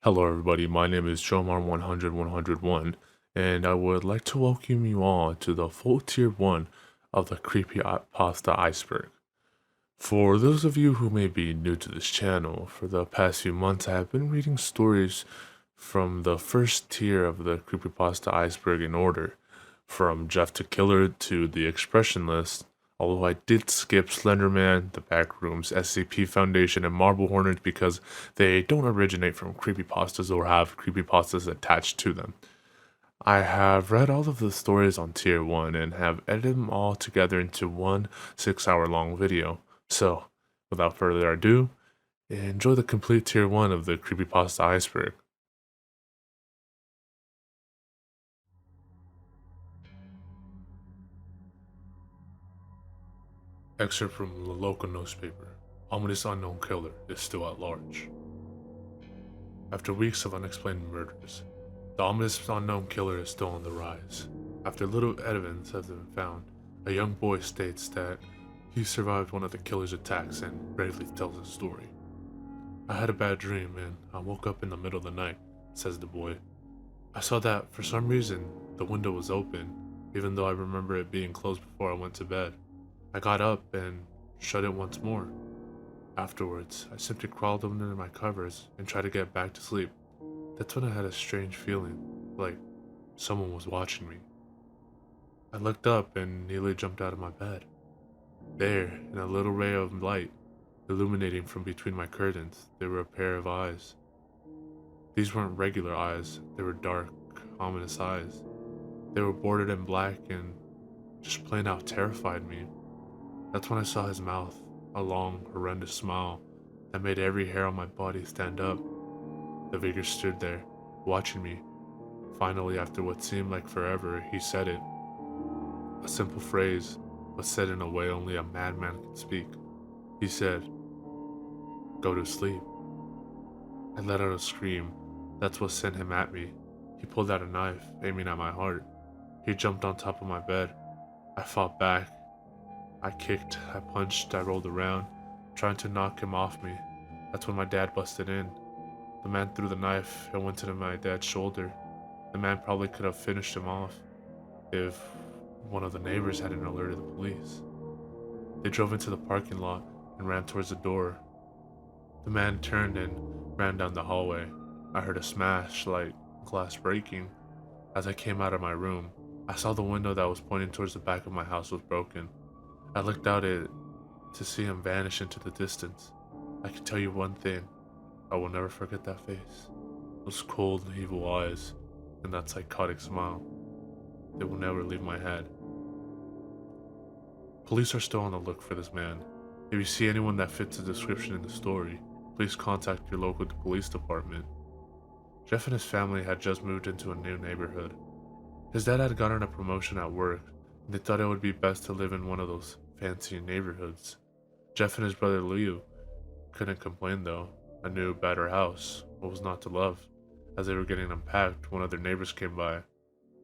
Hello, everybody. My name is Jomar 100 and I would like to welcome you all to the full tier 1 of the Creepypasta Iceberg. For those of you who may be new to this channel, for the past few months I have been reading stories from the first tier of the Creepypasta Iceberg in order, from Jeff the Killer to the Expressionless, although I did skip Slenderman, the Backrooms, SCP Foundation, and Marble Hornet because they don't originate from creepypastas or have creepypastas attached to them. I have read all of the stories on Tier 1 and have edited them all together into one 6-hour long video. So, without further ado, enjoy the complete Tier 1 of the Creepypasta Iceberg. Excerpt from the local newspaper. Ominous unknown killer is still at large. After weeks of unexplained murders, the ominous unknown killer is still on the rise. After little evidence has been found, a young boy states that he survived one of the killer's attacks and bravely tells his story. I had a bad dream and I woke up in the middle of the night, says the boy. I saw that, for some reason, the window was open, even though I remember it being closed before I went to bed. I got up and shut it once more. Afterwards, I simply crawled under my covers and tried to get back to sleep. That's when I had a strange feeling, like someone was watching me. I looked up and nearly jumped out of my bed. There, in a little ray of light, illuminating from between my curtains, there were a pair of eyes. These weren't regular eyes, they were dark, ominous eyes. They were bordered in black and just plain out terrified me. That's when I saw his mouth, a long, horrendous smile that made every hair on my body stand up. The figure stood there, watching me. Finally, after what seemed like forever, he said it. A simple phrase, but said in a way only a madman can speak. He said, "Go to sleep." I let out a scream. That's what sent him at me. He pulled out a knife, aiming at my heart. He jumped on top of my bed. I fought back. I kicked, I punched, I rolled around, trying to knock him off me. That's when my dad busted in. The man threw the knife and went to my dad's shoulder. The man probably could have finished him off if one of the neighbors hadn't alerted the police. They drove into the parking lot and ran towards the door. The man turned and ran down the hallway. I heard a smash, like glass breaking. As I came out of my room, I saw the window that was pointing towards the back of my house was broken. I looked out it to see him vanish into the distance. I can tell you one thing. I will never forget that face. Those cold, evil eyes, and that psychotic smile. They will never leave my head. Police are still on the look for this man. If you see anyone that fits the description in the story, please contact your local police department. Jeff and his family had just moved into a new neighborhood. His dad had gotten a promotion at work, and they thought it would be best to live in one of those fancy neighborhoods. Jeff and his brother Leo couldn't complain though. A new, better house. What was not to love? As they were getting unpacked, one of their neighbors came by.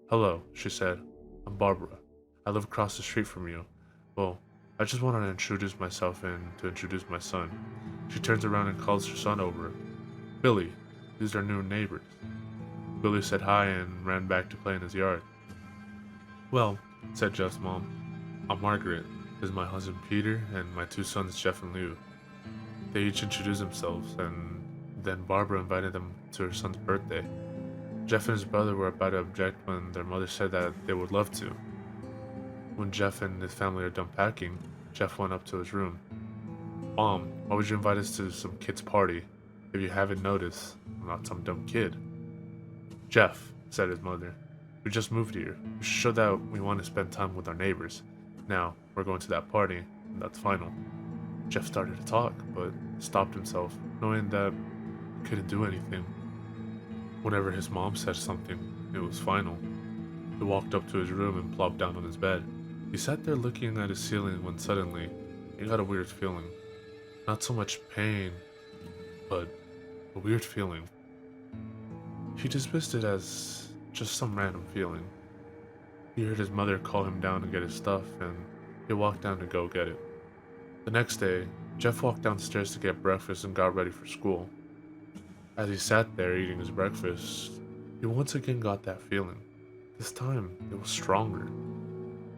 "Hello," she said. "I'm Barbara. I live across the street from you. Well, I just wanted to introduce myself and to introduce my son." She turns around and calls her son over. "Billy, these are new neighbors." Billy said hi and ran back to play in his yard. "Well," said Jeff's mom, "I'm Margaret. This is my husband Peter and my two sons Jeff and Lou." They each introduced themselves, and then Barbara invited them to her son's birthday. Jeff and his brother were about to object when their mother said that they would love to. When Jeff and his family are done packing, Jeff went up to his room. "Mom, why would you invite us to some kid's party? If you haven't noticed, I'm not some dumb kid." "Jeff," said his mother, "we just moved here. We should show that we want to spend time with our neighbors. Now, we're going to that party, and that's final." Jeff started to talk, but stopped himself, knowing that he couldn't do anything. Whenever his mom said something, it was final. He walked up to his room and plopped down on his bed. He sat there looking at his ceiling when suddenly, he got a weird feeling. Not so much pain, but a weird feeling. He dismissed it as just some random feeling. He heard his mother call him down to get his stuff, and he walked down to go get it. The next day, Jeff walked downstairs to get breakfast and got ready for school. As he sat there eating his breakfast, he once again got that feeling. This time, it was stronger.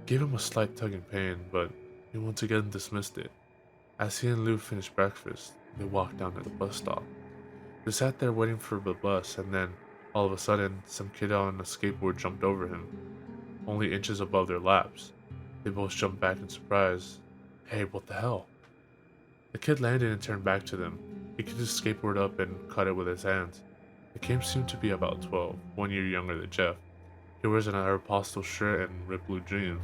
It gave him a slight tugging pain, but he once again dismissed it. As he and Lou finished breakfast, they walked down to the bus stop. They sat there waiting for the bus, and then, all of a sudden, some kid on a skateboard jumped over him, only inches above their laps. They both jumped back in surprise. Hey, what the hell? The kid landed and turned back to them. He kicked his skateboard up and caught it with his hands. The kid seemed to be about 12, 1 year younger than Jeff. He wears an Aeropostale shirt and ripped blue jeans.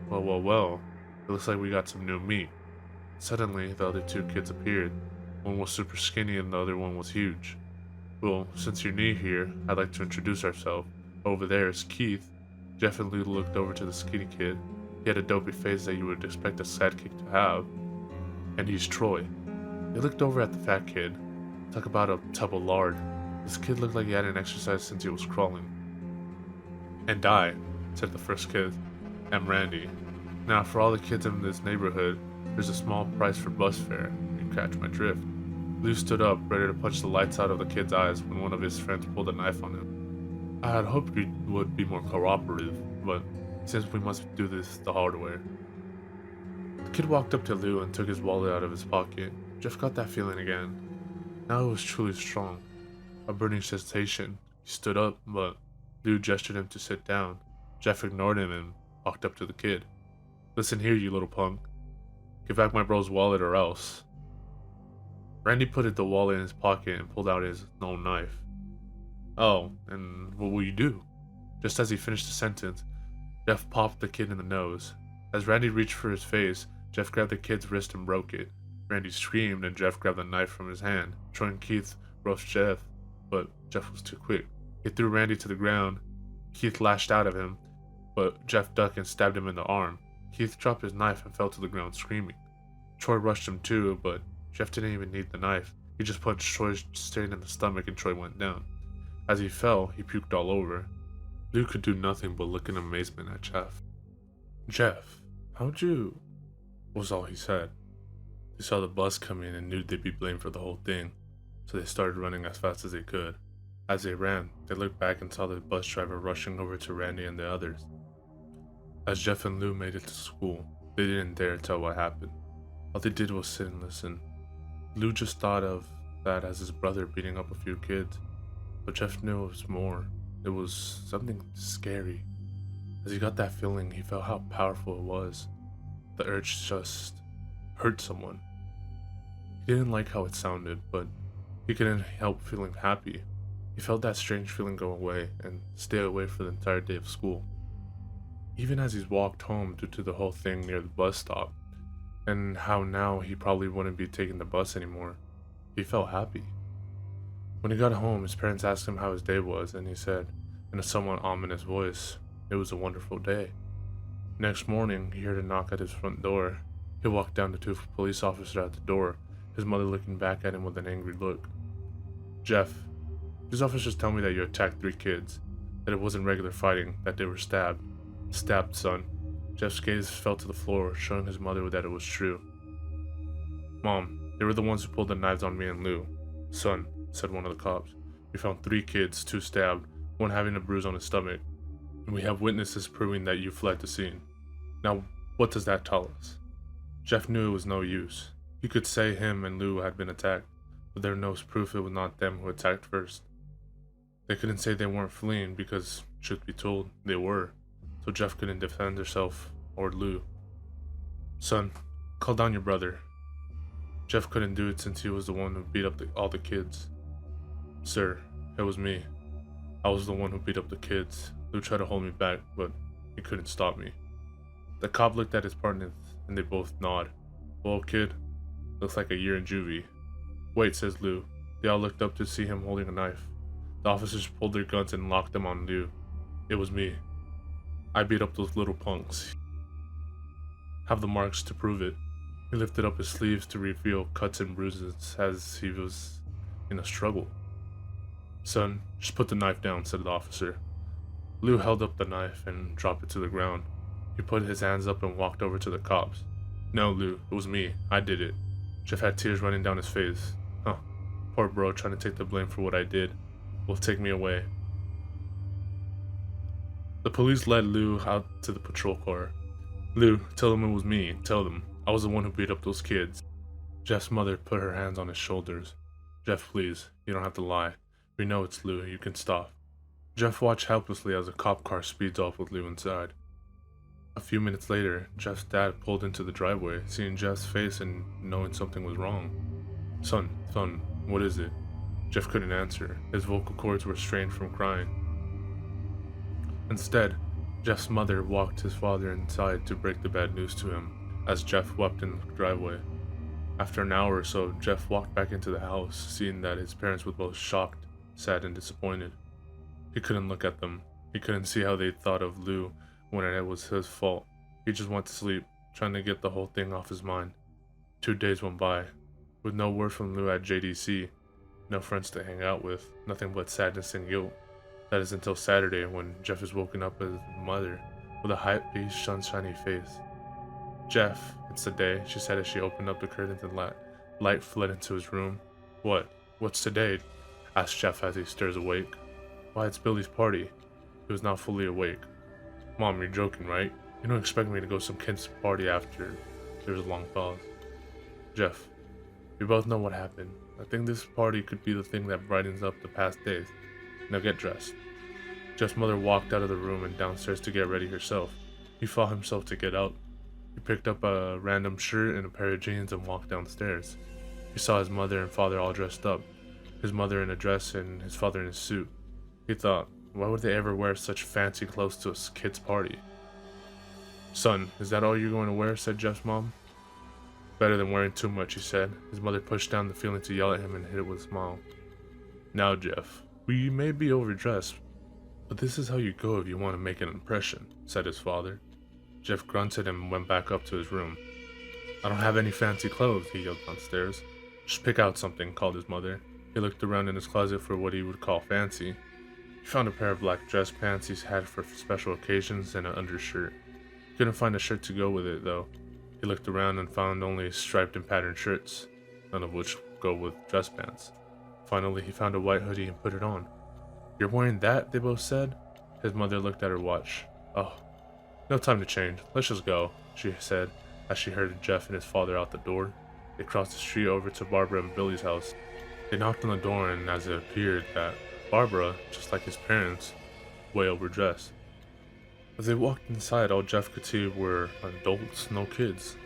Well, it looks like we got some new meat. Suddenly, the other two kids appeared. One was super skinny and the other one was huge. Well, since you're new here, I'd like to introduce ourselves. Over there is Keith. Jeff and Lou looked over to the skinny kid. He had a dopey face that you would expect a sidekick to have. And he's Troy. They looked over at the fat kid. Talk about a tub of lard. This kid looked like he hadn't exercised since he was crawling. And I, said the first kid, am Randy. Now, for all the kids in this neighborhood, there's a small price for bus fare. You catch my drift. Lou stood up, ready to punch the lights out of the kid's eyes when one of his friends pulled a knife on him. I had hoped you would be more cooperative, but since we must do this the hard way. The kid walked up to Lou and took his wallet out of his pocket. Jeff got that feeling again. Now it was truly strong. A burning sensation. He stood up, but Lou gestured him to sit down. Jeff ignored him and walked up to the kid. Listen here, you little punk. Give back my bro's wallet or else. Randy put the wallet in his pocket and pulled out his own knife. Oh, and what will you do? Just as he finished the sentence, Jeff popped the kid in the nose. As Randy reached for his face, Jeff grabbed the kid's wrist and broke it. Randy screamed and Jeff grabbed the knife from his hand. Troy and Keith rushed Jeff, but Jeff was too quick. He threw Randy to the ground. Keith lashed out at him, but Jeff ducked and stabbed him in the arm. Keith dropped his knife and fell to the ground screaming. Troy rushed him too, but Jeff didn't even need the knife. He just punched Troy straight in the stomach and Troy went down. As he fell, he puked all over. Lou could do nothing but look in amazement at Jeff. Jeff, how'd you... was all he said. They saw the bus coming and knew they'd be blamed for the whole thing, so they started running as fast as they could. As they ran, they looked back and saw the bus driver rushing over to Randy and the others. As Jeff and Lou made it to school, they didn't dare tell what happened. All they did was sit and listen. Lou just thought of that as his brother beating up a few kids, but Jeff knew it was more. It was something scary. As he got that feeling, he felt how powerful it was. The urge to just hurt someone. He didn't like how it sounded, but he couldn't help feeling happy. He felt that strange feeling go away and stay away for the entire day of school. Even as he walked home due to the whole thing near the bus stop, and how now he probably wouldn't be taking the bus anymore, he felt happy. When he got home, his parents asked him how his day was, and he said, in a somewhat ominous voice, it was a wonderful day. Next morning, he heard a knock at his front door. He walked down to two police officers at the door, his mother looking back at him with an angry look. Jeff, these officers tell me that you attacked 3 kids, that it wasn't regular fighting, that they were stabbed. Stabbed, son. Jeff's gaze fell to the floor, showing his mother that it was true. Mom, they were the ones who pulled the knives on me and Lou. Son, said one of the cops, we found 3 kids, 2 stabbed, 1 having a bruise on his stomach, and we have witnesses proving that you fled the scene. Now, what does that tell us? Jeff knew it was no use. He could say him and Lou had been attacked, but there was no proof it was not them who attacked first. They couldn't say they weren't fleeing because, truth be told, they were. So Jeff couldn't defend herself or Lou. Son, call down your brother. Jeff couldn't do it since he was the one who beat up all the kids. Sir, it was me. I was the one who beat up the kids. Lou tried to hold me back, but he couldn't stop me. The cop looked at his partners and they both nod. Well, kid, looks like a year in juvie. Wait, says Lou. They all looked up to see him holding a knife. The officers pulled their guns and locked them on Lou. It was me. I beat up those little punks. Have the marks to prove it. He lifted up his sleeves to reveal cuts and bruises as he was in a struggle. Son, just put the knife down, said the officer. Lou held up the knife and dropped it to the ground. He put his hands up and walked over to the cops. No, Lou, it was me. I did it. Jeff had tears running down his face. Huh. Poor bro trying to take the blame for what I did. Will take me away. The police led Lou out to the patrol car. Lou, tell them it was me. Tell them. I was the one who beat up those kids. Jeff's mother put her hands on his shoulders. Jeff, please. You don't have to lie. We know it's Lou. You can stop. Jeff watched helplessly as a cop car speeds off with Lou inside. A few minutes later, Jeff's dad pulled into the driveway, seeing Jeff's face and knowing something was wrong. Son, what is it? Jeff couldn't answer. His vocal cords were strained from crying. Instead, Jeff's mother walked his father inside to break the bad news to him, as Jeff wept in the driveway. After an hour or so, Jeff walked back into the house, seeing that his parents were both shocked, sad, and disappointed. He couldn't look at them. He couldn't see how they thought of Lou when it was his fault. He just went to sleep, trying to get the whole thing off his mind. 2 days went by, with no word from Lou at JDC, no friends to hang out with, nothing but sadness and guilt. That is until Saturday, when Jeff is woken up with his mother, with a happy, sunshiny face. Jeff, it's the day, she said as she opened up the curtains and light flooded into his room. What? What's today? Asked Jeff as he stirs awake. Why, it's Billy's party. He was now fully awake. Mom, you're joking, right? You don't expect me to go to some kid's party after... There was a long pause. Jeff, we both know what happened. I think this party could be the thing that brightens up the past days. Now get dressed. Jeff's mother walked out of the room and downstairs to get ready herself. He fought himself to get out. He picked up a random shirt and a pair of jeans and walked downstairs. He saw his mother and father all dressed up. His mother in a dress and his father in a suit. He thought, why would they ever wear such fancy clothes to a kid's party? Son, is that all you're going to wear? Said Jeff's mom. Better than wearing too much, he said. His mother pushed down the feeling to yell at him and hit it with a smile. Now, Jeff, we may be overdressed, but this is how you go if you want to make an impression, said his father. Jeff grunted and went back up to his room. I don't have any fancy clothes, he yelled downstairs. Just pick out something, called his mother. He looked around in his closet for what he would call fancy. He found a pair of black dress pants he had for special occasions and an undershirt. He couldn't find a shirt to go with it, though. He looked around and found only striped and patterned shirts, none of which go with dress pants. Finally, he found a white hoodie and put it on. You're wearing that? They both said. His mother looked at her watch. Oh, no time to change. Let's just go, she said, as she herded Jeff and his father out the door. They crossed the street over to Barbara and Billy's house. They knocked on the door, and as it appeared that Barbara, just like his parents, way overdressed. As they walked inside, all Jeff could see were adults, no kids.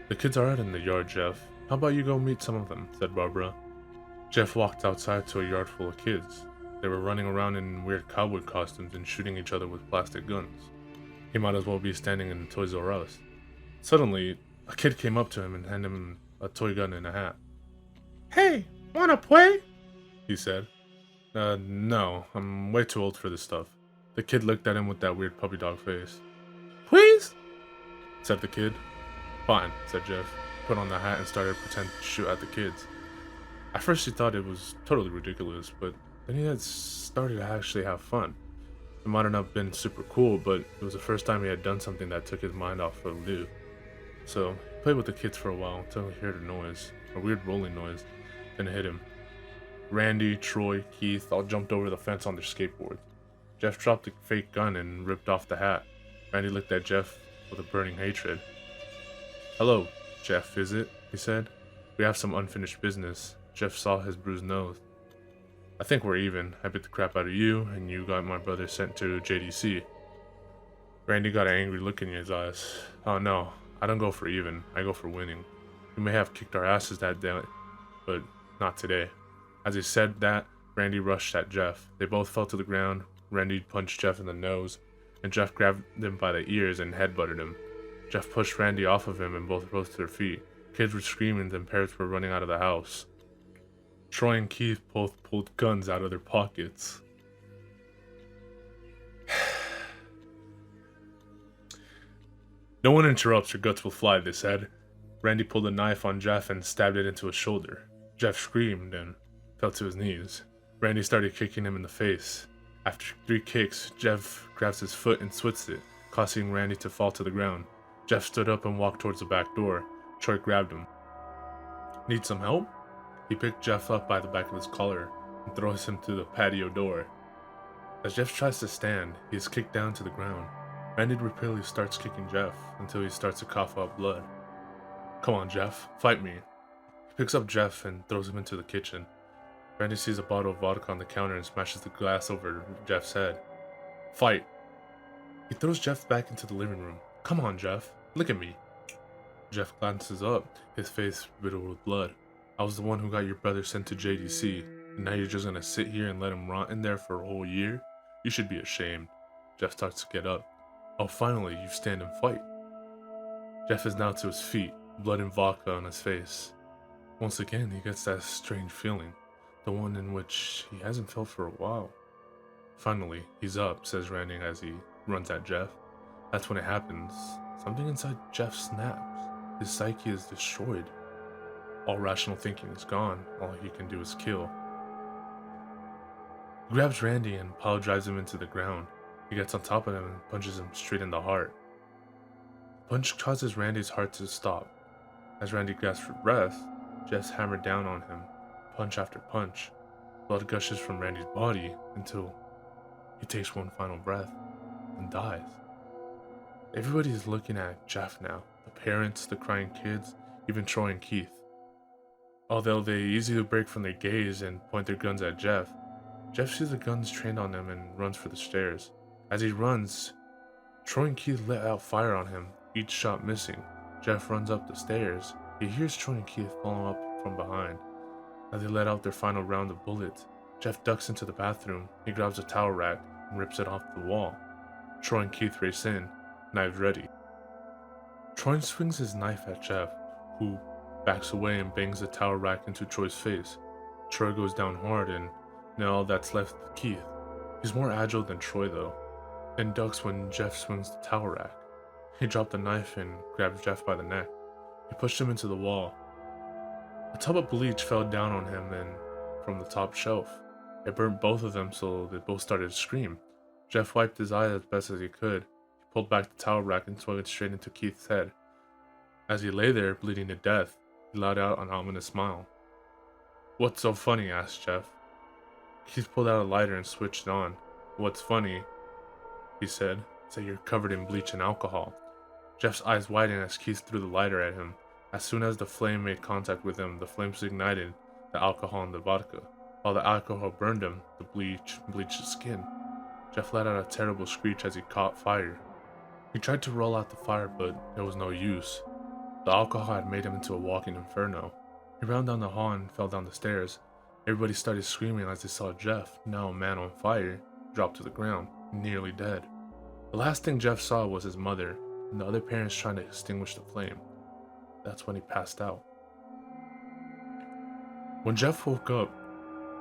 The kids are out in the yard, Jeff. How about you go meet some of them, said Barbara. Jeff walked outside to a yard full of kids. They were running around in weird cowboy costumes and shooting each other with plastic guns. He might as well be standing in Toys R Us. Suddenly, a kid came up to him and handed him a toy gun and a hat. Hey, wanna play? He said. No, I'm way too old for this stuff. The kid looked at him with that weird puppy dog face. Please? Said the kid. Fine, said Jeff. Put on the hat and started pretending to shoot at the kids. At first he thought it was totally ridiculous, but then he had started to actually have fun. It might have not been super cool, but it was the first time he had done something that took his mind off of Lou. So he played with the kids for a while until he heard a noise, a weird rolling noise, then it hit him. Randy, Troy, Keith all jumped over the fence on their skateboards. Jeff dropped the fake gun and ripped off the hat. Randy looked at Jeff with a burning hatred. Hello, Jeff, is it? He said. We have some unfinished business. Jeff saw his bruised nose. I think we're even. I bit the crap out of you, and you got my brother sent to JDC. Randy got an angry look in his eyes. Oh no, I don't go for even. I go for winning. We may have kicked our asses that day, but not today. As he said that, Randy rushed at Jeff. They both fell to the ground. Randy punched Jeff in the nose, and Jeff grabbed him by the ears and headbutted him. Jeff pushed Randy off of him and both rose to their feet. Kids were screaming and parents were running out of the house. Troy and Keith both pulled guns out of their pockets. No one interrupts, your guts will fly, they said. Randy pulled a knife on Jeff and stabbed it into his shoulder. Jeff screamed and fell to his knees. Randy started kicking him in the face. After 3 kicks, Jeff grabs his foot and twists it, causing Randy to fall to the ground. Jeff stood up and walked towards the back door. Troy grabbed him. Need some help? He picked Jeff up by the back of his collar and throws him through the patio door. As Jeff tries to stand, he is kicked down to the ground. Randy repeatedly starts kicking Jeff until he starts to cough out blood. "Come on, Jeff, fight me." He picks up Jeff and throws him into the kitchen. Randy sees a bottle of vodka on the counter and smashes the glass over Jeff's head. "Fight." He throws Jeff back into the living room. "Come on, Jeff, look at me." Jeff glances up, his face riddled with blood. "I was the one who got your brother sent to JDC, and now you're just gonna sit here and let him rot in there for a whole year? You should be ashamed." Jeff starts to get up. "Oh, finally, you stand and fight." Jeff is now to his feet, blood and vodka on his face. Once again, he gets that strange feeling, the one in which he hasn't felt for a while. "Finally, he's up," says Randy as he runs at Jeff. That's when it happens. Something inside Jeff snaps. His psyche is destroyed. All rational thinking is gone. All he can do is kill. He grabs Randy and pile drives him into the ground. He gets on top of him and punches him straight in the heart. The punch causes Randy's heart to stop. As Randy gasps for breath, Jeff's hammered down on him, punch after punch. Blood gushes from Randy's body until he takes one final breath and dies. Everybody is looking at Jeff now. The parents, the crying kids, even Troy and Keith. Although they easily break from their gaze and point their guns at Jeff, Jeff sees the guns trained on him and runs for the stairs. As he runs, Troy and Keith let out fire on him, each shot missing. Jeff runs up the stairs. He hears Troy and Keith follow up from behind. As they let out their final round of bullets, Jeff ducks into the bathroom. He grabs a towel rack and rips it off the wall. Troy and Keith race in, knives ready. Troy swings his knife at Jeff, who backs away and bangs the towel rack into Troy's face. Troy goes down hard, and now all that's left is Keith. He's more agile than Troy though, and ducks when Jeff swings the towel rack. He dropped the knife and grabbed Jeff by the neck. He pushed him into the wall. A tub of bleach fell down on him and from the top shelf. It burnt both of them, so they both started to scream. Jeff wiped his eyes as best as he could. He pulled back the towel rack and swung it straight into Keith's head. As he lay there, bleeding to death, he let out an ominous smile. "What's so funny?" asked Jeff. Keith pulled out a lighter and switched it on. "What's funny," he said, "is that you're covered in bleach and alcohol." Jeff's eyes widened as Keith threw the lighter at him. As soon as the flame made contact with him, the flames ignited the alcohol and the vodka. While the alcohol burned him, the bleach bleached his skin. Jeff let out a terrible screech as he caught fire. He tried to roll out the fire, but there was no use. The alcohol had made him into a walking inferno. He ran down the hall and fell down the stairs. Everybody started screaming as they saw Jeff, now a man on fire, drop to the ground, nearly dead. The last thing Jeff saw was his mother and the other parents trying to extinguish the flame. That's when he passed out. When Jeff woke up,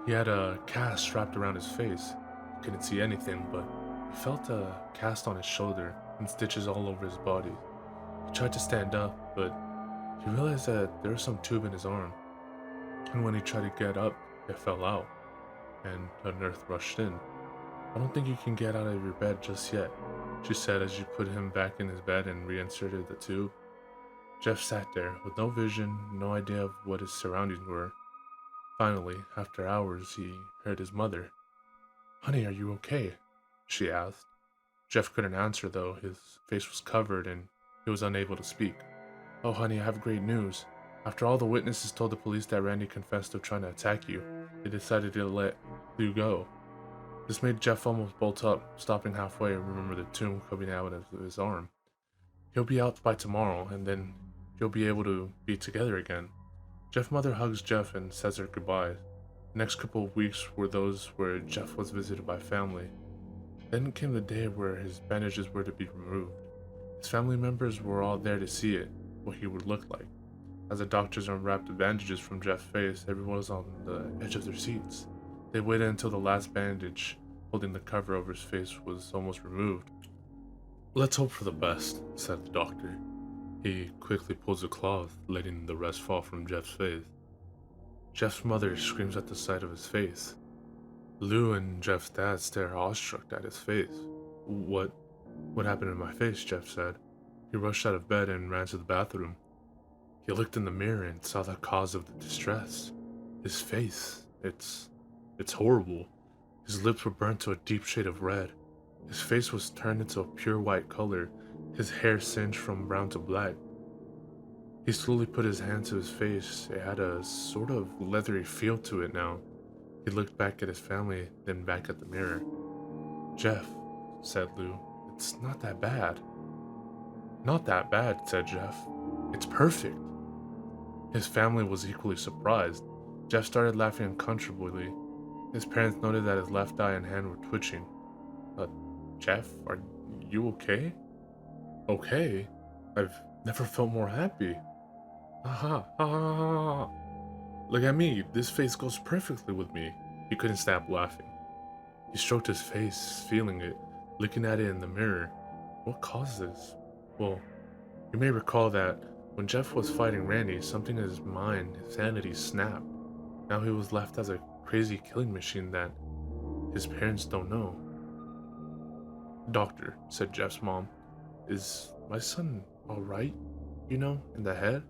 he had a cast strapped around his face. He couldn't see anything, but he felt a cast on his shoulder and stitches all over his body. He tried to stand up, but he realized that there was some tube in his arm. And when he tried to get up, it fell out, and a nurse rushed in. "I don't think you can get out of your bed just yet," she said as she put him back in his bed and reinserted the tube. Jeff sat there with no vision, no idea of what his surroundings were. Finally, after hours, he heard his mother. "Honey, are you okay?" she asked. Jeff couldn't answer though. His face was covered and he was unable to speak. "Oh honey, I have great news. After all the witnesses told the police that Randy confessed to trying to attack you, they decided to let you go." This made Jeff almost bolt up, stopping halfway and remember the tube coming out of his arm. "He'll be out by tomorrow, and then you'll be able to be together again." Jeff's mother hugs Jeff and says her goodbyes. The next couple of weeks were those where Jeff was visited by family. Then came the day where his bandages were to be removed. His family members were all there to see it, what he would look like. As the doctors unwrapped the bandages from Jeff's face, everyone was on the edge of their seats. They waited until the last bandage, holding the cover over his face, was almost removed. "Let's hope for the best," said the doctor. He quickly pulls the cloth, letting the rest fall from Jeff's face. Jeff's mother screams at the sight of his face. Lou and Jeff's dad stare awestruck at his face. What happened to my face?" Jeff said. He rushed out of bed and ran to the bathroom. He looked in the mirror and saw the cause of the distress. His face, it's horrible. His lips were burnt to a deep shade of red. His face was turned into a pure white color, his hair singed from brown to black. He slowly put his hand to his face. It had a sort of leathery feel to it now. He looked back at his family, then back at the mirror. "Jeff," said Lou, "it's not that bad." "Not that bad," said Jeff. "It's perfect." His family was equally surprised. Jeff started laughing uncomfortably. His parents noted that his left eye and hand were twitching. Jeff, are you okay?" "Okay? I've never felt more happy." "Haha, ha ha ha ha. Look at me, this face goes perfectly with me." He couldn't stop laughing. He stroked his face, feeling it, looking at it in the mirror. What caused this? Well, you may recall that when Jeff was fighting Randy, something in his mind, his sanity, snapped. Now he was left as a crazy killing machine that his parents don't know. "Doctor," said Jeff's mom, "is my son alright, in the head?"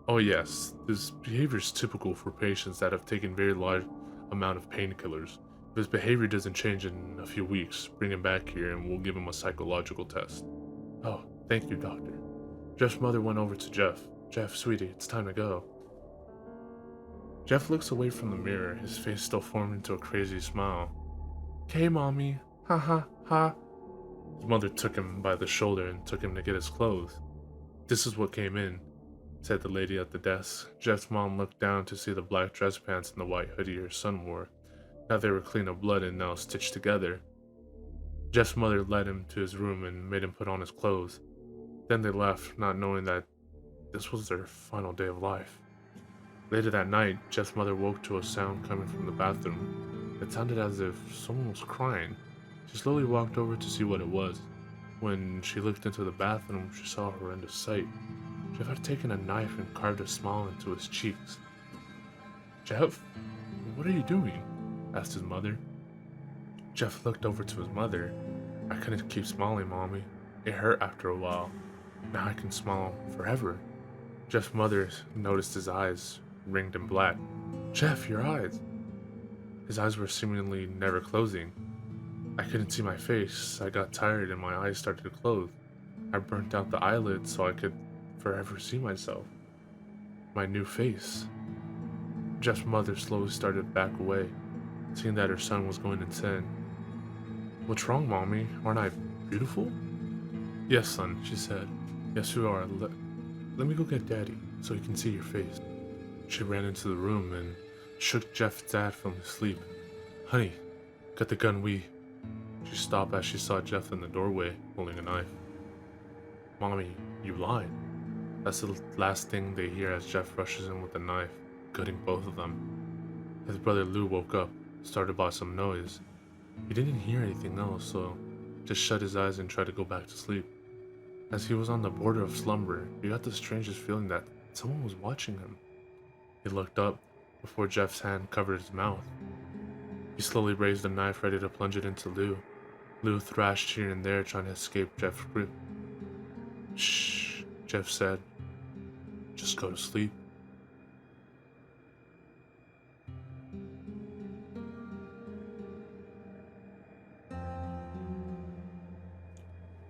"Oh yes, this behavior is typical for patients that have taken very large amount of painkillers. If his behavior doesn't change in a few weeks, bring him back here and we'll give him a psychological test." "Oh, thank you, doctor." Jeff's mother went over to Jeff. "Jeff, sweetie, it's time to go." Jeff looks away from the mirror, his face still formed into a crazy smile. "Okay, mommy, ha ha ha." His mother took him by the shoulder and took him to get his clothes. "This is what came in," said the lady at the desk. Jeff's mom looked down to see the black dress pants and the white hoodie her son wore. Now they were clean of blood and now stitched together. Jeff's mother led him to his room and made him put on his clothes. Then they left, not knowing that this was their final day of life. Later that night, Jeff's mother woke to a sound coming from the bathroom. It sounded as if someone was crying. She slowly walked over to see what it was. When she looked into the bathroom, she saw a horrendous sight. Jeff had taken a knife and carved a smile into his cheeks. "Jeff, what are you doing?" asked his mother. Jeff looked over to his mother. "I couldn't keep smiling, Mommy. It hurt after a while. Now I can smile forever." Jeff's mother noticed his eyes, ringed and black. "Jeff, your eyes." His eyes were seemingly never closing. "I couldn't see my face. I got tired and my eyes started to close. I burnt out the eyelids so I could forever see myself. My new face." Jeff's mother slowly started to back away, seeing that her son was going insane. "What's wrong, Mommy? Aren't I beautiful?" "Yes, son," she said. "Yes, you are. Let me go get Daddy so he can see your face." She ran into the room and shook Jeff's dad from his sleep. "Honey, get the gun, She stopped as she saw Jeff in the doorway, holding a knife. "Mommy, you lied." That's the last thing they hear as Jeff rushes in with a knife, cutting both of them. His brother Lou woke up, started by some noise. He didn't hear anything else, so just shut his eyes and tried to go back to sleep. As he was on the border of slumber, he got the strangest feeling that someone was watching him. He looked up before Jeff's hand covered his mouth. He slowly raised the knife, ready to plunge it into Lou. Lou thrashed here and there, trying to escape Jeff's grip. "Shh," Jeff said. "Just go to sleep."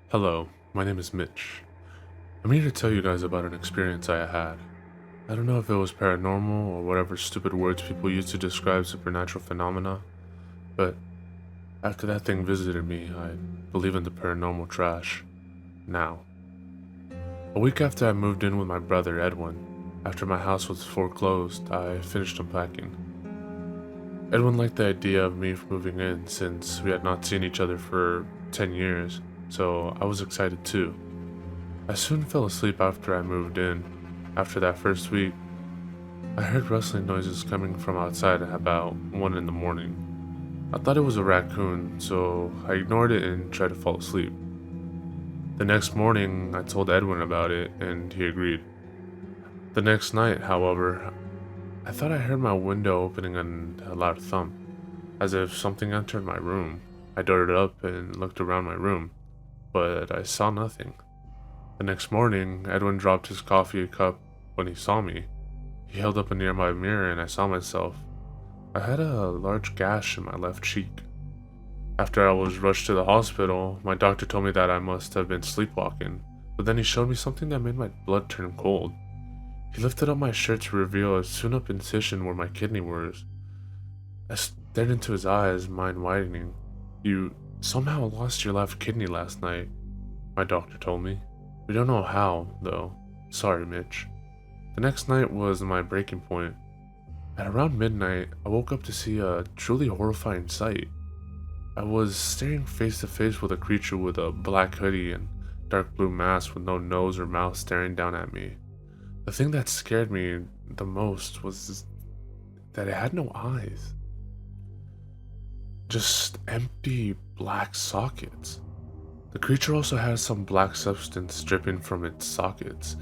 Hello, my name is Mitch. I'm here to tell you guys about an experience I had. I don't know if it was paranormal or whatever stupid words people use to describe supernatural phenomena, but after that thing visited me, I believe in the paranormal trash. Now. A week after I moved in with my brother Edwin, after my house was foreclosed, I finished unpacking. Edwin liked the idea of me moving in since we had not seen each other for 10 years, so I was excited too. I soon fell asleep after I moved in. After that first week, I heard rustling noises coming from outside at about 1 in the morning. I thought it was a raccoon, so I ignored it and tried to fall asleep. The next morning, I told Edwin about it, and he agreed. The next night, however, I thought I heard my window opening and a loud thump, as if something entered my room. I darted up and looked around my room, but I saw nothing. The next morning, Edwin dropped his coffee cup when he saw me. He held up a nearby mirror and I saw myself. I had a large gash in my left cheek. After I was rushed to the hospital, my doctor told me that I must have been sleepwalking, but then he showed me something that made my blood turn cold. He lifted up my shirt to reveal a sewn-up incision where my kidney was. I stared into his eyes, mind widening. "You somehow lost your left kidney last night," my doctor told me. "We don't know how, though. Sorry, Mitch." The next night was my breaking point. At around midnight, I woke up to see a truly horrifying sight. I was staring face to face with a creature with a black hoodie and dark blue mask with no nose or mouth staring down at me. The thing that scared me the most was that it had no eyes. Just empty black sockets. The creature also had some black substance dripping from its sockets.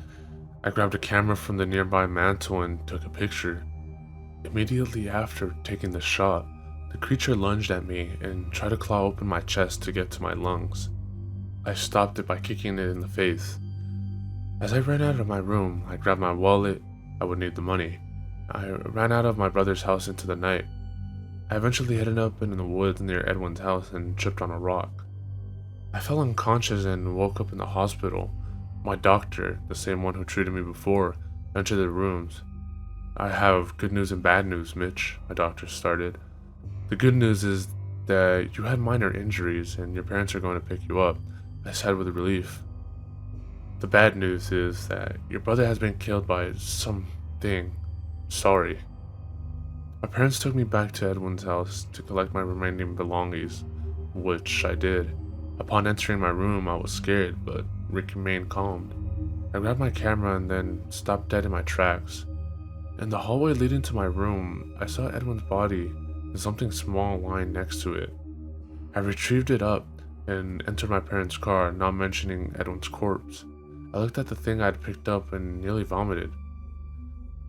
I grabbed a camera from the nearby mantle and took a picture. Immediately after taking the shot, the creature lunged at me and tried to claw open my chest to get to my lungs. I stopped it by kicking it in the face. As I ran out of my room, I grabbed my wallet. I would need the money. I ran out of my brother's house into the night. I eventually headed up in the woods near Edwin's house and tripped on a rock. I fell unconscious and woke up in the hospital. My doctor, the same one who treated me before, entered the rooms. "I have good news and bad news, Mitch," my doctor started. "The good news is that you had minor injuries and your parents are going to pick you up," I said with relief. "The bad news is that your brother has been killed by something. Sorry." My parents took me back to Edwin's house to collect my remaining belongings, which I did. Upon entering my room, I was scared, but remained calm. I grabbed my camera and then stopped dead in my tracks. In the hallway leading to my room, I saw Edwin's body and something small lying next to it. I retrieved it up and entered my parents' car, not mentioning Edwin's corpse. I looked at the thing I had picked up and nearly vomited.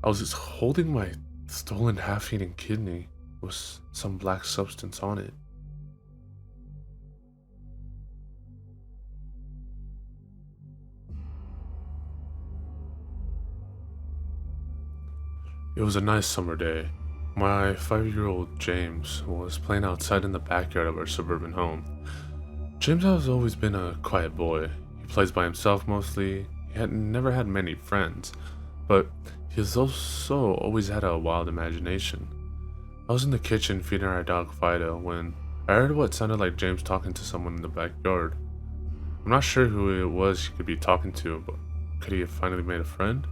I was just holding my stolen half-eaten kidney with some black substance on it. It was a nice summer day. My 5-year-old James was playing outside in the backyard of our suburban home. James has always been a quiet boy. He plays by himself mostly. He had never had many friends, but he has also always had a wild imagination. I was in the kitchen feeding our dog Fido when I heard what sounded like James talking to someone in the backyard. I'm not sure who it was he could be talking to, but could he have finally made a friend?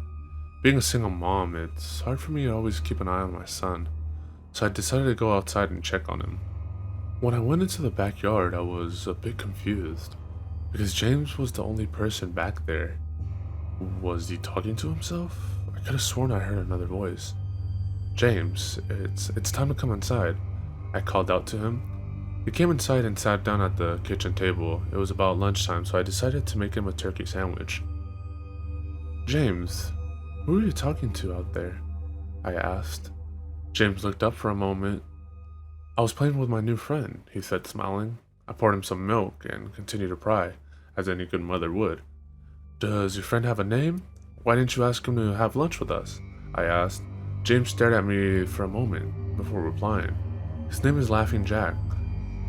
Being a single mom, it's hard for me to always keep an eye on my son, so I decided to go outside and check on him. When I went into the backyard, I was a bit confused, because James was the only person back there. Was he talking to himself? I could have sworn I heard another voice. "James, it's time to come inside," I called out to him. He came inside and sat down at the kitchen table. It was about lunchtime, so I decided to make him a turkey sandwich. "James, who are you talking to out there?" I asked. James looked up for a moment. "I was playing with my new friend," he said, smiling. I poured him some milk and continued to pry, as any good mother would. "Does your friend have a name? Why didn't you ask him to have lunch with us?" I asked. James stared at me for a moment before replying. "His name is Laughing Jack."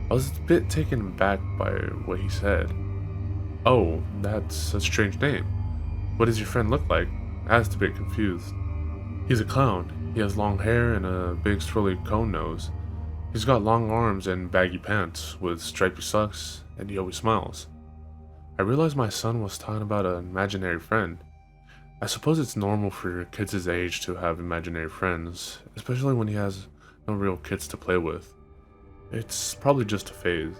I was a bit taken aback by what he said. "Oh, that's a strange name. What does your friend look like?" I asked, a bit confused. "He's a clown. He has long hair and a big swirly cone nose. He's got long arms and baggy pants with stripy socks, and he always smiles." I realized my son was talking about an imaginary friend. I suppose it's normal for kids his age to have imaginary friends, especially when he has no real kids to play with. It's probably just a phase.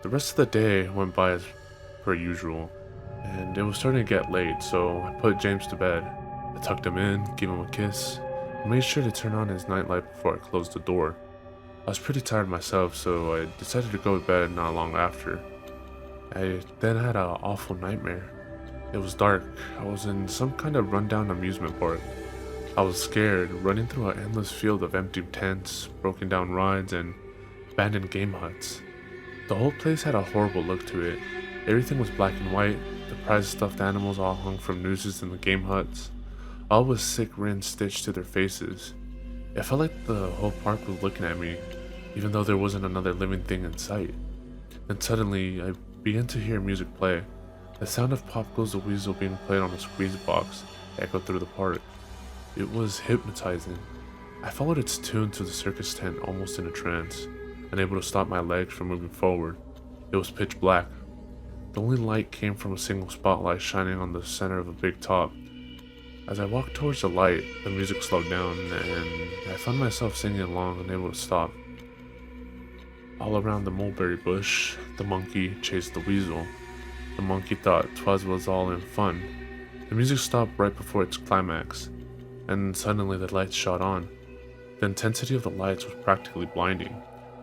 The rest of the day went by as per usual, and it was starting to get late, so I put James to bed. I tucked him in, gave him a kiss, and made sure to turn on his nightlight before I closed the door. I was pretty tired myself, so I decided to go to bed not long after. I then had an awful nightmare. It was dark. I was in some kind of rundown amusement park. I was scared, running through an endless field of empty tents, broken down rides, and abandoned game huts. The whole place had a horrible look to it. Everything was black and white. The prized stuffed animals all hung from nooses in the game huts. all with sick grins stitched to their faces. It felt like the whole park was looking at me, even though there wasn't another living thing in sight. Then suddenly, I began to hear music play. The sound of Pop Goes the Weasel being played on a squeeze box echoed through the park. It was hypnotizing. I followed its tune to the circus tent almost in a trance, unable to stop my legs from moving forward. It was pitch black. The only light came from a single spotlight shining on the center of a big top. As I walked towards the light, the music slowed down, and I found myself singing along, unable to stop. All around the mulberry bush, the monkey chased the weasel. The monkey thought 'twas was all in fun. The music stopped right before its climax, and suddenly the lights shot on. The intensity of the lights was practically blinding.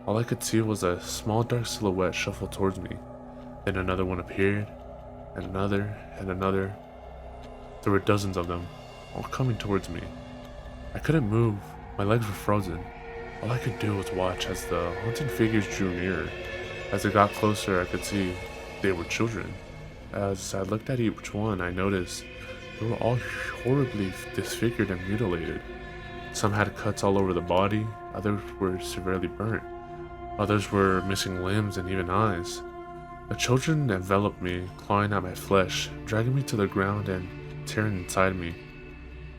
All I could see was a small dark silhouette shuffle towards me. Then another one appeared, and another, and another. There were dozens of them, all coming towards me. I couldn't move, my legs were frozen. All I could do was watch as the haunted figures drew nearer. As they got closer, I could see they were children. As I looked at each one, I noticed they were all horribly disfigured and mutilated. Some had cuts all over the body, others were severely burnt. Others were missing limbs and even eyes. The children enveloped me, clawing at my flesh, dragging me to the ground and tearing inside me.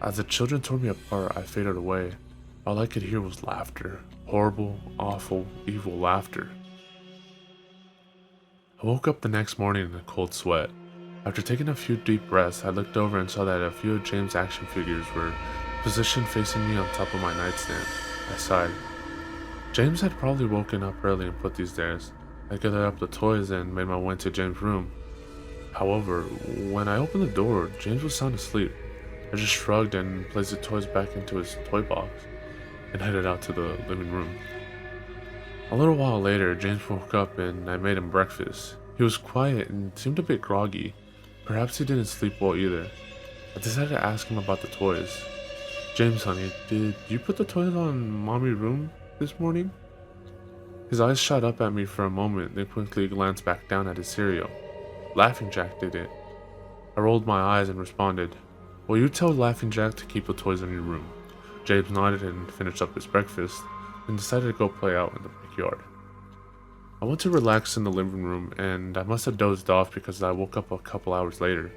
As the children tore me apart, I faded away. All I could hear was laughter. Horrible, awful, evil laughter. I woke up the next morning in a cold sweat. After taking a few deep breaths, I looked over and saw that a few of James' action figures were positioned facing me on top of my nightstand. I sighed. James had probably woken up early and put these there. I gathered up the toys and made my way to James' room. However, when I opened the door, James was sound asleep. I just shrugged and placed the toys back into his toy box and headed out to the living room. A little while later, James woke up and I made him breakfast. He was quiet and seemed a bit groggy. Perhaps he didn't sleep well either. I decided to ask him about the toys. James, honey, did you put the toys on Mommy's room this morning? His eyes shot up at me for a moment, then quickly glanced back down at his cereal. Laughing Jack did it. I rolled my eyes and responded, "Well, you tell Laughing Jack to keep the toys in your room." James nodded and finished up his breakfast, then decided to go play out in the backyard. I went to relax in the living room, and I must have dozed off because I woke up a couple hours later.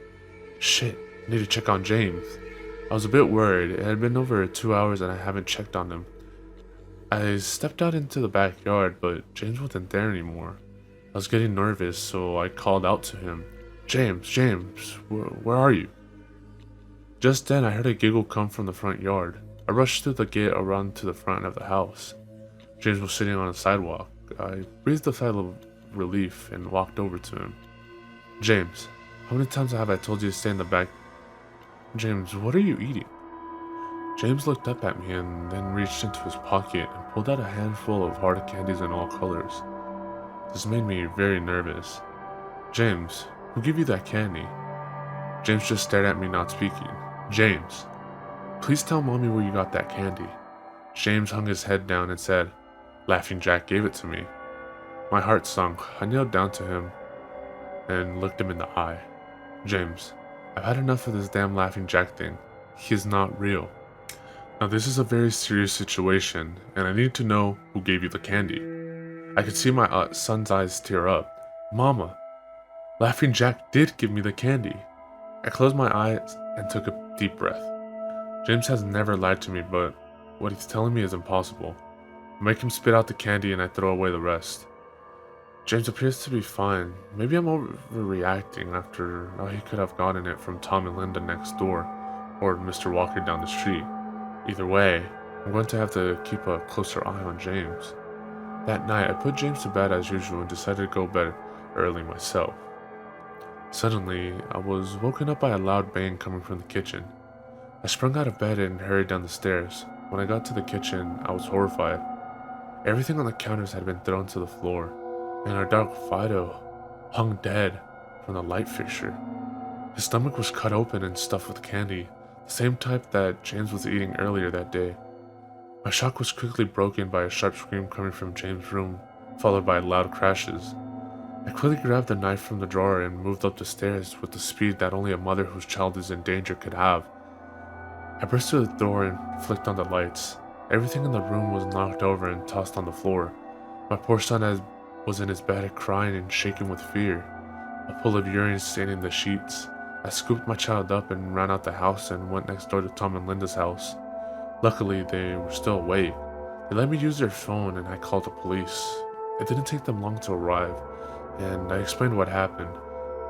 Shit, I need to check on James. I was a bit worried. It had been over 2 hours and I haven't checked on him. I stepped out into the backyard, but James wasn't there anymore. I was getting nervous, so I called out to him. James, where are you?" Just then, I heard a giggle come from the front yard. I rushed through the gate around to the front of the house. James was sitting on the sidewalk. I breathed a sigh of relief and walked over to him. "James, how many times have I told you to stay in the back?" "James, what are you eating?" James looked up at me and then reached into his pocket and pulled out a handful of hard candies in all colors. This made me very nervous. "James, who gave you that candy?" James just stared at me, not speaking. "James, please tell Mommy where you got that candy." James hung his head down and said, "Laughing Jack gave it to me." My heart sunk. I knelt down to him and looked him in the eye. "James, I've had enough of this damn Laughing Jack thing. He is not real. Now this is a very serious situation, and I need to know who gave you the candy." I could see my son's eyes tear up. "Mama, Laughing Jack did give me the candy." I closed my eyes and took a deep breath. James has never lied to me, but what he's telling me is impossible. I make him spit out the candy and I throw away the rest. James appears to be fine. Maybe I'm overreacting. After all, he could have gotten it from Tom and Linda next door, or Mr. Walker down the street. Either way, I'm going to have to keep a closer eye on James. That night, I put James to bed as usual and decided to go to bed early myself. Suddenly, I was woken up by a loud bang coming from the kitchen. I sprung out of bed and hurried down the stairs. When I got to the kitchen, I was horrified. Everything on the counters had been thrown to the floor, and our dog Fido hung dead from the light fixture. His stomach was cut open and stuffed with candy, the same type that James was eating earlier that day. My shock was quickly broken by a sharp scream coming from James' room, followed by loud crashes. I quickly grabbed a knife from the drawer and moved up the stairs with the speed that only a mother whose child is in danger could have. I burst through the door and flicked on the lights. Everything in the room was knocked over and tossed on the floor. My poor son was in his bed crying and shaking with fear, a pool of urine staining the sheets. I scooped my child up and ran out the house and went next door to Tom and Linda's house. Luckily, they were still awake. They let me use their phone and I called the police. It didn't take them long to arrive, and I explained what happened.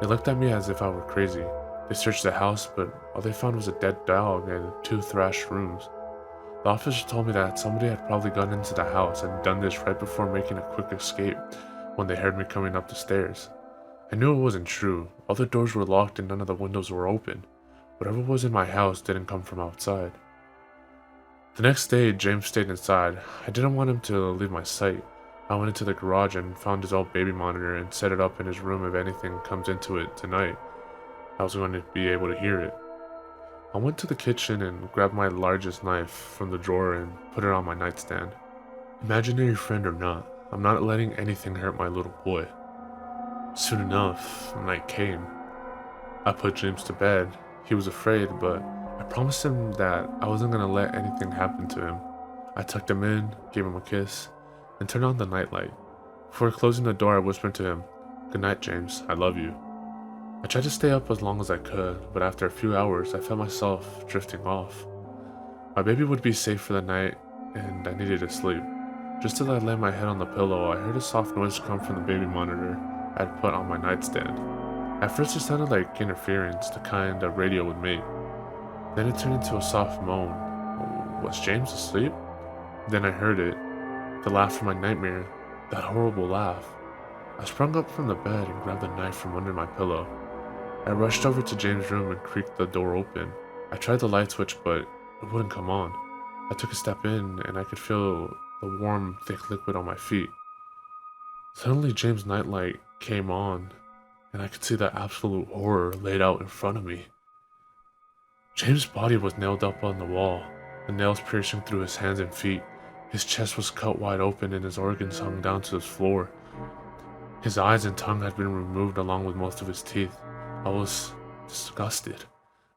They looked at me as if I were crazy. They searched the house, but all they found was a dead dog and 2 thrashed rooms. The officer told me that somebody had probably gone into the house and done this right before making a quick escape when they heard me coming up the stairs. I knew it wasn't true. All the doors were locked and none of the windows were open. Whatever was in my house didn't come from outside. The next day, James stayed inside. I didn't want him to leave my sight. I went into the garage and found his old baby monitor and set it up in his room. If anything comes into it tonight, I was going to be able to hear it. I went to the kitchen and grabbed my largest knife from the drawer and put it on my nightstand. Imaginary friend or not, I'm not letting anything hurt my little boy. Soon enough, night came. I put James to bed. He was afraid, but I promised him that I wasn't going to let anything happen to him. I tucked him in, gave him a kiss, and turned on the nightlight. Before closing the door, I whispered to him, "Good night, James. I love you." I tried to stay up as long as I could, but after a few hours, I felt myself drifting off. My baby would be safe for the night, and I needed to sleep. Just as I laid my head on the pillow, I heard a soft noise come from the baby monitor I had put on my nightstand. At first, it sounded like interference, the kind a radio would make. Then it turned into a soft moan. Was James asleep? Then I heard it, the laugh from my nightmare, that horrible laugh. I sprung up from the bed and grabbed the knife from under my pillow. I rushed over to James' room and creaked the door open. I tried the light switch, but it wouldn't come on. I took a step in, and I could feel the warm, thick liquid on my feet. Suddenly, James' nightlight came on, and I could see the absolute horror laid out in front of me. James' body was nailed up on the wall, the nails piercing through his hands and feet. His chest was cut wide open, and his organs hung down to the floor. His eyes and tongue had been removed along with most of his teeth. I was disgusted.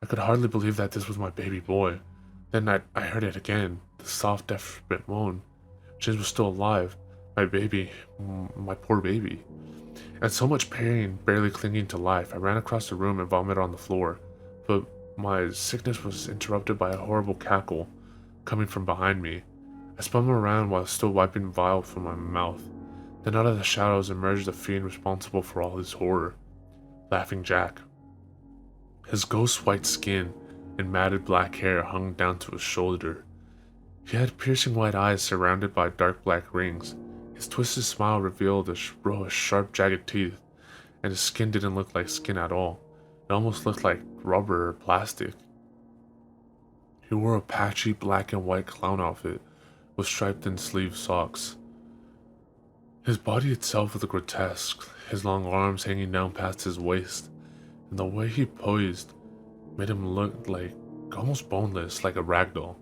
I could hardly believe that this was my baby boy. Then I heard it again, the soft, desperate moan. James was still alive. My baby, my poor baby. And so much pain, barely clinging to life. I ran across the room and vomited on the floor. But my sickness was interrupted by a horrible cackle coming from behind me. I spun around while still wiping bile from my mouth. Then out of the shadows emerged the fiend responsible for all this horror. Laughing Jack. His ghost white skin and matted black hair hung down to his shoulder. He had piercing white eyes surrounded by dark black rings. His twisted smile revealed a row of sharp, jagged teeth, and his skin didn't look like skin at all. It almost looked like rubber or plastic. He wore a patchy black and white clown outfit with striped and sleeved socks. His body itself was grotesque, his long arms hanging down past his waist, and the way he posed made him look like almost boneless, like a ragdoll.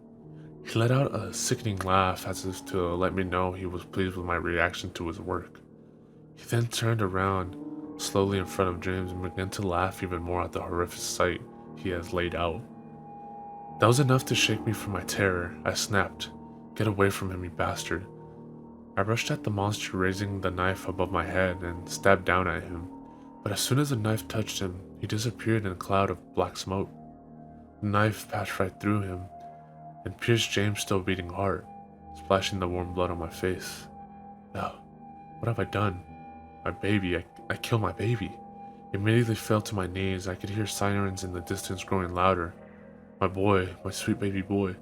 He let out a sickening laugh as if to let me know he was pleased with my reaction to his work. He then turned around slowly in front of James and began to laugh even more at the horrific sight he has laid out. That was enough to shake me from my terror. I snapped, "Get away from him, you bastard." I rushed at the monster, raising the knife above my head and stabbed down at him. But as soon as the knife touched him, he disappeared in a cloud of black smoke. The knife passed right through him and pierced James' still beating heart, splashing the warm blood on my face. Oh, what have I done? My baby, I killed my baby. Immediately fell to my knees. I could hear sirens in the distance growing louder. My boy, my sweet baby boy.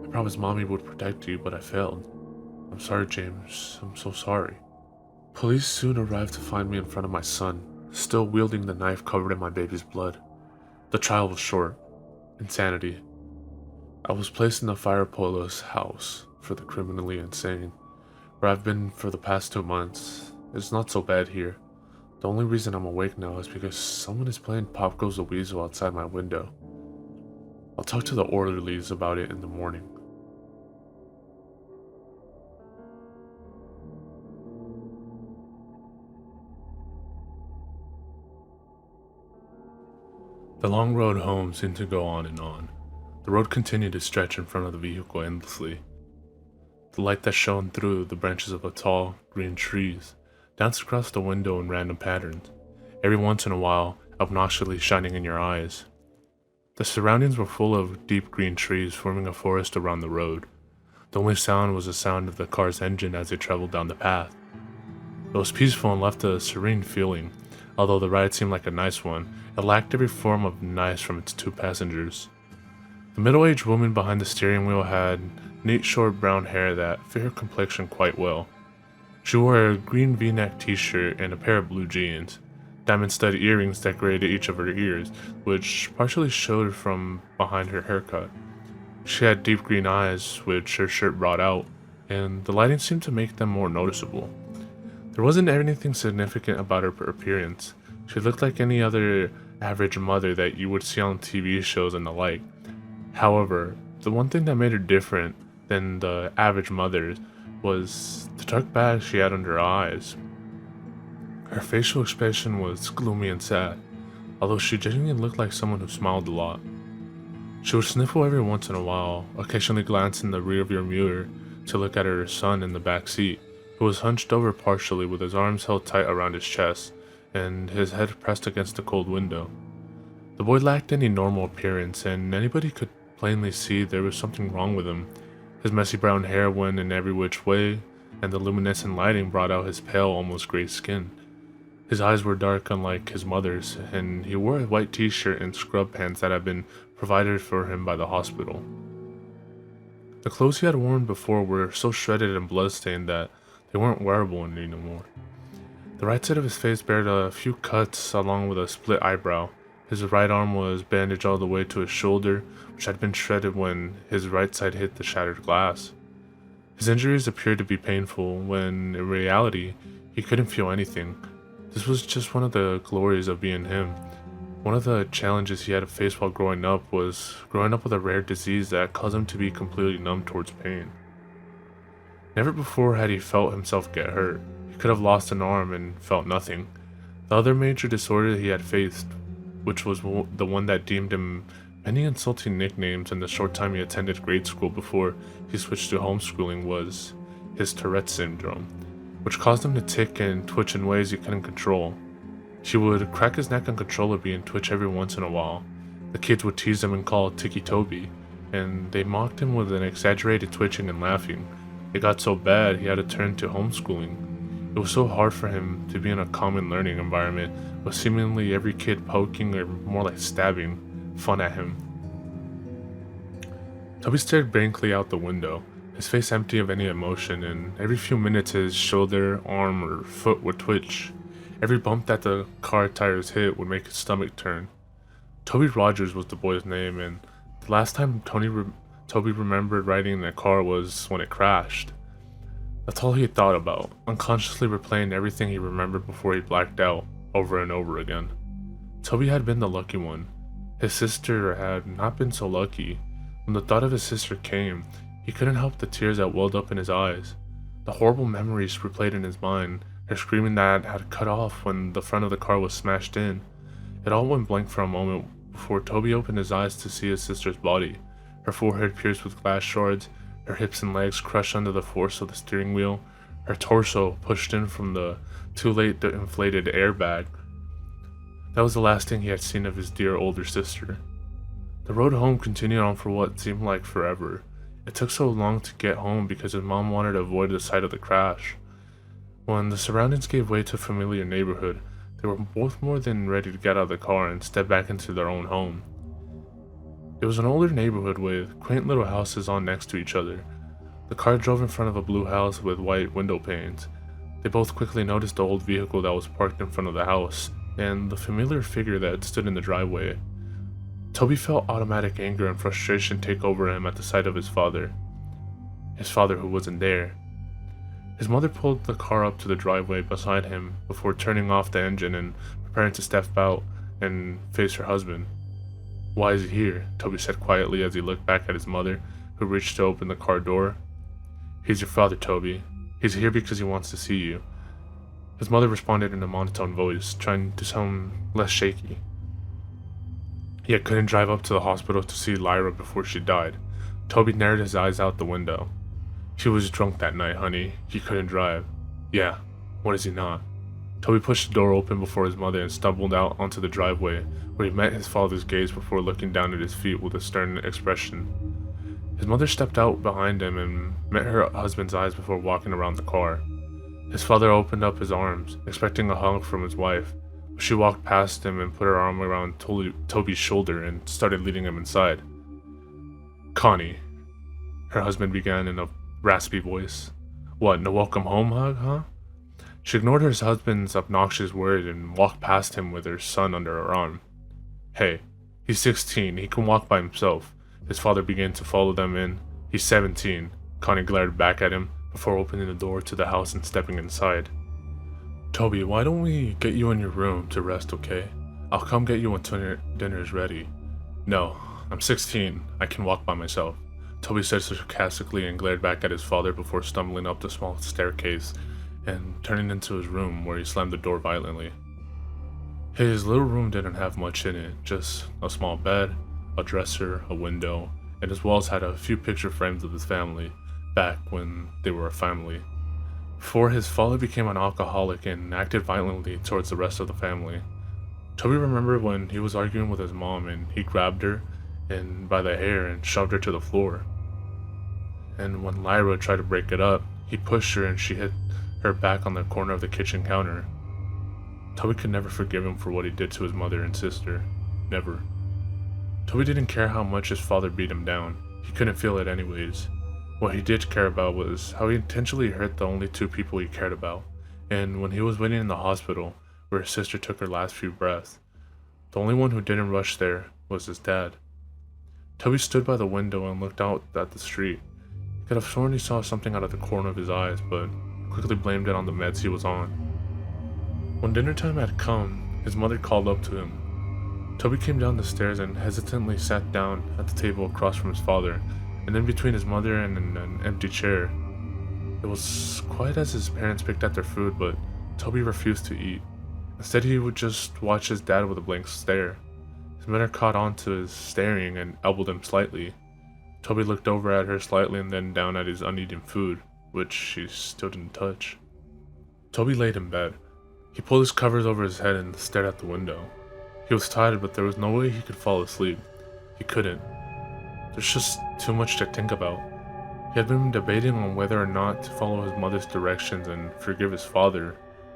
I promised mommy would protect you, but I failed. I'm sorry, James. I'm so sorry. Police soon arrived to find me in front of my son, still wielding the knife covered in my baby's blood. The trial was short. Insanity. I was placed in the Fire Polo's house for the criminally insane, where I've been for the past 2 months. It's not so bad here. The only reason I'm awake now is because someone is playing Pop Goes the Weasel outside my window. I'll talk to the orderlies about it in the morning. The long road home seemed to go on and on. The road continued to stretch in front of the vehicle endlessly. The light that shone through the branches of the tall, green trees danced across the window in random patterns, every once in a while obnoxiously shining in your eyes. The surroundings were full of deep green trees forming a forest around the road. The only sound was the sound of the car's engine as they traveled down the path. It was peaceful and left a serene feeling. Although the ride seemed like a nice one, it lacked every form of nice from its two passengers. The middle-aged woman behind the steering wheel had neat short brown hair that fit her complexion quite well. She wore a green v-neck t-shirt and a pair of blue jeans. Diamond-stud earrings decorated each of her ears, which partially showed from behind her haircut. She had deep green eyes, which her shirt brought out, and the lighting seemed to make them more noticeable. There wasn't anything significant about her appearance. She looked like any other average mother that you would see on TV shows and the like. However, the one thing that made her different than the average mothers was the dark bag she had under her eyes. Her facial expression was gloomy and sad, although she genuinely looked like someone who smiled a lot. She would sniffle every once in a while, occasionally glance in the rearview mirror to look at her son in the back seat, who was hunched over partially with his arms held tight around his chest and his head pressed against the cold window. The boy lacked any normal appearance, and anybody could plainly see there was something wrong with him. His messy brown hair went in every which way, and the luminescent lighting brought out his pale, almost gray skin. His eyes were dark, unlike his mother's, and he wore a white t-shirt and scrub pants that had been provided for him by the hospital. The clothes he had worn before were so shredded and bloodstained that they weren't wearable anymore. The right side of his face bared a few cuts along with a split eyebrow. His right arm was bandaged all the way to his shoulder, which had been shredded when his right side hit the shattered glass. His injuries appeared to be painful, when in reality, he couldn't feel anything. This was just one of the glories of being him. One of the challenges he had to face while growing up was growing up with a rare disease that caused him to be completely numb towards pain. Never before had he felt himself get hurt. He could have lost an arm and felt nothing. The other major disorder he had faced, which was the one that deemed him many insulting nicknames in the short time he attended grade school before he switched to homeschooling, was his Tourette's syndrome, which caused him to tick and twitch in ways he couldn't control. He would crack his neck uncontrollably and twitch every once in a while. The kids would tease him and call Ticky Toby, and they mocked him with an exaggerated twitching and laughing. It got so bad he had to turn to homeschooling. It was so hard for him to be in a common learning environment with seemingly every kid poking, or more like stabbing, fun at him. Toby stared blankly out the window, his face empty of any emotion, and every few minutes his shoulder, arm, or foot would twitch. Every bump that the car tires hit would make his stomach turn. Toby Rogers was the boy's name, and the last time Toby remembered riding in the car was when it crashed. That's all he thought about, unconsciously replaying everything he remembered before he blacked out, over and over again. Toby had been the lucky one. His sister had not been so lucky. When the thought of his sister came, he couldn't help the tears that welled up in his eyes. The horrible memories replayed in his mind, her screaming that had cut off when the front of the car was smashed in. It all went blank for a moment before Toby opened his eyes to see his sister's body, her forehead pierced with glass shards, her hips and legs crushed under the force of the steering wheel, her torso pushed in from the too late inflated airbag. That was the last thing he had seen of his dear older sister. The road home continued on for what seemed like forever. It took so long to get home because his mom wanted to avoid the sight of the crash. When the surroundings gave way to a familiar neighborhood, they were both more than ready to get out of the car and step back into their own home. It was an older neighborhood with quaint little houses all next to each other. The car drove in front of a blue house with white window panes. They both quickly noticed the old vehicle that was parked in front of the house, and the familiar figure that stood in the driveway. Toby felt automatic anger and frustration take over him at the sight of his father who wasn't there. His mother pulled the car up to the driveway beside him before turning off the engine and preparing to step out and face her husband. "Why is he here?" Toby said quietly as he looked back at his mother, who reached to open the car door. "He's your father, Toby. He's here because he wants to see you." His mother responded in a monotone voice, trying to sound less shaky. yet couldn't drive up to the hospital to see Lyra before she died. Toby narrowed his eyes out the window. He was drunk that night, honey. He couldn't drive. Yeah, what is he not? Toby pushed the door open before his mother and stumbled out onto the driveway, where he met his father's gaze before looking down at his feet with a stern expression. His mother stepped out behind him and met her husband's eyes before walking around the car. His father opened up his arms, expecting a hug from his wife, but she walked past him and put her arm around Toby's shoulder and started leading him inside. Connie, her husband began in a raspy voice. What, no welcome home hug, huh? She ignored her husband's obnoxious word and walked past him with her son under her arm. Hey, he's 16, he can walk by himself. His father began to follow them in. He's 17. Connie glared back at him before opening the door to the house and stepping inside. Toby, why don't we get you in your room to rest, okay? I'll come get you when dinner is ready. No, I'm 16. I can walk by myself, Toby said sarcastically and glared back at his father before stumbling up the small staircase and turning into his room, where he slammed the door violently. His little room didn't have much in it, just a small bed, a dresser, a window, and his walls had a few picture frames of his family, back when they were a family. Before his father became an alcoholic and acted violently towards the rest of the family. Toby remembered when he was arguing with his mom and he grabbed her by the hair and shoved her to the floor. And when Lyra tried to break it up, he pushed her and she hit her back on the corner of the kitchen counter. Toby could never forgive him for what he did to his mother and sister. Never. Toby didn't care how much his father beat him down. He couldn't feel it anyways. What he did care about was how he intentionally hurt the only two people he cared about. And when he was waiting in the hospital, where his sister took her last few breaths, the only one who didn't rush there was his dad. Toby stood by the window and looked out at the street. He could have sworn he saw something out of the corner of his eyes, but quickly blamed it on the meds he was on. When dinner time had come, his mother called up to him. Toby came down the stairs and hesitantly sat down at the table across from his father, and in between his mother and an empty chair. It was quiet as his parents picked at their food, but Toby refused to eat. Instead, he would just watch his dad with a blank stare. His mother caught on to his staring and elbowed him slightly. Toby looked over at her slightly and then down at his uneaten food, which she still didn't touch. Toby laid in bed. He pulled his covers over his head and stared out the window. He was tired, but there was no way he could fall asleep. He couldn't. There's just too much to think about. He had been debating on whether or not to follow his mother's directions and forgive his father,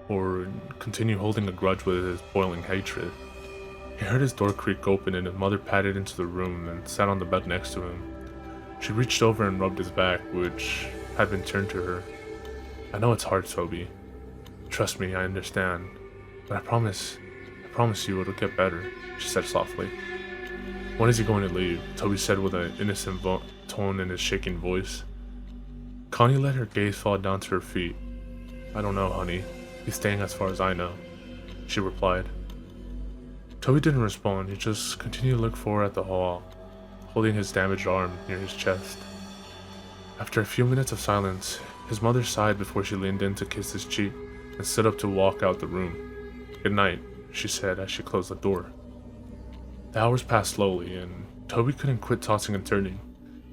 or continue holding a grudge with his boiling hatred. He heard his door creak open and his mother padded into the room and sat on the bed next to him. She reached over and rubbed his back, which had been turned to her. I know it's hard, Toby. Trust me, I understand. But I promise you it'll get better, she said softly. When is he going to leave? Toby said with an innocent tone in his shaking voice. Connie let her gaze fall down to her feet. I don't know, honey. He's staying as far as I know, she replied. Toby didn't respond. He just continued to look forward at the hall, holding his damaged arm near his chest. After a few minutes of silence, his mother sighed before she leaned in to kiss his cheek and stood up to walk out the room. Good night, she said as she closed the door. The hours passed slowly, and Toby couldn't quit tossing and turning.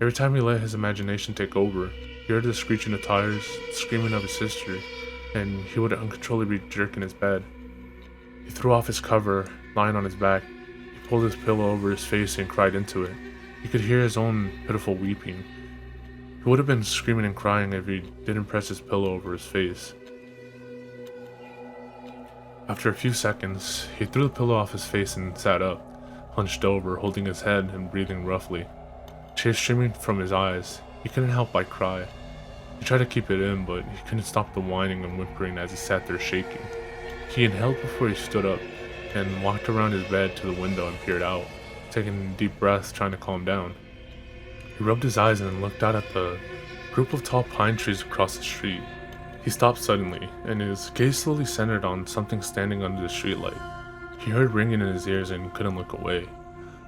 Every time he let his imagination take over, he heard the screeching of tires, the screaming of his sister, and he would uncontrollably jerk in his bed. He threw off his cover, lying on his back. He pulled his pillow over his face and cried into it. He could hear his own pitiful weeping. He would have been screaming and crying if he didn't press his pillow over his face. After a few seconds, he threw the pillow off his face and sat up, hunched over, holding his head and breathing roughly. Tears streaming from his eyes, he couldn't help but cry. He tried to keep it in, but he couldn't stop the whining and whimpering as he sat there shaking. He inhaled before he stood up, and walked around his bed to the window and peered out, taking deep breaths trying to calm down. He rubbed his eyes and looked out at the group of tall pine trees across the street. He stopped suddenly, and his gaze slowly centered on something standing under the streetlight. He heard ringing in his ears and couldn't look away.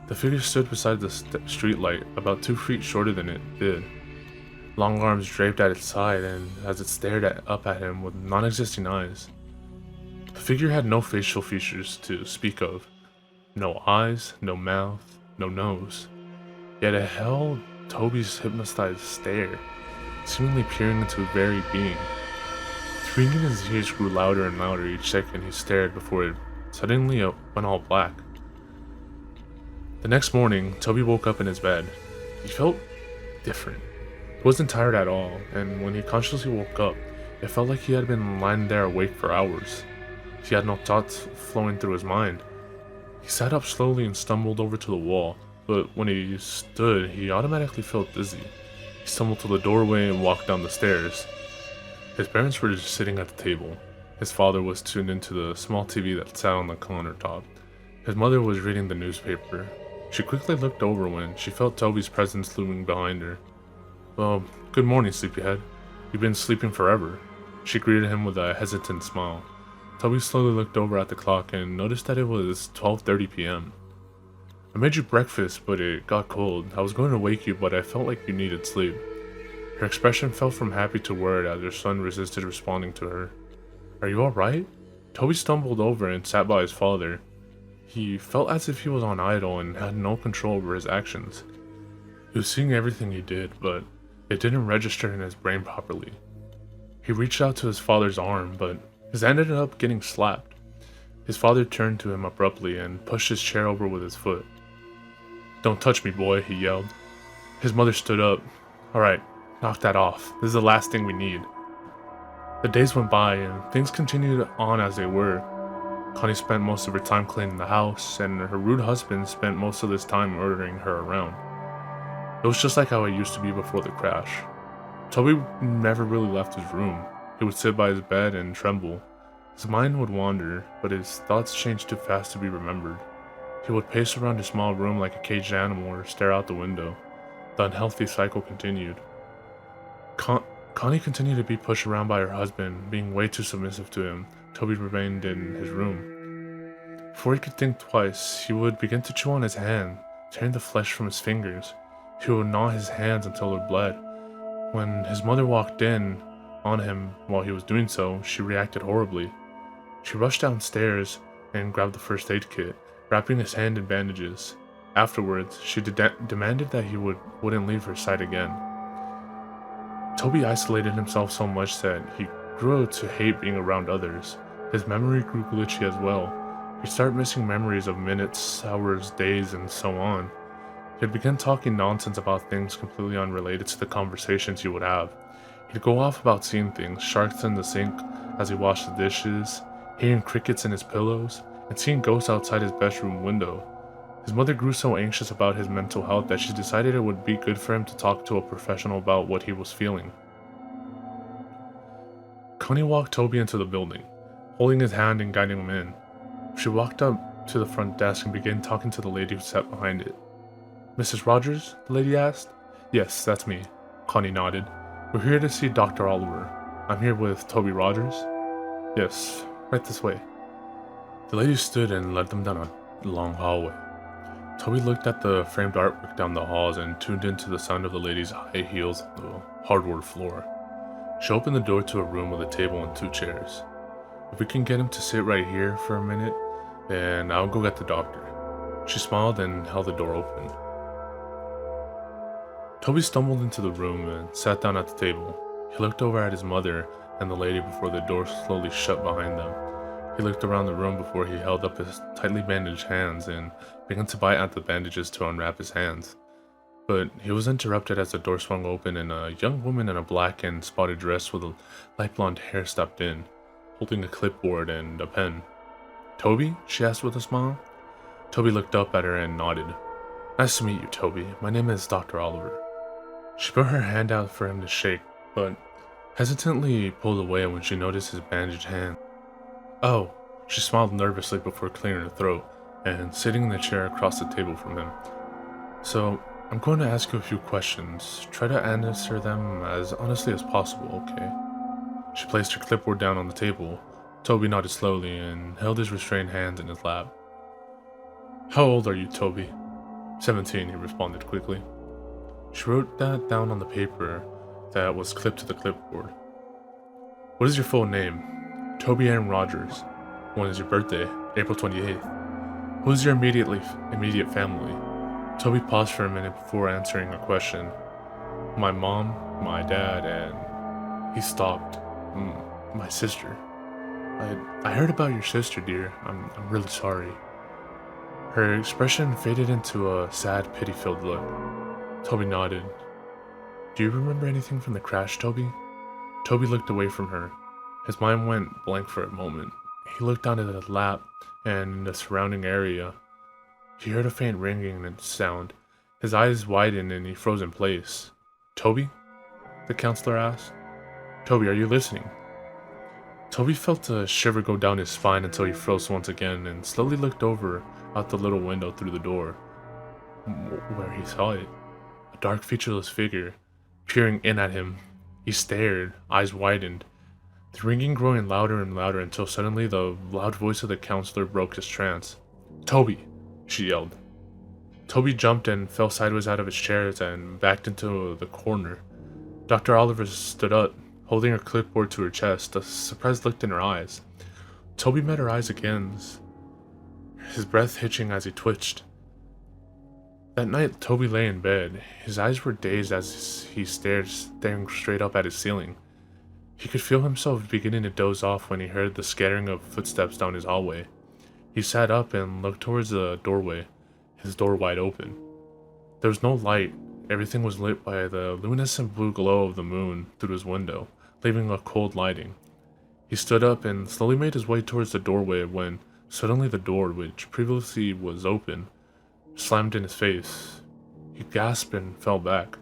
The figure stood beside the streetlight, about 2 feet shorter than it did. Long arms draped at its side, and as it stared up at him with non-existing eyes. The figure had no facial features to speak of. No eyes, no mouth, no nose. Yet it held Toby's hypnotized stare, seemingly peering into his very being. The ringing in his ears grew louder and louder each second he stared before it suddenly went all black. The next morning, Toby woke up in his bed. He felt different. He wasn't tired at all, and when he consciously woke up, it felt like he had been lying there awake for hours. He had no thoughts flowing through his mind. He sat up slowly and stumbled over to the wall, but when he stood, he automatically felt dizzy. He stumbled to the doorway and walked down the stairs. His parents were just sitting at the table. His father was tuned into the small TV that sat on the countertop. His mother was reading the newspaper. She quickly looked over when she felt Toby's presence looming behind her. "Well, good morning, sleepyhead. You've been sleeping forever." She greeted him with a hesitant smile. Toby slowly looked over at the clock and noticed that it was 12:30 p.m. "I made you breakfast, but it got cold. I was going to wake you, but I felt like you needed sleep." Her expression fell from happy to worried as her son resisted responding to her. "Are you alright?" Toby stumbled over and sat by his father. He felt as if he was on idle and had no control over his actions. He was seeing everything he did, but it didn't register in his brain properly. He reached out to his father's arm, but his hand ended up getting slapped. His father turned to him abruptly and pushed his chair over with his foot. "Don't touch me, boy," he yelled. His mother stood up. "Alright, knock that off. This is the last thing we need." The days went by and things continued on as they were. Connie spent most of her time cleaning the house, and her rude husband spent most of his time ordering her around. It was just like how it used to be before the crash. Toby never really left his room. He would sit by his bed and tremble. His mind would wander, but his thoughts changed too fast to be remembered. He would pace around his small room like a caged animal or stare out the window. The unhealthy cycle continued. Connie continued to be pushed around by her husband, being way too submissive to him. Toby remained in his room. Before he could think twice, he would begin to chew on his hand, tearing the flesh from his fingers. He would gnaw his hands until they bled. When his mother walked in on him while he was doing so, she reacted horribly. She rushed downstairs and grabbed the first aid kit, wrapping his hand in bandages. Afterwards, she demanded that he wouldn't leave her side again. Toby isolated himself so much that he grew to hate being around others. His memory grew glitchy as well. He started missing memories of minutes, hours, days, and so on. He'd begin talking nonsense about things completely unrelated to the conversations he would have. He'd go off about seeing things, sharks in the sink as he washed the dishes, hearing crickets in his pillows, and seeing ghosts outside his bedroom window. His mother grew so anxious about his mental health that she decided it would be good for him to talk to a professional about what he was feeling. Connie walked Toby into the building, holding his hand and guiding him in. She walked up to the front desk and began talking to the lady who sat behind it. "Mrs. Rogers?" the lady asked. "Yes, that's me," Connie nodded. "We're here to see Dr. Oliver. I'm here with Toby Rogers." "Yes, right this way." The lady stood and led them down a long hallway. Toby looked at the framed artwork down the halls and tuned into the sound of the lady's high heels on the hardwood floor. She opened the door to a room with a table and 2 chairs. "If we can get him to sit right here for a minute, then I'll go get the doctor." She smiled and held the door open. Toby stumbled into the room and sat down at the table. He looked over at his mother and the lady before the door slowly shut behind them. He looked around the room before he held up his tightly bandaged hands and began to bite at the bandages to unwrap his hands. But he was interrupted as the door swung open and a young woman in a black and spotted dress with light blonde hair stepped in, holding a clipboard and a pen. "Toby?" she asked with a smile. Toby looked up at her and nodded. "Nice to meet you, Toby. My name is Dr. Oliver." She put her hand out for him to shake, but hesitantly pulled away when she noticed his bandaged hand. "Oh," she smiled nervously before clearing her throat and sitting in the chair across the table from him. "So, I'm going to ask you a few questions. Try to answer them as honestly as possible, okay?" She placed her clipboard down on the table. Toby nodded slowly and held his restrained hands in his lap. "How old are you, Toby?" 17, he responded quickly. She wrote that down on the paper that was clipped to the clipboard. "What is your full name?" "Toby Aaron Rogers." "When is your birthday?" "April 28th. Who's your immediate family? Toby paused for a minute before answering a question. My mom, my dad, and he stopped. My sister. I heard about your sister, dear. I'm really sorry. Her expression faded into a sad, pity-filled look. Toby nodded. Do you remember anything from the crash, Toby? Toby looked away from her. His mind went blank for a moment. He looked down at the lap and the surrounding area. He heard a faint ringing sound. His eyes widened and he froze in place. Toby? The counselor asked. Toby, are you listening? Toby felt a shiver go down his spine until he froze once again and slowly looked over out the little window through the door, where he saw it. A dark, featureless figure peering in at him. He stared, eyes widened, the ringing growing louder and louder until suddenly the loud voice of the counselor broke his trance. Toby! She yelled. Toby jumped and fell sideways out of his chair and backed into the corner. Dr. Oliver stood up, holding her clipboard to her chest, a surprised look in her eyes. Toby met her eyes again, his breath hitching as he twitched. That night, Toby lay in bed. His eyes were dazed as he staring straight up at his ceiling. He could feel himself beginning to doze off when he heard the scattering of footsteps down his hallway. He sat up and looked towards the doorway, his door wide open. There was no light. Everything was lit by the luminescent blue glow of the moon through his window, leaving a cold lighting. He stood up and slowly made his way towards the doorway when suddenly the door, which previously was open, slammed in his face. He gasped and fell back.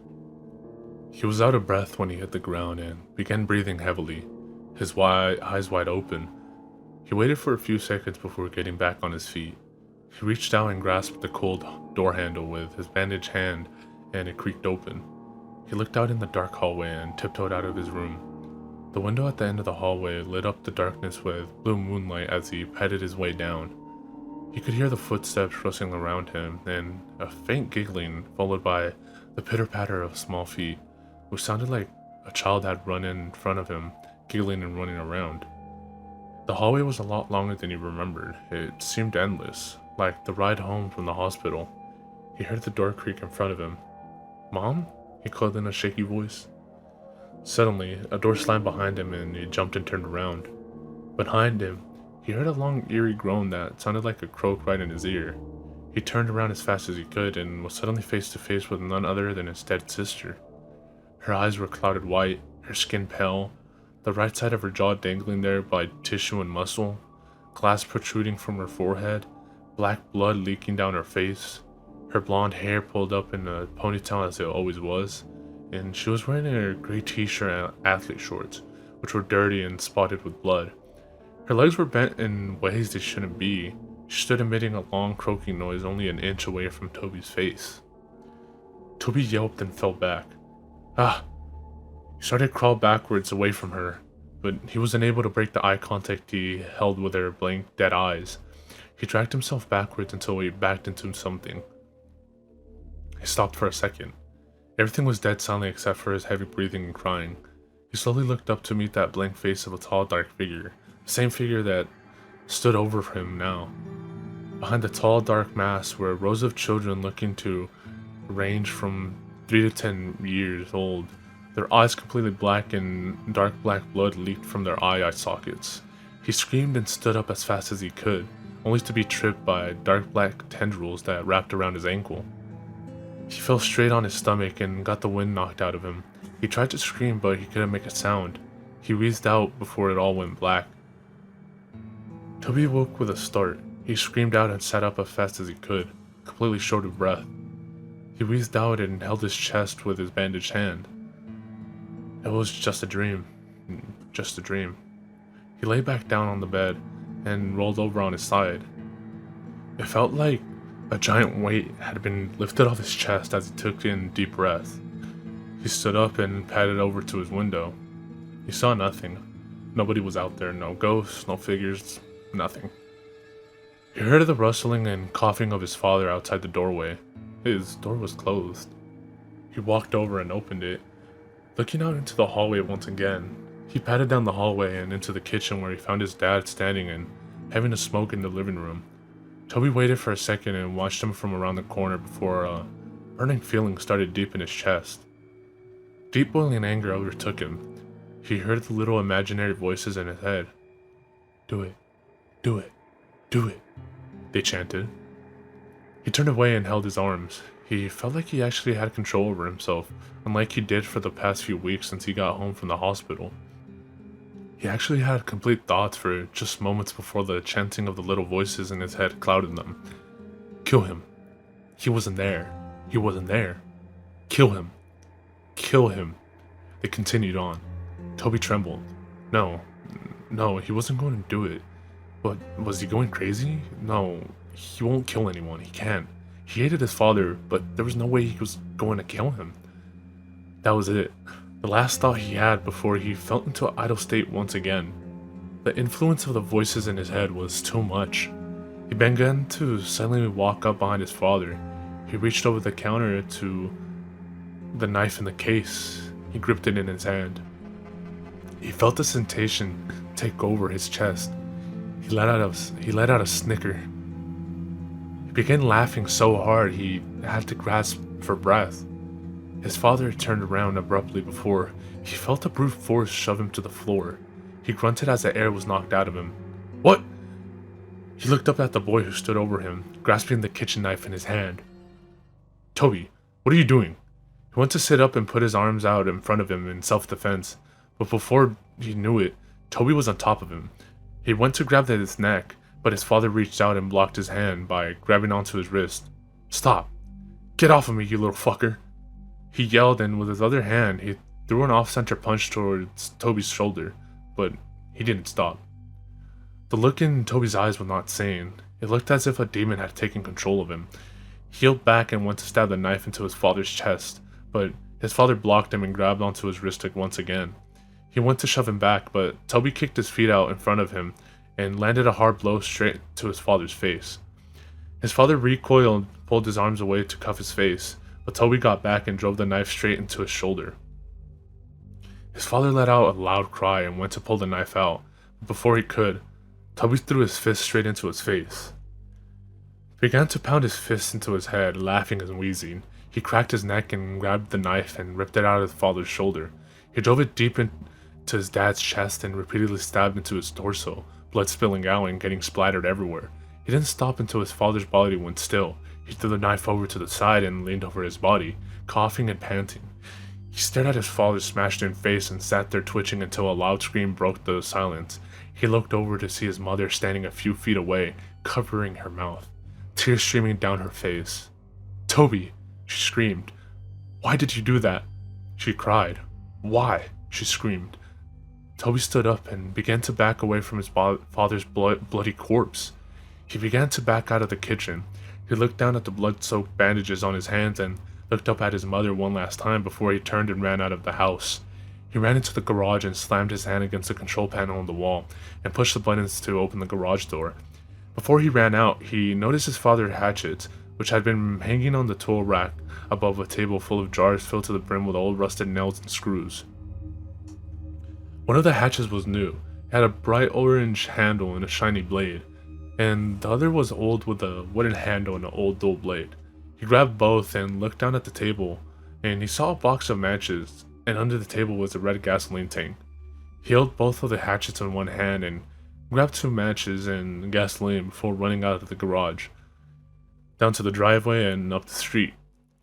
He was out of breath when he hit the ground and began breathing heavily, his eyes wide open. He waited for a few seconds before getting back on his feet. He reached out and grasped the cold door handle with his bandaged hand, and it creaked open. He looked out in the dark hallway and tiptoed out of his room. The window at the end of the hallway lit up the darkness with blue moonlight as he padded his way down. He could hear the footsteps rustling around him and a faint giggling followed by the pitter-patter of small feet, which sounded like a child had run in front of him, giggling and running around. The hallway was a lot longer than he remembered. It seemed endless, like the ride home from the hospital. He heard the door creak in front of him. Mom? He called in a shaky voice. Suddenly, a door slammed behind him and he jumped and turned around. Behind him, he heard a long, eerie groan that sounded like a croak right in his ear. He turned around as fast as he could and was suddenly face to face with none other than his dead sister. Her eyes were clouded white, her skin pale, the right side of her jaw dangling there by tissue and muscle, glass protruding from her forehead, black blood leaking down her face, her blonde hair pulled up in a ponytail as it always was, and she was wearing her gray t-shirt and athlete shorts, which were dirty and spotted with blood. Her legs were bent in ways they shouldn't be. She stood emitting a long croaking noise only an inch away from Toby's face. Toby yelped and fell back. Ah! He started to crawl backwards away from her, but he was unable to break the eye contact he held with her blank, dead eyes. He dragged himself backwards until he backed into something. He stopped for a second. Everything was dead silent except for his heavy breathing and crying. He slowly looked up to meet that blank face of a tall, dark figure. The same figure that stood over him now. Behind the tall, dark mask were rows of children looking to range from 3 to 10 years old. Their eyes completely black and dark black blood leaked from their eye sockets. He screamed and stood up as fast as he could, only to be tripped by dark black tendrils that wrapped around his ankle. He fell straight on his stomach and got the wind knocked out of him. He tried to scream, but he couldn't make a sound. He wheezed out before it all went black. Toby woke with a start. He screamed out and sat up as fast as he could, completely short of breath. He wheezed out and held his chest with his bandaged hand. It was just a dream. Just a dream. He lay back down on the bed and rolled over on his side. It felt like a giant weight had been lifted off his chest as he took in deep breaths. He stood up and padded over to his window. He saw nothing. Nobody was out there, no ghosts, no figures, nothing. He heard the rustling and coughing of his father outside the doorway. His door was closed. He walked over and opened it. Looking out into the hallway once again, he padded down the hallway and into the kitchen where he found his dad standing and having a smoke in the living room. Toby waited for a second and watched him from around the corner before a burning feeling started deep in his chest. Deep boiling anger overtook him. He heard the little imaginary voices in his head. "Do it, do it, do it," they chanted. He turned away and held his arms. He felt like he actually had control over himself, unlike he did for the past few weeks since he got home from the hospital. He actually had complete thoughts for just moments before the chanting of the little voices in his head clouded them. Kill him. He wasn't there. He wasn't there. Kill him. Kill him. They continued on. Toby trembled. No, he wasn't going to do it. But was he going crazy? No, he won't kill anyone. He can't. He hated his father, but there was no way he was going to kill him. That was it. The last thought he had before he fell into an idle state once again. The influence of the voices in his head was too much. He began to silently walk up behind his father. He reached over the counter to the knife in the case. He gripped it in his hand. He felt the sensation take over his chest. He let out a snicker. He began laughing so hard he had to grasp for breath. His father turned around abruptly before he felt a brute force shove him to the floor. He grunted as the air was knocked out of him. "What?" He looked up at the boy who stood over him, grasping the kitchen knife in his hand. "Toby, what are you doing?" He went to sit up and put his arms out in front of him in self-defense, but before he knew it, Toby was on top of him. He went to grab at his neck, but his father reached out and blocked his hand by grabbing onto his wrist. "Stop! Get off of me, you little fucker!" He yelled, and with his other hand, he threw an off-center punch towards Toby's shoulder, but he didn't stop. The look in Toby's eyes was not sane. It looked as if a demon had taken control of him. He heeled back and went to stab the knife into his father's chest, but his father blocked him and grabbed onto his wrist once again. He went to shove him back, but Toby kicked his feet out in front of him and landed a hard blow straight to his father's face. His father recoiled and pulled his arms away to cuff his face, but Toby got back and drove the knife straight into his shoulder. His father let out a loud cry and went to pull the knife out, but before he could, Toby threw his fist straight into his face. He began to pound his fist into his head, laughing and wheezing. He cracked his neck and grabbed the knife and ripped it out of his father's shoulder. He drove it deep into his dad's chest and repeatedly stabbed into his torso, blood spilling out and getting splattered everywhere. He didn't stop until his father's body went still. He threw the knife over to the side and leaned over his body, coughing and panting. He stared at his father's smashed-in face and sat there twitching until a loud scream broke the silence. He looked over to see his mother standing a few feet away, covering her mouth, tears streaming down her face. "Toby!" she screamed. "Why did you do that?" She cried. "Why?" she screamed. Toby stood up and began to back away from his father's bloody corpse. He began to back out of the kitchen. He looked down at the blood-soaked bandages on his hands and looked up at his mother one last time before he turned and ran out of the house. He ran into the garage and slammed his hand against the control panel on the wall and pushed the buttons to open the garage door. Before he ran out, he noticed his father's hatchets, which had been hanging on the tool rack above a table full of jars filled to the brim with old rusted nails and screws. One of the hatchets was new. It had a bright orange handle and a shiny blade, and the other was old with a wooden handle and an old dull blade. He grabbed both and looked down at the table, and he saw a box of matches, and under the table was a red gasoline tank. He held both of the hatchets in one hand and grabbed 2 matches and gasoline before running out of the garage, down to the driveway and up the street.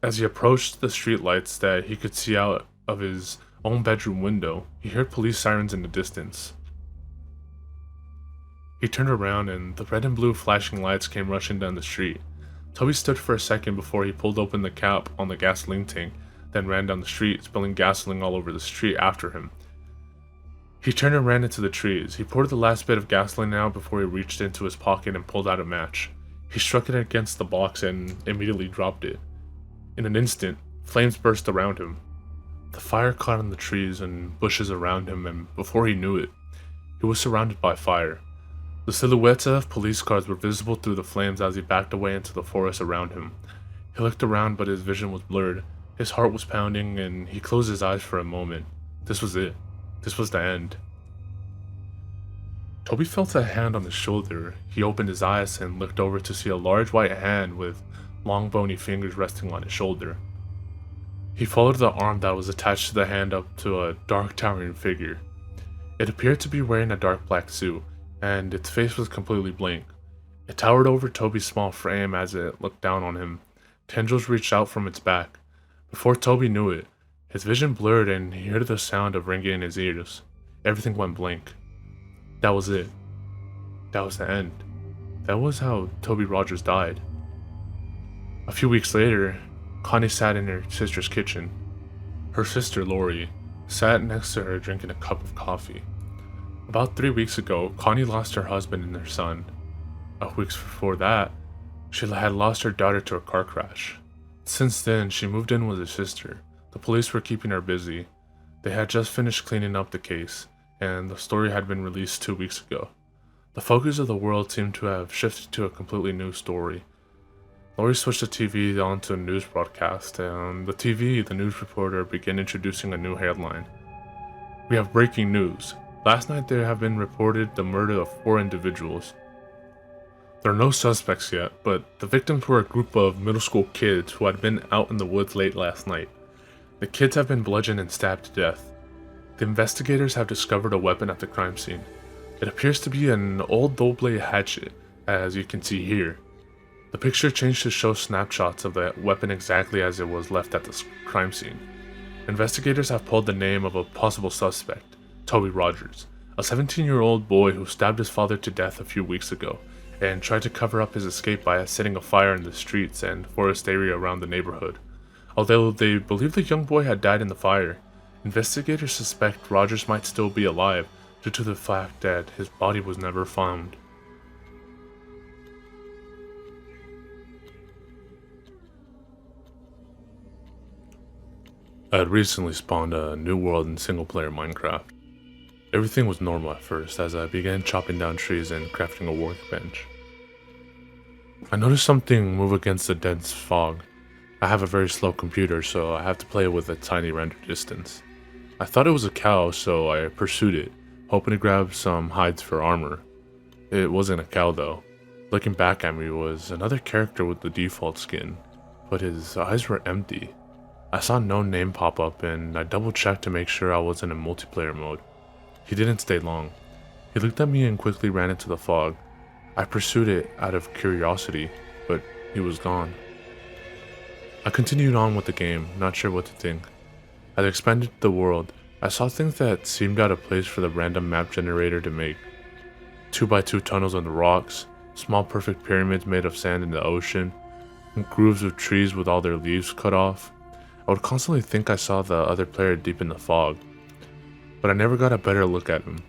As he approached the street lights that he could see out of his own bedroom window, he heard police sirens in the distance. He turned around and the red and blue flashing lights came rushing down the street. Toby stood for a second before he pulled open the cap on the gasoline tank, then ran down the street, spilling gasoline all over the street after him. He turned and ran into the trees. He poured the last bit of gasoline out before he reached into his pocket and pulled out a match. He struck it against the box and immediately dropped it. In an instant, flames burst around him. The fire caught on the trees and bushes around him, and before he knew it, he was surrounded by fire. The silhouettes of police cars were visible through the flames as he backed away into the forest around him. He looked around, but his vision was blurred. His heart was pounding, and he closed his eyes for a moment. This was it. This was the end. Toby felt a hand on his shoulder. He opened his eyes and looked over to see a large white hand with long bony fingers resting on his shoulder. He followed the arm that was attached to the hand up to a dark towering figure. It appeared to be wearing a dark black suit, and its face was completely blank. It towered over Toby's small frame as it looked down on him. Tendrils reached out from its back. Before Toby knew it, his vision blurred and he heard the sound of ringing in his ears. Everything went blank. That was it. That was the end. That was how Toby Rogers died. A few weeks later, Connie sat in her sister's kitchen. Her sister, Lori, sat next to her drinking a cup of coffee. About 3 weeks ago, Connie lost her husband and their son. A few weeks before that, she had lost her daughter to a car crash. Since then, she moved in with her sister. The police were keeping her busy. They had just finished cleaning up the case, and the story had been released 2 weeks ago. The focus of the world seemed to have shifted to a completely new story. Lori switched the TV onto a news broadcast, and the news reporter began introducing a new headline. We have breaking news. Last night there have been reported the murder of 4 individuals. There are no suspects yet, but the victims were a group of middle school kids who had been out in the woods late last night. The kids have been bludgeoned and stabbed to death. The investigators have discovered a weapon at the crime scene. It appears to be an old double-bladed hatchet, as you can see here. The picture changed to show snapshots of the weapon exactly as it was left at the crime scene. Investigators have pulled the name of a possible suspect, Toby Rogers, a 17-year-old boy who stabbed his father to death a few weeks ago, and tried to cover up his escape by setting a fire in the streets and forest area around the neighborhood. Although they believe the young boy had died in the fire, investigators suspect Rogers might still be alive due to the fact that his body was never found. I had recently spawned a new world in single-player Minecraft. Everything was normal at first as I began chopping down trees and crafting a workbench. I noticed something move against the dense fog. I have a very slow computer, so I have to play with a tiny render distance. I thought it was a cow, so I pursued it, hoping to grab some hides for armor. It wasn't a cow though. Looking back at me was another character with the default skin, but his eyes were empty. I saw no name pop up and I double checked to make sure I wasn't in multiplayer mode. He didn't stay long. He looked at me and quickly ran into the fog. I pursued it out of curiosity, but he was gone. I continued on with the game, not sure what to think. As I expanded the world, I saw things that seemed out of place for the random map generator to make. 2x2 tunnels on the rocks, small perfect pyramids made of sand in the ocean, and grooves of trees with all their leaves cut off. I would constantly think I saw the other player deep in the fog, but I never got a better look at him.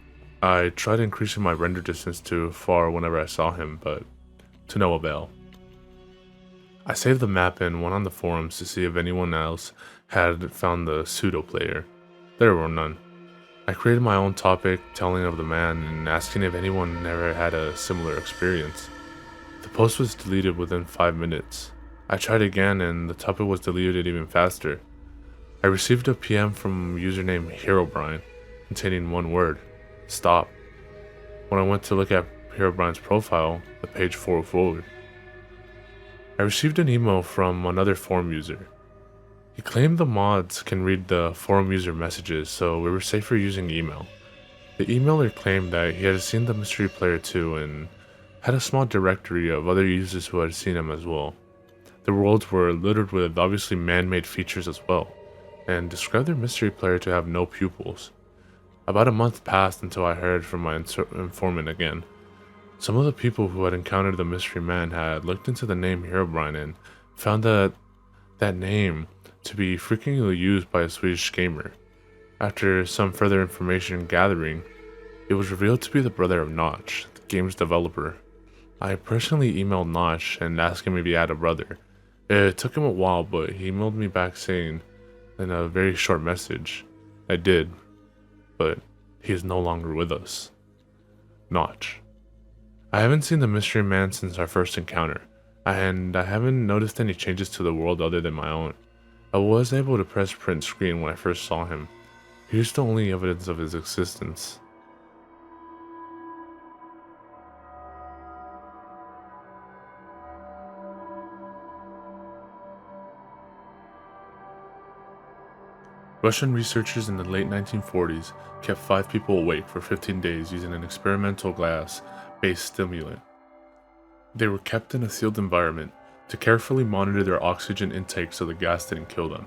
I tried increasing my render distance to far whenever I saw him, but to no avail. I saved the map and went on the forums to see if anyone else had found the pseudo player. There were none. I created my own topic telling of the man and asking if anyone ever had a similar experience. The post was deleted within 5 minutes. I tried again and the topic was deleted even faster. I received a PM from username Herobrine containing one word: stop. When I went to look at Herobrine's profile, the page forward. I received an email from another forum user. He claimed the mods can read the forum user messages, so we were safer using email. The emailer claimed that he had seen the mystery player too and had a small directory of other users who had seen him as well. The worlds were littered with obviously man-made features as well, and described their mystery player to have no pupils. About a month passed until I heard from my informant again. Some of the people who had encountered the mystery man had looked into the name Herobrine and found that name to be frequently used by a Swedish gamer. After some further information gathering, it was revealed to be the brother of Notch, the game's developer. I personally emailed Notch and asked him if he had a brother. It took him a while, but he emailed me back saying in a very short message, I did, but he is no longer with us. Notch. I haven't seen the mystery man since our first encounter, and I haven't noticed any changes to the world other than my own. I was able to press print screen when I first saw him. Here's the only evidence of his existence. Russian researchers in the late 1940s kept 5 people awake for 15 days using an experimental gas-based stimulant. They were kept in a sealed environment to carefully monitor their oxygen intake so the gas didn't kill them,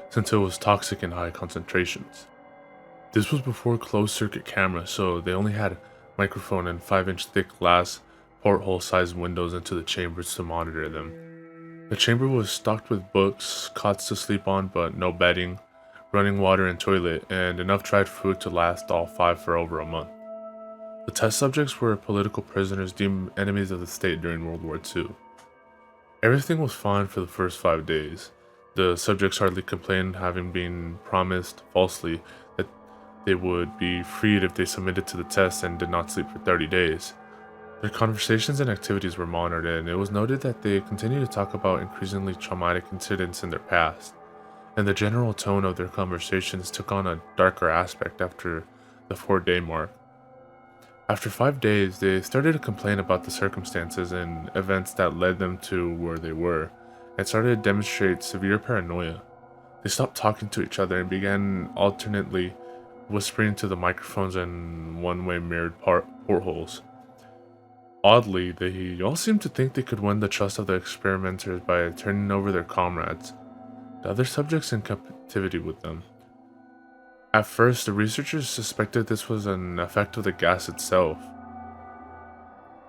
since it was toxic in high concentrations. This was before closed-circuit cameras, so they only had a microphone and 5-inch thick glass porthole-sized windows into the chambers to monitor them. The chamber was stocked with books, cots to sleep on but no bedding, running water and toilet, and enough dried food to last all 5 for over a month. The test subjects were political prisoners deemed enemies of the state during World War II. Everything was fine for the first 5 days. The subjects hardly complained, having been promised falsely that they would be freed if they submitted to the test and did not sleep for 30 days. Their conversations and activities were monitored, and it was noted that they continued to talk about increasingly traumatic incidents in their past, and the general tone of their conversations took on a darker aspect after the 4-day mark. After 5 days, they started to complain about the circumstances and events that led them to where they were, and started to demonstrate severe paranoia. They stopped talking to each other and began alternately whispering to the microphones and one-way mirrored portholes. Oddly, they all seemed to think they could win the trust of the experimenters by turning over their comrades, the other subjects in captivity with them. At first, the researchers suspected this was an effect of the gas itself.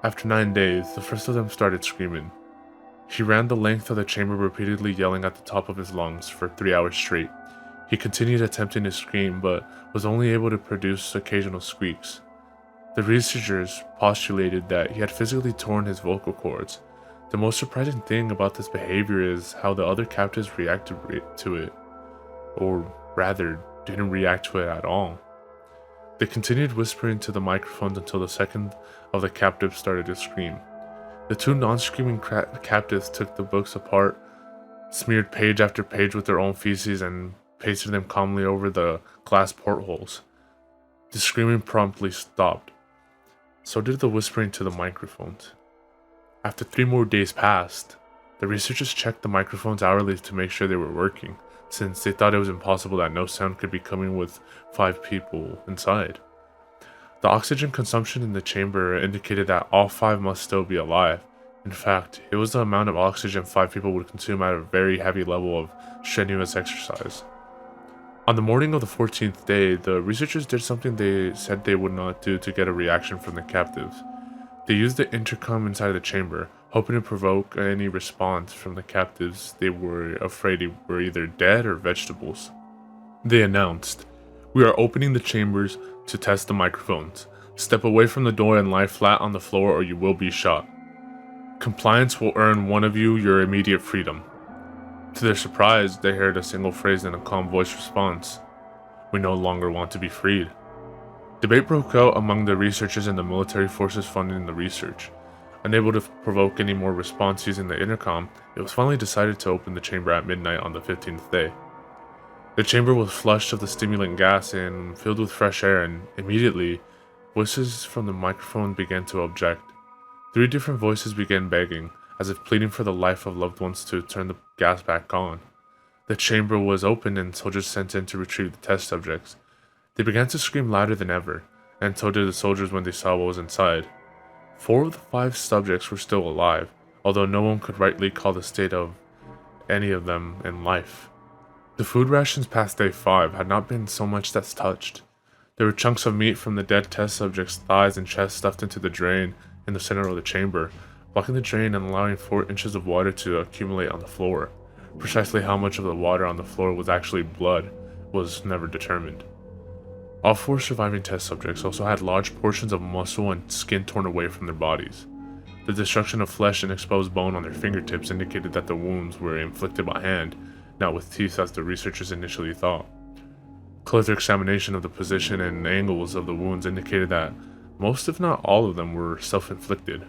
After 9 days, the first of them started screaming. He ran the length of the chamber repeatedly yelling at the top of his lungs for 3 hours straight. He continued attempting to scream, but was only able to produce occasional squeaks. The researchers postulated that he had physically torn his vocal cords. The most surprising thing about this behavior is how the other captives reacted to it, or rather, didn't react to it at all. They continued whispering to the microphones until the second of the captives started to scream. The 2 non-screaming captives took the books apart, smeared page after page with their own feces, and pasted them calmly over the glass portholes. The screaming promptly stopped. So did the whispering to the microphones. After 3 more days passed, the researchers checked the microphones hourly to make sure they were working, since they thought it was impossible that no sound could be coming with 5 people inside. The oxygen consumption in the chamber indicated that all 5 must still be alive. In fact, it was the amount of oxygen 5 people would consume at a very heavy level of strenuous exercise. On the morning of the 14th day, the researchers did something they said they would not do to get a reaction from the captives. They used the intercom inside the chamber, hoping to provoke any response from the captives they were afraid were either dead or vegetables. They announced, "We are opening the chambers to test the microphones. Step away from the door and lie flat on the floor or you will be shot. Compliance will earn one of you your immediate freedom." To their surprise, they heard a single phrase in a calm voice response, "We no longer want to be freed." Debate broke out among the researchers and the military forces funding the research. Unable to provoke any more response using the intercom, it was finally decided to open the chamber at midnight on the 15th day. The chamber was flushed of the stimulant gas and filled with fresh air, and immediately, voices from the microphone began to object. 3 different voices began begging, as if pleading for the life of loved ones to turn the gas back on. The chamber was opened and soldiers sent in to retrieve the test subjects. They began to scream louder than ever, and so did the soldiers when they saw what was inside. 4 of the 5 subjects were still alive, although no one could rightly call the state of any of them in life. The food rations past day 5 had not been so much as touched. There were chunks of meat from the dead test subjects' thighs and chest stuffed into the drain in the center of the chamber, blocking the drain and allowing 4 inches of water to accumulate on the floor. Precisely how much of the water on the floor was actually blood was never determined. All 4 surviving test subjects also had large portions of muscle and skin torn away from their bodies. The destruction of flesh and exposed bone on their fingertips indicated that the wounds were inflicted by hand, not with teeth as the researchers initially thought. Closer examination of the position and angles of the wounds indicated that most, if not all of them, were self-inflicted.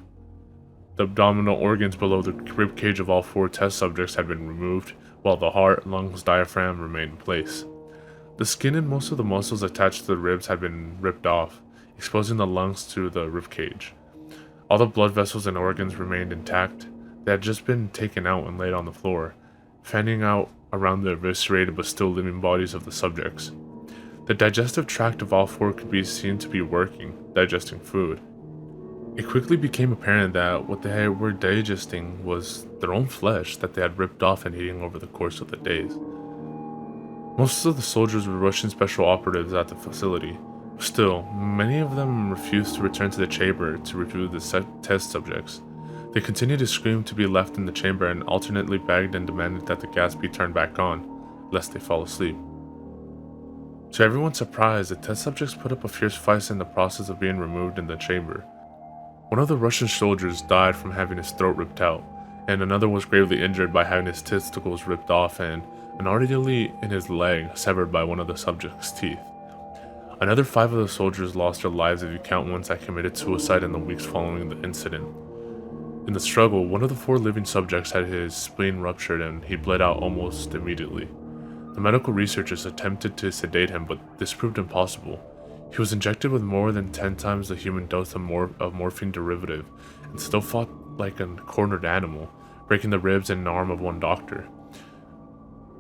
The abdominal organs below the rib cage of all 4 test subjects had been removed, while the heart, lungs, diaphragm remained in place. The skin and most of the muscles attached to the ribs had been ripped off, exposing the lungs to the rib cage. All the blood vessels and organs remained intact. They had just been taken out and laid on the floor, fanning out around the eviscerated but still living bodies of the subjects. The digestive tract of all four could be seen to be working, digesting food. It quickly became apparent that what they were digesting was their own flesh that they had ripped off and eating over the course of the days. Most of the soldiers were Russian special operatives at the facility. Still, many of them refused to return to the chamber to review the test subjects. They continued to scream to be left in the chamber and alternately begged and demanded that the gas be turned back on, lest they fall asleep. To everyone's surprise, the test subjects put up a fierce fight in the process of being removed in the chamber. One of the Russian soldiers died from having his throat ripped out, and another was gravely injured by having his testicles ripped off and an artery in his leg severed by one of the subject's teeth. Another 5 of the soldiers lost their lives if you count ones that committed suicide in the weeks following the incident. In the struggle, one of the 4 living subjects had his spleen ruptured and he bled out almost immediately. The medical researchers attempted to sedate him, but this proved impossible. He was injected with more than 10 times the human dose of morphine derivative and still fought like a cornered animal, breaking the ribs and arm of one doctor.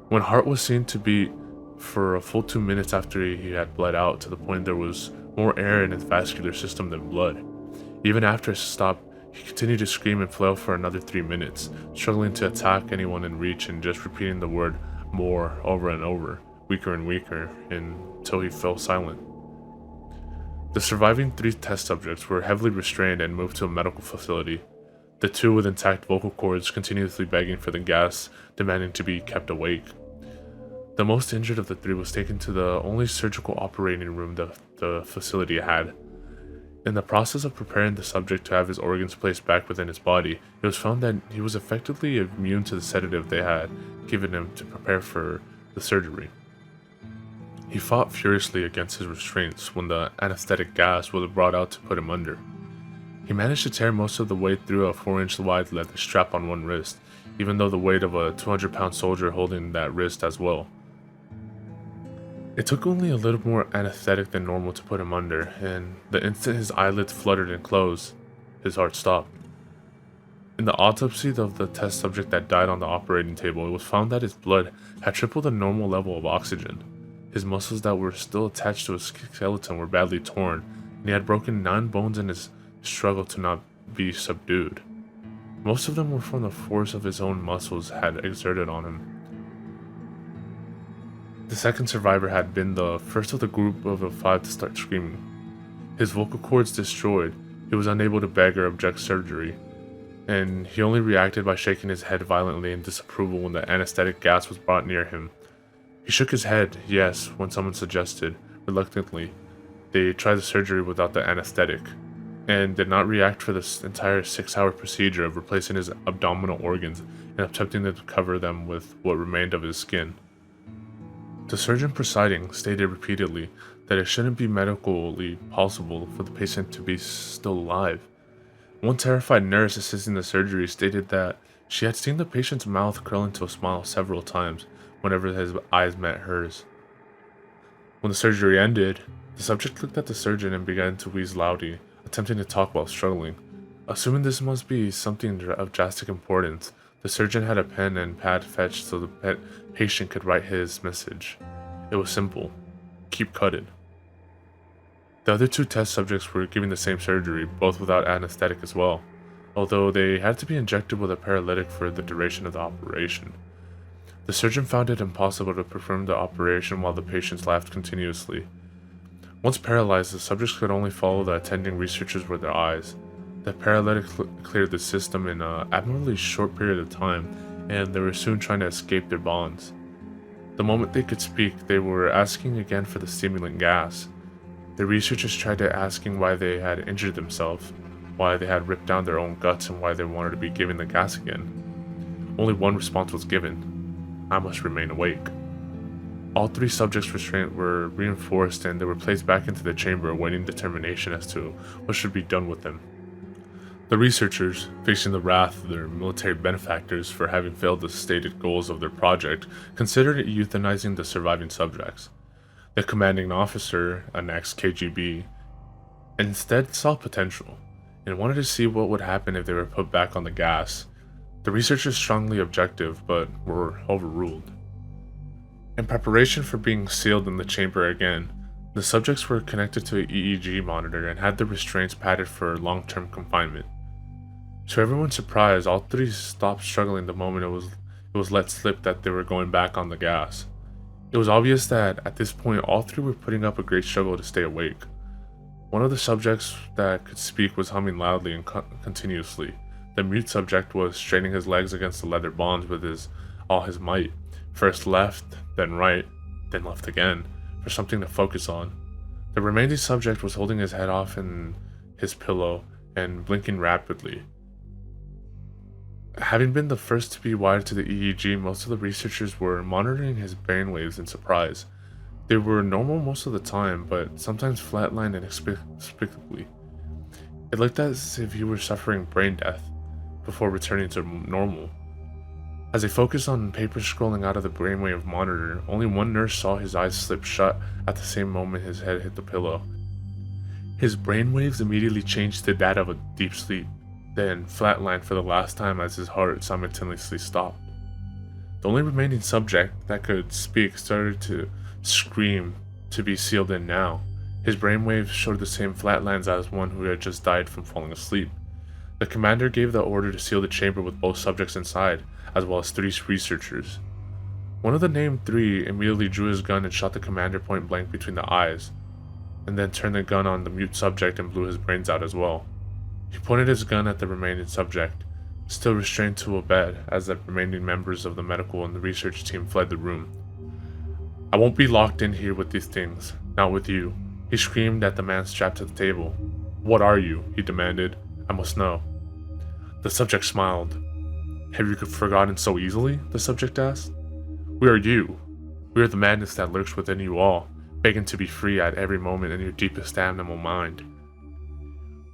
When heart was seen to beat for a full 2 minutes after he had bled out to the point there was more air in his vascular system than blood. Even after it stopped, he continued to scream and flail for another 3 minutes, struggling to attack anyone in reach and just repeating the word more over and over, weaker and weaker, until he fell silent. The surviving 3 test subjects were heavily restrained and moved to a medical facility. The 2 with intact vocal cords continuously begging for the gas, demanding to be kept awake. The most injured of the 3 was taken to the only surgical operating room the facility had. In the process of preparing the subject to have his organs placed back within his body, it was found that he was effectively immune to the sedative they had given him to prepare for the surgery. He fought furiously against his restraints when the anesthetic gas was brought out to put him under. He managed to tear most of the way through a 4-inch wide leather strap on one wrist, even though the weight of a 200-pound soldier holding that wrist as well. It took only a little more anesthetic than normal to put him under, and the instant his eyelids fluttered and closed, his heart stopped. In the autopsy of the test subject that died on the operating table, it was found that his blood had tripled the normal level of oxygen. His muscles that were still attached to his skeleton were badly torn, and he had broken 9 bones in his struggle to not be subdued. Most of them were from the force of his own muscles had exerted on him. The second survivor had been the first of the group of the 5 to start screaming. His vocal cords destroyed, he was unable to beg or object surgery, and he only reacted by shaking his head violently in disapproval when the anesthetic gas was brought near him. He shook his head, yes, when someone suggested, reluctantly, they try the surgery without the anesthetic, and did not react for this entire 6-hour procedure of replacing his abdominal organs and attempting to cover them with what remained of his skin. The surgeon presiding stated repeatedly that it shouldn't be medically possible for the patient to be still alive. One terrified nurse assisting the surgery stated that she had seen the patient's mouth curl into a smile several times whenever his eyes met hers. When the surgery ended, the subject looked at the surgeon and began to wheeze loudly, attempting to talk while struggling. Assuming this must be something of drastic importance, the surgeon had a pen and pad fetched so the patient could write his message. It was simple: keep cutting. The other 2 test subjects were given the same surgery, both without anesthetic as well, although they had to be injected with a paralytic for the duration of the operation. The surgeon found it impossible to perform the operation while the patients laughed continuously. Once paralyzed, the subjects could only follow the attending researchers with their eyes. The paralytic cleared the system in an abnormally short period of time, and they were soon trying to escape their bonds. The moment they could speak, they were asking again for the stimulant gas. The researchers tried to asking why they had injured themselves, why they had ripped down their own guts, and why they wanted to be given the gas again. Only one response was given: I must remain awake. All 3 subjects' restraint were reinforced and they were placed back into the chamber awaiting determination as to what should be done with them. The researchers, facing the wrath of their military benefactors for having failed the stated goals of their project, considered euthanizing the surviving subjects. The commanding officer, an ex-KGB, instead saw potential and wanted to see what would happen if they were put back on the gas. The researchers strongly objected, but were overruled. In preparation for being sealed in the chamber again, the subjects were connected to an EEG monitor and had their restraints padded for long-term confinement. To everyone's surprise, all three stopped struggling the moment it was let slip that they were going back on the gas. It was obvious that at this point all three were putting up a great struggle to stay awake. One of the subjects that could speak was humming loudly and continuously. The mute subject was straining his legs against the leather bonds with all his might, first left, then right, then left again, for something to focus on. The remaining subject was holding his head off in his pillow and blinking rapidly. Having been the first to be wired to the EEG, most of the researchers were monitoring his brainwaves in surprise. They were normal most of the time, but sometimes flatlined inexplicably. It looked as if he were suffering brain death before returning to normal. As they focused on papers scrolling out of the brainwave monitor, only one nurse saw his eyes slip shut at the same moment his head hit the pillow. His brainwaves immediately changed to that of a deep sleep, then flatlined for the last time as his heart simultaneously stopped. The only remaining subject that could speak started to scream to be sealed in now. His brainwaves showed the same flatlines as one who had just died from falling asleep. The commander gave the order to seal the chamber with both subjects inside, as well as 3 researchers. One of the named 3 immediately drew his gun and shot the commander point blank between the eyes, and then turned the gun on the mute subject and blew his brains out as well. He pointed his gun at the remaining subject, still restrained to a bed as the remaining members of the medical and the research team fled the room. "I won't be locked in here with these things, not with you," he screamed at the man strapped to the table. "What are you?" he demanded. "I must know." The subject smiled. "Have you forgotten so easily?" the subject asked. "We are you. We are the madness that lurks within you all, begging to be free at every moment in your deepest animal mind.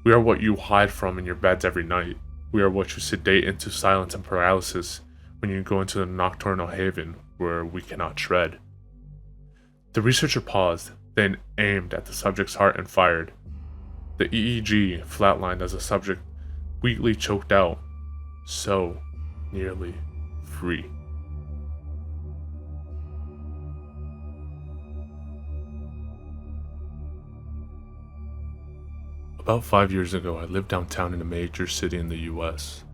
We are what you hide from in your beds every night. We are what you sedate into silence and paralysis when you go into the nocturnal haven where we cannot tread." The researcher paused, then aimed at the subject's heart and fired. The EEG flatlined as the subject weakly choked out, "So nearly free." About 5 years ago, I lived downtown in a major city in the US.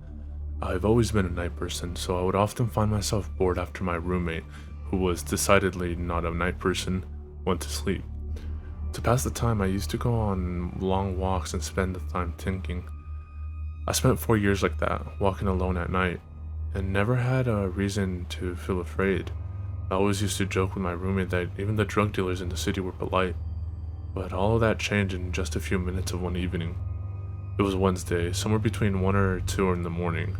I've always been a night person, so I would often find myself bored after my roommate, who was decidedly not a night person, went to sleep. To pass the time, I used to go on long walks and spend the time thinking. I spent 4 years like that, walking alone at night, and never had a reason to feel afraid. I always used to joke with my roommate that even the drug dealers in the city were polite. But all of that changed in just a few minutes of one evening. It was Wednesday, somewhere between 1 or 2 in the morning.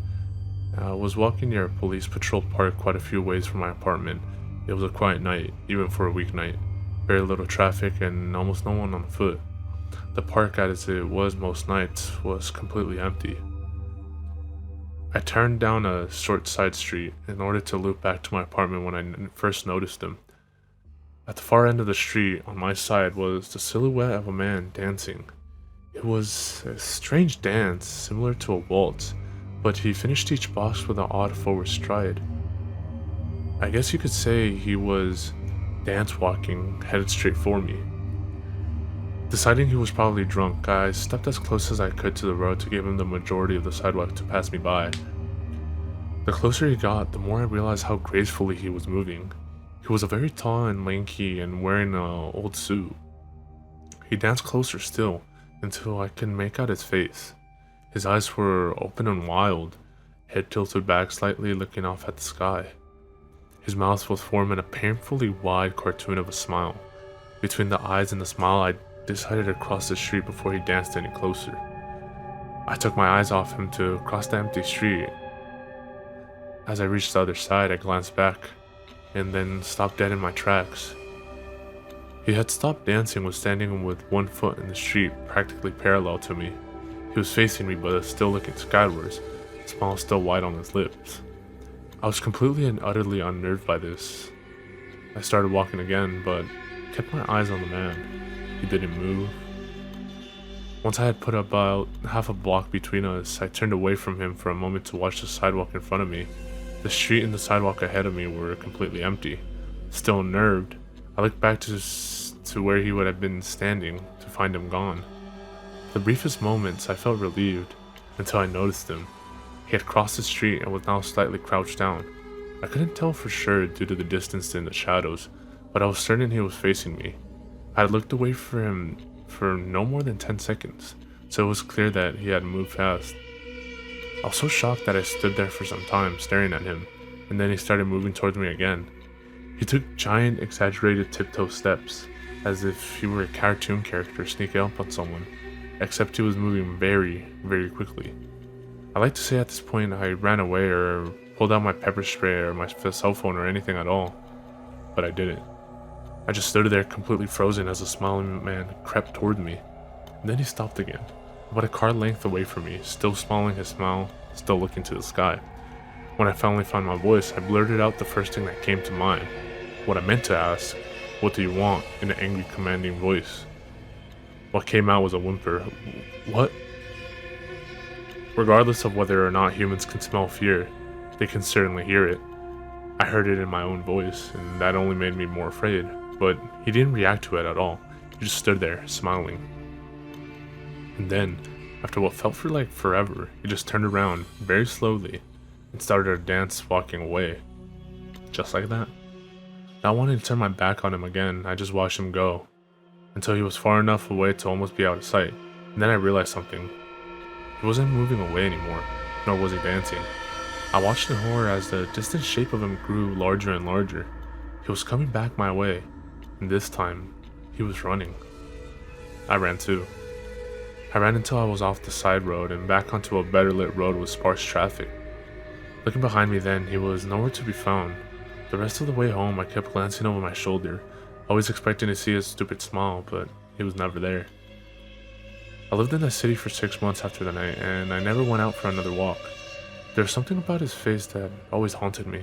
I was walking near a police patrol park quite a few ways from my apartment. It was a quiet night, even for a weeknight. Very little traffic and almost no one on foot. The park, as it was most nights, was completely empty. I turned down a short side street in order to loop back to my apartment when I first noticed him. At the far end of the street, on my side, was the silhouette of a man dancing. It was a strange dance, similar to a waltz, but he finished each box with an odd forward stride. I guess you could say he was dance walking, headed straight for me. Deciding he was probably drunk, I stepped as close as I could to the road to give him the majority of the sidewalk to pass me by. The closer he got, the more I realized how gracefully he was moving. He was very tall and lanky and wearing an old suit. He danced closer still, until I could make out his face. His eyes were open and wild, head tilted back slightly looking off at the sky. His mouth was forming a painfully wide cartoon of a smile. Between the eyes and the smile, I decided to cross the street before he danced any closer. I took my eyes off him to cross the empty street. As I reached the other side, I glanced back, and then stopped dead in my tracks. He had stopped dancing, was standing with one foot in the street, practically parallel to me. He was facing me, but still looking skywards, the smile still wide on his lips. I was completely and utterly unnerved by this. I started walking again, but kept my eyes on the man. He didn't move. Once I had put about half a block between us, I turned away from him for a moment to watch the sidewalk in front of me. The street and the sidewalk ahead of me were completely empty. Still unnerved, I looked back to where he would have been standing to find him gone. For the briefest moments, I felt relieved until I noticed him. He had crossed the street and was now slightly crouched down. I couldn't tell for sure due to the distance in the shadows, but I was certain he was facing me. I had looked away from him for no more than 10 seconds, so it was clear that he had moved fast. I was so shocked that I stood there for some time staring at him, and then he started moving towards me again. He took giant, exaggerated tiptoe steps, as if he were a cartoon character sneaking up on someone, except he was moving very, very quickly. I like to say at this point I ran away or pulled out my pepper spray or my cell phone or anything at all, but I didn't. I just stood there completely frozen as the smiling man crept toward me, and then he stopped again, about a car length away from me, still smiling his smile, still looking to the sky. When I finally found my voice, I blurted out the first thing that came to mind. What I meant to ask, "What do you want?" in an angry, commanding voice. What came out was a whimper. What? Regardless of whether or not humans can smell fear, they can certainly hear it. I heard it in my own voice, and that only made me more afraid, but he didn't react to it at all. He just stood there, smiling. And then, after what felt for like forever, he just turned around, very slowly, and started a dance walking away. Just like that. Not wanting to turn my back on him again, I just watched him go, until he was far enough away to almost be out of sight, and then I realized something. He wasn't moving away anymore, nor was he dancing. I watched in horror as the distant shape of him grew larger and larger. He was coming back my way, and this time, he was running. I ran too. I ran until I was off the side road and back onto a better lit road with sparse traffic. Looking behind me then, he was nowhere to be found. The rest of the way home, I kept glancing over my shoulder, always expecting to see his stupid smile, but he was never there. I lived in the city for 6 months after the night, and I never went out for another walk. There was something about his face that always haunted me.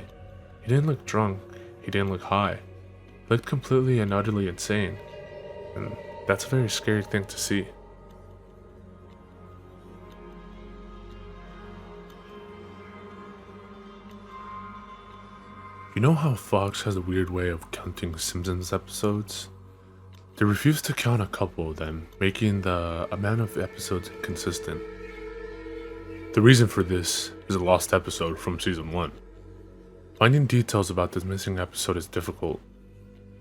He didn't look drunk, he didn't look high. He looked completely and utterly insane, and that's a very scary thing to see. You know how Fox has a weird way of counting Simpsons episodes? They refuse to count a couple of them, making the amount of episodes inconsistent. The reason for this is a lost episode from season 1. Finding details about this missing episode is difficult.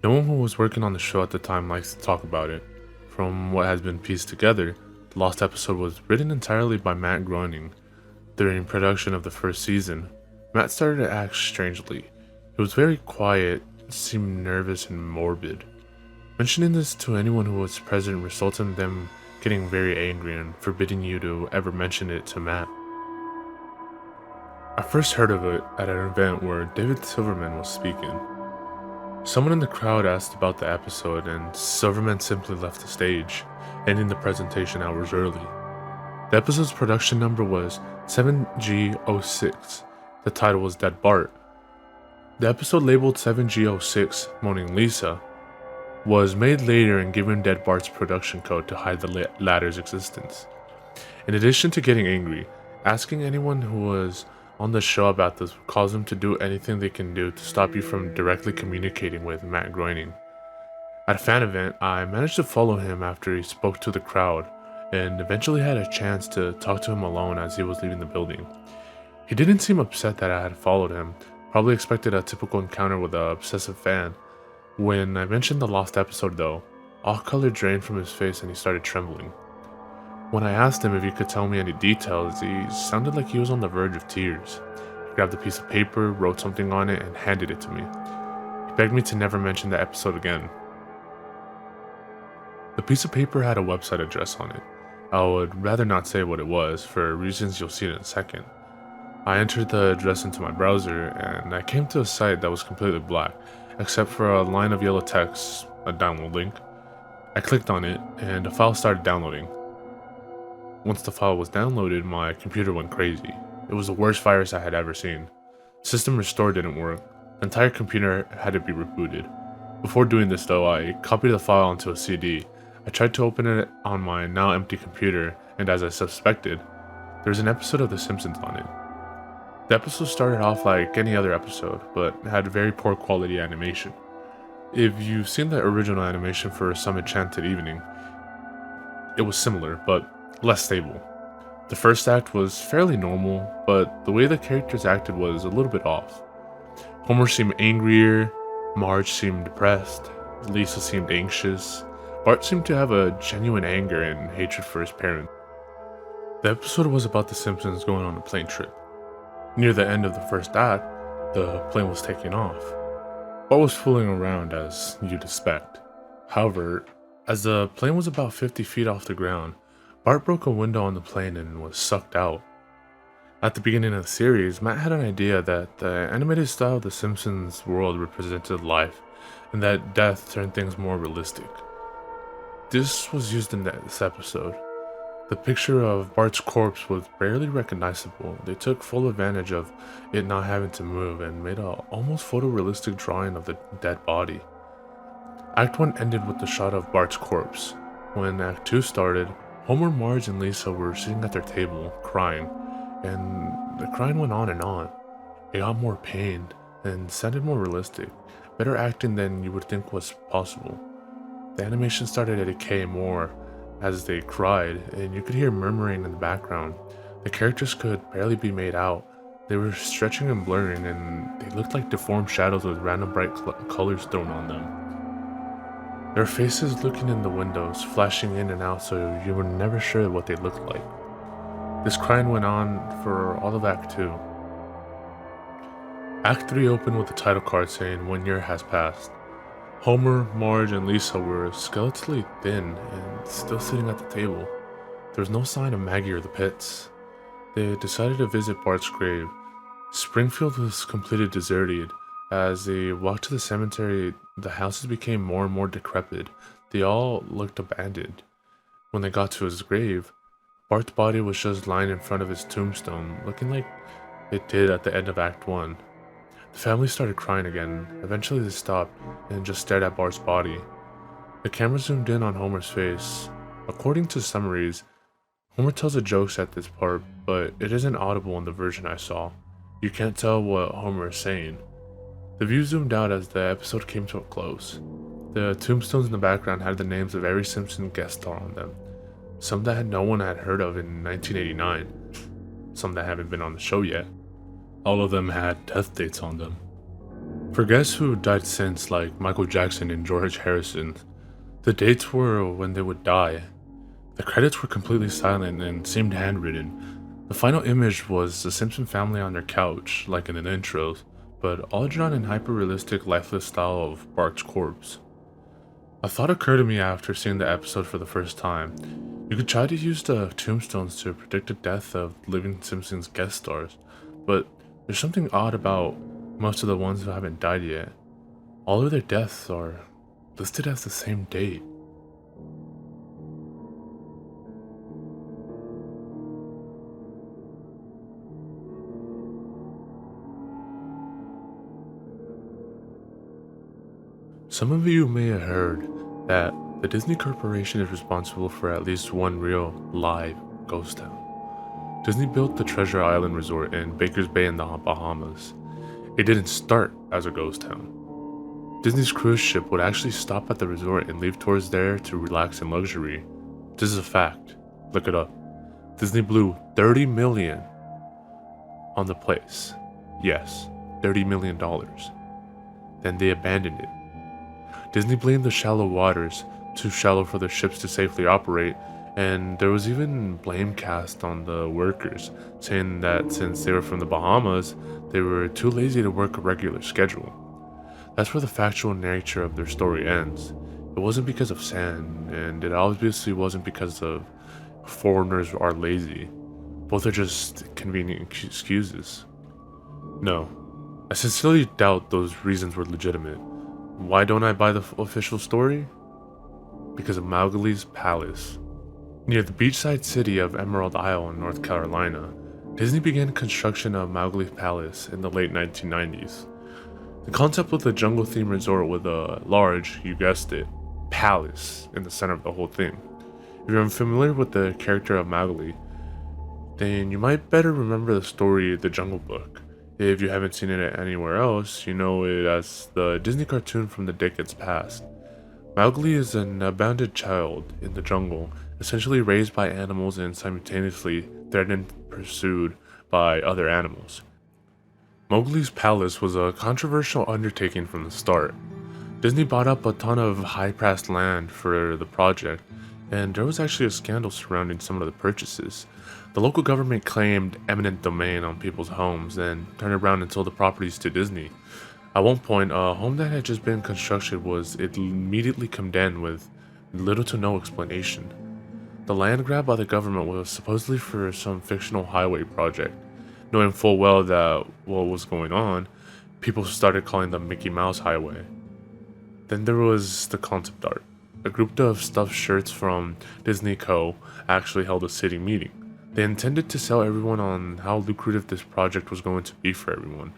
No one who was working on the show at the time likes to talk about it. From what has been pieced together, the lost episode was written entirely by Matt Groening. During production of the first season, Matt started to act strangely. He was very quiet, seemed nervous and morbid. Mentioning this to anyone who was present resulted in them getting very angry and forbidding you to ever mention it to Matt. I first heard of it at an event where David Silverman was speaking. Someone in the crowd asked about the episode, and Silverman simply left the stage, ending the presentation hours early. The episode's production number was 7G06. The title was Dead Bart. The episode labeled 7G06, Moaning Lisa, was made later and given Dead Bart's production code to hide the latter's existence. In addition to getting angry, asking anyone who was on the show about this would cause them to do anything they can do to stop you from directly communicating with Matt Groening. At a fan event, I managed to follow him after he spoke to the crowd, and eventually had a chance to talk to him alone as he was leaving the building. He didn't seem upset that I had followed him, probably expected a typical encounter with an obsessive fan. When I mentioned the lost episode though, all color drained from his face and he started trembling. When I asked him if he could tell me any details, he sounded like he was on the verge of tears. He grabbed a piece of paper, wrote something on it, and handed it to me. He begged me to never mention the episode again. The piece of paper had a website address on it. I would rather not say what it was, for reasons you'll see in a second. I entered the address into my browser, and I came to a site that was completely black, except for a line of yellow text, a download link. I clicked on it, and the file started downloading. Once the file was downloaded, my computer went crazy. It was the worst virus I had ever seen. System restore didn't work. The entire computer had to be rebooted. Before doing this though, I copied the file onto a CD. I tried to open it on my now empty computer, and as I suspected, there was an episode of The Simpsons on it. The episode started off like any other episode, but had very poor quality animation. If you've seen the original animation for Some Enchanted Evening, it was similar, but less stable. The first act was fairly normal, but the way the characters acted was a little bit off. Homer seemed angrier, Marge seemed depressed, Lisa seemed anxious, Bart seemed to have a genuine anger and hatred for his parents. The episode was about the Simpsons going on a plane trip. Near the end of the first act, the plane was taking off. Bart was fooling around as you'd expect. However, as the plane was about 50 feet off the ground, Bart broke a window on the plane and was sucked out. At the beginning of the series, Matt had an idea that the animated style of the Simpsons world represented life, and that death turned things more realistic. This was used in this episode. The picture of Bart's corpse was barely recognizable. They took full advantage of it not having to move and made a almost photorealistic drawing of the dead body. Act 1 ended with the shot of Bart's corpse. When Act 2 started, Homer, Marge, and Lisa were sitting at their table, crying, and the crying went on and on. It got more pained and sounded more realistic, better acting than you would think was possible. The animation started to decay more as they cried, and you could hear murmuring in the background. The characters could barely be made out. They were stretching and blurring, and they looked like deformed shadows with random bright colors thrown on them. Their faces looking in the windows, flashing in and out so you were never sure what they looked like. This crying went on for all of Act 2. Act 3 opened with the title card saying 1 year has passed. Homer, Marge, and Lisa were skeletally thin and still sitting at the table. There was no sign of Maggie or the pits. They decided to visit Bart's grave. Springfield was completely deserted. As they walked to the cemetery, the houses became more and more decrepit. They all looked abandoned. When they got to his grave, Bart's body was just lying in front of his tombstone, looking like it did at the end of Act 1. The family started crying again. Eventually they stopped and just stared at Bart's body. The camera zoomed in on Homer's face. According to summaries, Homer tells the jokes at this part, but it isn't audible in the version I saw. You can't tell what Homer is saying. The view zoomed out as the episode came to a close. The tombstones in the background had the names of every Simpson guest star on them. Some that no one had heard of in 1989. Some that haven't been on the show yet. All of them had death dates on them. For guests who died since, like Michael Jackson and George Harrison, the dates were when they would die. The credits were completely silent and seemed handwritten. The final image was the Simpson family on their couch, like in the intros, but all drawn in hyper-realistic, lifeless style of Bart's corpse. A thought occurred to me after seeing the episode for the first time. You could try to use the tombstones to predict the death of living Simpsons guest stars, but there's something odd about most of the ones who haven't died yet. All of their deaths are listed as the same date. Some of you may have heard that the Disney Corporation is responsible for at least one real, live ghost town. Disney built the Treasure Island Resort in Baker's Bay in the Bahamas. It didn't start as a ghost town. Disney's cruise ship would actually stop at the resort and leave tourists there to relax in luxury. This is a fact. Look it up. Disney blew $30 million on the place. Yes, $30 million. Then they abandoned it. Disney blamed the shallow waters, too shallow for the ships to safely operate, and there was even blame cast on the workers, saying that since they were from the Bahamas, they were too lazy to work a regular schedule. That's where the factual nature of their story ends. It wasn't because of sand, and it obviously wasn't because of foreigners are lazy. Both are just convenient excuses. No, I sincerely doubt those reasons were legitimate. Why don't I buy the official story? Because of Mowgli's Palace. Near the beachside city of Emerald Isle in North Carolina, Disney began construction of Mowgli's Palace in the late 1990s. The concept was a jungle-themed resort with a large, you guessed it, palace in the center of the whole thing. If you're unfamiliar with the character of Mowgli, then you might better remember the story The Jungle Book. If you haven't seen it anywhere else, you know it as the Disney cartoon from the decades past. Mowgli is an abandoned child in the jungle, essentially raised by animals and simultaneously threatened and pursued by other animals. Mowgli's palace was a controversial undertaking from the start. Disney bought up a ton of high-priced land for the project, and there was actually a scandal surrounding some of the purchases. The local government claimed eminent domain on people's homes, then turned around and sold the properties to Disney. At one point, a home that had just been constructed was immediately condemned with little to no explanation. The land grab by the government was supposedly for some fictional highway project. Knowing full well that what was going on, people started calling the Mickey Mouse Highway. Then there was the concept art. A group of stuffed shirts from Disney Co. actually held a city meeting. They intended to sell everyone on how lucrative this project was going to be for everyone.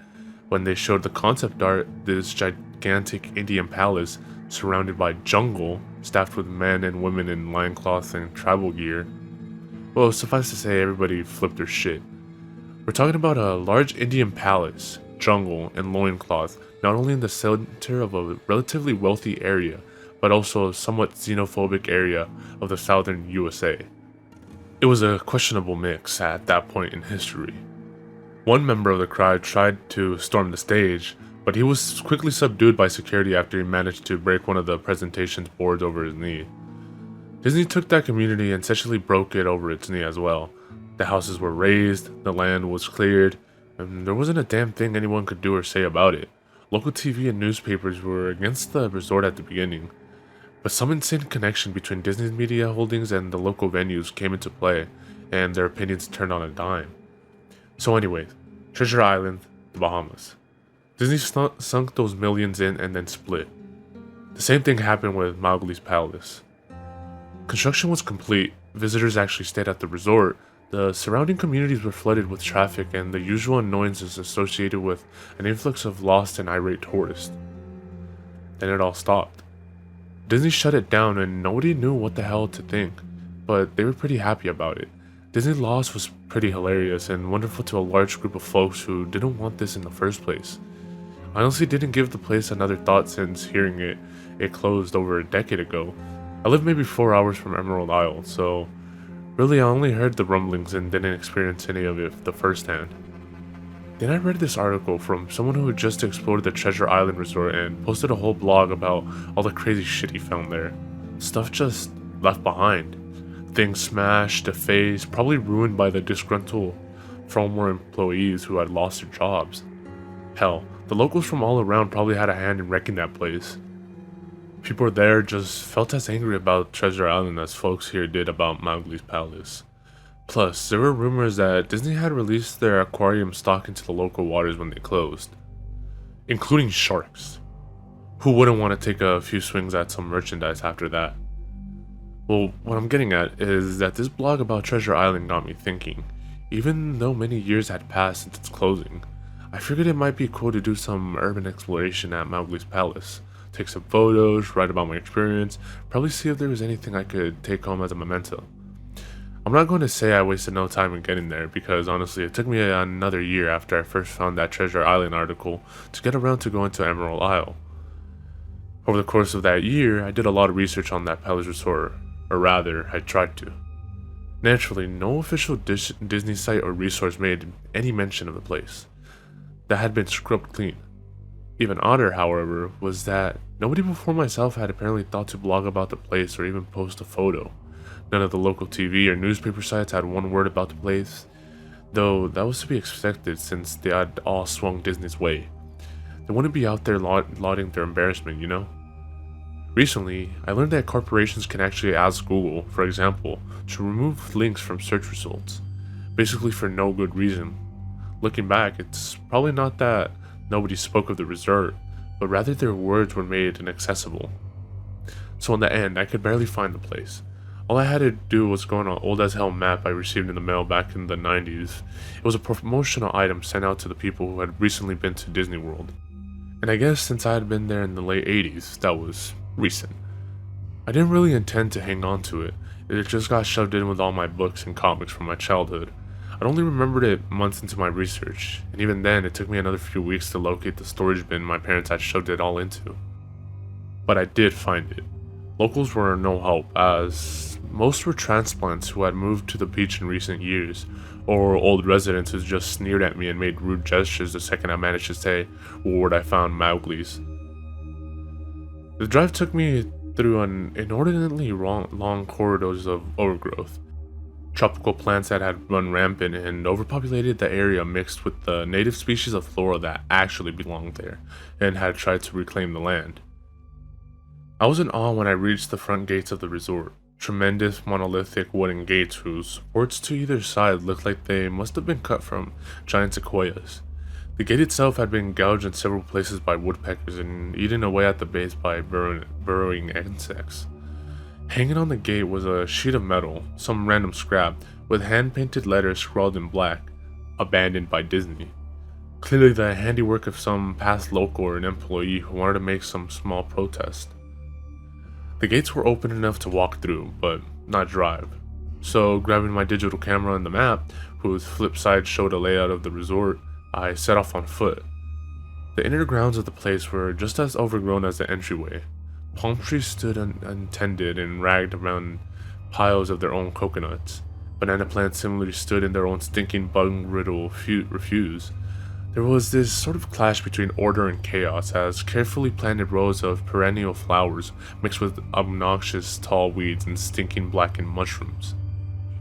When they showed the concept art, this gigantic Indian palace surrounded by jungle, staffed with men and women in loincloths and tribal gear, well, suffice to say, everybody flipped their shit. We're talking about a large Indian palace, jungle, and loincloth, not only in the center of a relatively wealthy area, but also a somewhat xenophobic area of the southern USA. It was a questionable mix at that point in history. One member of the crowd tried to storm the stage, but he was quickly subdued by security after he managed to break one of the presentation's boards over his knee. Disney took that community and essentially broke it over its knee as well. The houses were razed, the land was cleared, and there wasn't a damn thing anyone could do or say about it. Local TV and newspapers were against the resort at the beginning, but some insane connection between Disney's media holdings and the local venues came into play, and their opinions turned on a dime. So anyways, Treasure Island, the Bahamas. Disney sunk those millions in and then split. The same thing happened with Mowgli's palace. Construction was complete, visitors actually stayed at the resort, the surrounding communities were flooded with traffic and the usual annoyances associated with an influx of lost and irate tourists. Then it all stopped. Disney shut it down and nobody knew what the hell to think, but they were pretty happy about it. Disney's loss was pretty hilarious and wonderful to a large group of folks who didn't want this in the first place. I honestly didn't give the place another thought since hearing it closed over a decade ago. I lived maybe 4 hours from Emerald Isle, so really I only heard the rumblings and didn't experience any of it the first hand. Then I read this article from someone who had just explored the Treasure Island resort and posted a whole blog about all the crazy shit he found there. Stuff just left behind. Things smashed, defaced, probably ruined by the disgruntled former employees who had lost their jobs. Hell, the locals from all around probably had a hand in wrecking that place. People there just felt as angry about Treasure Island as folks here did about Mowgli's palace. Plus, there were rumors that Disney had released their aquarium stock into the local waters when they closed, including sharks. Who wouldn't want to take a few swings at some merchandise after that? Well, what I'm getting at is that this blog about Treasure Island got me thinking. Even though many years had passed since its closing, I figured it might be cool to do some urban exploration at Mowgli's palace. Take some photos, write about my experience, probably see if there was anything I could take home as a memento. I'm not going to say I wasted no time in getting there, because honestly it took me another year after I first found that Treasure Island article to get around to going to Emerald Isle. Over the course of that year, I did a lot of research on that palace resort, or rather, I tried to. Naturally, no official Disney site or resource made any mention of the place. That had been scrubbed clean. Even odder, however, was that nobody before myself had apparently thought to blog about the place or even post a photo. None of the local TV or newspaper sites had one word about the place, though that was to be expected since they had all swung Disney's way. They wouldn't be out there lauding their embarrassment, you know? Recently, I learned that corporations can actually ask Google, for example, to remove links from search results, basically for no good reason. Looking back, it's probably not that nobody spoke of the resort, but rather their words were made inaccessible. So in the end, I could barely find the place. All I had to do was go on an old as hell map I received in the mail back in the 90s. It was a promotional item sent out to the people who had recently been to Disney World. And I guess since I had been there in the late 80s, that was recent. I didn't really intend to hang on to it. It just got shoved in with all my books and comics from my childhood. I'd only remembered it months into my research, and even then it took me another few weeks to locate the storage bin my parents had shoved it all into. But I did find it. Locals were no help, as most were transplants who had moved to the beach in recent years, or old residents who just sneered at me and made rude gestures the second I managed to say a word I found Mowgli's. The drive took me through an inordinately long corridors of overgrowth. Tropical plants that had run rampant and overpopulated the area mixed with the native species of flora that actually belonged there and had tried to reclaim the land. I was in awe when I reached the front gates of the resort, tremendous monolithic wooden gates whose supports to either side looked like they must have been cut from giant sequoias. The gate itself had been gouged in several places by woodpeckers and eaten away at the base by burrowing insects. Hanging on the gate was a sheet of metal, some random scrap, with hand-painted letters scrawled in black, "Abandoned by Disney." Clearly the handiwork of some past local or an employee who wanted to make some small protest. The gates were open enough to walk through, but not drive. So, grabbing my digital camera and the map, whose flip side showed a layout of the resort, I set off on foot. The inner grounds of the place were just as overgrown as the entryway. Palm trees stood untended and ragged around piles of their own coconuts. Banana plants similarly stood in their own stinking bug-riddled refuse. There was this sort of clash between order and chaos as carefully planted rows of perennial flowers mixed with obnoxious tall weeds and stinking blackened mushrooms.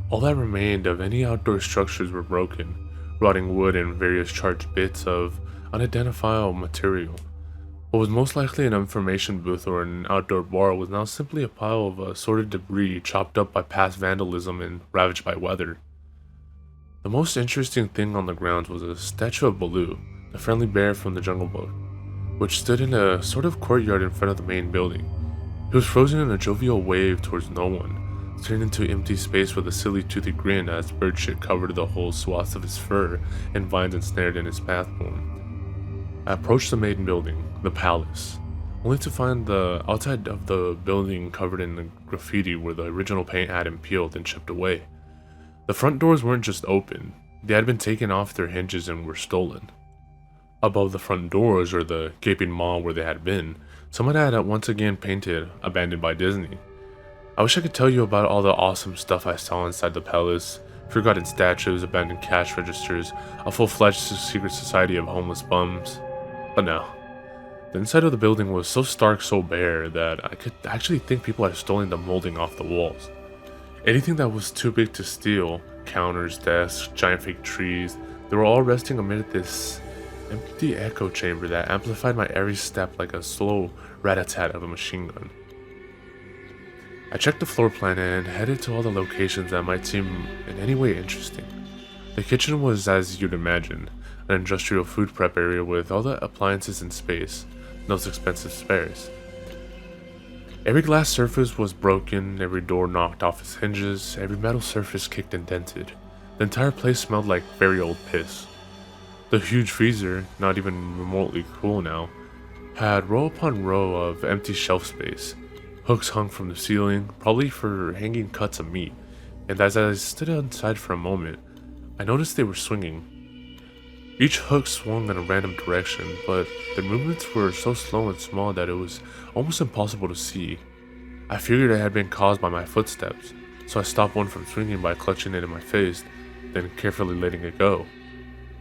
All that remained of any outdoor structures were broken, rotting wood and various charged bits of unidentifiable material. What was most likely an information booth or an outdoor bar was now simply a pile of assorted debris chopped up by past vandalism and ravaged by weather. The most interesting thing on the grounds was a statue of Baloo, the friendly bear from the Jungle Book, which stood in a sort of courtyard in front of the main building. He was frozen in a jovial wave towards no one, staring into empty space with a silly toothy grin as bird shit covered the whole swath of his fur and vines ensnared in his platform. I approached the main building, the palace, only to find the outside of the building covered in the graffiti where the original paint had been peeled and chipped away. The front doors weren't just open, they had been taken off their hinges and were stolen. Above the front doors, or the gaping maw where they had been, someone had once again painted "Abandoned by Disney." I wish I could tell you about all the awesome stuff I saw inside the palace: forgotten statues, abandoned cash registers, a full-fledged secret society of homeless bums. But no. The inside of the building was so stark, so bare, that I could actually think people had stolen the molding off the walls. Anything that was too big to steal, counters, desks, giant fake trees, they were all resting amid this empty echo chamber that amplified my every step like a slow rat-a-tat of a machine gun. I checked the floor plan and headed to all the locations that might seem in any way interesting. The kitchen was as you'd imagine, an industrial food prep area with all the appliances in space, those expensive spares. Every glass surface was broken, every door knocked off its hinges, every metal surface kicked and dented. The entire place smelled like very old piss. The huge freezer, not even remotely cool now, had row upon row of empty shelf space. Hooks hung from the ceiling, probably for hanging cuts of meat, and as I stood outside for a moment, I noticed they were swinging. Each hook swung in a random direction, but their movements were so slow and small that it was almost impossible to see. I figured it had been caused by my footsteps, so I stopped one from swinging by clutching it in my face, then carefully letting it go.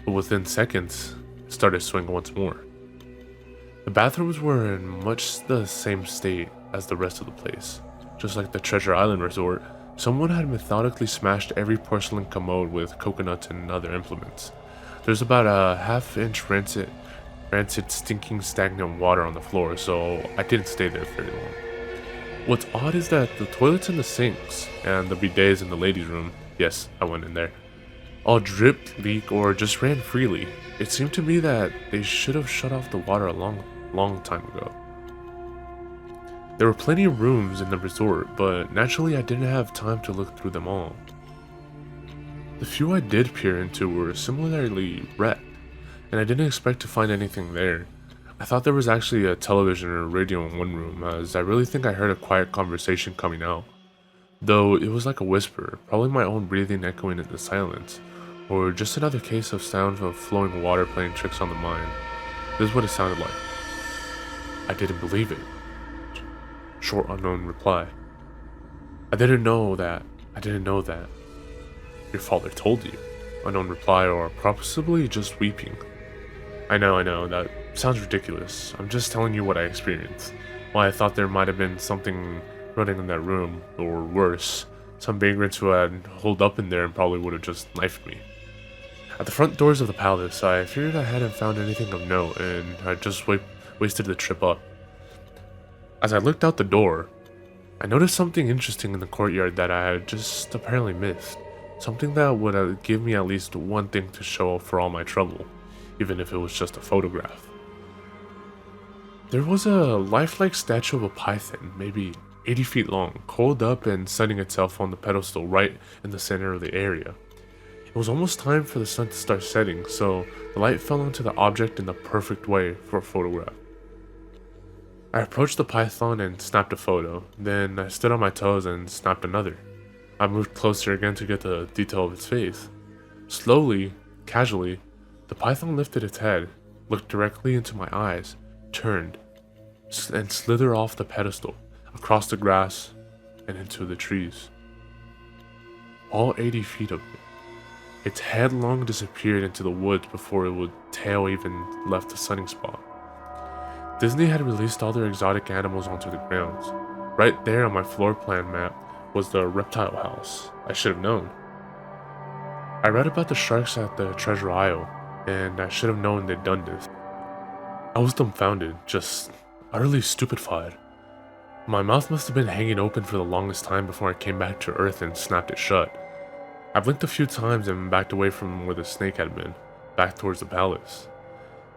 But within seconds, it started swinging once more. The bathrooms were in much the same state as the rest of the place. Just like the Treasure Island resort, someone had methodically smashed every porcelain commode with coconuts and other implements. There's about a half-inch rancid, stinking, stagnant water on the floor, so I didn't stay there very long. What's odd is that the toilets and the sinks, and the bidets in the ladies' room, yes, I went in there, all dripped, leaked, or just ran freely. It seemed to me that they should have shut off the water a long time ago. There were plenty of rooms in the resort, but naturally I didn't have time to look through them all. The few I did peer into were similarly wrecked, and I didn't expect to find anything there. I thought there was actually a television or a radio in one room, as I really think I heard a quiet conversation coming out. Though it was like a whisper, probably my own breathing echoing in the silence, or just another case of sounds of flowing water playing tricks on the mind. This is what it sounded like. I didn't believe it. Short unknown reply. I didn't know that. Your father told you. Unknown reply, or possibly just weeping. I know, that sounds ridiculous. I'm just telling you what I experienced. Why I thought there might have been something running in that room, or worse, some vagrants who had holed up in there and probably would have just knifed me. At the front doors of the palace, I figured I hadn't found anything of note, and I just wasted the trip up. As I looked out the door, I noticed something interesting in the courtyard that I had just apparently missed. Something that would give me at least one thing to show for all my trouble, even if it was just a photograph. There was a lifelike statue of a python, maybe 80 feet long, coiled up and sunning itself on the pedestal right in the center of the area. It was almost time for the sun to start setting, so the light fell onto the object in the perfect way for a photograph. I approached the python and snapped a photo, then I stood on my toes and snapped another. I moved closer again to get the detail of its face. Slowly, casually, the python lifted its head, looked directly into my eyes, turned, and slithered off the pedestal, across the grass, and into the trees. All 80 feet of it. Its head long disappeared into the woods before its tail even left the sunning spot. Disney had released all their exotic animals onto the grounds. Right there on my floor plan map was the reptile house. I should have known. I read about the sharks at the treasure isle, and I should have known they'd done this. I was dumbfounded, just utterly stupefied. My mouth must have been hanging open for the longest time before I came back to Earth and snapped it shut. I blinked a few times and backed away from where the snake had been, back towards the palace.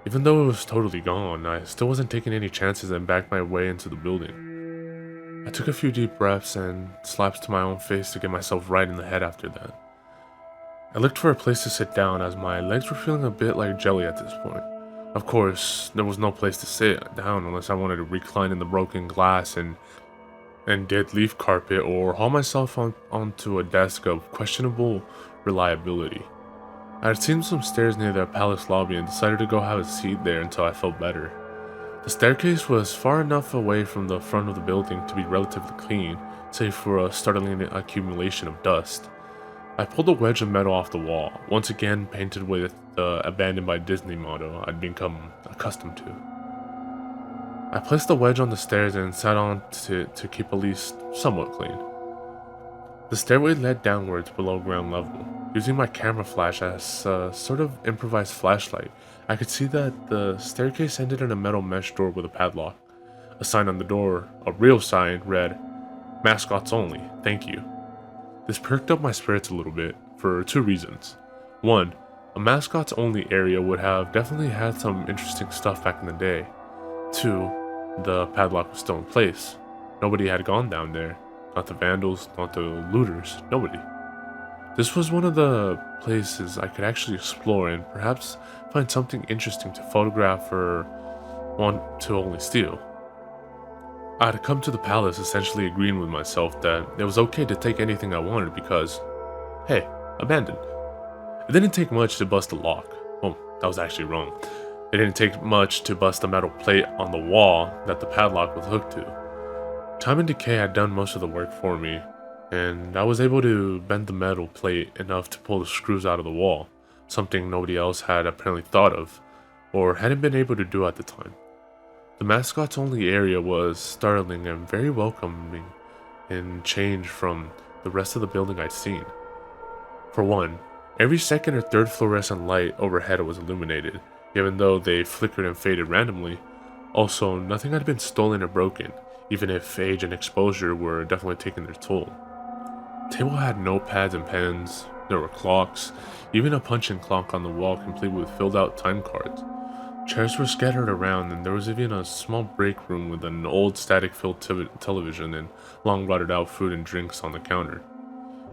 Even though it was totally gone, I still wasn't taking any chances and backed my way into the building. I took a few deep breaths and slaps to my own face to get myself right in the head after that. I looked for a place to sit down as my legs were feeling a bit like jelly at this point. Of course, there was no place to sit down unless I wanted to recline in the broken glass and dead leaf carpet or haul myself onto a desk of questionable reliability. I had seen some stairs near the palace lobby and decided to go have a seat there until I felt better. The staircase was far enough away from the front of the building to be relatively clean, save for a startling accumulation of dust. I pulled a wedge of metal off the wall, once again painted with the abandoned by Disney motto I'd become accustomed to. I placed the wedge on the stairs and sat on it to keep at least somewhat clean. The stairway led downwards below ground level. Using my camera flash as a sort of improvised flashlight, I could see that the staircase ended in a metal mesh door with a padlock. A sign on the door, a real sign, read, "Mascots only, thank you." This perked up my spirits a little bit, for two reasons. One, a mascots only area would have definitely had some interesting stuff back in the day. Two, the padlock was still in place. Nobody had gone down there. Not the vandals, not the looters, nobody. This was one of the places I could actually explore and perhaps find something interesting to photograph or want to only steal. I had come to the palace essentially agreeing with myself that it was okay to take anything I wanted because, hey, abandoned. It didn't take much to bust a lock. Well, that was actually wrong. It didn't take much to bust a metal plate on the wall that the padlock was hooked to. Time and decay had done most of the work for me, and I was able to bend the metal plate enough to pull the screws out of the wall, something nobody else had apparently thought of, or hadn't been able to do at the time. The mascots only area was startling and very welcoming in change from the rest of the building I'd seen. For one, every second or third fluorescent light overhead was illuminated, even though they flickered and faded randomly. Also, nothing had been stolen or broken, even if age and exposure were definitely taking their toll. The table had notepads and pens, there were clocks, even a punching clock on the wall complete with filled out time cards. Chairs were scattered around, and there was even a small break room with an old static-filled television and long rotted out food and drinks on the counter.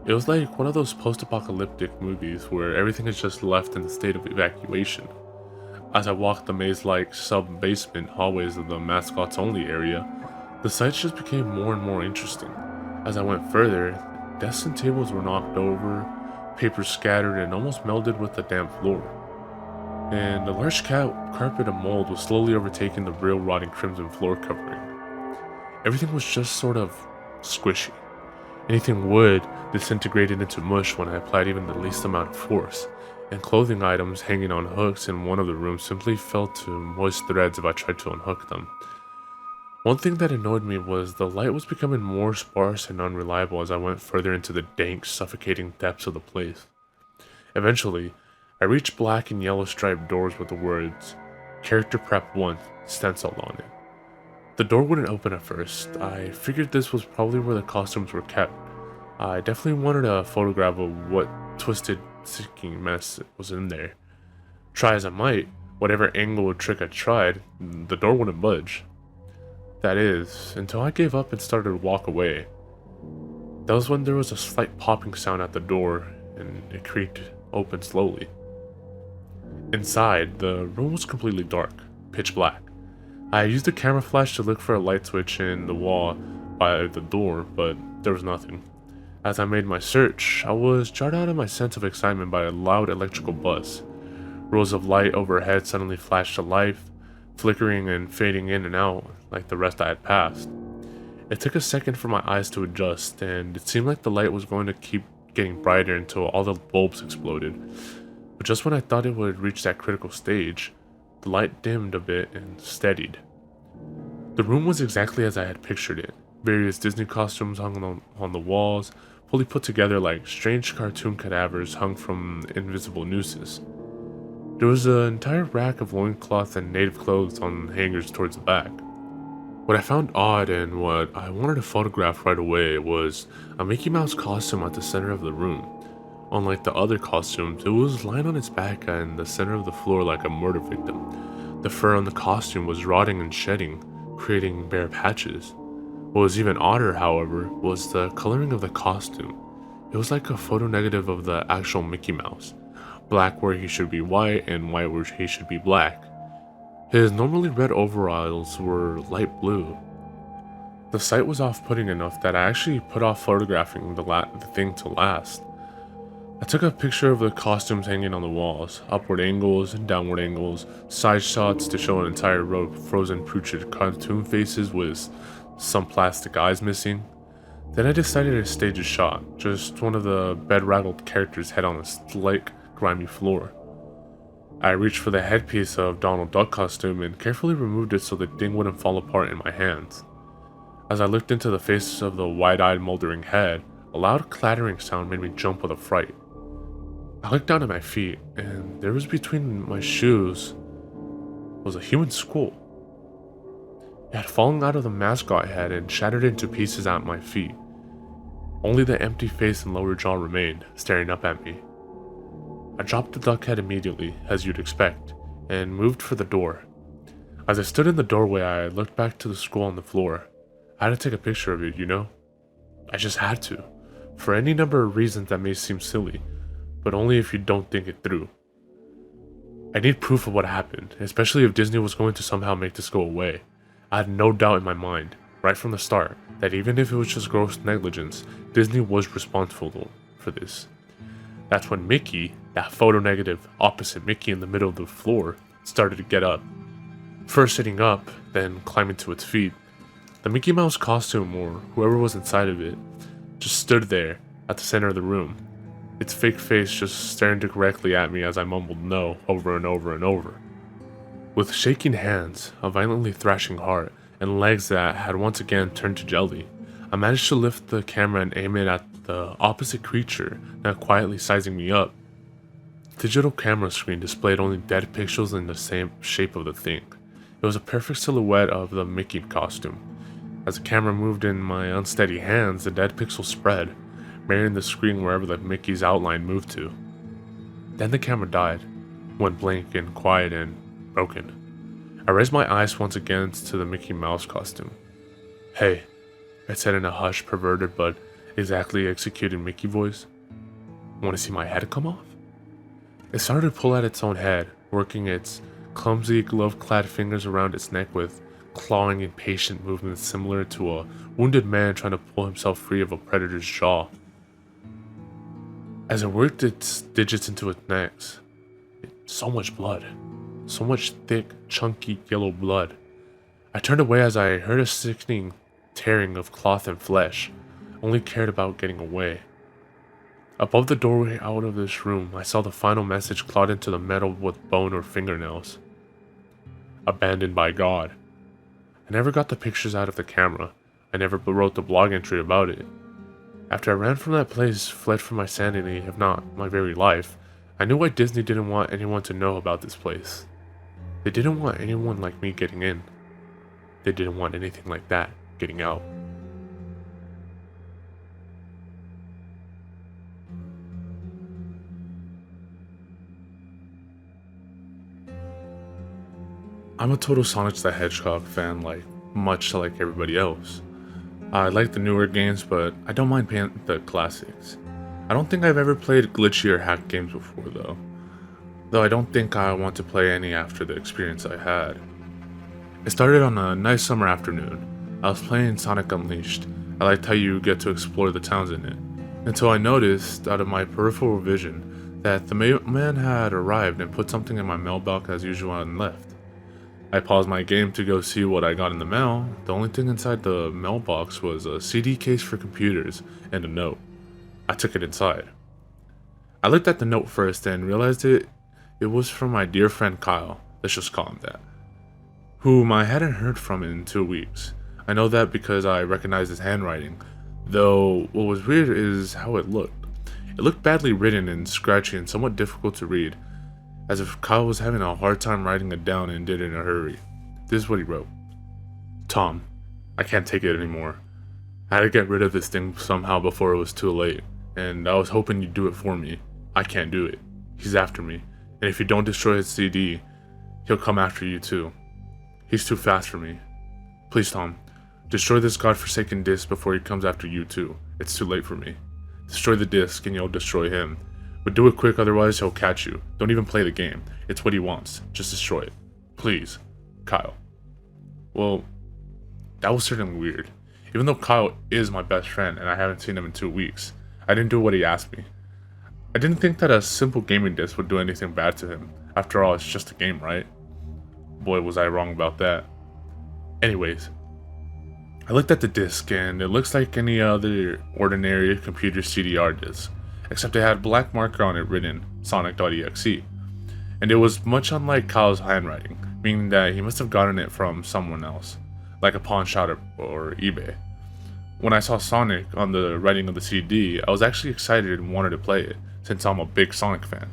It was like one of those post-apocalyptic movies where everything is just left in the state of evacuation. As I walked the maze-like sub-basement hallways of the mascots-only area, the sights just became more and more interesting. As I went further, desks and tables were knocked over, papers scattered and almost melded with the damp floor. And a large carpet of mold was slowly overtaking the real rotting crimson floor covering. Everything was just sort of squishy. Anything wood disintegrated into mush when I applied even the least amount of force, and clothing items hanging on hooks in one of the rooms simply fell to moist threads if I tried to unhook them. One thing that annoyed me was the light was becoming more sparse and unreliable as I went further into the dank, suffocating depths of the place. Eventually, I reached black and yellow striped doors with the words, "Character Prep 1" stenciled on it. The door wouldn't open at first. I figured this was probably where the costumes were kept. I definitely wanted a photograph of what twisted, sinking mess was in there. Try as I might, whatever angle or trick I tried, the door wouldn't budge. That is, until I gave up and started to walk away. That was when there was a slight popping sound at the door, and it creaked open slowly. Inside, the room was completely dark, pitch black. I used the camera flash to look for a light switch in the wall by the door, but there was nothing. As I made my search, I was jarred out of my sense of excitement by a loud electrical buzz. Rows of light overhead suddenly flashed to life, flickering and fading in and out like the rest I had passed. It took a second for my eyes to adjust, and it seemed like the light was going to keep getting brighter until all the bulbs exploded. But just when I thought it would reach that critical stage, the light dimmed a bit and steadied. The room was exactly as I had pictured it. Various Disney costumes hung on the walls, fully put together like strange cartoon cadavers hung from invisible nooses. There was an entire rack of loincloth and native clothes on hangers towards the back. What I found odd and what I wanted to photograph right away was a Mickey Mouse costume at the center of the room. Unlike the other costumes, it was lying on its back in the center of the floor like a murder victim. The fur on the costume was rotting and shedding, creating bare patches. What was even odder, however, was the coloring of the costume. It was like a photo negative of the actual Mickey Mouse. Black where he should be white and white where he should be black. His normally red overalls were light blue. The sight was off-putting enough that I actually put off photographing the thing to last. I took a picture of the costumes hanging on the walls, upward angles and downward angles, side shots to show an entire row of frozen putrid cartoon faces with some plastic eyes missing. Then I decided to stage a shot, just one of the bedraggled characters' head on a slick, grimy floor. I reached for the headpiece of Donald Duck costume and carefully removed it so the thing wouldn't fall apart in my hands. As I looked into the face of the wide-eyed moldering head, a loud clattering sound made me jump with affright. I looked down at my feet, and there was between my shoes was a human skull. It had fallen out of the mascot head and shattered into pieces at my feet. Only the empty face and lower jaw remained, staring up at me. I dropped the duck head immediately, as you'd expect, and moved for the door. As I stood in the doorway, I looked back to the skull on the floor. I had to take a picture of it, you know? I just had to, for any number of reasons that may seem silly, but only if you don't think it through. I need proof of what happened, especially if Disney was going to somehow make this go away. I had no doubt in my mind, right from the start, that even if it was just gross negligence, Disney was responsible for this. That's when Mickey, that photo negative opposite Mickey in the middle of the floor, started to get up. First sitting up, then climbing to its feet. The Mickey Mouse costume, or whoever was inside of it, just stood there at the center of the room. Its fake face just staring directly at me as I mumbled no over and over and over. With shaking hands, a violently thrashing heart, and legs that had once again turned to jelly, I managed to lift the camera and aim it at the opposite creature, now quietly sizing me up. The digital camera screen displayed only dead pixels in the same shape of the thing. It was a perfect silhouette of the Mickey costume. As the camera moved in my unsteady hands, the dead pixels spread, mirroring the screen wherever the Mickey's outline moved to. Then the camera died, went blank and quiet and broken. I raised my eyes once again to the Mickey Mouse costume. "Hey," I said in a hushed, perverted but exactly executed Mickey voice. "Want to see my head come off?" It started to pull at its own head, working its clumsy, glove-clad fingers around its neck with clawing, impatient movements similar to a wounded man trying to pull himself free of a predator's jaw. As it worked its digits into its necks. So much blood. So much thick, chunky yellow blood. I turned away as I heard a sickening tearing of cloth and flesh. Only cared about getting away. Above the doorway out of this room, I saw the final message clawed into the metal with bone or fingernails. Abandoned by God. I never got the pictures out of the camera. I never wrote the blog entry about it. After I ran from that place, fled for my sanity, if not my very life, I knew why Disney didn't want anyone to know about this place. They didn't want anyone like me getting in. They didn't want anything like that getting out. I'm a total Sonic the Hedgehog fan, much like everybody else. I like the newer games, but I don't mind playing the classics. I don't think I've ever played glitchy or hacked games before though I don't think I want to play any after the experience I had. It started on a nice summer afternoon. I was playing Sonic Unleashed. I liked how you get to explore the towns in it, until I noticed, out of my peripheral vision, that the mailman had arrived and put something in my mailbox as usual and left. I paused my game to go see what I got in the mail. The only thing inside the mailbox was a CD case for computers and a note. I took it inside. I looked at the note first and realized it was from my dear friend Kyle, let's just call him that, whom I hadn't heard from in 2 weeks. I know that because I recognized his handwriting, though what was weird is how it looked. It looked badly written and scratchy and somewhat difficult to read, as if Kyle was having a hard time writing it down and did it in a hurry. This is what he wrote. Tom, I can't take it anymore. I had to get rid of this thing somehow before it was too late, and I was hoping you'd do it for me. I can't do it. He's after me, and if you don't destroy his CD, he'll come after you too. He's too fast for me. Please, Tom, destroy this godforsaken disc before he comes after you too. It's too late for me. Destroy the disc and you'll destroy him. But do it quick, otherwise he'll catch you. Don't even play the game. It's what he wants. Just destroy it. Please, Kyle. Well, that was certainly weird. Even though Kyle is my best friend and I haven't seen him in 2 weeks, I didn't do what he asked me. I didn't think that a simple gaming disc would do anything bad to him. After all, it's just a game, right? Boy, was I wrong about that. Anyways, I looked at the disc and it looks like any other ordinary computer CDR disc, except it had a black marker on it written Sonic.exe, and it was much unlike Kyle's handwriting, meaning that he must have gotten it from someone else, like a pawn shop or eBay. When I saw Sonic on the writing of the CD, I was actually excited and wanted to play it, since I'm a big Sonic fan.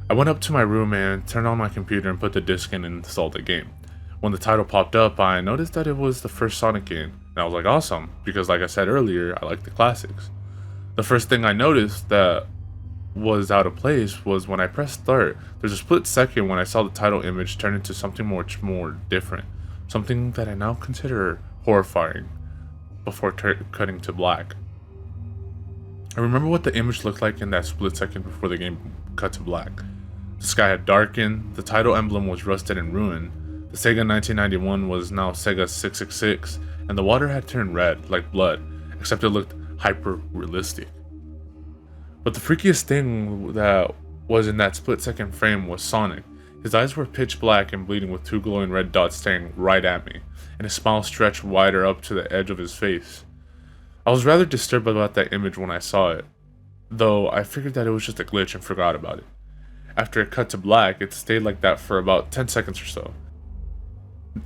I went up to my room and turned on my computer and put the disc in and installed the game. When the title popped up, I noticed that it was the first Sonic game, and I was like, awesome, because like I said earlier, I like the classics. The first thing I noticed that was out of place was when I pressed start, there's a split second when I saw the title image turn into something much more different, something that I now consider horrifying, before cutting to black. I remember what the image looked like in that split second before the game cut to black. The sky had darkened, the title emblem was rusted and ruined, the Sega 1991 was now Sega 666, and the water had turned red, like blood, except it looked hyper-realistic. But the freakiest thing that was in that split-second frame was Sonic. His eyes were pitch black and bleeding with 2 glowing red dots staring right at me, and his smile stretched wider up to the edge of his face. I was rather disturbed about that image when I saw it, though I figured that it was just a glitch and forgot about it. After it cut to black, it stayed like that for about 10 seconds or so.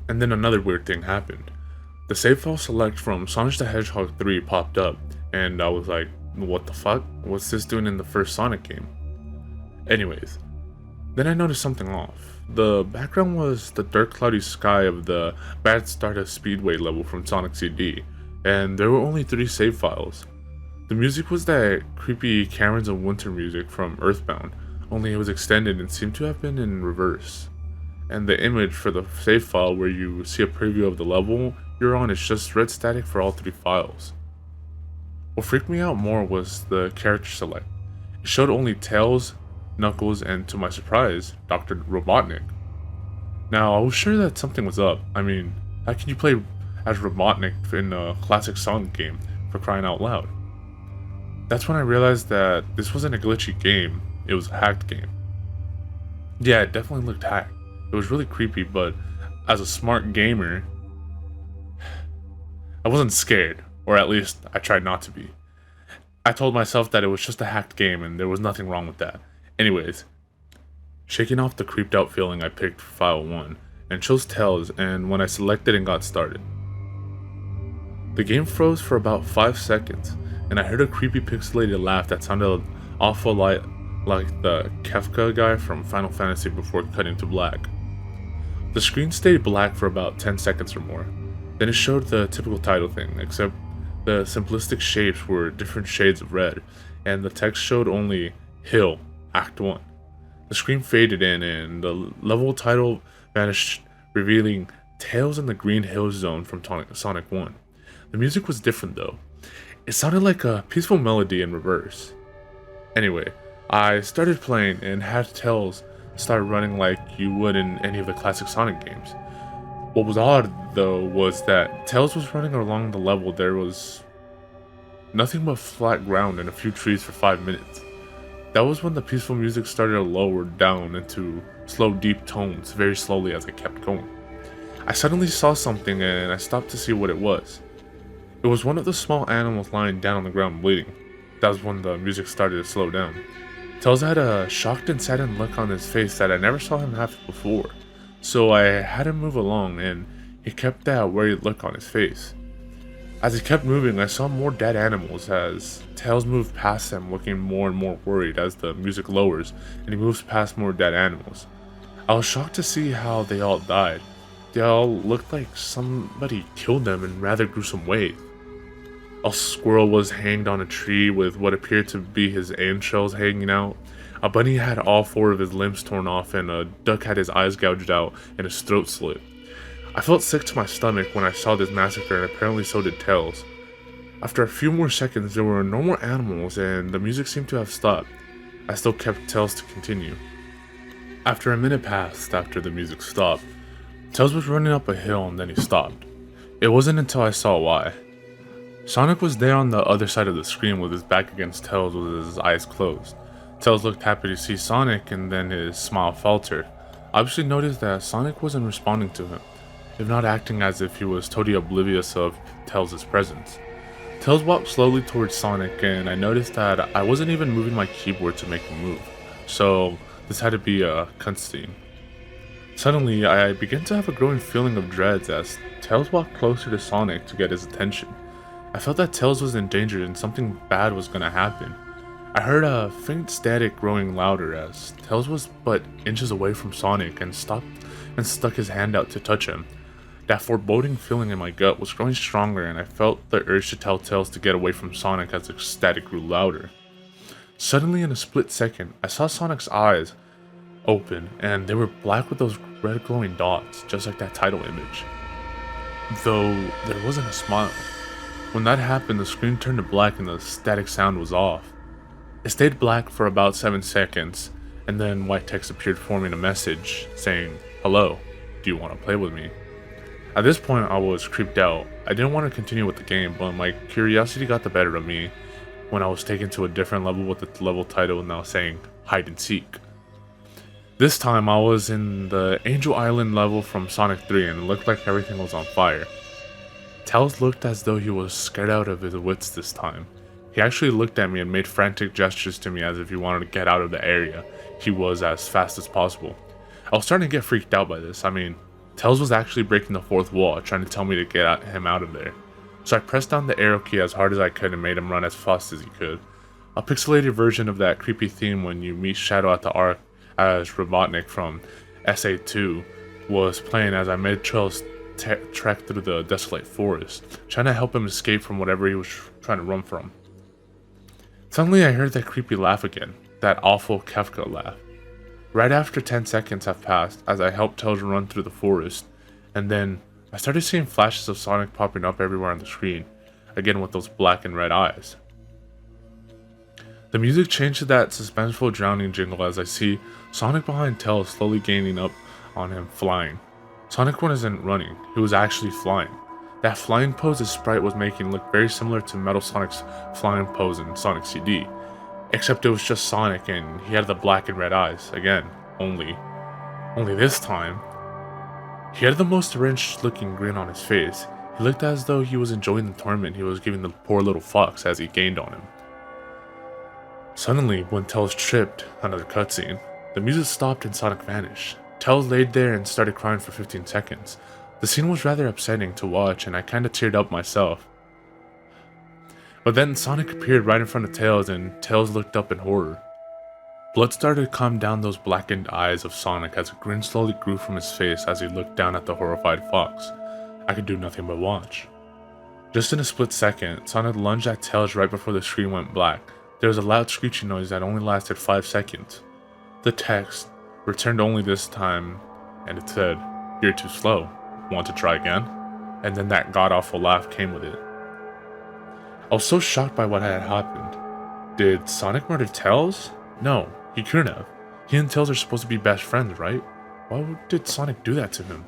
And then another weird thing happened. The save file select from Sonic the Hedgehog 3 popped up, and I was like, what the fuck? What's this doing in the first Sonic game? Anyways, then I noticed something off. The background was the dark cloudy sky of the Bad Stardust Speedway level from Sonic CD, and there were only 3 save files. The music was that creepy Caverns of Winter music from Earthbound, only it was extended and seemed to have been in reverse. And the image for the save file where you see a preview of the level you're on is just red static for all 3 files. What freaked me out more was the character select. It showed only Tails, Knuckles, and to my surprise, Dr. Robotnik. Now, I was sure that something was up. I mean, how can you play as Robotnik in a classic Sonic game, for crying out loud? That's when I realized that this wasn't a glitchy game, it was a hacked game. Yeah, it definitely looked hacked. It was really creepy, but as a smart gamer, I wasn't scared, or at least I tried not to be. I told myself that it was just a hacked game and there was nothing wrong with that. Anyways, shaking off the creeped out feeling, I picked file 1 and chose Tales, and when I selected and got started, the game froze for about 5 seconds, and I heard a creepy pixelated laugh that sounded awful like the Kefka guy from Final Fantasy before cutting to black. The screen stayed black for about 10 seconds or more. Then it showed the typical title thing, except the simplistic shapes were different shades of red, and the text showed only Hill, Act 1. The screen faded in, and the level title vanished, revealing Tales in the Green Hills Zone from Sonic 1. The music was different though. It sounded like a peaceful melody in reverse. Anyway, I started playing and had Tales start running like you would in any of the classic Sonic games. What was odd though was that Tails was running along the level. There was nothing but flat ground and a few trees for 5 minutes. That was when the peaceful music started to lower down into slow deep tones very slowly as I kept going. I suddenly saw something and I stopped to see what it was. It was one of the small animals lying down on the ground bleeding. That was when the music started to slow down. Tails had a shocked and saddened look on his face that I never saw him have before. So I had him move along, and he kept that worried look on his face. As he kept moving, I saw more dead animals as Tails moved past them, looking more and more worried as the music lowers and he moves past more dead animals. I was shocked to see how they all died. They all looked like somebody killed them in rather gruesome ways. A squirrel was hanged on a tree with what appeared to be his entrails hanging out. A bunny had all 4 of his limbs torn off, and a duck had his eyes gouged out and his throat slit. I felt sick to my stomach when I saw this massacre, and apparently so did Tails. After a few more seconds, there were no more animals, and the music seemed to have stopped. I still kept Tails to continue. After a minute passed after the music stopped, Tails was running up a hill and then he stopped. It wasn't until I saw why. Sonic was there on the other side of the screen with his back against Tails with his eyes closed. Tails looked happy to see Sonic and then his smile faltered. I obviously noticed that Sonic wasn't responding to him, if not acting as if he was totally oblivious of Tails' presence. Tails walked slowly towards Sonic, and I noticed that I wasn't even moving my keyboard to make him move, so this had to be a cutscene. Suddenly, I began to have a growing feeling of dread as Tails walked closer to Sonic to get his attention. I felt that Tails was in danger and something bad was gonna happen. I heard a faint static growing louder as Tails was but inches away from Sonic and stopped and stuck his hand out to touch him. That foreboding feeling in my gut was growing stronger, and I felt the urge to tell Tails to get away from Sonic as the static grew louder. Suddenly, in a split second, I saw Sonic's eyes open, and they were black with those red glowing dots, just like that title image. Though there wasn't a smile. When that happened, the screen turned to black and the static sound was off. It stayed black for about 7 seconds, and then white text appeared forming a message saying, "Hello, do you want to play with me?" At this point, I was creeped out. I didn't want to continue with the game, but my curiosity got the better of me when I was taken to a different level with the level title now saying, "Hide and Seek." This time, I was in the Angel Island level from Sonic 3 and it looked like everything was on fire. Tails looked as though he was scared out of his wits this time. He actually looked at me and made frantic gestures to me as if he wanted to get out of the area he was as fast as possible. I was starting to get freaked out by this. I mean, Tails was actually breaking the 4th wall, trying to tell me to get him out of there. So I pressed down the arrow key as hard as I could and made him run as fast as he could. A pixelated version of that creepy theme when you meet Shadow at the Ark as Robotnik from SA2 was playing as I made Tails trek through the desolate forest, trying to help him escape from whatever he was trying to run from. Suddenly I heard that creepy laugh again, that awful Kefka laugh. Right after 10 seconds have passed as I helped Tails run through the forest, and then I started seeing flashes of Sonic popping up everywhere on the screen, again with those black and red eyes. The music changed to that suspenseful drowning jingle as I see Sonic behind Tails slowly gaining up on him flying. Sonic wasn't running, he was actually flying. That flying pose his sprite was making looked very similar to Metal Sonic's flying pose in Sonic CD, except it was just Sonic and he had the black and red eyes, again, only this time, he had the most deranged looking grin on his face. He looked as though he was enjoying the torment he was giving the poor little fox as he gained on him. Suddenly, when Tails tripped, another cutscene, the music stopped and Sonic vanished. Tails laid there and started crying for 15 seconds. The scene was rather upsetting to watch and I kinda teared up myself. But then Sonic appeared right in front of Tails and Tails looked up in horror. Blood started to come down those blackened eyes of Sonic as a grin slowly grew from his face as he looked down at the horrified fox. I could do nothing but watch. Just in a split second, Sonic lunged at Tails right before the screen went black. There was a loud screeching noise that only lasted 5 seconds. The text returned only this time, and it said, "You're too slow. Want to try again?" And then that god-awful laugh came with it. I was so shocked by what had happened. Did Sonic murder Tails? No, he couldn't have. He and Tails are supposed to be best friends, right? Why did Sonic do that to him?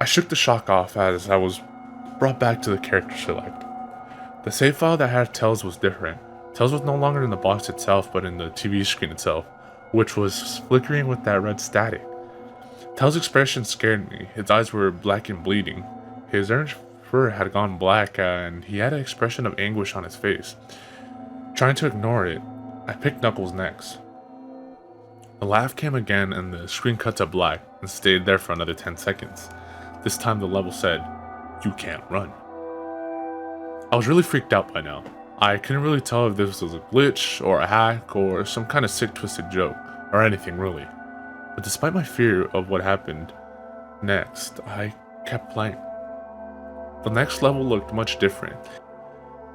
I shook the shock off as I was brought back to the character select. The save file that had Tails was different. Tails was no longer in the box itself, but in the TV screen itself, which was flickering with that red static. Tails' expression scared me. His eyes were black and bleeding. His orange fur had gone black, and he had an expression of anguish on his face. Trying to ignore it, I picked Knuckles next. The laugh came again, and the screen cut to black and stayed there for another 10 seconds. This time the level said, "You can't run." I was really freaked out by now. I couldn't really tell if this was a glitch, or a hack, or some kind of sick twisted joke, or anything really. But despite my fear of what happened next, I kept playing. The next level looked much different.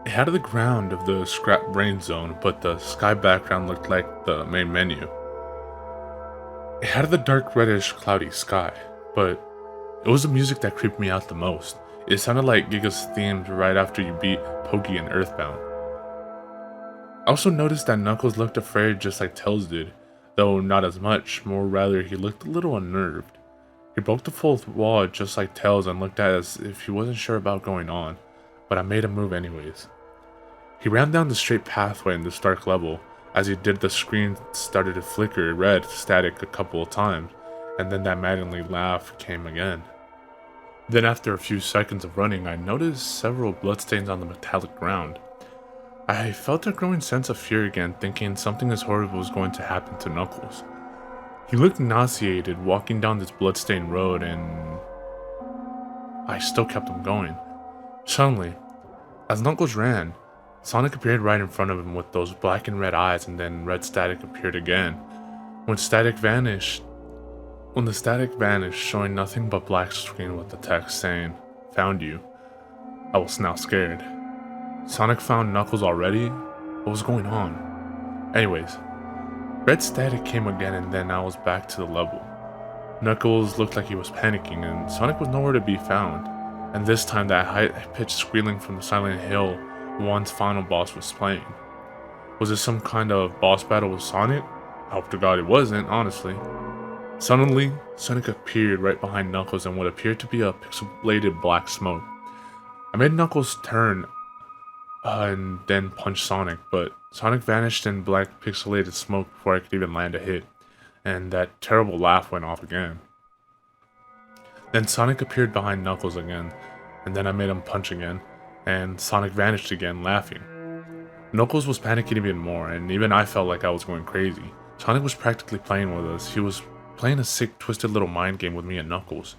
It had the ground of the Scrap Brain Zone, but the sky background looked like the main menu. It had the dark reddish cloudy sky, but it was the music that creeped me out the most. It sounded like Giga's theme right after you beat Pokey and Earthbound. I also noticed that Knuckles looked afraid just like Tails did, though not as much, more rather he looked a little unnerved. He broke the fourth wall just like Tails and looked as if he wasn't sure about going on, but I made him move anyways. He ran down the straight pathway in this dark level. As he did, the screen started to flicker red static a couple of times, and then that maddeningly laugh came again. Then after a few seconds of running, I noticed several bloodstains on the metallic ground. I felt a growing sense of fear again, thinking something as horrible was going to happen to Knuckles. He looked nauseated walking down this bloodstained road, and I still kept him going. Suddenly, as Knuckles ran, Sonic appeared right in front of him with those black and red eyes, and then red static appeared again. When the static vanished, showing nothing but black screen with the text saying, "Found you," I was now scared. Sonic found Knuckles already? What was going on? Anyways, red static came again, and then I was back to the level. Knuckles looked like he was panicking, and Sonic was nowhere to be found. And this time that high-pitched squealing from the Silent Hill one's final boss was playing. Was this some kind of boss battle with Sonic? I hope to God it wasn't, honestly. Suddenly, Sonic appeared right behind Knuckles in what appeared to be a pixelated black smoke. I made Knuckles turn and then punch Sonic, but Sonic vanished in black pixelated smoke before I could even land a hit, and that terrible laugh went off again. Then Sonic appeared behind Knuckles again, and then I made him punch again, and Sonic vanished again, laughing. Knuckles was panicking even more, and even I felt like I was going crazy. Sonic was practically playing with us. He was playing a sick, twisted little mind game with me and Knuckles.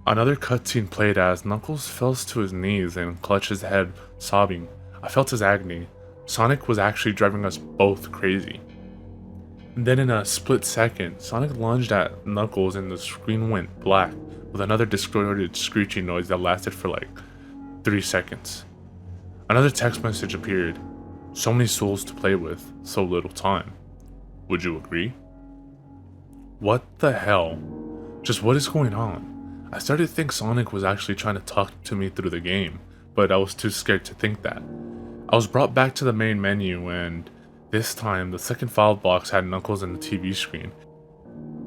Another cutscene played as Knuckles fell to his knees and clutched his head, sobbing. I felt his agony. Sonic was actually driving us both crazy. And then in a split second, Sonic lunged at Knuckles and the screen went black, with another distorted screeching noise that lasted for like 3 seconds. Another text message appeared. So many souls to play with, so little time. Would you agree? What the hell? Just what is going on? I started to think Sonic was actually trying to talk to me through the game, but I was too scared to think that. I was brought back to the main menu, and this time the second file box had Knuckles in the TV screen.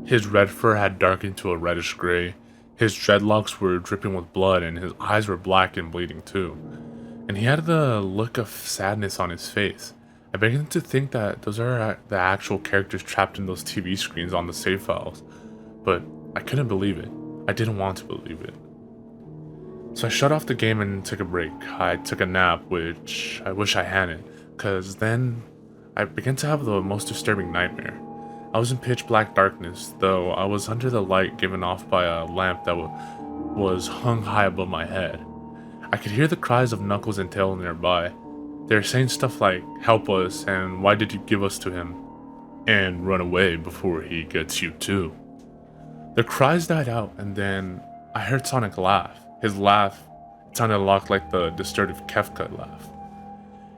His red fur had darkened to a reddish gray. His dreadlocks were dripping with blood and his eyes were black and bleeding too. And he had the look of sadness on his face. I began to think that those are the actual characters trapped in those TV screens on the save files, but I couldn't believe it. I didn't want to believe it. So I shut off the game and took a break. I took a nap, which I wish I hadn't, because then I began to have the most disturbing nightmare. I was in pitch black darkness, though I was under the light given off by a lamp that was hung high above my head. I could hear the cries of Knuckles and Tails nearby. They were saying stuff like, "Help us," and "Why did you give us to him?" and "Run away before he gets you too." The cries died out, and then I heard Sonic laugh. His laugh sounded a lot like the distorted Kefka laugh.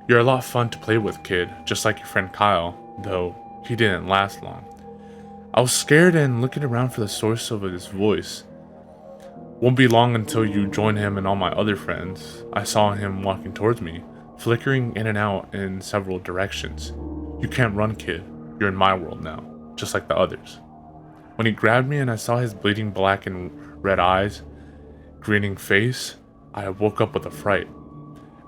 "You're a lot fun to play with, kid, just like your friend Kyle," though he didn't last long. I was scared and looking around for the source of his voice. Won't be long until you join him and all my other friends. I saw him walking towards me, flickering in and out in several directions. "You can't run, kid. You're in my world now, just like the others." When he grabbed me and I saw his bleeding black and red eyes, grinning face, I woke up with a fright.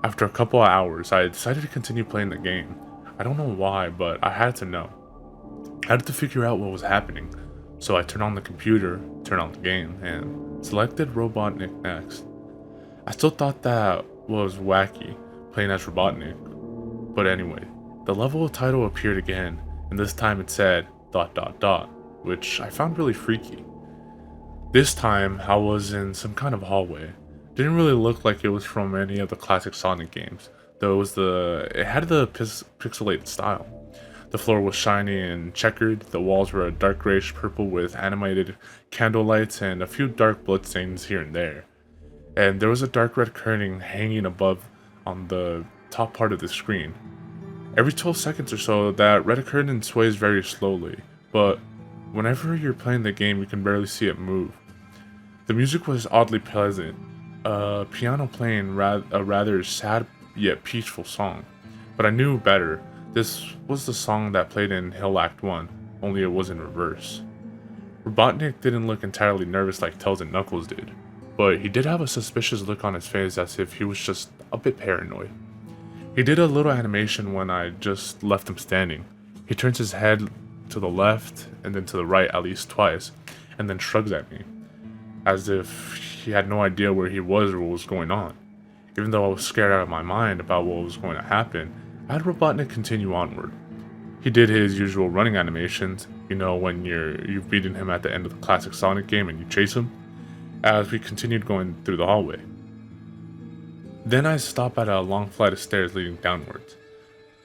After a couple of hours, I decided to continue playing the game. I don't know why, but I had to know. I had to figure out what was happening, so I turned on the computer, turned on the game, and selected Robotnik next. I still thought that was wacky, playing as Robotnik, but anyway, the level title appeared again, and this time it said ... which I found really freaky. This time, I was in some kind of hallway. Didn't really look like it was from any of the classic Sonic games, though it had the pixelated style. The floor was shiny and checkered, the walls were a dark grayish purple with animated candle lights and a few dark bloodstains here and there. And there was a dark red curtain hanging above on the top part of the screen. Every 12 seconds or so, that red curtain sways very slowly, but whenever you're playing the game, you can barely see it move. The music was oddly pleasant, a piano playing a rather sad yet peaceful song, but I knew better. This was the song that played in Hill Act 1, only it was in reverse. Robotnik didn't look entirely nervous like Tails and Knuckles did, but he did have a suspicious look on his face as if he was just a bit paranoid. He did a little animation when I just left him standing. He turns his head to the left and then to the right at least twice, and then shrugs at me, as if he had no idea where he was or what was going on. Even though I was scared out of my mind about what was going to happen, I had Robotnik continue onward. He did his usual running animations, you know, when you've beaten him at the end of the classic Sonic game and you chase him, as we continued going through the hallway. Then I stopped at a long flight of stairs leading downwards.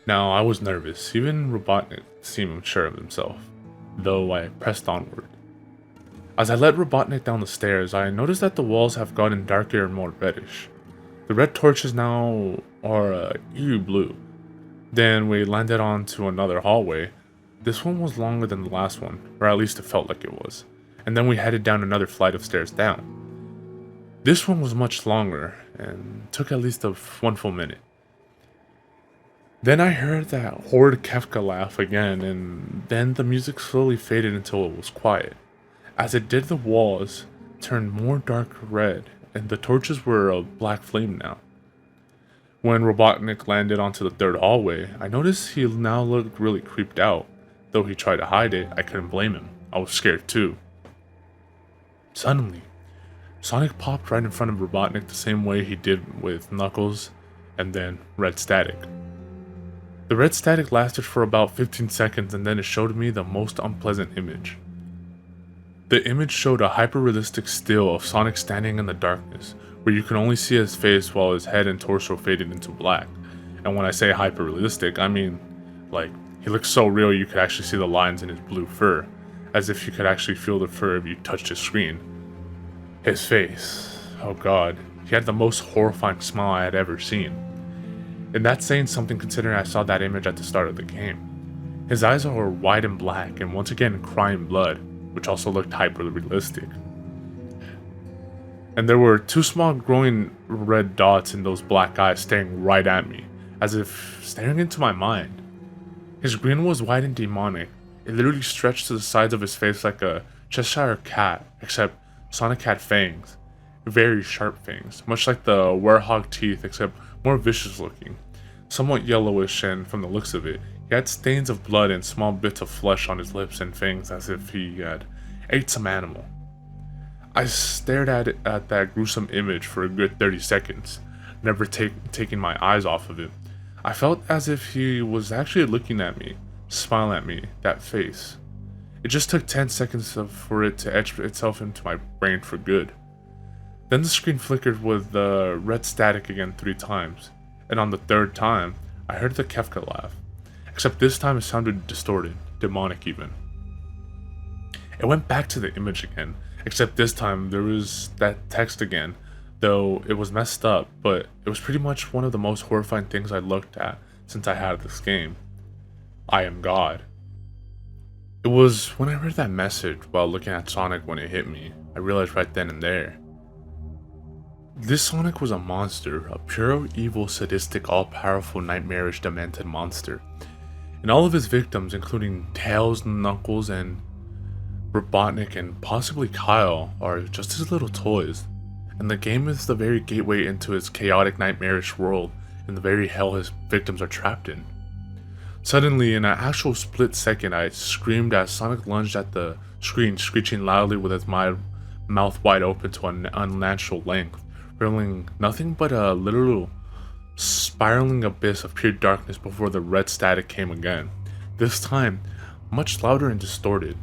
Now I was nervous, even Robotnik seemed unsure of himself, though I pressed onward. As I led Robotnik down the stairs, I noticed that the walls have gotten darker and more reddish. The red torches now are eerie blue. Then we landed onto another hallway. This one was longer than the last one, or at least it felt like it was. And then we headed down another flight of stairs down. This one was much longer, and took at least one full minute. Then I heard that horrid Kefka laugh again, and then the music slowly faded until it was quiet. As it did, the walls turned more dark red, and the torches were a black flame now. When Robotnik landed onto the third hallway, I noticed he now looked really creeped out. Though he tried to hide it, I couldn't blame him. I was scared too. Suddenly, Sonic popped right in front of Robotnik the same way he did with Knuckles, and then red static. The red static lasted for about 15 seconds and then it showed me the most unpleasant image. The image showed a hyper-realistic still of Sonic standing in the darkness, where you can only see his face while his head and torso faded into black. And when I say hyper-realistic, I mean, like, he looked so real you could actually see the lines in his blue fur, as if you could actually feel the fur if you touched his screen. His face, oh god, he had the most horrifying smile I had ever seen. And that's saying something considering I saw that image at the start of the game. His eyes were wide and black and once again crying blood, which also looked hyper-realistic. And there were two small glowing red dots in those black eyes staring right at me, as if staring into my mind. His grin was wide and demonic. It literally stretched to the sides of his face like a Cheshire cat, except Sonic had fangs, very sharp fangs, much like the werehog teeth except more vicious looking, somewhat yellowish, and from the looks of it, he had stains of blood and small bits of flesh on his lips and fangs as if he had ate some animal. I stared at that gruesome image for a good 30 seconds, never taking my eyes off of it. I felt as if he was actually looking at me, smiling at me, that face. It just took 10 seconds for it to etch itself into my brain for good. Then the screen flickered with the red static again 3 times, and on the 3rd time, I heard the Kefka laugh. Except this time it sounded distorted, demonic even. It went back to the image again, except this time there was that text again, though it was messed up, but it was pretty much one of the most horrifying things I looked at since I had this game. I am God. It was when I read that message while looking at Sonic when it hit me, I realized right then and there. This Sonic was a monster, a pure evil, sadistic, all-powerful, nightmarish, demented monster. And all of his victims, including Tails, Knuckles, and Robotnik, and possibly Kyle, are just his little toys. And the game is the very gateway into his chaotic, nightmarish world, and the very hell his victims are trapped in. Suddenly, in an actual split second, I screamed as Sonic lunged at the screen, screeching loudly with his mouth wide open to an unnatural length, revealing nothing but a literal spiraling abyss of pure darkness before the red static came again. This time, much louder and distorted.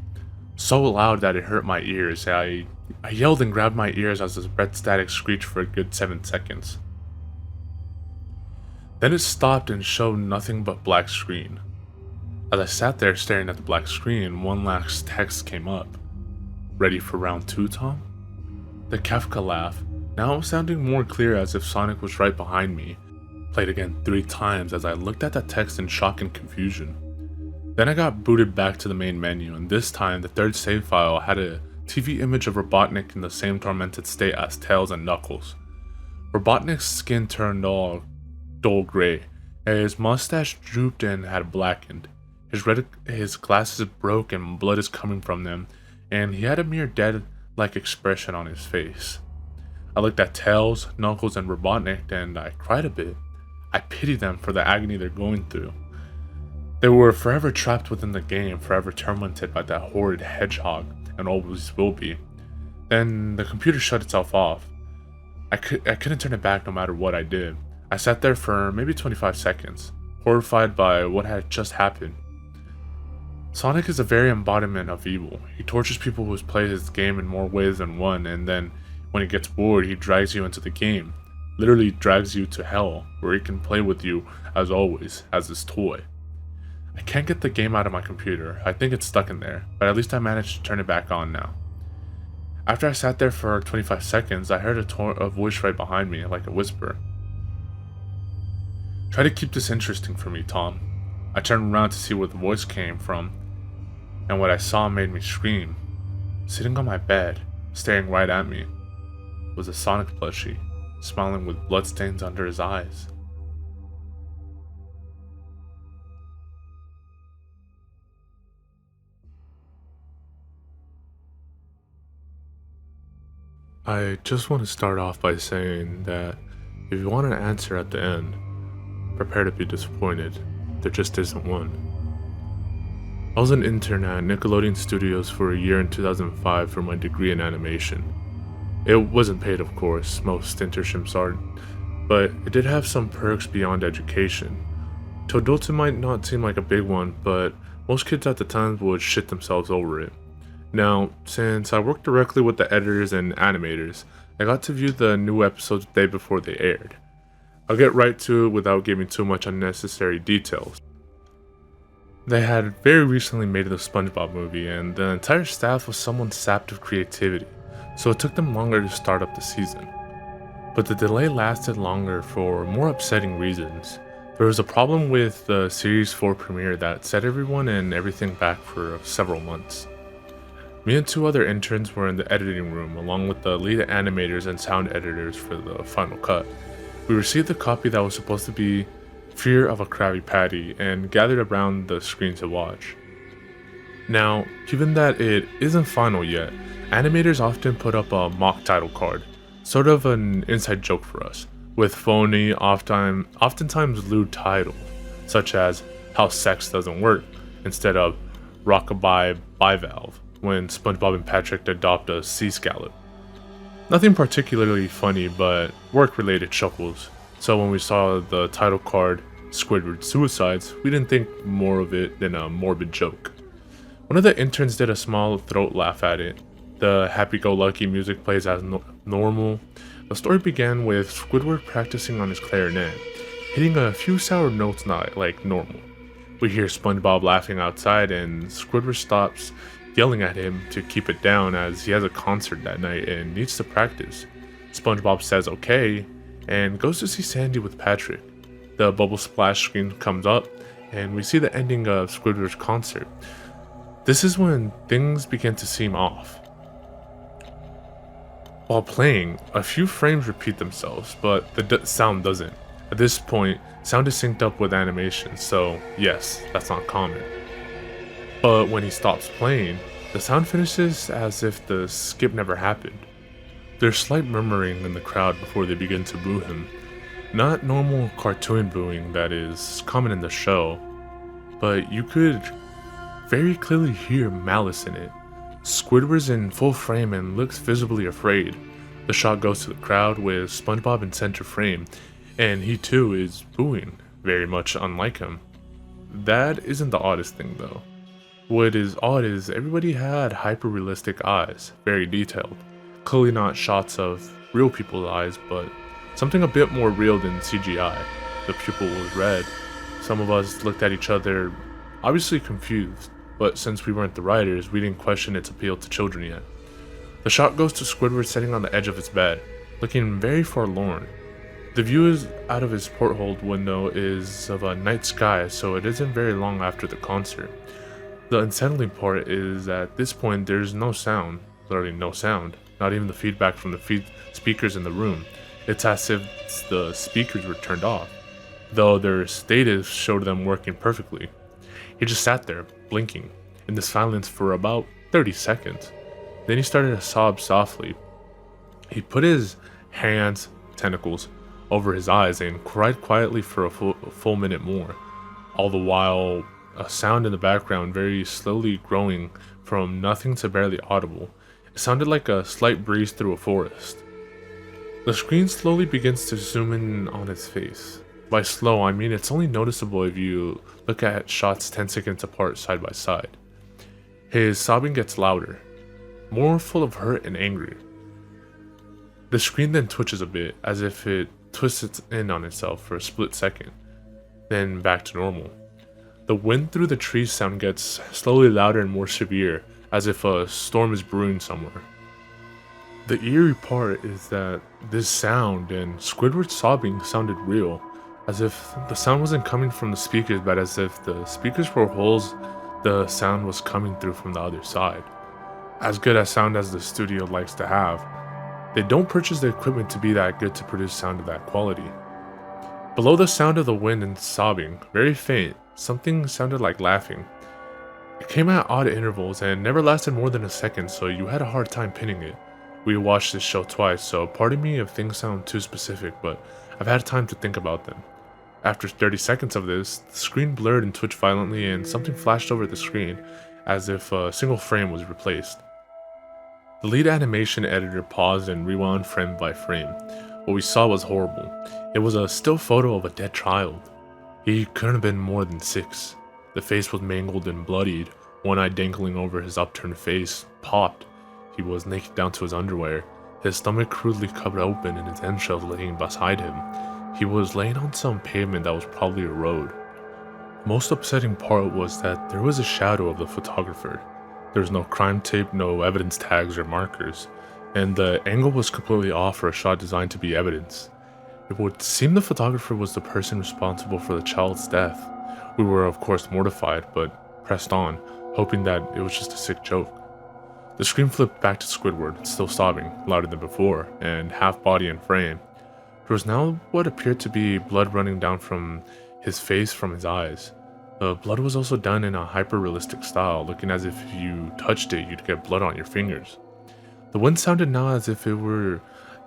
So loud that it hurt my ears. I yelled and grabbed my ears as the red static screeched for a good 7 seconds. Then it stopped and showed nothing but black screen. As I sat there staring at the black screen, one last text came up. Ready for round 2, Tom? The Kefka laugh, now sounding more clear as if Sonic was right behind me, played again 3 times as I looked at the text in shock and confusion. Then I got booted back to the main menu, and this time the 3rd save file had a TV image of Robotnik in the same tormented state as Tails and Knuckles. Robotnik's skin turned dull gray, and his mustache drooped and had blackened. His glasses broke and blood is coming from them, and he had a mere dead-like expression on his face. I looked at Tails, Knuckles, and Robotnik, and I cried a bit. I pitied them for the agony they're going through. They were forever trapped within the game, forever tormented by that horrid hedgehog, and always will be. Then the computer shut itself off. I couldn't turn it back no matter what I did. I sat there for maybe 25 seconds, horrified by what had just happened. Sonic is a very embodiment of evil. He tortures people who play his game in more ways than one, and then when he gets bored, he drags you into the game. Literally drags you to hell, where he can play with you, as always, as his toy. I can't get the game out of my computer. I think it's stuck in there, but at least I managed to turn it back on now. After I sat there for 25 seconds, I heard a voice right behind me, like a whisper. Try to keep this interesting for me, Tom. I turned around to see where the voice came from, and what I saw made me scream. Sitting on my bed, staring right at me, was a Sonic plushie, smiling with bloodstains under his eyes. I just want to start off by saying that if you want an answer at the end, prepare to be disappointed. There just isn't one. I was an intern at Nickelodeon Studios for a year in 2005 for my degree in animation. It wasn't paid, of course, most internships aren't, but it did have some perks beyond education. To adults it might not seem like a big one, but most kids at the time would shit themselves over it. Now, since I worked directly with the editors and animators, I got to view the new episodes the day before they aired. I'll get right to it without giving too much unnecessary details. They had very recently made the SpongeBob movie, and the entire staff was somewhat sapped of creativity, so it took them longer to start up the season. But the delay lasted longer for more upsetting reasons. There was a problem with the Series 4 premiere that set everyone and everything back for several months. Me and 2 other interns were in the editing room along with the lead animators and sound editors for the final cut. We received the copy that was supposed to be Fear of a Krabby Patty and gathered around the screen to watch. Now, given that it isn't final yet, animators often put up a mock title card, sort of an inside joke for us, with phony, oftentimes lewd titles, such as How Sex Doesn't Work, instead of Rockabye Bivalve, when SpongeBob and Patrick adopt a sea scallop. Nothing particularly funny, but work-related chuckles, so when we saw the title card, Squidward Suicides, we didn't think more of it than a morbid joke. One of the interns did a small throat laugh at it. The happy-go-lucky music plays as normal. The story began with Squidward practicing on his clarinet, hitting a few sour notes not like normal. We hear SpongeBob laughing outside and Squidward stops yelling at him to keep it down as he has a concert that night and needs to practice. SpongeBob says okay and goes to see Sandy with Patrick. The bubble splash screen comes up and we see the ending of Squidward's concert. This is when things begin to seem off. While playing, a few frames repeat themselves, but the sound doesn't. At this point, sound is synced up with animation, so yes, that's not common. But when he stops playing, the sound finishes as if the skip never happened. There's slight murmuring in the crowd before they begin to boo him. Not normal cartoon booing that is common in the show, but you could very clearly hear malice in it. Squidward's in full frame and looks visibly afraid. The shot goes to the crowd with SpongeBob in center frame, and he too is booing, very much unlike him. That isn't the oddest thing though. What is odd is everybody had hyper-realistic eyes, very detailed. Clearly not shots of real people's eyes, but something a bit more real than CGI. The pupil was red. Some of us looked at each other, obviously confused, but since we weren't the writers, we didn't question its appeal to children yet. The shot goes to Squidward sitting on the edge of his bed, looking very forlorn. The view is out of his porthole window is of a night sky, so it isn't very long after the concert. The unsettling part is at this point there's no sound, literally no sound, not even the feedback from the speakers in the room. It's as if the speakers were turned off, though their status showed them working perfectly. He just sat there, blinking, in the silence for about 30 seconds. Then he started to sob softly. He put his hands, tentacles, over his eyes and cried quietly for a full minute more, all the while a sound in the background very slowly growing from nothing to barely audible. It sounded like a slight breeze through a forest. The screen slowly begins to zoom in on his face. By slow, I mean it's only noticeable if you look at shots 10 seconds apart side by side. His sobbing gets louder, more full of hurt and anger. The screen then twitches a bit, as if it twists in on itself for a split second, then back to normal. The wind through the trees sound gets slowly louder and more severe, as if a storm is brewing somewhere. The eerie part is that this sound and Squidward's sobbing sounded real, as if the sound wasn't coming from the speakers, but as if the speakers were holes the sound was coming through from the other side. As good a sound as the studio likes to have, they don't purchase the equipment to be that good to produce sound of that quality. Below the sound of the wind and sobbing, very faint, something sounded like laughing. It came at odd intervals and never lasted more than a second, so you had a hard time pinning it. We watched this show twice, so pardon me if things sound too specific, but I've had time to think about them. After 30 seconds of this, the screen blurred and twitched violently and something flashed over the screen, as if a single frame was replaced. The lead animation editor paused and rewound frame by frame. What we saw was horrible. It was a still photo of a dead child. He couldn't have been more than 6. The face was mangled and bloodied, one eye dangling over his upturned face, popped. He was naked down to his underwear, his stomach crudely cut open and his entrails laying beside him. He was laying on some pavement that was probably a road. The most upsetting part was that there was a shadow of the photographer. There was no crime tape, no evidence tags or markers, and the angle was completely off for a shot designed to be evidence. It would seem the photographer was the person responsible for the child's death. We were of course mortified, but pressed on, hoping that it was just a sick joke. The screen flipped back to Squidward, still sobbing, louder than before, and half body and frame. There was now what appeared to be blood running down from his face from his eyes. The blood was also done in a hyper-realistic style, looking as if you touched it, you'd get blood on your fingers. The wind sounded now as if it were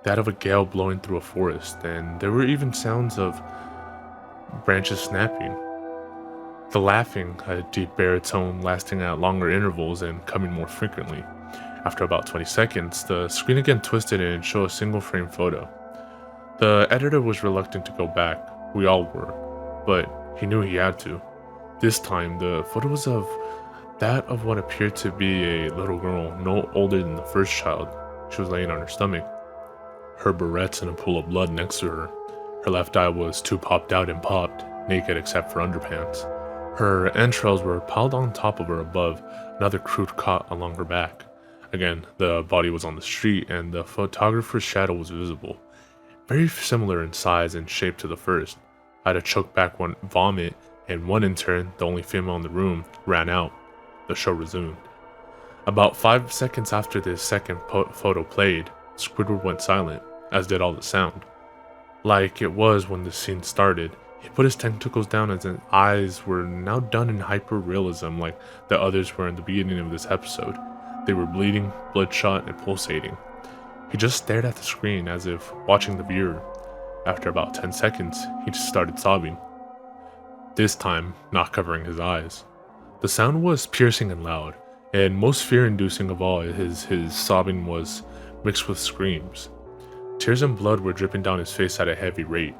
that of a gale blowing through a forest, and there were even sounds of branches snapping. The laughing, a deep baritone lasting at longer intervals and coming more frequently. After about 20 seconds, the screen again twisted and showed a single frame photo. The editor was reluctant to go back, we all were, but he knew he had to. This time, the photo was of that of what appeared to be a little girl no older than the first child. She was laying on her stomach, her barrettes in a pool of blood next to her. Her left eye was too popped out and popped, naked except for underpants. Her entrails were piled on top of her above, another crude cot along her back. Again, the body was on the street and the photographer's shadow was visible. Very similar in size and shape to the first. I had to choke back one vomit, and one intern, the only female in the room, ran out. The show resumed. About 5 seconds after the second photo played, Squidward went silent, as did all the sound. Like it was when the scene started, he put his tentacles down as his eyes were now done in hyper-realism like the others were in the beginning of this episode. They were bleeding, bloodshot, and pulsating. He just stared at the screen as if watching the viewer. After about 10 seconds, he just started sobbing. This time, not covering his eyes. The sound was piercing and loud, and most fear-inducing of all, his sobbing was mixed with screams. Tears and blood were dripping down his face at a heavy rate.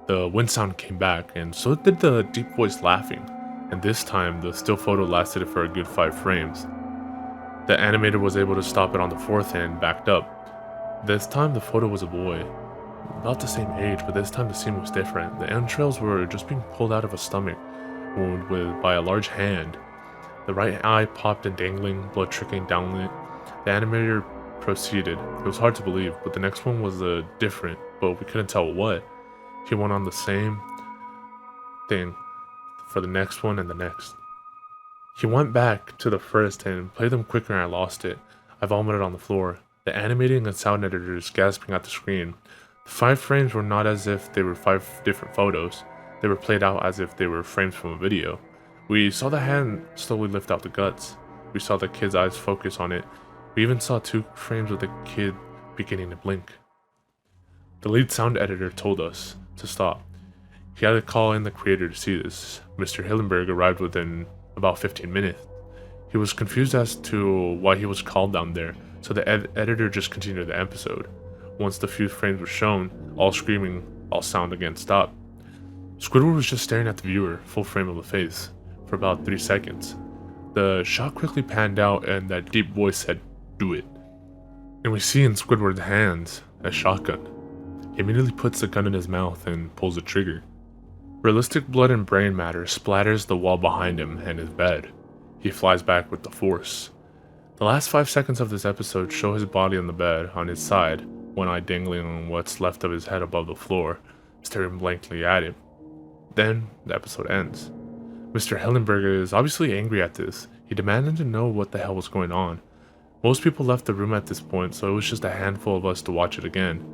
The wind sound came back, and so did the deep voice laughing, and this time the still photo lasted for a good 5 frames. The animator was able to stop it on the 4th and backed up. This time the photo was a boy, about the same age, but this time the scene was different. The entrails were just being pulled out of a stomach wound by a large hand. The right eye popped and dangling, blood trickling down it. The animator proceeded. It was hard to believe, but the next one was different, but we couldn't tell what. He went on the same thing for the next one and the next. He went back to the first and played them quicker and I lost it. I vomited on the floor. The animating and sound editors gasping at the screen. The 5 frames were not as if they were 5 different photos. They were played out as if they were frames from a video. We saw the hand slowly lift out the guts. We saw the kid's eyes focus on it. We even saw 2 frames of the kid beginning to blink. The lead sound editor told us to stop. He had to call in the creator to see this. Mr. Hillenberg arrived within about 15 minutes. He was confused as to why he was called down there, so the editor just continued the episode. Once the few frames were shown, all screaming, all sound again stopped. Squidward was just staring at the viewer, full frame of the face, for about 3 seconds. The shot quickly panned out and that deep voice said, "Do it." And we see in Squidward's hands a shotgun. He immediately puts the gun in his mouth and pulls the trigger. Realistic blood and brain matter splatters the wall behind him and his bed. He flies back with the force. The last 5 seconds of this episode show his body on the bed, on his side, one eye dangling on what's left of his head above the floor, staring blankly at it. Then, the episode ends. Mr. Hellenberger is obviously angry at this. He demanded to know what the hell was going on. Most people left the room at this point, so it was just a handful of us to watch it again.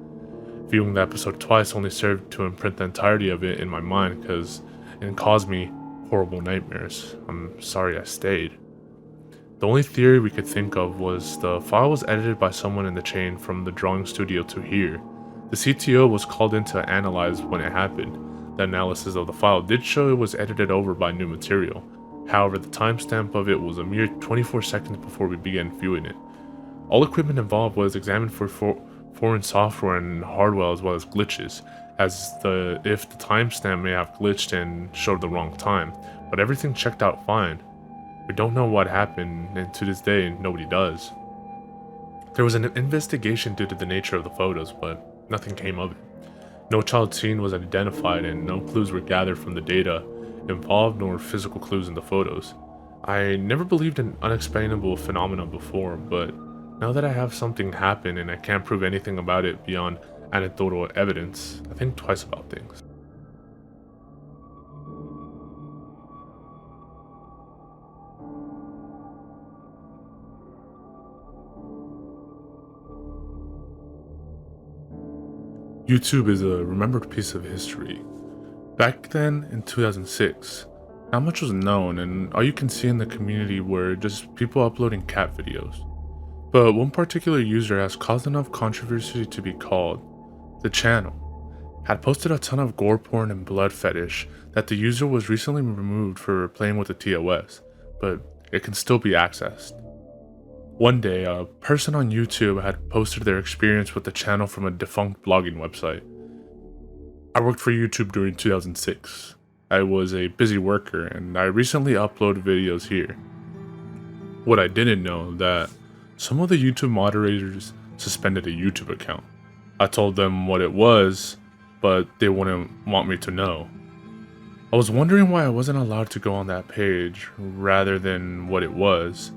Viewing the episode twice only served to imprint the entirety of it in my mind because it caused me horrible nightmares. I'm sorry I stayed. The only theory we could think of was the file was edited by someone in the chain from the drawing studio to here. The CTO was called in to analyze when it happened. The analysis of the file did show it was edited over by new material. However, the timestamp of it was a mere 24 seconds before we began viewing it. All equipment involved was examined for foreign software and hardware as well as glitches, if the timestamp may have glitched and showed the wrong time, but everything checked out fine. We don't know what happened, and to this day, nobody does. There was an investigation due to the nature of the photos, but nothing came of it. No child scene was identified and no clues were gathered from the data involved nor physical clues in the photos. I never believed in unexplainable phenomena before, but now that I have something happen and I can't prove anything about it beyond anecdotal evidence, I think twice about things. YouTube is a remembered piece of history. Back then, in 2006, Not much was known, and all you can see in the community were just people uploading cat videos. But one particular user has caused enough controversy to be called. The channel had posted a ton of gore porn and blood fetish that the user was recently removed for playing with the TOS, but it can still be accessed. One day, a person on YouTube had posted their experience with the channel from a defunct blogging website. I worked for YouTube during 2006. I was a busy worker and I recently uploaded videos here. What I didn't know that some of the YouTube moderators suspended a YouTube account. I told them what it was, but they wouldn't want me to know. I was wondering why I wasn't allowed to go on that page rather than what it was.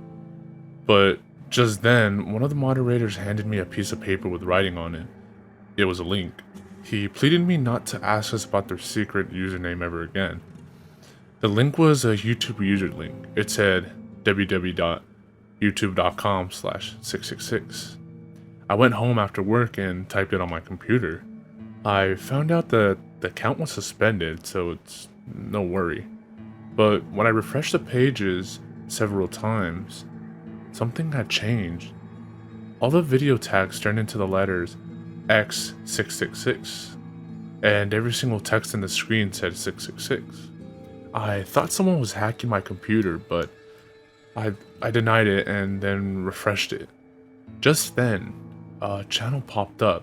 But just then, one of the moderators handed me a piece of paper with writing on it. It was a link. He pleaded me not to ask us about their secret username ever again. The link was a YouTube user link. It said www.youtube.com/666. I went home after work and typed it on my computer. I found out that the account was suspended, so it's no worry. But when I refreshed the pages several times, something had changed. All the video tags turned into the letters X666, and every single text in the screen said 666. I thought someone was hacking my computer, but I denied it and then refreshed it. Just then, a channel popped up.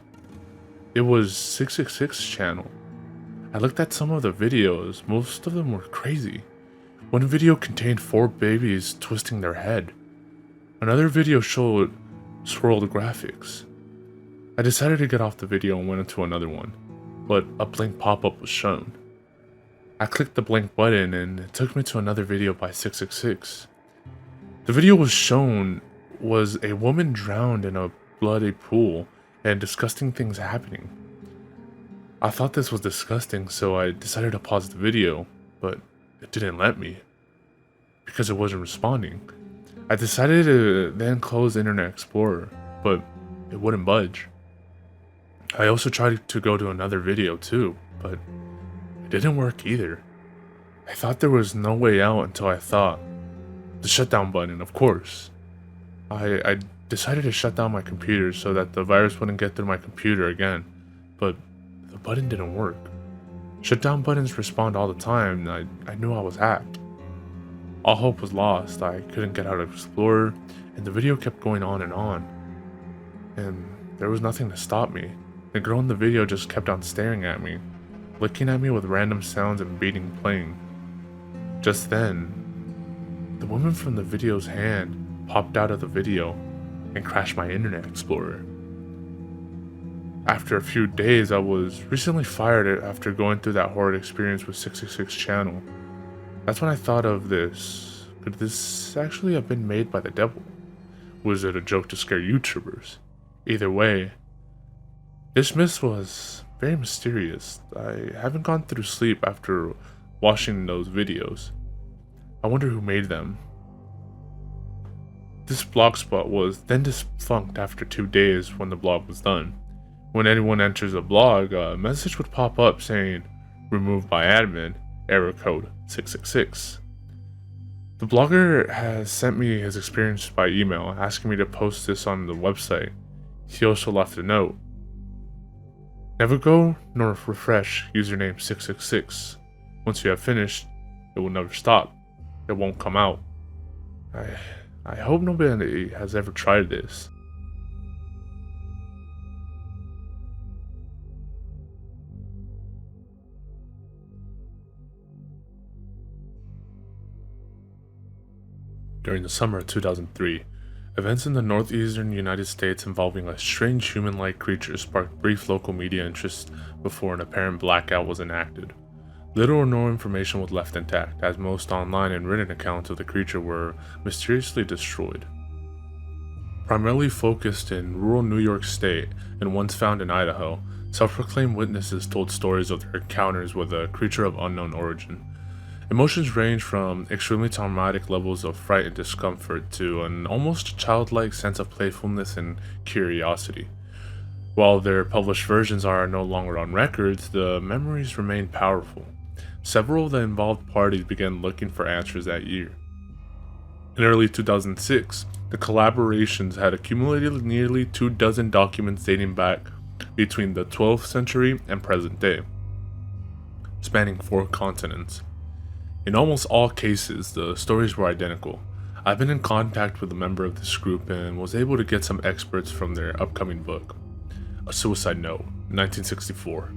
It was 666 channel. I looked at some of the videos. Most of them were crazy. One video contained 4 babies twisting their head. Another video showed swirled graphics. I decided to get off the video and went into another one, but a blank pop-up was shown. I clicked the blank button and it took me to another video by 666. The video was shown was a woman drowned in a bloody pool and disgusting things happening. I thought this was disgusting, so I decided to pause the video, but it didn't let me because it wasn't responding. I decided to then close Internet Explorer, but it wouldn't budge. I also tried to go to another video too, but it didn't work either. I thought there was no way out until I thought the shutdown button, of course. I decided to shut down my computer so that the virus wouldn't get through my computer again, but the button didn't work. Shutdown buttons respond all the time, and I knew I was hacked. All hope was lost. I couldn't get out of Explorer, and the video kept going on, and there was nothing to stop me. The girl in the video just kept on staring at me, looking at me with random sounds and beating playing. Just then, the woman from the video's hand popped out of the video and crashed my Internet Explorer. After a few days, I was recently fired after going through that horrid experience with 666 channel. That's when I thought of this. Could this actually have been made by the devil? Was it a joke to scare YouTubers? Either way, this myth was very mysterious. I haven't gone through sleep after watching those videos. I wonder who made them. This blogspot was then defunct after 2 days when the blog was done. When anyone enters a blog, a message would pop up saying, "Removed by admin, error code 666. The blogger has sent me his experience by email, asking me to post this on the website. He also left a note. Never go nor refresh username 666. Once you have finished, it will never stop. It won't come out. I hope nobody has ever tried this." During the summer of 2003, events in the northeastern United States involving a strange human-like creature sparked brief local media interest before an apparent blackout was enacted. Little or no information was left intact, as most online and written accounts of the creature were mysteriously destroyed. Primarily focused in rural New York State and once found in Idaho, self-proclaimed witnesses told stories of their encounters with a creature of unknown origin. Emotions range from extremely traumatic levels of fright and discomfort to an almost childlike sense of playfulness and curiosity. While their published versions are no longer on records, the memories remain powerful. Several of the involved parties began looking for answers that year. In early 2006, the collaborations had accumulated nearly 24 documents dating back between the 12th century and present day, spanning 4 continents. In almost all cases, the stories were identical. I've been in contact with a member of this group and was able to get some experts from their upcoming book, A Suicide Note, 1964.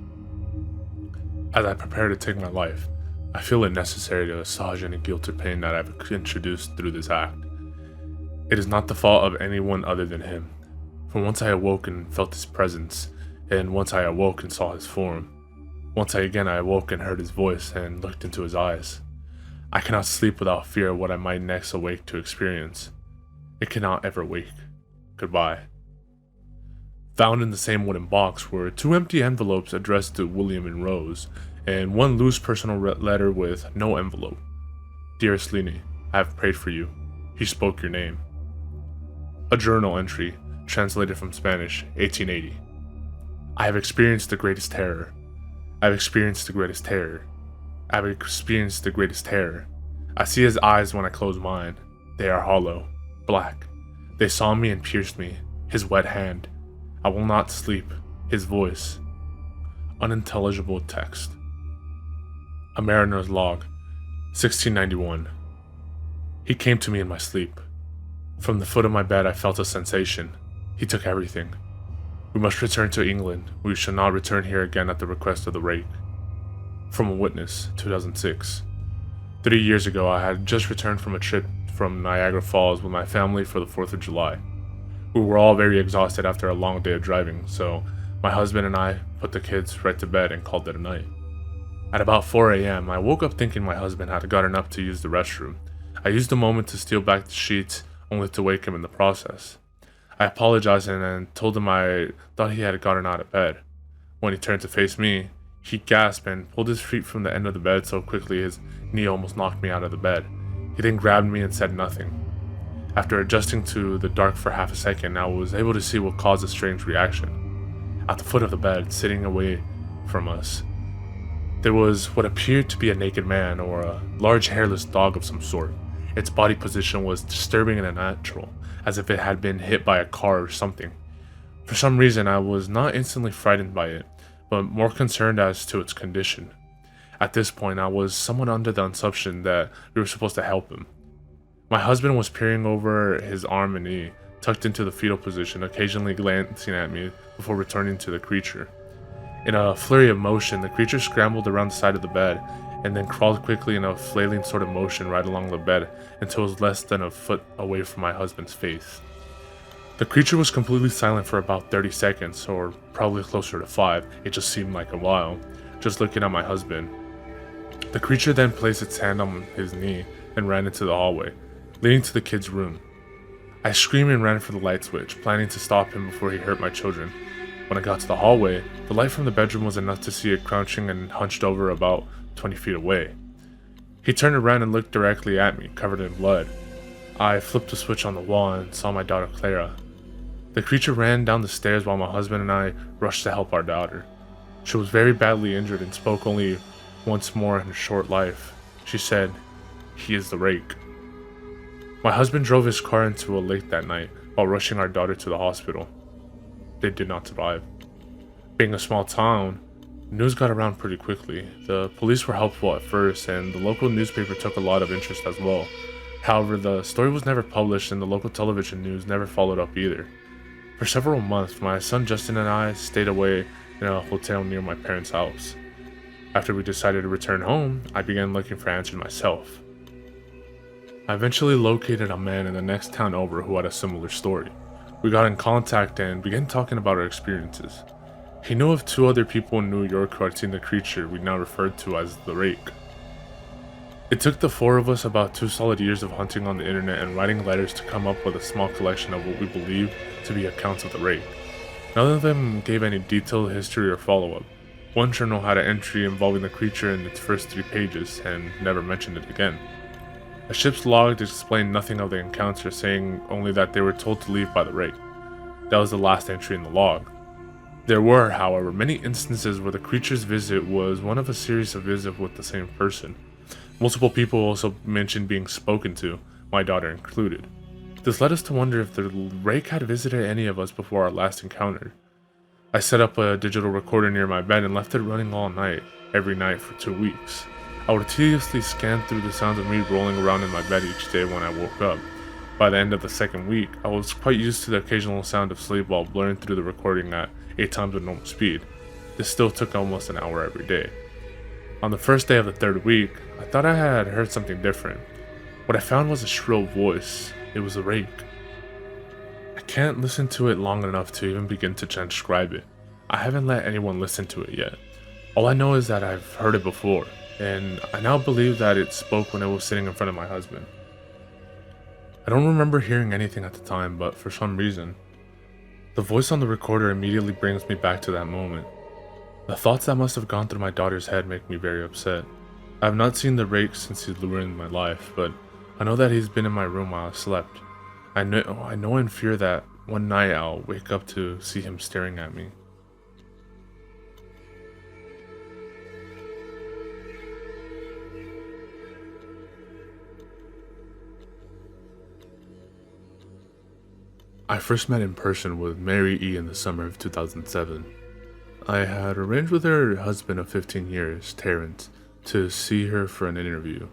As I prepare to take my life, I feel it necessary to assuage any guilt or pain that I've introduced through this act. It is not the fault of anyone other than him. For once I awoke and felt his presence, and once I awoke and saw his form, once I awoke and heard his voice and looked into his eyes. I cannot sleep without fear of what I might next awake to experience. It cannot ever wake. Goodbye. Found in the same wooden box were 2 empty envelopes addressed to William and Rose, and 1 loose personal letter with no envelope. Dearest Lini, I have prayed for you. He spoke your name. A journal entry, translated from Spanish, 1880. I have experienced the greatest terror. I have experienced the greatest terror. I have experienced the greatest terror. I see his eyes when I close mine. They are hollow, black. They saw me and pierced me. His wet hand. I will not sleep. His voice. Unintelligible text. A Mariner's Log, 1691. He came to me in my sleep. From the foot of my bed I felt a sensation. He took everything. We must return to England. We shall not return here again at the request of the rake. From a witness, 2006. 3 years ago, I had just returned from a trip from Niagara Falls with my family for the 4th of July. We were all very exhausted after a long day of driving, so my husband and I put the kids right to bed and called it a night. At about 4 a.m., I woke up thinking my husband had gotten up to use the restroom. I used the moment to steal back the sheets, only to wake him in the process. I apologized and told him I thought he had gotten out of bed. When he turned to face me, he gasped and pulled his feet from the end of the bed so quickly his knee almost knocked me out of the bed. He then grabbed me and said nothing. After adjusting to the dark for half a second, I was able to see what caused a strange reaction. At the foot of the bed, sitting away from us, there was what appeared to be a naked man or a large hairless dog of some sort. Its body position was disturbing and unnatural, as if it had been hit by a car or something. For some reason, I was not instantly frightened by it, but more concerned as to its condition. At this point, I was somewhat under the assumption that we were supposed to help him. My husband was peering over his arm and knee, tucked into the fetal position, occasionally glancing at me before returning to the creature. In a flurry of motion, the creature scrambled around the side of the bed, and then crawled quickly in a flailing sort of motion right along the bed until it was less than a foot away from my husband's face. The creature was completely silent for about 30 seconds, or probably closer to 5, it just seemed like a while, just looking at my husband. The creature then placed its hand on his knee and ran into the hallway, leading to the kid's room. I screamed and ran for the light switch, planning to stop him before he hurt my children. When I got to the hallway, the light from the bedroom was enough to see it crouching and hunched over about 20 feet away. He turned around and looked directly at me, covered in blood. I flipped the switch on the wall and saw my daughter Clara. The creature ran down the stairs while my husband and I rushed to help our daughter. She was very badly injured and spoke only once more in her short life. She said, "He is the rake." My husband drove his car into a lake that night while rushing our daughter to the hospital. They did not survive. Being a small town, news got around pretty quickly. The police were helpful at first, and the local newspaper took a lot of interest as well. However, the story was never published and the local television news never followed up either. For several months, my son Justin and I stayed away in a hotel near my parents' house. After we decided to return home, I began looking for answers myself. I eventually located a man in the next town over who had a similar story. We got in contact and began talking about our experiences. He knew of 2 other people in New York who had seen the creature we now referred to as the rake. It took the 4 of us about 2 solid years of hunting on the internet and writing letters to come up with a small collection of what we believed to be accounts of the rake. None of them gave any detailed history or follow-up. One journal had an entry involving the creature in its first 3 pages and never mentioned it again. A ship's log explained nothing of the encounter, saying only that they were told to leave by the rake. That was the last entry in the log. There were, however, many instances where the creature's visit was one of a series of visits with the same person. Multiple people also mentioned being spoken to, my daughter included. This led us to wonder if the rake had visited any of us before our last encounter. I set up a digital recorder near my bed and left it running all night, every night for 2 weeks. I would tediously scan through the sounds of me rolling around in my bed each day when I woke up. By the end of the second week, I was quite used to the occasional sound of sleep while blurring through the recording at 8 times the normal speed. This still took almost an hour every day. On the first day of the third week, I thought I had heard something different. What I found was a shrill voice. It was a rake. I can't listen to it long enough to even begin to transcribe it. I haven't let anyone listen to it yet. All I know is that I've heard it before, and I now believe that it spoke when it was sitting in front of my husband. I don't remember hearing anything at the time, but for some reason, the voice on the recorder immediately brings me back to that moment. The thoughts that must have gone through my daughter's head make me very upset. I have not seen the rake since he's ruined my life, but I know that he's been in my room while I slept. I know in fear that one night I'll wake up to see him staring at me. I first met in person with Mary E. in the summer of 2007. I had arranged with her husband of 15 years, Terrence, to see her for an interview.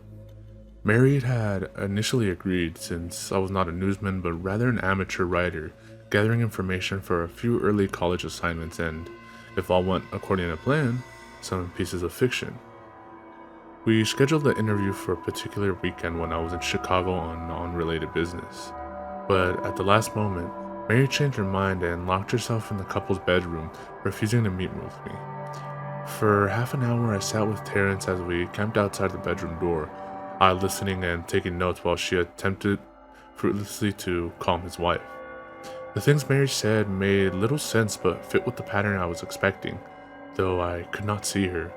Mary had initially agreed since I was not a newsman but rather an amateur writer, gathering information for a few early college assignments and, if all went according to plan, some pieces of fiction. We scheduled the interview for a particular weekend when I was in Chicago on unrelated business. But at the last moment, Mary changed her mind and locked herself in the couple's bedroom, refusing to meet with me. For half an hour I sat with Terrence as we camped outside the bedroom door, I listening and taking notes while she attempted fruitlessly to calm his wife. The things Mary said made little sense but fit with the pattern I was expecting, though I could not see her.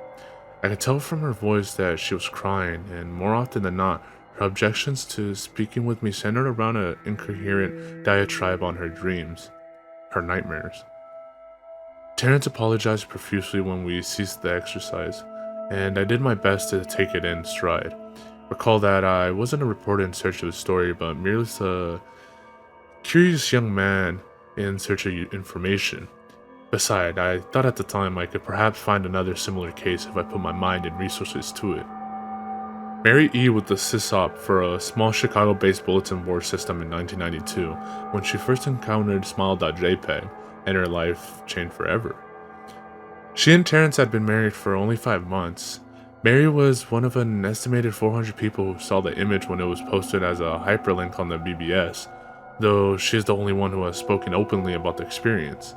I could tell from her voice that she was crying, and more often than not, her objections to speaking with me centered around an incoherent diatribe on her dreams, her nightmares. Terrence apologized profusely when we ceased the exercise, and I did my best to take it in stride. Recall that I wasn't a reporter in search of a story, but merely a curious young man in search of information. Besides, I thought at the time I could perhaps find another similar case if I put my mind and resources to it. Mary E. was the sysop for a small Chicago-based bulletin board system in 1992 when she first encountered Smile.jpg, and her life changed forever. She and Terrence had been married for only 5 months. Mary was one of an estimated 400 people who saw the image when it was posted as a hyperlink on the BBS, though she is the only one who has spoken openly about the experience.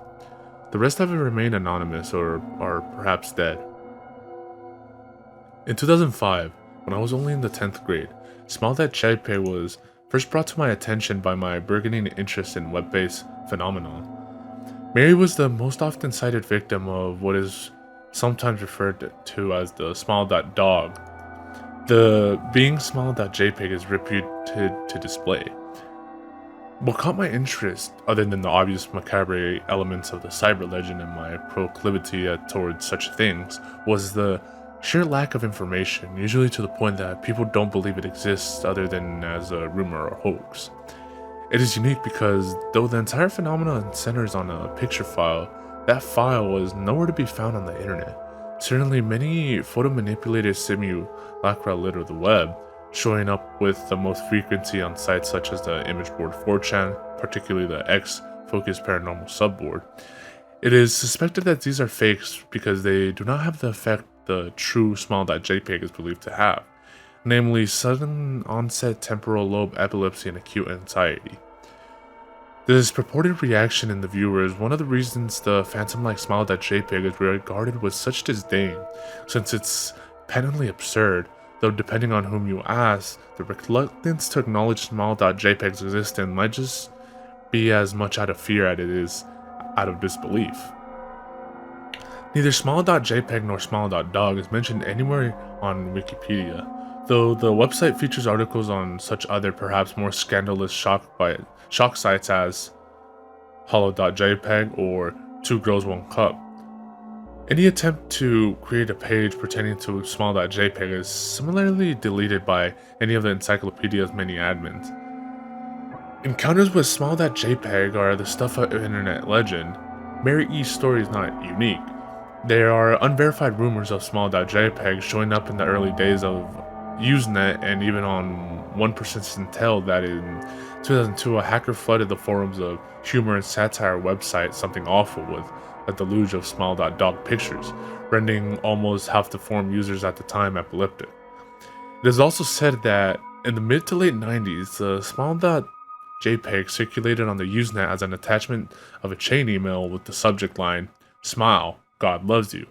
The rest have remained anonymous or are perhaps dead. In 2005, when I was only in the 10th grade, Smile.jpg was first brought to my attention by my burgeoning interest in web-based phenomenon. Mary was the most often cited victim of what is sometimes referred to as the Smile.dog. The being Smile.jpg is reputed to display. What caught my interest, other than the obvious macabre elements of the cyber legend and my proclivity towards such things, was the sheer lack of information, usually to the point that people don't believe it exists other than as a rumor or hoax. It is unique because, though the entire phenomenon centers on a picture file, that file was nowhere to be found on the internet. Certainly many photo-manipulated simulacra litter the web, showing up with the most frequency on sites such as the image board 4chan, particularly the X-focused paranormal subboard. It is suspected that these are fakes because they do not have the effect the true Smile.jpg is believed to have, namely sudden onset temporal lobe epilepsy and acute anxiety. This purported reaction in the viewer is one of the reasons the phantom-like Smile.jpg is regarded with such disdain, since it's patently absurd, though depending on whom you ask, the reluctance to acknowledge Smile.jpg's existence might just be as much out of fear as it is out of disbelief. Neither Smile.jpg nor Smile.dog is mentioned anywhere on Wikipedia, though the website features articles on such other perhaps more scandalous shock sites as Hollow.jpg or Two Girls One Cup. Any attempt to create a page pertaining to small.jpg is similarly deleted by any of the encyclopedia's many admins. Encounters with small.jpg are the stuff of internet legend. Mary E's story is not unique. There are unverified rumors of small.jpg showing up in the early days of Usenet and even on one persistent tale that in 2002 a hacker flooded the forums of humor and satire website Something Awful with a deluge of small.dog pictures, rendering almost half the forum users at the time epileptic. It is also said that in the mid to late 90s, the small.jpg circulated on the Usenet as an attachment of a chain email with the subject line, "Smile, God loves you."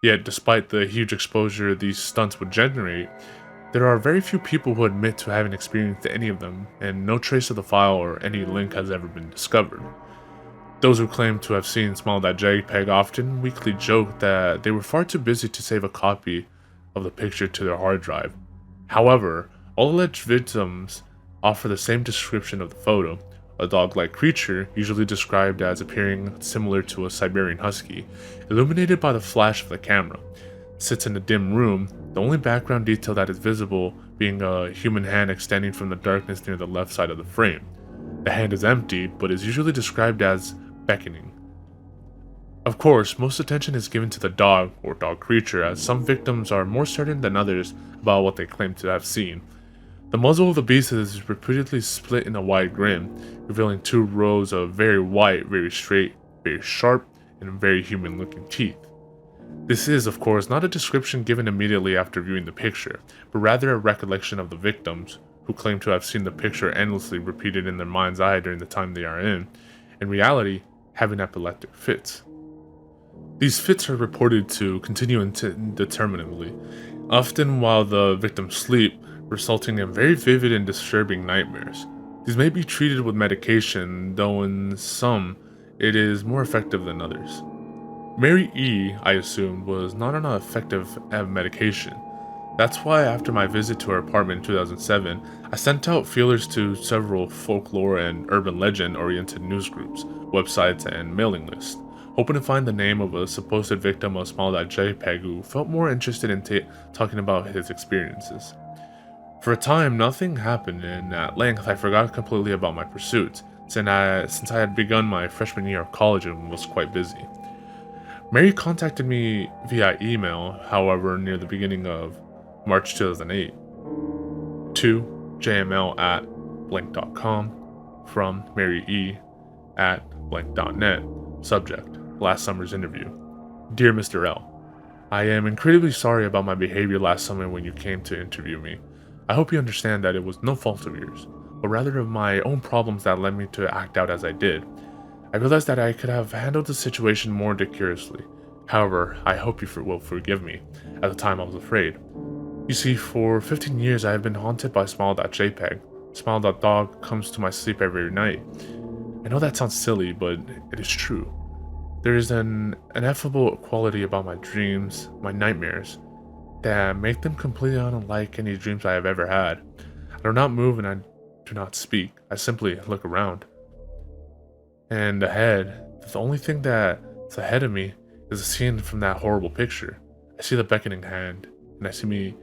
Yet, despite the huge exposure these stunts would generate, there are very few people who admit to having experienced any of them, and no trace of the file or any link has ever been discovered. Those who claim to have seen small.jpg often weakly joke that they were far too busy to save a copy of the picture to their hard drive. However, all alleged victims offer the same description of the photo: a dog-like creature, usually described as appearing similar to a Siberian husky, illuminated by the flash of the camera, sits in a dim room, the only background detail that is visible being a human hand extending from the darkness near the left side of the frame. The hand is empty, but is usually described as beckoning. Of course, most attention is given to the dog or dog creature, as some victims are more certain than others about what they claim to have seen. The muzzle of the beast is repeatedly split in a wide grin, revealing two rows of very white, very straight, very sharp, and very human-looking teeth. This is, of course, not a description given immediately after viewing the picture, but rather a recollection of the victims, who claim to have seen the picture endlessly repeated in their mind's eye during the time they are in reality, having epileptic fits. These fits are reported to continue indeterminately, often while the victims sleep, resulting in very vivid and disturbing nightmares. These may be treated with medication, though in some, it is more effective than others. Mary E, I assumed, was not on an effective medication. That's why after my visit to her apartment in 2007, I sent out feelers to several folklore and urban legend-oriented news groups, websites, and mailing lists, hoping to find the name of a supposed victim of small.jpg who felt more interested in talking about his experiences. For a time, nothing happened, and at length I forgot completely about my pursuits, since I had begun my freshman year of college and was quite busy. Mary contacted me via email, however, near the beginning of March 2008, to jml@blank.com, from Mary E @blank.net, subject, last summer's interview. Dear Mr. L, I am incredibly sorry about my behavior last summer when you came to interview me. I hope you understand that it was no fault of yours, but rather of my own problems that led me to act out as I did. I realized that I could have handled the situation more decorously. However, I hope you will forgive me. At the time I was afraid. You see, for 15 years I have been haunted by small.jpg. Small.dog comes to my sleep every night. I know that sounds silly, but it is true. There is an ineffable quality about my dreams, my nightmares, that make them completely unlike any dreams I have ever had. I do not move and I do not speak. I simply look around. And ahead, the only thing that's ahead of me is a scene from that horrible picture. I see the beckoning hand, and I see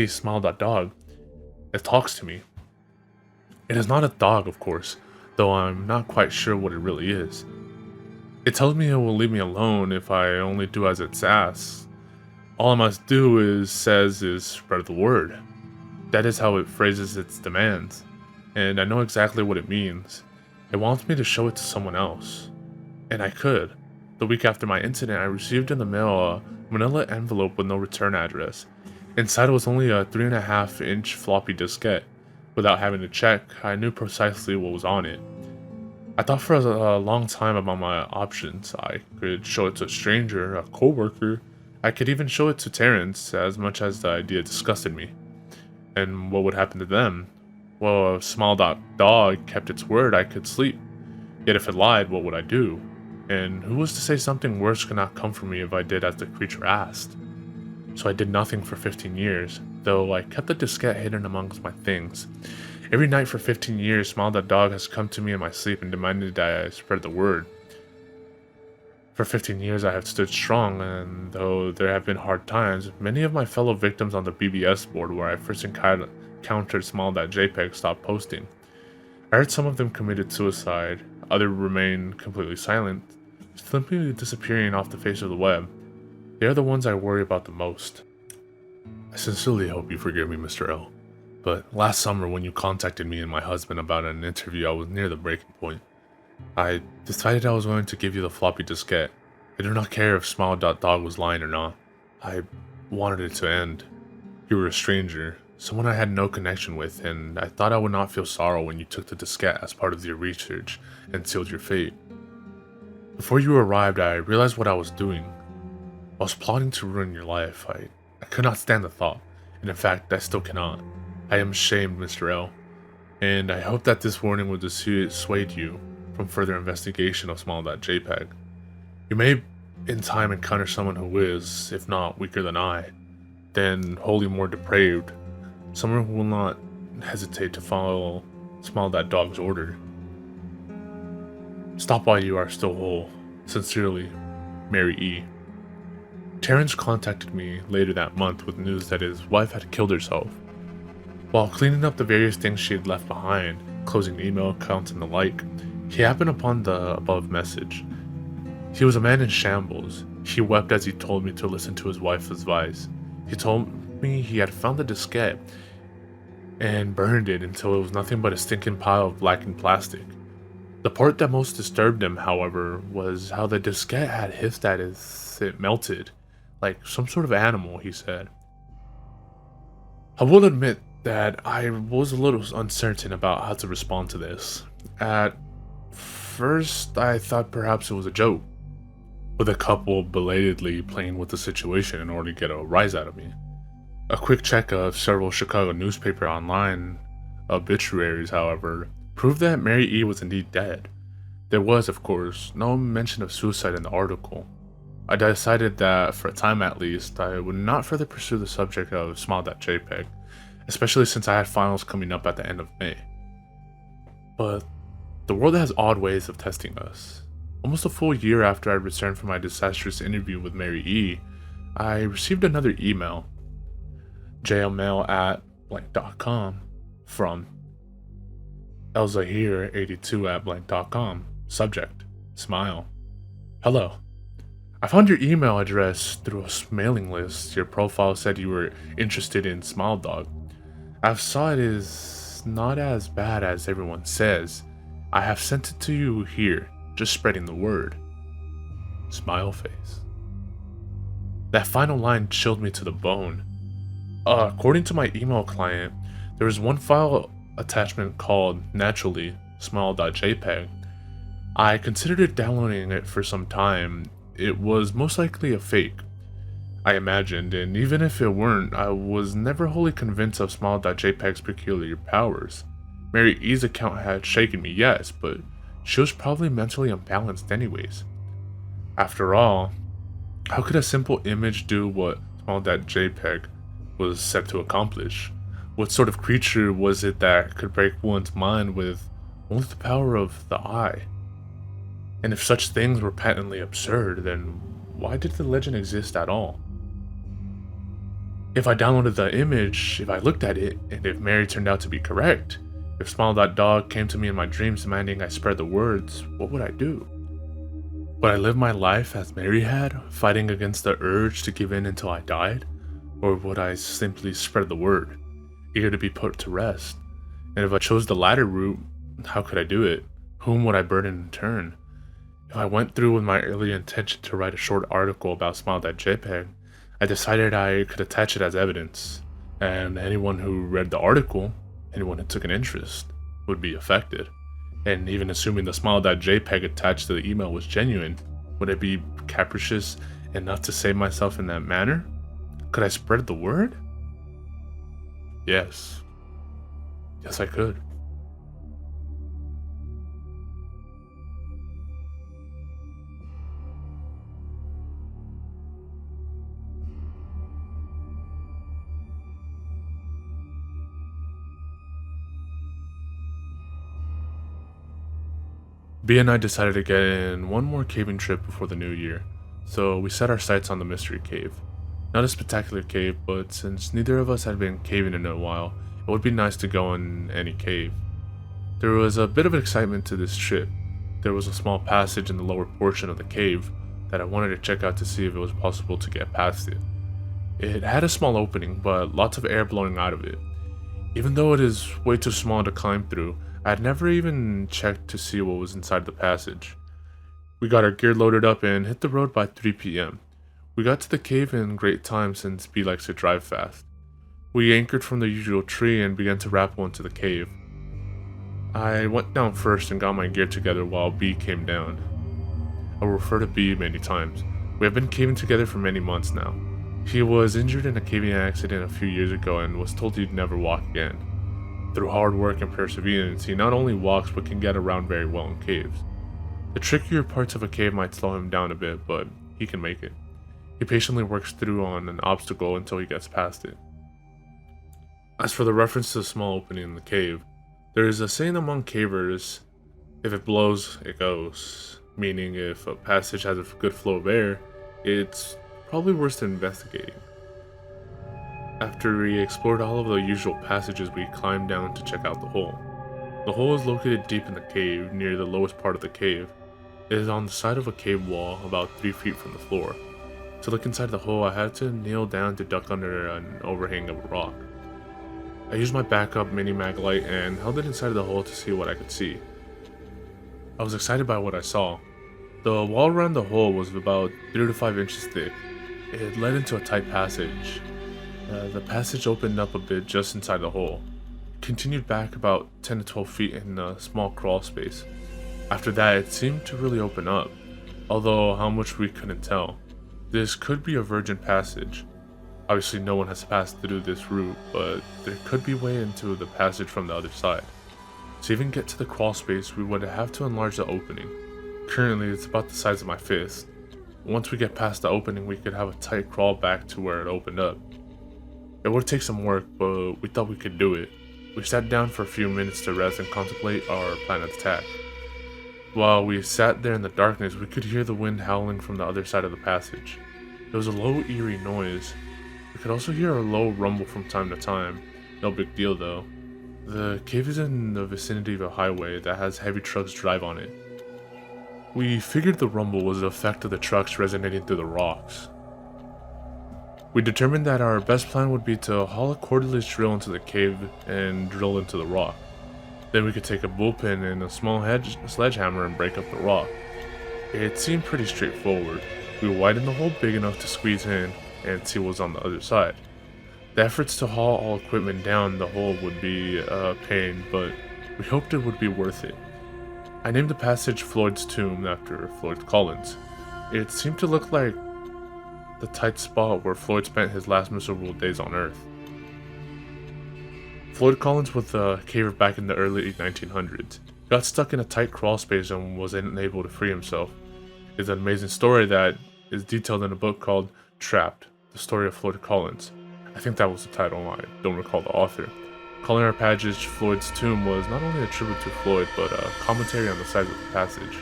smile.dog. It talks to me. It is not a dog, of course, though I'm not quite sure what it really is. It tells me it will leave me alone if I only do as it asks. All I must do is spread the word. That is how it phrases its demands, and I know exactly what it means. It wants me to show it to someone else. And I could. The week after my incident, I received in the mail a manila envelope with no return address. Inside was only a 3.5-inch floppy diskette. Without having to check, I knew precisely what was on it. I thought for a long time about my options. I could show it to a stranger, a co-worker. I could even show it to Terrence, as much as the idea disgusted me. And what would happen to them? Well, if small.dog kept its word, I could sleep. Yet if it lied, what would I do? And who was to say something worse could not come from me if I did as the creature asked? So I did nothing for 15 years, though I kept the diskette hidden amongst my things. Every night for 15 years, small.dog has come to me in my sleep and demanded that I spread the word. For 15 years, I have stood strong, and though there have been hard times, many of my fellow victims on the BBS board where I first encountered small.jpg stopped posting. I heard some of them committed suicide, others remained completely silent, simply disappearing off the face of the web. They are the ones I worry about the most. I sincerely hope you forgive me, Mr. L. But last summer when you contacted me and my husband about an interview, I was near the breaking point. I decided I was going to give you the floppy diskette. I do not care if Smile.dog was lying or not. I wanted it to end. You were a stranger, someone I had no connection with, and I thought I would not feel sorrow when you took the diskette as part of your research and sealed your fate. Before you arrived, I realized what I was doing. I was plotting to ruin your life. I could not stand the thought, and in fact, I still cannot. I am ashamed, Mr. L, and I hope that this warning will dissuade you from further investigation of Small.jpg. You may, in time, encounter someone who is, if not weaker than I, then wholly more depraved, someone who will not hesitate to follow Small.dog's order. Stop while you are still whole. Sincerely, Mary E. Terrence contacted me later that month with news that his wife had killed herself. While cleaning up the various things she had left behind, closing email accounts and the like, he happened upon the above message. He was a man in shambles. He wept as he told me to listen to his wife's advice. He told me he had found the diskette and burned it until it was nothing but a stinking pile of blackened plastic. The part that most disturbed him, however, was how the diskette had hissed as it melted, like some sort of animal, he said. I will admit that I was a little uncertain about how to respond to this. At first, I thought perhaps it was a joke, with a couple belatedly playing with the situation in order to get a rise out of me. A quick check of several Chicago newspaper online obituaries, however, proved that Mary E. was indeed dead. There was, of course, no mention of suicide in the article. I decided that, for a time at least, I would not further pursue the subject of Smile.jpg, especially since I had finals coming up at the end of May. But the world has odd ways of testing us. Almost a full year after I returned from my disastrous interview with Mary E., I received another email, jailmail@blank.com, from elzahir82@blank.com, subject, smile. Hello. I found your email address through a mailing list. Your profile said you were interested in Smile Dog. I saw it is not as bad as everyone says. I have sent it to you here, just spreading the word. Smile face. That final line chilled me to the bone. According to my email client, there was one file attachment called naturally smile.jpg. I considered downloading it for some time. It was most likely a fake, I imagined, and even if it weren't, I was never wholly convinced of smile.jpg's peculiar powers. Mary E's account had shaken me, yes, but she was probably mentally unbalanced anyways. After all, how could a simple image do what smile.jpg was set to accomplish? What sort of creature was it that could break one's mind with only the power of the eye? And if such things were patently absurd, then why did the legend exist at all? If I downloaded the image, if I looked at it, and if Mary turned out to be correct, if Smile.dog came to me in my dreams demanding I spread the words, what would I do? Would I live my life as Mary had, fighting against the urge to give in until I died? Or would I simply spread the word, eager to be put to rest? And if I chose the latter route, how could I do it? Whom would I burden in turn? If I went through with my earlier intention to write a short article about Smile.jpg, I decided I could attach it as evidence, and anyone who read the article, anyone who took an interest, would be affected. And even assuming the Smile.jpg attached to the email was genuine, would I be capricious enough to save myself in that manner? Could I spread the word? Yes. Yes, I could. B and I decided to get in one more caving trip before the new year, so we set our sights on the mystery cave. Not a spectacular cave, but since neither of us had been caving in a while, it would be nice to go in any cave. There was a bit of excitement to this trip. There was a small passage in the lower portion of the cave that I wanted to check out to see if it was possible to get past it. It had a small opening, but lots of air blowing out of it. Even though it is way too small to climb through, I had never even checked to see what was inside the passage. We got our gear loaded up and hit the road by 3 p.m. We got to the cave in great time since B likes to drive fast. We anchored from the usual tree and began to rappel into the cave. I went down first and got my gear together while B came down. I will refer to B many times. We have been caving together for many months now. He was injured in a caving accident a few years ago and was told he'd never walk again. Through hard work and perseverance, he not only walks but can get around very well in caves. The trickier parts of a cave might slow him down a bit, but he can make it. He patiently works through on an obstacle until he gets past it. As for the reference to the small opening in the cave, there is a saying among cavers, if it blows, it goes. Meaning if a passage has a good flow of air, it's probably worth investigating. After we explored all of the usual passages, we climbed down to check out the hole. The hole is located deep in the cave, near the lowest part of the cave. It is on the side of a cave wall, about 3 feet from the floor. To look inside the hole, I had to kneel down to duck under an overhang of a rock. I used my backup mini-mag light and held it inside the hole to see what I could see. I was excited by what I saw. The wall around the hole was about 3 to 5 inches thick. It led into a tight passage. The passage opened up a bit just inside the hole. It continued back about 10 to 12 feet in a small crawl space. After that, it seemed to really open up, although how much we couldn't tell. This could be a virgin passage. Obviously no one has passed through this route, but there could be way into the passage from the other side. To even get to the crawl space, we would have to enlarge the opening. Currently, it's about the size of my fist. Once we get past the opening, we could have a tight crawl back to where it opened up. It would take some work, but we thought we could do it. We sat down for a few minutes to rest and contemplate our plan of attack. While we sat there in the darkness, we could hear the wind howling from the other side of the passage. There was a low, eerie noise. We could also hear a low rumble from time to time. No big deal though. The cave is in the vicinity of a highway that has heavy trucks drive on it. We figured the rumble was the effect of the trucks resonating through the rocks. We determined that our best plan would be to haul a cordless drill into the cave and drill into the rock. Then we could take a bullpen and a small sledgehammer and break up the rock. It seemed pretty straightforward. We widened the hole big enough to squeeze in and see what was on the other side. The efforts to haul all equipment down the hole would be a pain, but we hoped it would be worth it. I named the passage Floyd's Tomb after Floyd Collins. It seemed to look like the tight spot where Floyd spent his last miserable days on Earth. Floyd Collins was a caver back in the early 1900s. He got stuck in a tight crawl space and was unable to free himself. It's an amazing story that is detailed in a book called Trapped, the story of Floyd Collins. I think that was the title, I don't recall the author. Calling our passage Floyd's Tomb was not only a tribute to Floyd, but a commentary on the size of the passage.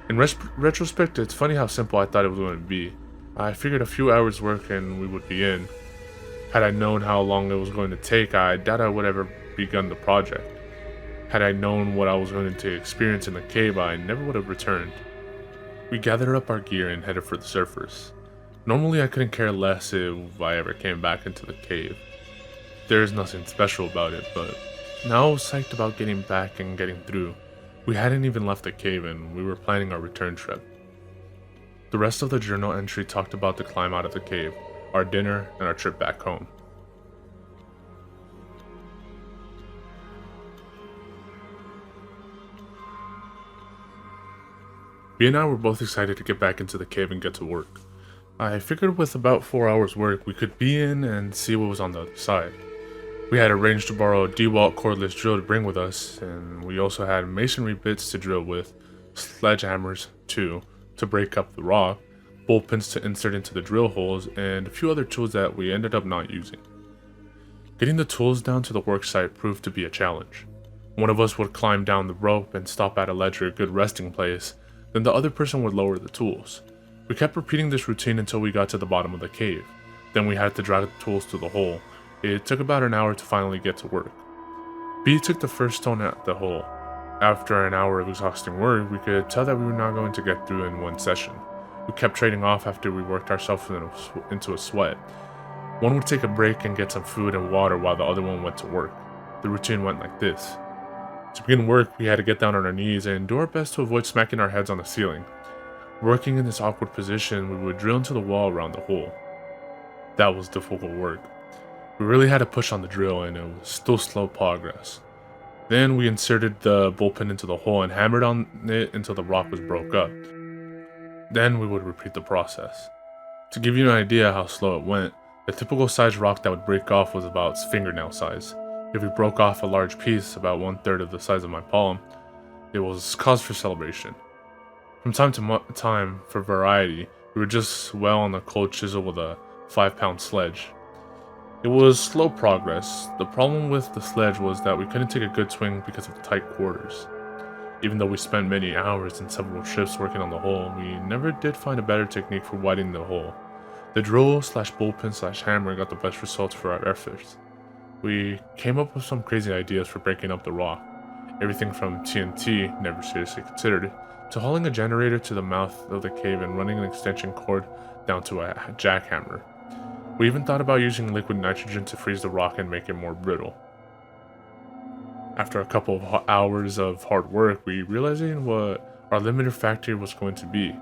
In retrospect, it's funny how simple I thought it was going to be. I figured a few hours work and we would be in. Had I known how long it was going to take, I doubt I would ever begun the project. Had I known what I was going to experience in the cave, I never would have returned. We gathered up our gear and headed for the surface. Normally I couldn't care less if I ever came back into the cave. There is nothing special about it, but now I was psyched about getting back and getting through. We hadn't even left the cave and we were planning our return trip. The rest of the journal entry talked about the climb out of the cave, our dinner, and our trip back home. B and I were both excited to get back into the cave and get to work. I figured with about 4 hours work we could be in and see what was on the other side. We had arranged to borrow a DeWalt cordless drill to bring with us, and we also had masonry bits to drill with, sledgehammers too, to break up the rock, bullpens to insert into the drill holes, and a few other tools that we ended up not using. Getting the tools down to the work site proved to be a challenge. One of us would climb down the rope and stop at a ledge or a good resting place, then the other person would lower the tools. We kept repeating this routine until we got to the bottom of the cave. Then we had to drag the tools to the hole. It took about an hour to finally get to work. B took the first stone at the hole. After an hour of exhausting work, we could tell that we were not going to get through in one session. We kept trading off after we worked ourselves into a sweat. One would take a break and get some food and water while the other one went to work. The routine went like this. To begin work, we had to get down on our knees and do our best to avoid smacking our heads on the ceiling. Working in this awkward position, we would drill into the wall around the hole. That was difficult work. We really had to push on the drill and it was still slow progress. Then we inserted the bullpen into the hole and hammered on it until the rock was broke up. Then we would repeat the process. To give you an idea how slow it went, the typical size rock that would break off was about fingernail size. If we broke off a large piece, about 1/3 of the size of my palm, it was cause for celebration. From time to time, for variety, we would just swell on the cold chisel with a 5-pound sledge. It was slow progress. The problem with the sledge was that we couldn't take a good swing because of the tight quarters. Even though we spent many hours and several shifts working on the hole, we never did find a better technique for widening the hole. The drill/bullpen/hammer got the best results for our efforts. We came up with some crazy ideas for breaking up the rock. Everything from TNT, never seriously considered, to hauling a generator to the mouth of the cave and running an extension cord down to a jackhammer. We even thought about using liquid nitrogen to freeze the rock and make it more brittle. After a couple of hours of hard work, we realized what our limiter factor was going to be.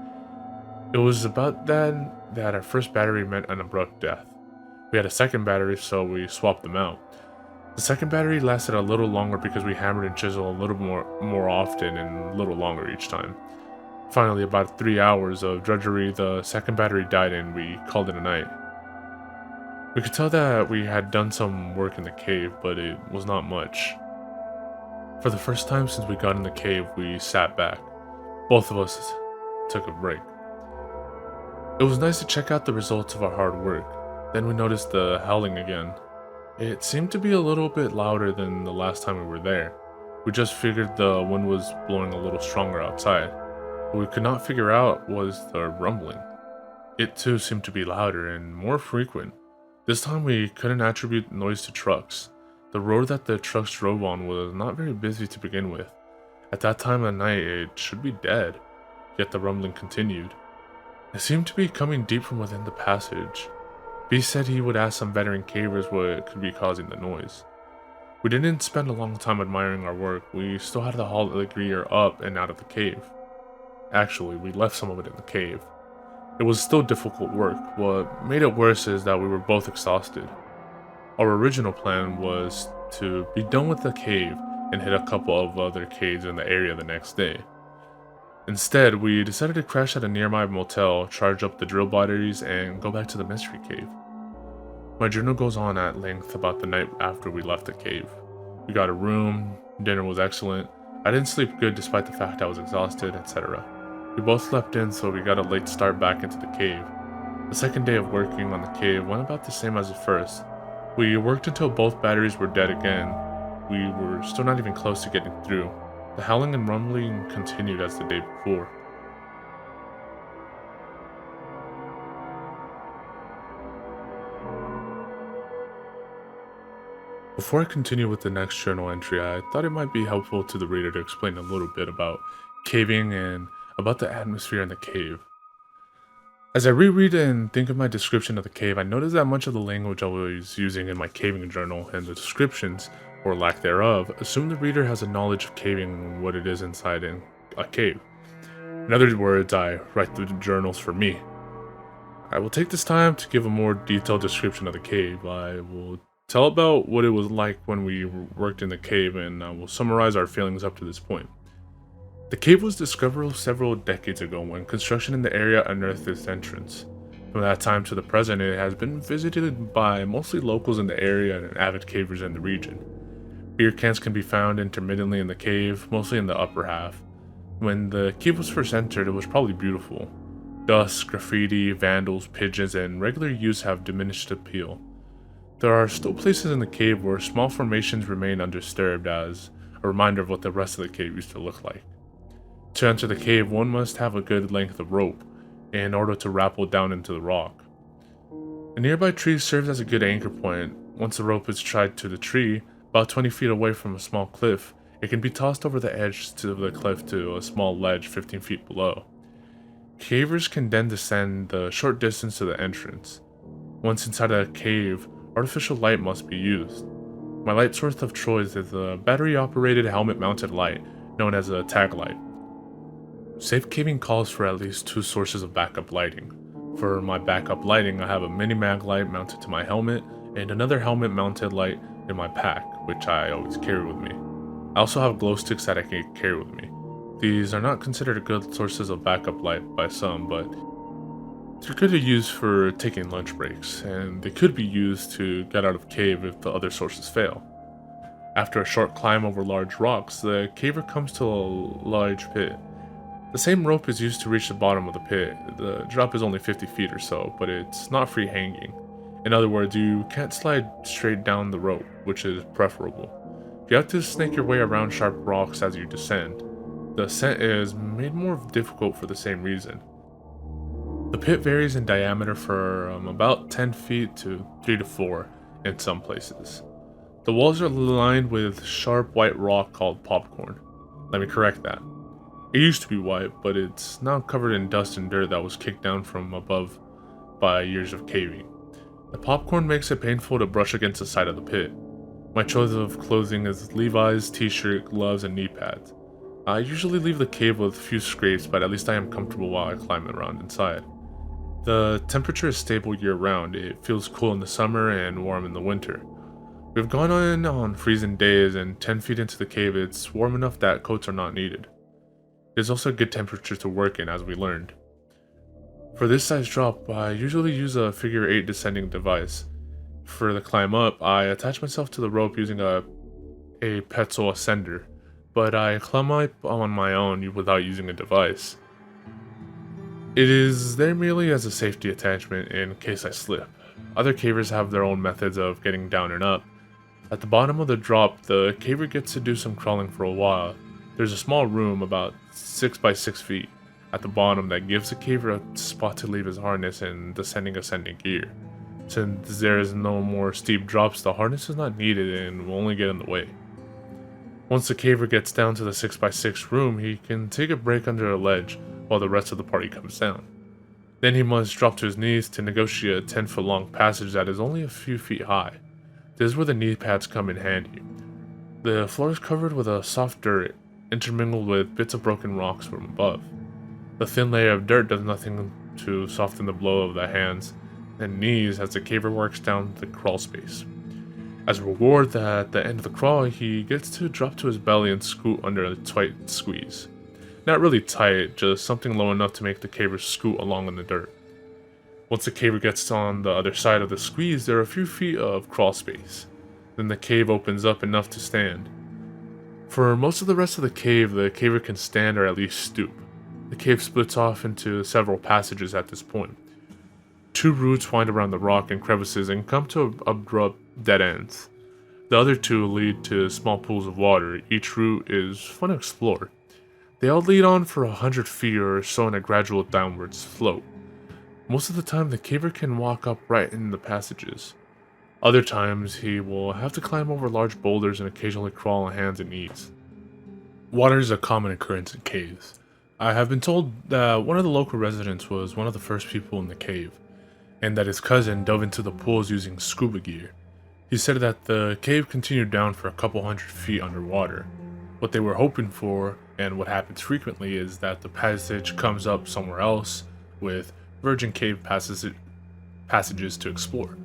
It was about then that our first battery meant an abrupt death. We had a second battery, so we swapped them out. The second battery lasted a little longer because we hammered and chiseled a little more often and a little longer each time. Finally, about 3 hours of drudgery, the second battery died and we called it a night. We could tell that we had done some work in the cave, but it was not much. For the first time since we got in the cave, we sat back. Both of us took a break. It was nice to check out the results of our hard work. Then we noticed the howling again. It seemed to be a little bit louder than the last time we were there. We just figured the wind was blowing a little stronger outside. What we could not figure out was the rumbling. It too seemed to be louder and more frequent. This time we couldn't attribute noise to trucks. The road that the trucks drove on was not very busy to begin with. At that time of night it should be dead, yet the rumbling continued. It seemed to be coming deep from within the passage. B said he would ask some veteran cavers what could be causing the noise. We didn't spend a long time admiring our work. We still had to haul the gear up and out of the cave. Actually, we left some of it in the cave. It was still difficult work. What made it worse is that we were both exhausted. Our original plan was to be done with the cave and hit a couple of other caves in the area the next day. Instead, we decided to crash at a nearby motel, charge up the drill batteries, and go back to the mystery cave. My journal goes on at length about the night after we left the cave. We got a room, dinner was excellent, I didn't sleep good despite the fact I was exhausted, etc. We both slept in, so we got a late start back into the cave. The second day of working on the cave went about the same as the first. We worked until both batteries were dead again. We were still not even close to getting through. The howling and rumbling continued as the day before. Before I continue with the next journal entry, I thought it might be helpful to the reader to explain a little bit about caving and about the atmosphere in the cave. As I reread and think of my description of the cave, I noticed that much of the language I was using in my caving journal and the descriptions, or lack thereof, assume the reader has a knowledge of caving and what it is inside in a cave. In other words, I write the journals for me. I will take this time to give a more detailed description of the cave. I will tell about what it was like when we worked in the cave, and I will summarize our feelings up to this point. The cave was discovered several decades ago when construction in the area unearthed its entrance. From that time to the present, it has been visited by mostly locals in the area and avid cavers in the region. Beer cans can be found intermittently in the cave, mostly in the upper half. When the cave was first entered, it was probably beautiful. Dust, graffiti, vandals, pigeons, and regular use have diminished appeal. There are still places in the cave where small formations remain undisturbed, as a reminder of what the rest of the cave used to look like. To enter the cave, one must have a good length of rope in order to rappel down into the rock. A nearby tree serves as a good anchor point. Once the rope is tied to the tree, about 20 feet away from a small cliff, it can be tossed over the edge to the cliff to a small ledge 15 feet below. Cavers can then descend the short distance to the entrance. Once inside a cave, artificial light must be used. My light source of choice is a battery-operated helmet-mounted light known as a tag light. Safe caving calls for at least 2 sources of backup lighting. For my backup lighting, I have a mini-mag light mounted to my helmet and another helmet-mounted light in my pack, which I always carry with me. I also have glow sticks that I can carry with me. These are not considered good sources of backup light by some, but they're good to use for taking lunch breaks, and they could be used to get out of cave if the other sources fail. After a short climb over large rocks, the caver comes to a large pit. The same rope is used to reach the bottom of the pit. The drop is only 50 feet or so, but it's not free hanging. In other words, you can't slide straight down the rope, which is preferable. You have to snake your way around sharp rocks as you descend. The ascent is made more difficult for the same reason. The pit varies in diameter from about 10 feet to 3 to 4 in some places. The walls are lined with sharp white rock called popcorn. Let me correct that. It used to be white, but it's now covered in dust and dirt that was kicked down from above by years of caving. The popcorn makes it painful to brush against the side of the pit. My choice of clothing is Levi's, t-shirt, gloves, and knee pads. I usually leave the cave with a few scrapes, but at least I am comfortable while I climb around inside. The temperature is stable year-round. It feels cool in the summer and warm in the winter. We've gone on freezing days, and 10 feet into the cave it's warm enough that coats are not needed. There's also a good temperature to work in, as we learned. For this size drop, I usually use a figure 8 descending device. For the climb up, I attach myself to the rope using a Petzl ascender, but I climb up on my own without using a device. It is there merely as a safety attachment in case I slip. Other cavers have their own methods of getting down and up. At the bottom of the drop, the caver gets to do some crawling for a while. There's a small room about 6 by 6 feet at the bottom that gives the caver a spot to leave his harness and ascending gear. Since there is no more steep drops, the harness is not needed and will only get in the way. Once the caver gets down to the 6 by 6 room, he can take a break under a ledge while the rest of the party comes down. Then he must drop to his knees to negotiate a 10-foot long passage that is only a few feet high. This is where the knee pads come in handy. The floor is covered with a soft dirt, intermingled with bits of broken rocks from above. The thin layer of dirt does nothing to soften the blow of the hands and knees as the caver works down the crawl space. As a reward, at the end of the crawl, he gets to drop to his belly and scoot under a tight squeeze. Not really tight, just something low enough to make the caver scoot along in the dirt. Once the caver gets on the other side of the squeeze, there are a few feet of crawl space. Then the cave opens up enough to stand. For most of the rest of the caver can stand or at least stoop. The cave splits off into several passages at this point. 2 routes wind around the rock and crevices and come to abrupt dead ends. The other 2 lead to small pools of water. Each route is fun to explore. They all lead on for 100 feet or so in a gradual downward slope. Most of the time the caver can walk up right in the passages. Other times he will have to climb over large boulders and occasionally crawl on hands and knees. Water is a common occurrence in caves. I have been told that one of the local residents was one of the first people in the cave, and that his cousin dove into the pools using scuba gear. He said that the cave continued down for a couple hundred feet underwater. What they were hoping for, and what happens frequently, is that the passage comes up somewhere else with virgin cave passages to explore.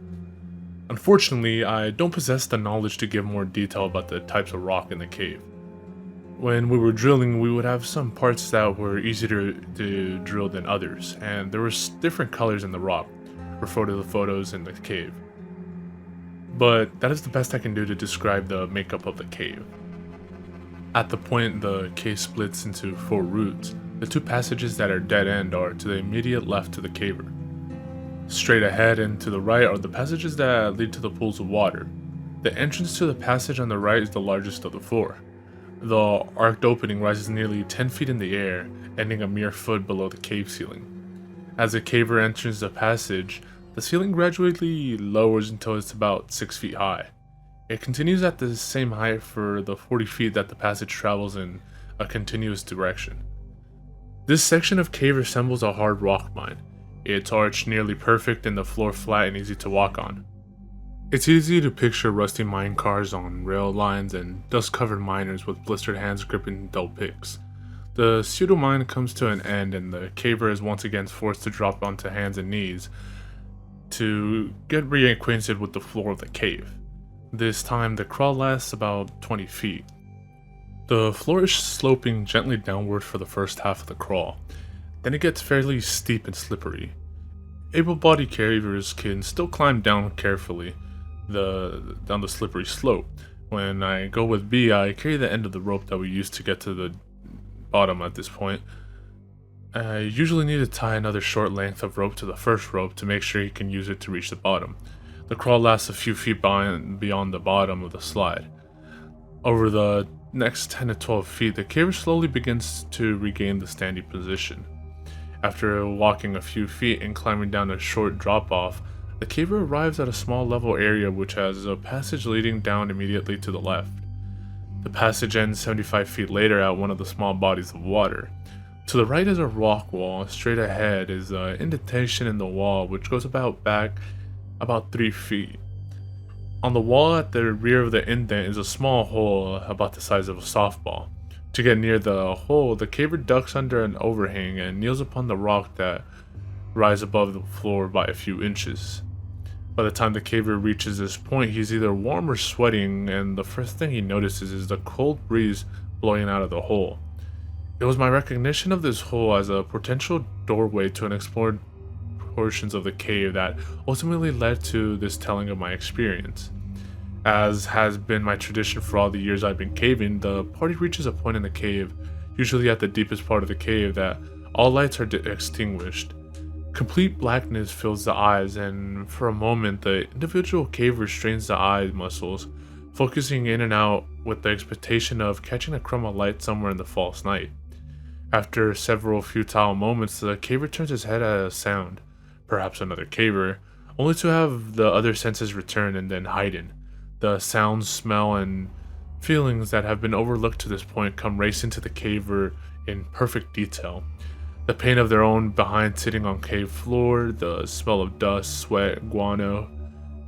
Unfortunately, I don't possess the knowledge to give more detail about the types of rock in the cave. When we were drilling, we would have some parts that were easier to drill than others, and there were different colors in the rock, refer to the photos in the cave. But that is the best I can do to describe the makeup of the cave. At the point the cave splits into 4 routes, the 2 passages that are dead end are to the immediate left to the caver. Straight ahead and to the right are the passages that lead to the pools of water. The entrance to the passage on the right is the largest of the 4. The arched opening rises nearly 10 feet in the air, ending a mere foot below the cave ceiling. As the caver enters the passage, the ceiling gradually lowers until it's about 6 feet high. It continues at the same height for the 40 feet that the passage travels in a continuous direction. This section of cave resembles a hard rock mine. It's arched nearly perfect and the floor flat and easy to walk on. It's easy to picture rusty mine cars on rail lines and dust-covered miners with blistered hands gripping dull picks. The pseudo mine comes to an end and the caver is once again forced to drop onto hands and knees to get reacquainted with the floor of the cave. This time the crawl lasts about 20 feet. The floor is sloping gently downward for the first half of the crawl. Then it gets fairly steep and slippery. Able-bodied cavers can still climb down carefully down the slippery slope. When I go with B, I carry the end of the rope that we used to get to the bottom at this point. I usually need to tie another short length of rope to the first rope to make sure he can use it to reach the bottom. The crawl lasts a few feet beyond the bottom of the slide. Over the next 10 to 12 feet, the caver slowly begins to regain the standing position. After walking a few feet and climbing down a short drop-off, the caver arrives at a small level area which has a passage leading down immediately to the left. The passage ends 75 feet later at one of the small bodies of water. To the right is a rock wall. Straight ahead is an indentation in the wall which goes back about 3 feet. On the wall at the rear of the indent is a small hole about the size of a softball. To get near the hole, the caver ducks under an overhang and kneels upon the rock that rise above the floor by a few inches. By the time the caver reaches this point, he's either warm or sweating, and the first thing he notices is the cold breeze blowing out of the hole. It was my recognition of this hole as a potential doorway to unexplored portions of the cave that ultimately led to this telling of my experience. As has been my tradition for all the years I've been caving, the party reaches a point in the cave, usually at the deepest part of the cave, that all lights are extinguished. Complete blackness fills the eyes, and for a moment the individual caver strains the eye muscles, focusing in and out with the expectation of catching a crumb of light somewhere in the false night. After several futile moments, the caver turns his head at a sound, perhaps another caver, only to have the other senses return and then heighten. The sounds, smell, and feelings that have been overlooked to this point come racing to the caver in perfect detail. The pain of their own behind sitting on cave floor, the smell of dust, sweat, guano,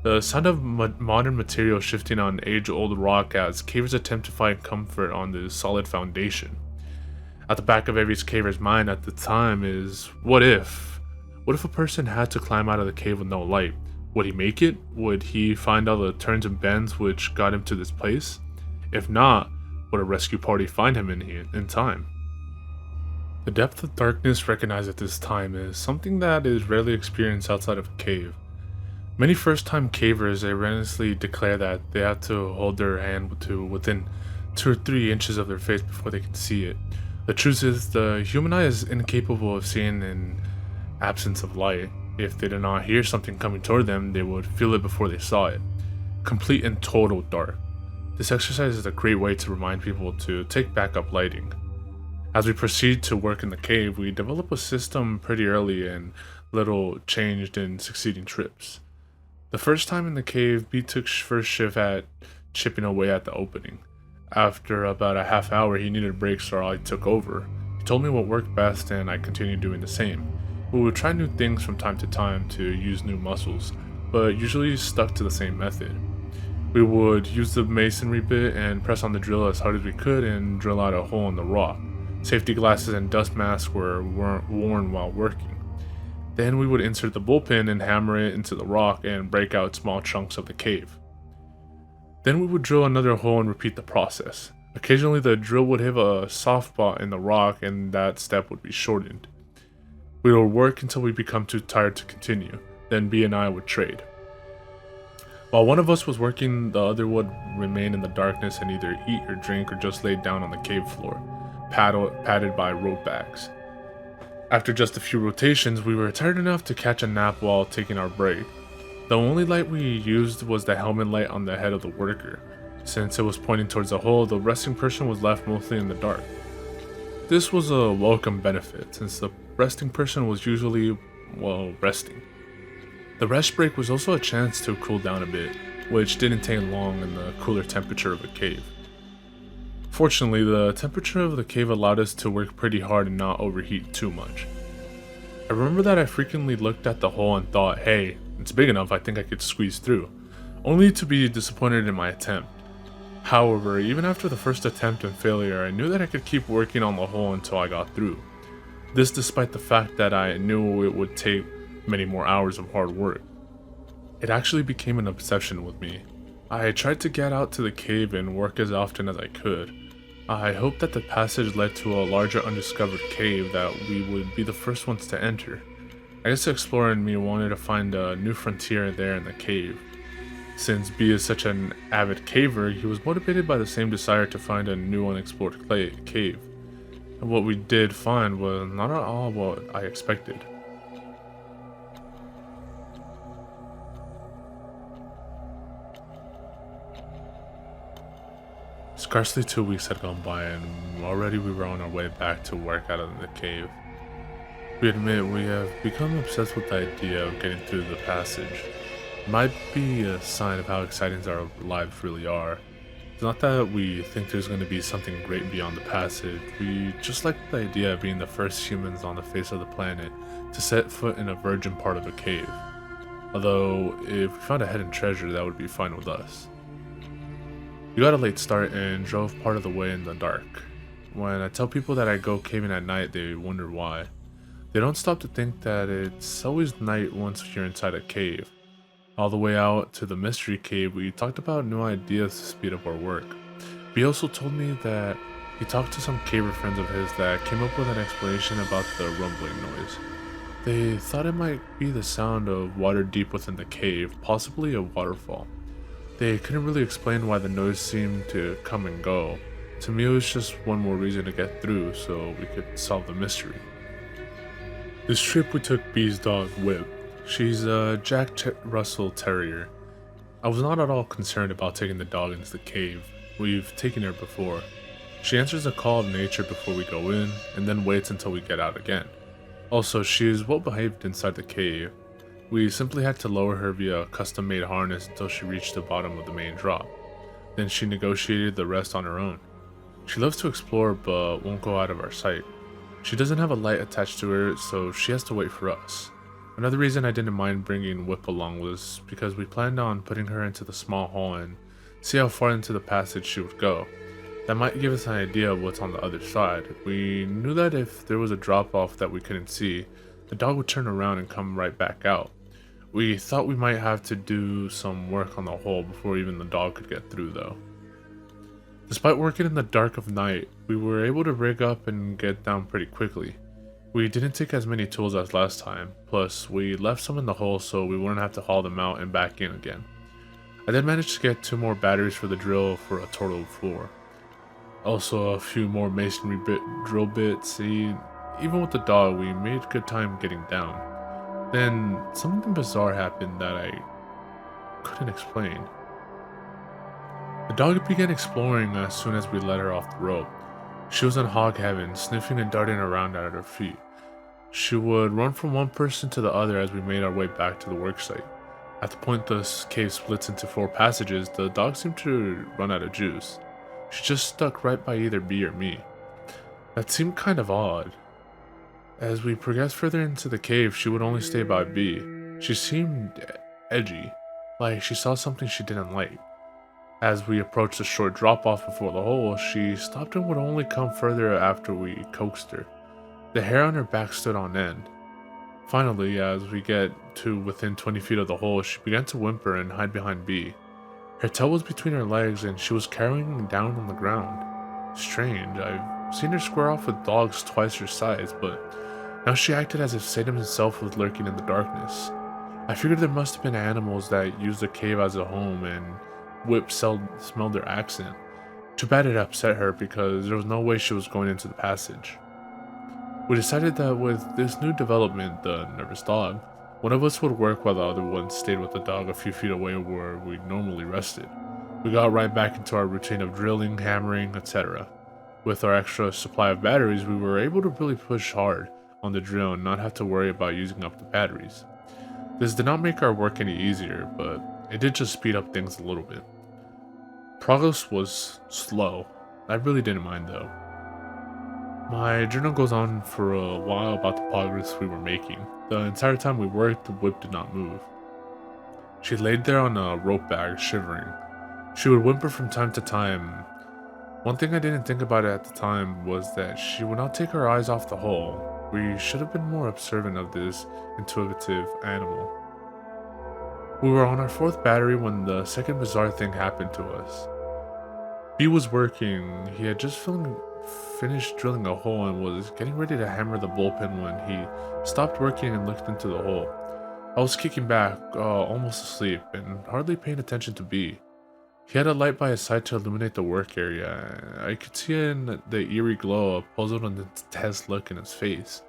the sound of modern material shifting on age-old rock as cavers attempt to find comfort on this solid foundation. At the back of every caver's mind at the time is, what if? What if a person had to climb out of the cave with no light? Would he make it? Would he find all the turns and bends which got him to this place? If not, would a rescue party find him in time? The depth of darkness recognized at this time is something that is rarely experienced outside of a cave. Many first-time cavers erroneously declare that they have to hold their hand to within 2 or 3 inches of their face before they can see it. The truth is, the human eye is incapable of seeing in absence of light. If they did not hear something coming toward them, they would feel it before they saw it. Complete and total dark. This exercise is a great way to remind people to take backup lighting. As we proceed to work in the cave, we develop a system pretty early and little changed in succeeding trips. The first time in the cave, B took first shift at chipping away at the opening. After about a half hour, he needed a break, so I took over. He told me what worked best and I continued doing the same. We would try new things from time to time to use new muscles, but usually stuck to the same method. We would use the masonry bit and press on the drill as hard as we could and drill out a hole in the rock. Safety glasses and dust masks were worn while working. Then we would insert the bullpen and hammer it into the rock and break out small chunks of the cave. Then we would drill another hole and repeat the process. Occasionally the drill would hit a soft spot in the rock and that step would be shortened. We would work until we become too tired to continue, then B and I would trade. While one of us was working, the other would remain in the darkness and either eat or drink or just lay down on the cave floor, padded by rope bags. After just a few rotations, we were tired enough to catch a nap while taking our break. The only light we used was the helmet light on the head of the worker. Since it was pointing towards the hole, the resting person was left mostly in the dark. This was a welcome benefit, since the resting person was usually, well, resting. The rest break was also a chance to cool down a bit, which didn't take long in the cooler temperature of a cave. Fortunately, the temperature of the cave allowed us to work pretty hard and not overheat too much. I remember that I frequently looked at the hole and thought, hey, it's big enough, I think I could squeeze through, only to be disappointed in my attempt. However, even after the first attempt and failure, I knew that I could keep working on the hole until I got through. This despite the fact that I knew it would take many more hours of hard work. It actually became an obsession with me. I tried to get out to the cave and work as often as I could. I hoped that the passage led to a larger undiscovered cave that we would be the first ones to enter. I guess the explorer in me wanted to find a new frontier there in the cave. Since B is such an avid caver, he was motivated by the same desire to find a new unexplored cave. And what we did find was not at all what I expected. Scarcely 2 weeks had gone by and already we were on our way back to work out of the cave. We admit we have become obsessed with the idea of getting through the passage. It might be a sign of how exciting our lives really are. It's not that we think there's going to be something great beyond the passage, we just like the idea of being the first humans on the face of the planet to set foot in a virgin part of a cave. Although, if we found a hidden treasure, that would be fine with us. We got a late start and drove part of the way in the dark. When I tell people that I go caving at night, they wonder why. They don't stop to think that it's always night once you're inside a cave. All the way out to the mystery cave, we talked about new ideas to speed up our work. He also told me that he talked to some caver friends of his that came up with an explanation about the rumbling noise. They thought it might be the sound of water deep within the cave, possibly a waterfall. They couldn't really explain why the noise seemed to come and go. To me, it was just one more reason to get through so we could solve the mystery. This trip we took B's dog, Whip. She's a Jack Russell Terrier. I was not at all concerned about taking the dog into the cave. We've taken her before. She answers the call of nature before we go in, and then waits until we get out again. Also, she is well behaved inside the cave. We simply had to lower her via a custom-made harness until she reached the bottom of the main drop. Then she negotiated the rest on her own. She loves to explore but won't go out of our sight. She doesn't have a light attached to her, so she has to wait for us. Another reason I didn't mind bringing Whip along was because we planned on putting her into the small hole and see how far into the passage she would go. That might give us an idea of what's on the other side. We knew that if there was a drop-off that we couldn't see, the dog would turn around and come right back out. We thought we might have to do some work on the hole before even the dog could get through though. Despite working in the dark of night, we were able to rig up and get down pretty quickly. We didn't take as many tools as last time, plus we left some in the hole so we wouldn't have to haul them out and back in again. I then managed to get 2 more batteries for the drill for a total of 4. Also a few more masonry drill bits. See, even with the dog we made good time getting down. Then something bizarre happened that I couldn't explain. The dog began exploring as soon as we let her off the rope. She was in hog heaven, sniffing and darting around at her feet. She would run from one person to the other as we made our way back to the worksite. At the point the cave splits into 4 passages, the dog seemed to run out of juice. She just stuck right by either B or me. That seemed kind of odd. As we progressed further into the cave, she would only stay by B. She seemed edgy, like she saw something she didn't like. As we approached the short drop-off before the hole, she stopped and would only come further after we coaxed her. The hair on her back stood on end. Finally, as we get to within 20 feet of the hole, she began to whimper and hide behind B. Her tail was between her legs and she was carrying down on the ground. Strange, I've seen her square off with dogs twice her size, but now she acted as if Satan himself was lurking in the darkness. I figured there must have been animals that used the cave as a home, and Whip smelled their accent. Too bad it upset her because there was no way she was going into the passage. We decided that with this new development, the nervous dog, one of us would work while the other one stayed with the dog a few feet away where we normally rested. We got right back into our routine of drilling, hammering, etc. With our extra supply of batteries, we were able to really push hard on the drill and not have to worry about using up the batteries. This did not make our work any easier, but it did just speed up things a little bit. Progress was slow. I really didn't mind though. My journal goes on for a while about the progress we were making. The entire time we worked, the whip did not move. She laid there on a rope bag, shivering. She would whimper from time to time. One thing I didn't think about at the time was that she would not take her eyes off the hole. We should have been more observant of this intuitive animal. We were on our fourth battery when the second bizarre thing happened to us. B was working. He had just finished drilling a hole and was getting ready to hammer the bullpen when he stopped working and looked into the hole. I was kicking back, almost asleep, and hardly paying attention to B. He had a light by his side to illuminate the work area. I could see in the eerie glow a puzzled and intense look in his face.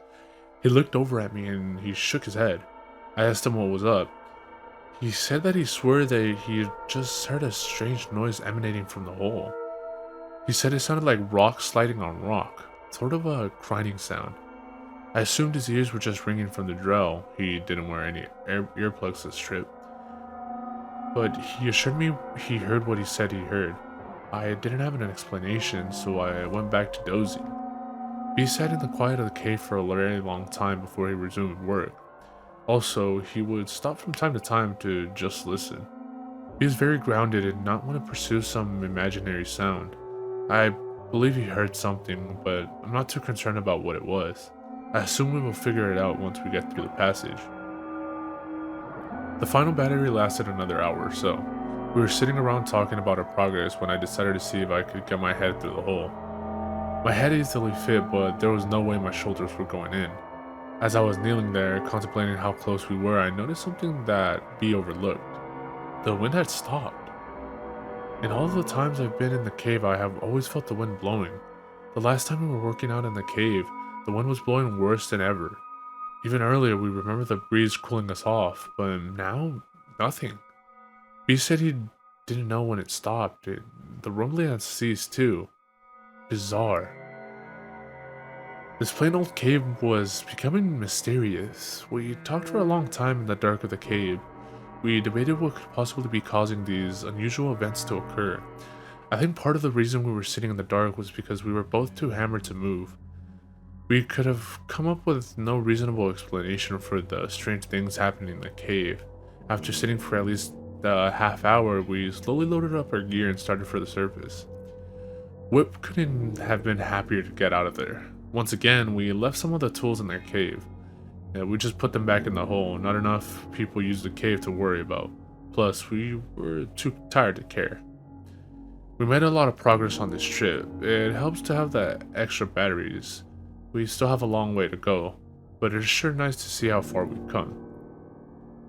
He looked over at me and he shook his head. I asked him what was up. He said that he swore that he had just heard a strange noise emanating from the hole. He said it sounded like rock sliding on rock, sort of a grinding sound. I assumed his ears were just ringing from the drill. He didn't wear any earplugs this trip. But he assured me he heard what he said he heard. I didn't have an explanation, so I went back to dozing. B sat in the quiet of the cave for a very long time before he resumed work. Also, he would stop from time to time to just listen. He was very grounded and not want to pursue some imaginary sound. I believe he heard something, but I'm not too concerned about what it was. I assume we will figure it out once we get through the passage. The final battery lasted another hour or so. We were sitting around talking about our progress when I decided to see if I could get my head through the hole. My head easily fit, but there was no way my shoulders were going in. As I was kneeling there, contemplating how close we were, I noticed something that B overlooked. The wind had stopped. In all the times I've been in the cave, I have always felt the wind blowing. The last time we were working out in the cave, the wind was blowing worse than ever. Even earlier, we remember the breeze cooling us off, but now, nothing. B said he didn't know when it stopped. The rumbling had ceased too. Bizarre. This plain old cave was becoming mysterious. We talked for a long time in the dark of the cave. We debated what could possibly be causing these unusual events to occur. I think part of the reason we were sitting in the dark was because we were both too hammered to move. We could have come up with no reasonable explanation for the strange things happening in the cave. After sitting for at least a half hour, we slowly loaded up our gear and started for the surface. Whip couldn't have been happier to get out of there. Once again, we left some of the tools in their cave. We just put them back in the hole. Not enough people used the cave to worry about. Plus, we were too tired to care. We made a lot of progress on this trip. It helps to have the extra batteries. We still have a long way to go, but it's sure nice to see how far we've come.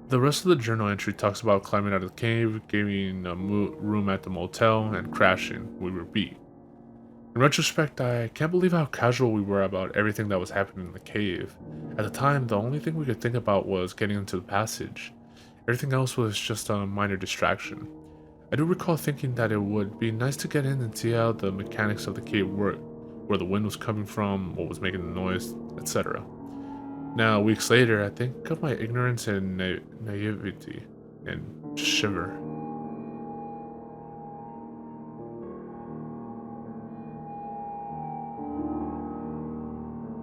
The rest of the journal entry talks about climbing out of the cave, getting a room at the motel, and crashing. We were beat. In retrospect, I can't believe how casual we were about everything that was happening in the cave. At the time, the only thing we could think about was getting into the passage. Everything else was just a minor distraction. I do recall thinking that it would be nice to get in and see how the mechanics of the cave worked, where the wind was coming from, what was making the noise, etc. Now, weeks later, I think of my ignorance and naivety and just shiver.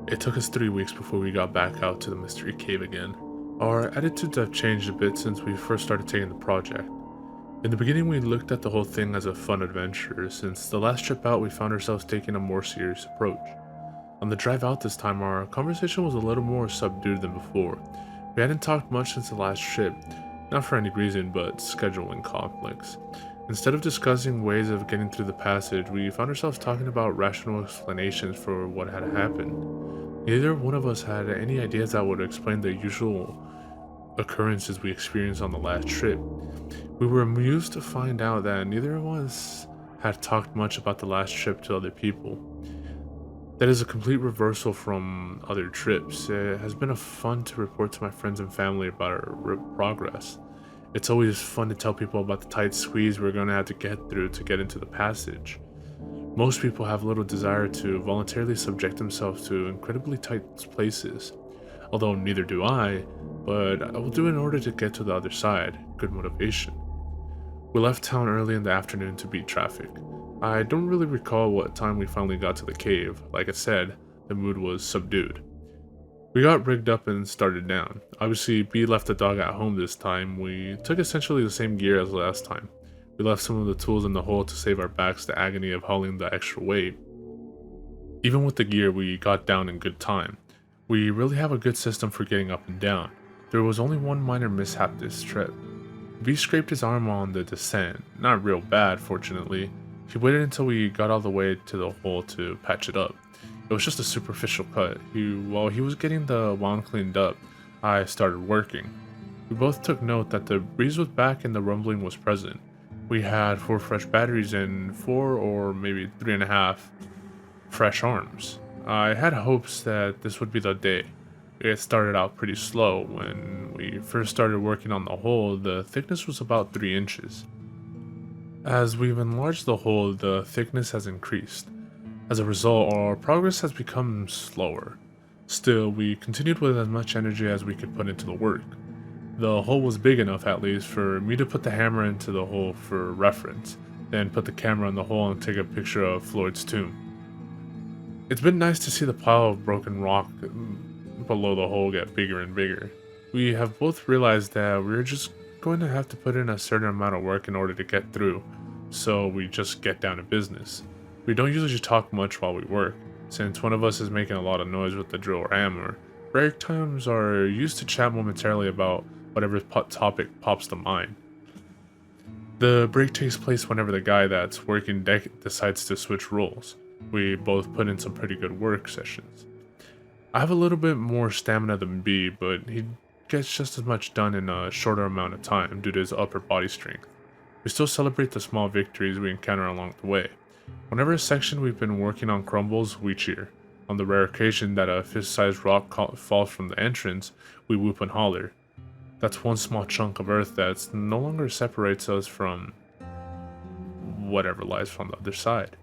It took us 3 weeks before we got back out to the mystery cave again. Our attitudes have changed a bit since we first started taking the project. In the beginning, we looked at the whole thing as a fun adventure. Since the last trip out, we found ourselves taking a more serious approach. On the drive out this time, our conversation was a little more subdued than before. We hadn't talked much since the last trip, not for any reason but scheduling conflicts. Instead of discussing ways of getting through the passage, we found ourselves talking about rational explanations for what had happened. Neither one of us had any ideas that would explain the usual occurrences we experienced on the last trip. We were amused to find out that neither of us had talked much about the last trip to other people. That is a complete reversal from other trips. It has been fun to report to my friends and family about our progress. It's always fun to tell people about the tight squeeze we're going to have to get through to get into the passage. Most people have little desire to voluntarily subject themselves to incredibly tight places, although neither do I, but I will do it in order to get to the other side. Good motivation. We left town early in the afternoon to beat traffic. I don't really recall what time we finally got to the cave. Like I said, the mood was subdued. We got rigged up and started down. Obviously, B left the dog at home this time. We took essentially the same gear as last time. We left some of the tools in the hole to save our backs the agony of hauling the extra weight. Even with the gear, we got down in good time. We really have a good system for getting up and down. There was only one minor mishap this trip. B scraped his arm on the descent. Not real bad, fortunately. He waited until we got all the way to the hole to patch it up. It was just a superficial cut. While he was getting the wound cleaned up, I started working. We both took note that the breeze was back and the rumbling was present. We had 4 fresh batteries and 4 or maybe 3.5 fresh arms. I had hopes that this would be the day. It started out pretty slow. When we first started working on the hole, the thickness was about 3 inches. As we've enlarged the hole, the thickness has increased. As a result, our progress has become slower. Still, we continued with as much energy as we could put into the work. The hole was big enough, at least, for me to put the hammer into the hole for reference, then put the camera in the hole and take a picture of Floyd's tomb. It's been nice to see the pile of broken rock below the hole get bigger and bigger. We have both realized that we're just going to have to put in a certain amount of work in order to get through, so we just get down to business. We don't usually talk much while we work, since one of us is making a lot of noise with the drill or hammer. Break times are used to chat momentarily about whatever topic pops to mind. The break takes place whenever the guy that's working deck decides to switch roles. We both put in some pretty good work sessions. I have a little bit more stamina than B, but he gets just as much done in a shorter amount of time due to his upper body strength. We still celebrate the small victories we encounter along the way. Whenever a section we've been working on crumbles, we cheer. On the rare occasion that a fist-sized rock falls from the entrance, we whoop and holler. That's one small chunk of earth that no longer separates us from whatever lies from the other side.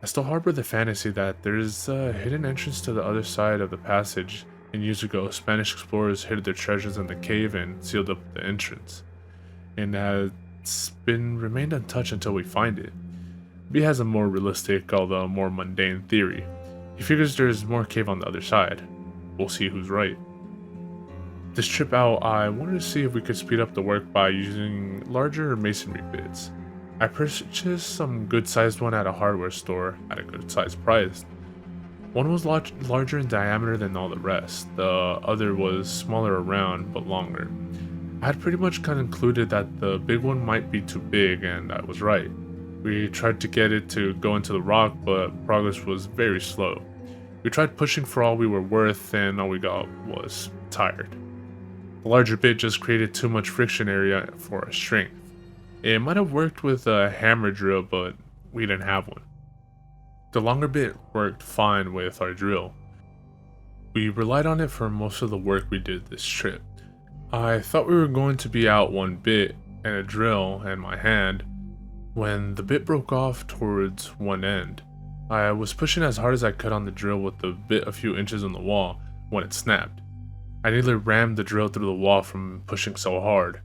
I still harbor the fantasy that there is a hidden entrance to the other side of the passage, and years ago Spanish explorers hid their treasures in the cave and sealed up the entrance. And it's remained untouched until we find it. B has a more realistic, although more mundane theory. He figures there's more cave on the other side. We'll see who's right. This trip out, I wanted to see if we could speed up the work by using larger masonry bits. I purchased some good-sized one at a hardware store at a good-sized price. One was larger in diameter than all the rest. The other was smaller around, but longer. I had pretty much concluded that the big one might be too big, and I was right. We tried to get it to go into the rock, but progress was very slow. We tried pushing for all we were worth, and all we got was tired. The larger bit just created too much friction area for our strength. It might have worked with a hammer drill, but we didn't have one. The longer bit worked fine with our drill. We relied on it for most of the work we did this trip. I thought we were going to be out one bit and a drill and my hand when the bit broke off towards one end. I was pushing as hard as I could on the drill with the bit a few inches on the wall when it snapped. I nearly rammed the drill through the wall from pushing so hard.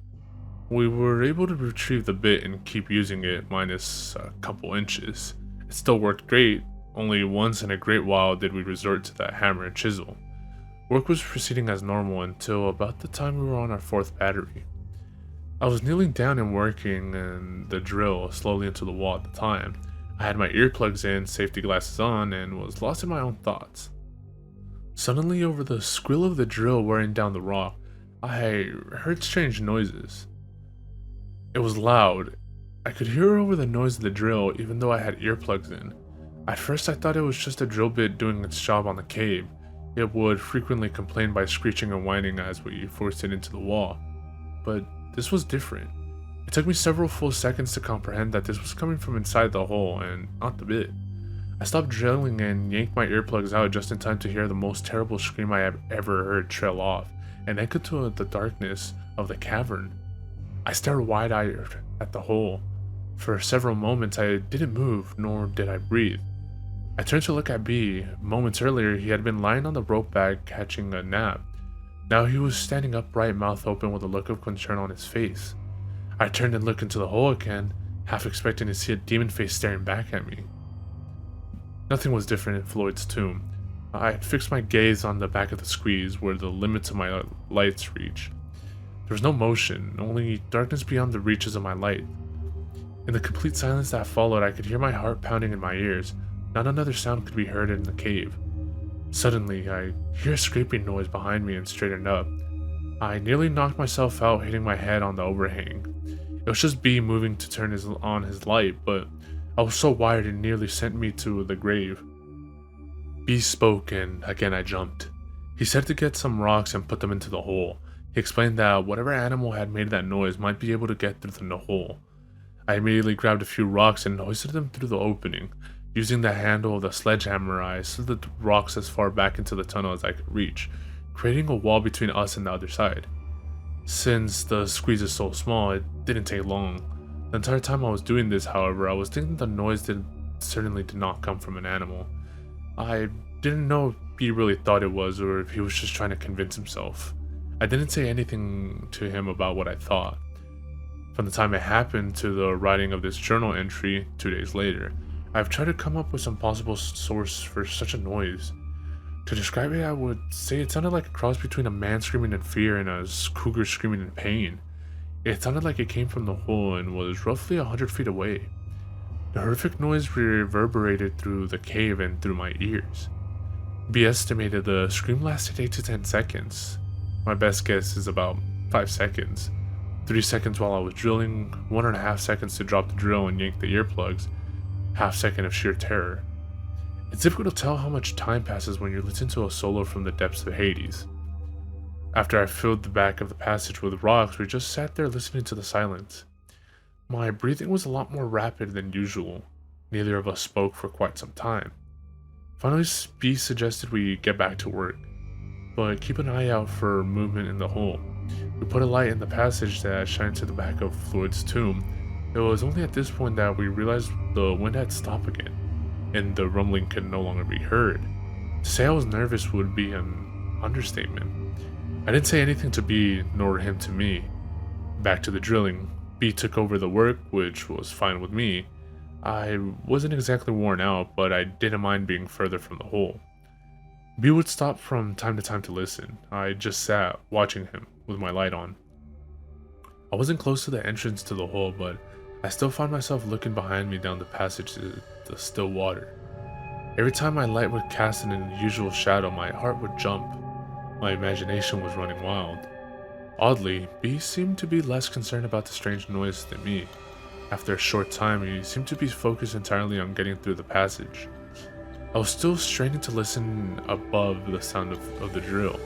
We were able to retrieve the bit and keep using it minus a couple inches. It still worked great, only once in a great while did we resort to the hammer and chisel. Work was proceeding as normal until about the time we were on our 4th battery. I was kneeling down and working and the drill slowly into the wall at the time. I had my earplugs in, safety glasses on, and was lost in my own thoughts. Suddenly, over the squeal of the drill wearing down the rock, I heard strange noises. It was loud. I could hear over the noise of the drill even though I had earplugs in. At first I thought it was just a drill bit doing its job on the cave. It would frequently complain by screeching and whining as we forced it into the wall. But this was different. It took me several full seconds to comprehend that this was coming from inside the hole and not the bit. I stopped drilling and yanked my earplugs out just in time to hear the most terrible scream I have ever heard trail off and echo to the darkness of the cavern. I stared wide-eyed at the hole. For several moments, I didn't move, nor did I breathe. I turned to look at B. Moments earlier, he had been lying on the rope bag catching a nap. Now he was standing upright, mouth open with a look of concern on his face. I turned and looked into the hole again, half expecting to see a demon face staring back at me. Nothing was different in Floyd's tomb. I had fixed my gaze on the back of the squeeze, where the limits of my lights reach. There was no motion, only darkness beyond the reaches of my light. In the complete silence that followed, I could hear my heart pounding in my ears. Not another sound could be heard in the cave. Suddenly, I hear a scraping noise behind me and straightened up. I nearly knocked myself out, hitting my head on the overhang. It was just B moving to turn on his light, but I was so wired it nearly sent me to the grave. B spoke, and again I jumped. He said to get some rocks and put them into the hole. He explained that whatever animal had made that noise might be able to get through the hole. I immediately grabbed a few rocks and hoisted them through the opening. Using the handle of the sledgehammer, I slid the rocks as far back into the tunnel as I could reach, creating a wall between us and the other side. Since the squeeze is so small, it didn't take long. The entire time I was doing this, however, I was thinking the noise certainly did not come from an animal. I didn't know if he really thought it was, or if he was just trying to convince himself. I didn't say anything to him about what I thought. From the time it happened to the writing of this journal entry 2 days later, I've tried to come up with some possible source for such a noise. To describe it, I would say it sounded like a cross between a man screaming in fear and a cougar screaming in pain. It sounded like it came from the hole and was roughly 100 feet away. The horrific noise reverberated through the cave and through my ears. B estimated the scream lasted 8 to 10 seconds. My best guess is about 5 seconds. 3 seconds while I was drilling, 1.5 seconds to drop the drill and yank the earplugs, half second of sheer terror. It's difficult to tell how much time passes when you're listening to a solo from the depths of Hades. After I filled the back of the passage with rocks, we just sat there listening to the silence. My breathing was a lot more rapid than usual. Neither of us spoke for quite some time. Finally, B suggested we get back to work, but keep an eye out for movement in the hole. We put a light in the passage that shined to the back of Floyd's tomb. It was only at this point that we realized the wind had stopped again, and the rumbling could no longer be heard. To say I was nervous would be an understatement. I didn't say anything to B, nor him to me. Back to the drilling. B took over the work, which was fine with me. I wasn't exactly worn out, but I didn't mind being further from the hole. B would stop from time to time to listen. I just sat, watching him, with my light on. I wasn't close to the entrance to the hole, but I still found myself looking behind me down the passage to the still water. Every time my light would cast an unusual shadow, my heart would jump. My imagination was running wild. Oddly, B seemed to be less concerned about the strange noise than me. After a short time, he seemed to be focused entirely on getting through the passage. I was still straining to listen above the sound of the drill.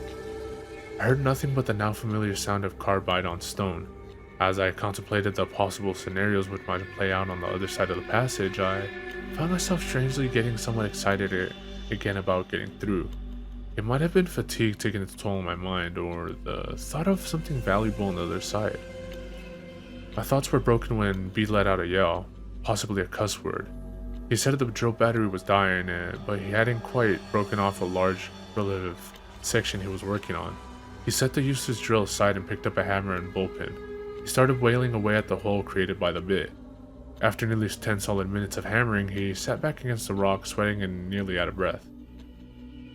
I heard nothing but the now familiar sound of carbide on stone. As I contemplated the possible scenarios which might play out on the other side of the passage, I found myself strangely getting somewhat excited again about getting through. It might have been fatigue taking its toll on my mind, or the thought of something valuable on the other side. My thoughts were broken when B let out a yell, possibly a cuss word. He said the drill battery was dying, but he hadn't quite broken off a large relative section he was working on. He set the useless drill aside and picked up a hammer and bullpen. He started wailing away at the hole created by the bit. After nearly 10 solid minutes of hammering, he sat back against the rock, sweating and nearly out of breath.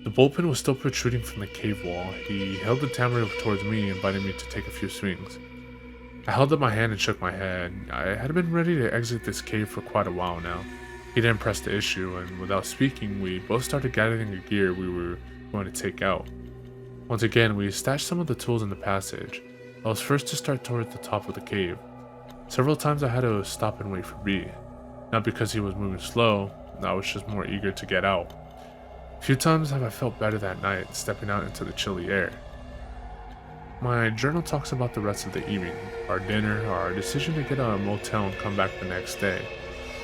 The bullpen was still protruding from the cave wall. He held the hammer towards me, inviting me to take a few swings. I held up my hand and shook my head. I had been ready to exit this cave for quite a while now. He didn't press the issue, and without speaking, we both started gathering the gear we were going to take out. Once again, we stashed some of the tools in the passage. I was first to start toward the top of the cave. Several times I had to stop and wait for B. Not because he was moving slow, I was just more eager to get out. A few times have I felt better that night, stepping out into the chilly air. My journal talks about the rest of the evening, our dinner, our decision to get a motel and come back the next day,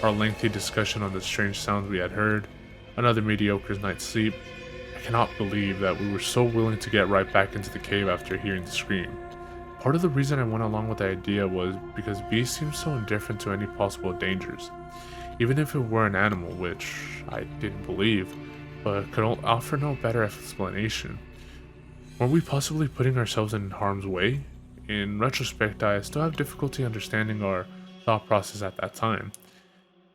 our lengthy discussion on the strange sounds we had heard, another mediocre night's sleep. I cannot believe that we were so willing to get right back into the cave after hearing the scream. Part of the reason I went along with the idea was because B seemed so indifferent to any possible dangers, even if it were an animal, which I didn't believe, but could offer no better explanation. Weren't we possibly putting ourselves in harm's way? In retrospect, I still have difficulty understanding our thought process at that time.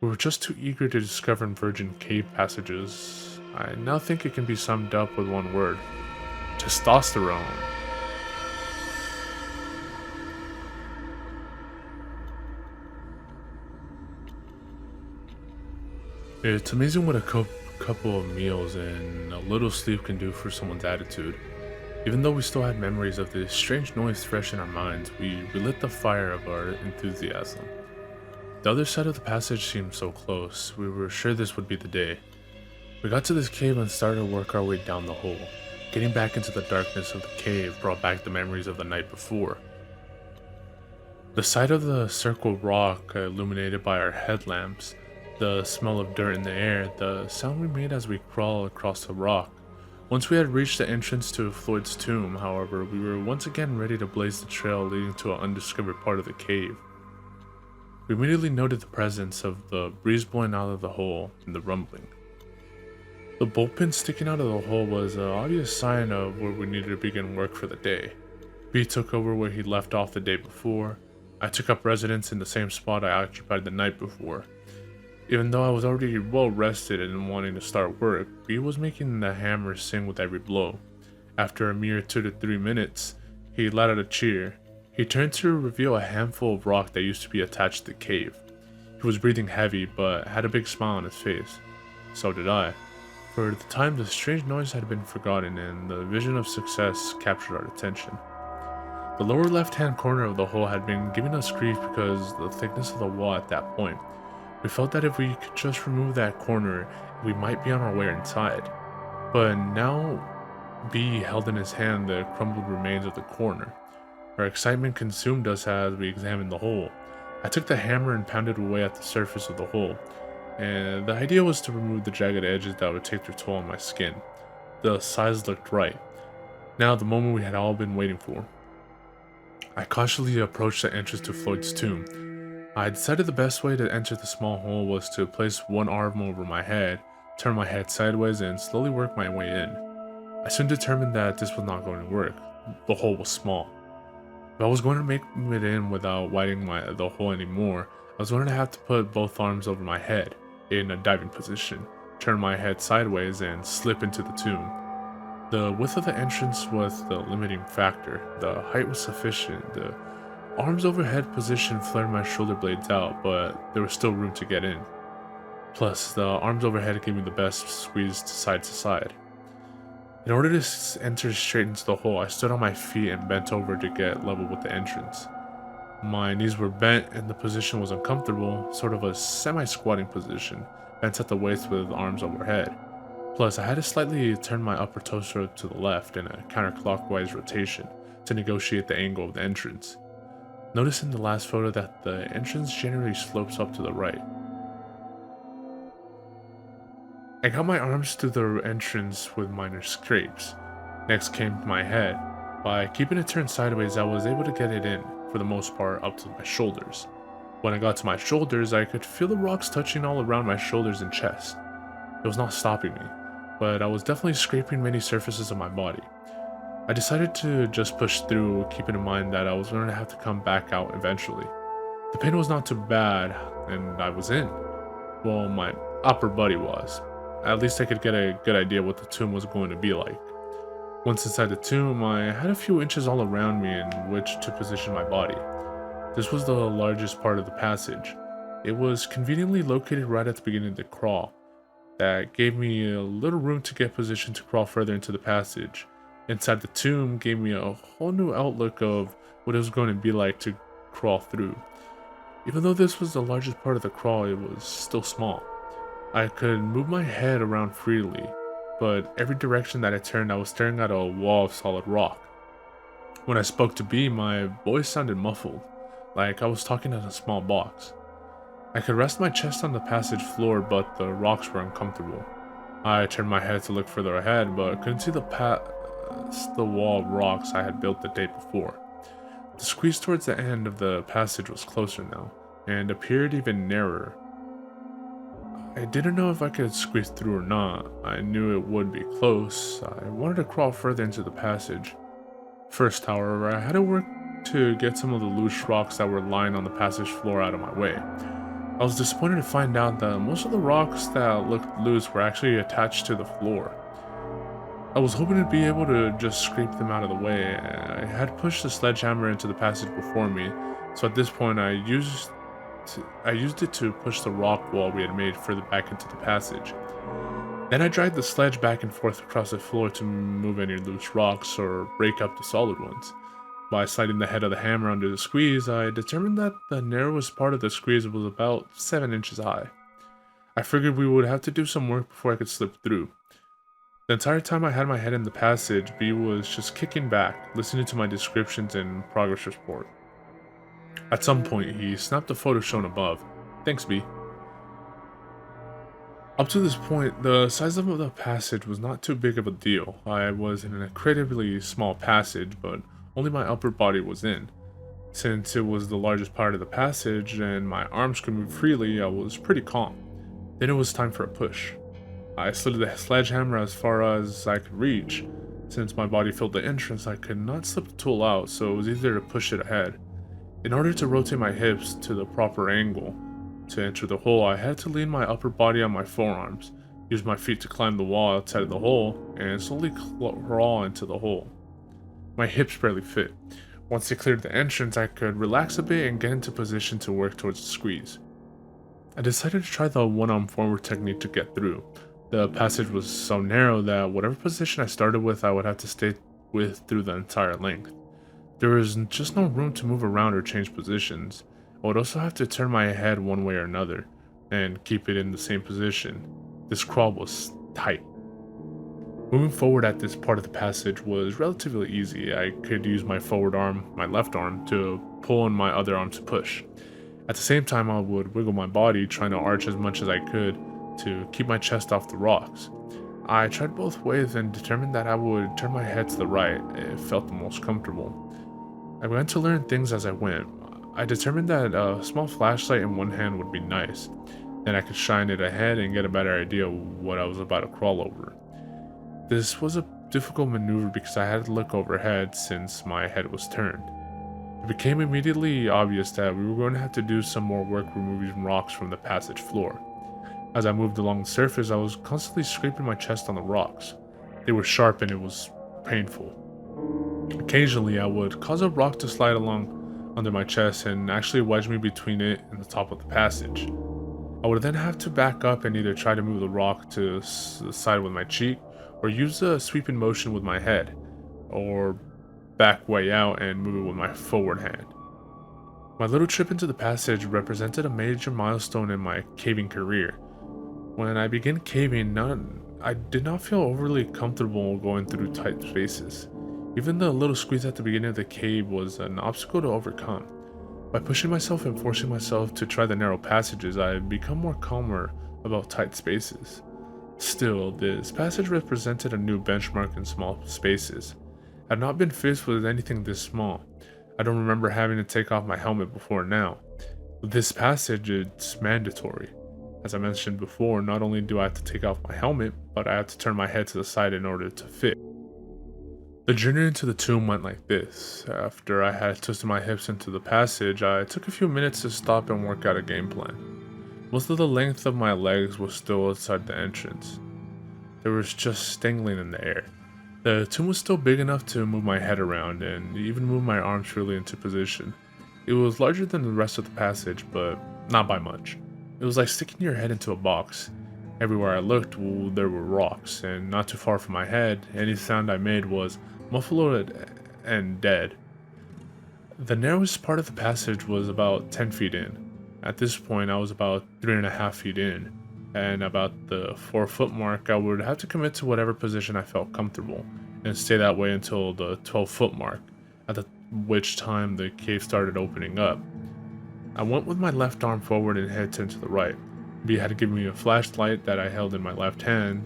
We were just too eager to discover virgin cave passages. I now think it can be summed up with one word: testosterone. It's amazing what a couple of meals and a little sleep can do for someone's attitude. Even though we still had memories of this strange noise fresh in our minds, we relit the fire of our enthusiasm. The other side of the passage seemed so close, we were sure this would be the day. We got to this cave and started to work our way down the hole. Getting back into the darkness of the cave brought back the memories of the night before. The sight of the circled rock illuminated by our headlamps, the smell of dirt in the air, the sound we made as we crawled across the rock. Once we had reached the entrance to Floyd's tomb, however, we were once again ready to blaze the trail leading to an undiscovered part of the cave. We immediately noted the presence of the breeze blowing out of the hole and the rumbling. The bullpen sticking out of the hole was an obvious sign of where we needed to begin work for the day. B took over where he left off the day before. I took up residence in the same spot I occupied the night before. Even though I was already well rested and wanting to start work, B was making the hammer sing with every blow. After a mere 2 to 3 minutes, he let out a cheer. He turned to reveal a handful of rock that used to be attached to the cave. He was breathing heavy, but had a big smile on his face. So did I. For the time, the strange noise had been forgotten, and the vision of success captured our attention. The lower left-hand corner of the hole had been giving us grief because of the thickness of the wall at that point. We felt that if we could just remove that corner, we might be on our way inside. But now, B held in his hand the crumbled remains of the corner. Our excitement consumed us as we examined the hole. I took the hammer and pounded away at the surface of the hole, and the idea was to remove the jagged edges that would take their toll on my skin. The size looked right. Now the moment we had all been waiting for. I cautiously approached the entrance to Floyd's tomb. I decided the best way to enter the small hole was to place one arm over my head, turn my head sideways, and slowly work my way in. I soon determined that this was not going to work. The hole was small. If I was going to make it in without widening the hole anymore, I was going to have to put both arms over my head, in a diving position, turn my head sideways, and slip into the tomb. The width of the entrance was the limiting factor. The height was sufficient. The arms overhead position flared my shoulder blades out, but there was still room to get in. Plus, the arms overhead gave me the best squeeze side to side. In order to enter straight into the hole, I stood on my feet and bent over to get level with the entrance. My knees were bent and the position was uncomfortable, sort of a semi-squatting position, bent at the waist with arms overhead. Plus, I had to slightly turn my upper torso to the left in a counterclockwise rotation to negotiate the angle of the entrance. Notice in the last photo that the entrance generally slopes up to the right. I got my arms through the entrance with minor scrapes. Next came my head. By keeping it turned sideways, I was able to get it in, for the most part, up to my shoulders. When I got to my shoulders, I could feel the rocks touching all around my shoulders and chest. It was not stopping me, but I was definitely scraping many surfaces of my body. I decided to just push through, keeping in mind that I was going to have to come back out eventually. The pain was not too bad, and I was in. Well, my upper body was. At least I could get a good idea what the tomb was going to be like. Once inside the tomb, I had a few inches all around me in which to position my body. This was the largest part of the passage. It was conveniently located right at the beginning of the crawl. That gave me a little room to get positioned to crawl further into the passage. Inside the tomb gave me a whole new outlook of what it was going to be like to crawl through. Even though this was the largest part of the crawl, it was still small. I could move my head around freely, but every direction that I turned, I was staring at a wall of solid rock. When I spoke to B, my voice sounded muffled, like I was talking in a small box. I could rest my chest on the passage floor, but the rocks were uncomfortable. I turned my head to look further ahead, but couldn't see the wall of rocks I had built the day before. The squeeze towards the end of the passage was closer now, and appeared even narrower. I didn't know if I could squeeze through or not. I knew it would be close. I wanted to crawl further into the passage. First, however, I had to work to get some of the loose rocks that were lying on the passage floor out of my way. I was disappointed to find out that most of the rocks that looked loose were actually attached to the floor. I was hoping to be able to just scrape them out of the way. I had pushed the sledgehammer into the passage before me, so at this point I used it to push the rock wall we had made further back into the passage. Then I dragged the sledge back and forth across the floor to move any loose rocks or break up the solid ones. By sliding the head of the hammer under the squeeze, I determined that the narrowest part of the squeeze was about 7 inches high. I figured we would have to do some work before I could slip through. The entire time I had my head in the passage, B was just kicking back, listening to my descriptions and progress report. At some point, he snapped the photo shown above. Thanks, B. Up to this point, the size of the passage was not too big of a deal. I was in an incredibly small passage, but only my upper body was in. Since it was the largest part of the passage and my arms could move freely, I was pretty calm. Then it was time for a push. I slid the sledgehammer as far as I could reach. Since my body filled the entrance, I could not slip the tool out, so it was easier to push it ahead. In order to rotate my hips to the proper angle to enter the hole, I had to lean my upper body on my forearms, use my feet to climb the wall outside of the hole, and slowly crawl into the hole. My hips barely fit. Once they cleared the entrance, I could relax a bit and get into position to work towards the squeeze. I decided to try the one-arm forward technique to get through. The passage was so narrow that whatever position I started with, I would have to stay with through the entire length. There was just no room to move around or change positions. I would also have to turn my head one way or another, and keep it in the same position. This crawl was tight. Moving forward at this part of the passage was relatively easy. I could use my forward arm, my left arm, to pull and my other arm to push. At the same time, I would wiggle my body, trying to arch as much as I could to keep my chest off the rocks. I tried both ways and determined that I would turn my head to the right. It felt the most comfortable. I began to learn things as I went. I determined that a small flashlight in one hand would be nice. Then I could shine it ahead and get a better idea of what I was about to crawl over. This was a difficult maneuver because I had to look overhead since my head was turned. It became immediately obvious that we were going to have to do some more work removing rocks from the passage floor. As I moved along the surface, I was constantly scraping my chest on the rocks. They were sharp and it was painful. Occasionally, I would cause a rock to slide along under my chest and actually wedge me between it and the top of the passage. I would then have to back up and either try to move the rock to the side with my cheek, or use a sweeping motion with my head, or back way out and move it with my forward hand. My little trip into the passage represented a major milestone in my caving career. When I began caving, I did not feel overly comfortable going through tight spaces. Even the little squeeze at the beginning of the cave was an obstacle to overcome. By pushing myself and forcing myself to try the narrow passages, I had become more calmer about tight spaces. Still, this passage represented a new benchmark in small spaces. I had not been faced with anything this small. I don't remember having to take off my helmet before now. With this passage, it's mandatory. As I mentioned before, not only do I have to take off my helmet, but I have to turn my head to the side in order to fit. The journey into the tomb went like this. After I had twisted my hips into the passage, I took a few minutes to stop and work out a game plan. Most of the length of my legs was still outside the entrance. There was just dangling in the air. The tomb was still big enough to move my head around and even move my arms freely into position. It was larger than the rest of the passage, but not by much. It was like sticking your head into a box. Everywhere I looked, there were rocks, and not too far from my head, any sound I made was muffled and dead. The narrowest part of the passage was about 10 feet in. At this point, I was about 3.5 feet in, and about the 4-foot mark, I would have to commit to whatever position I felt comfortable, and stay that way until the 12-foot mark, which time the cave started opening up. I went with my left arm forward and head turned to the right. B had given me a flashlight that I held in my left hand.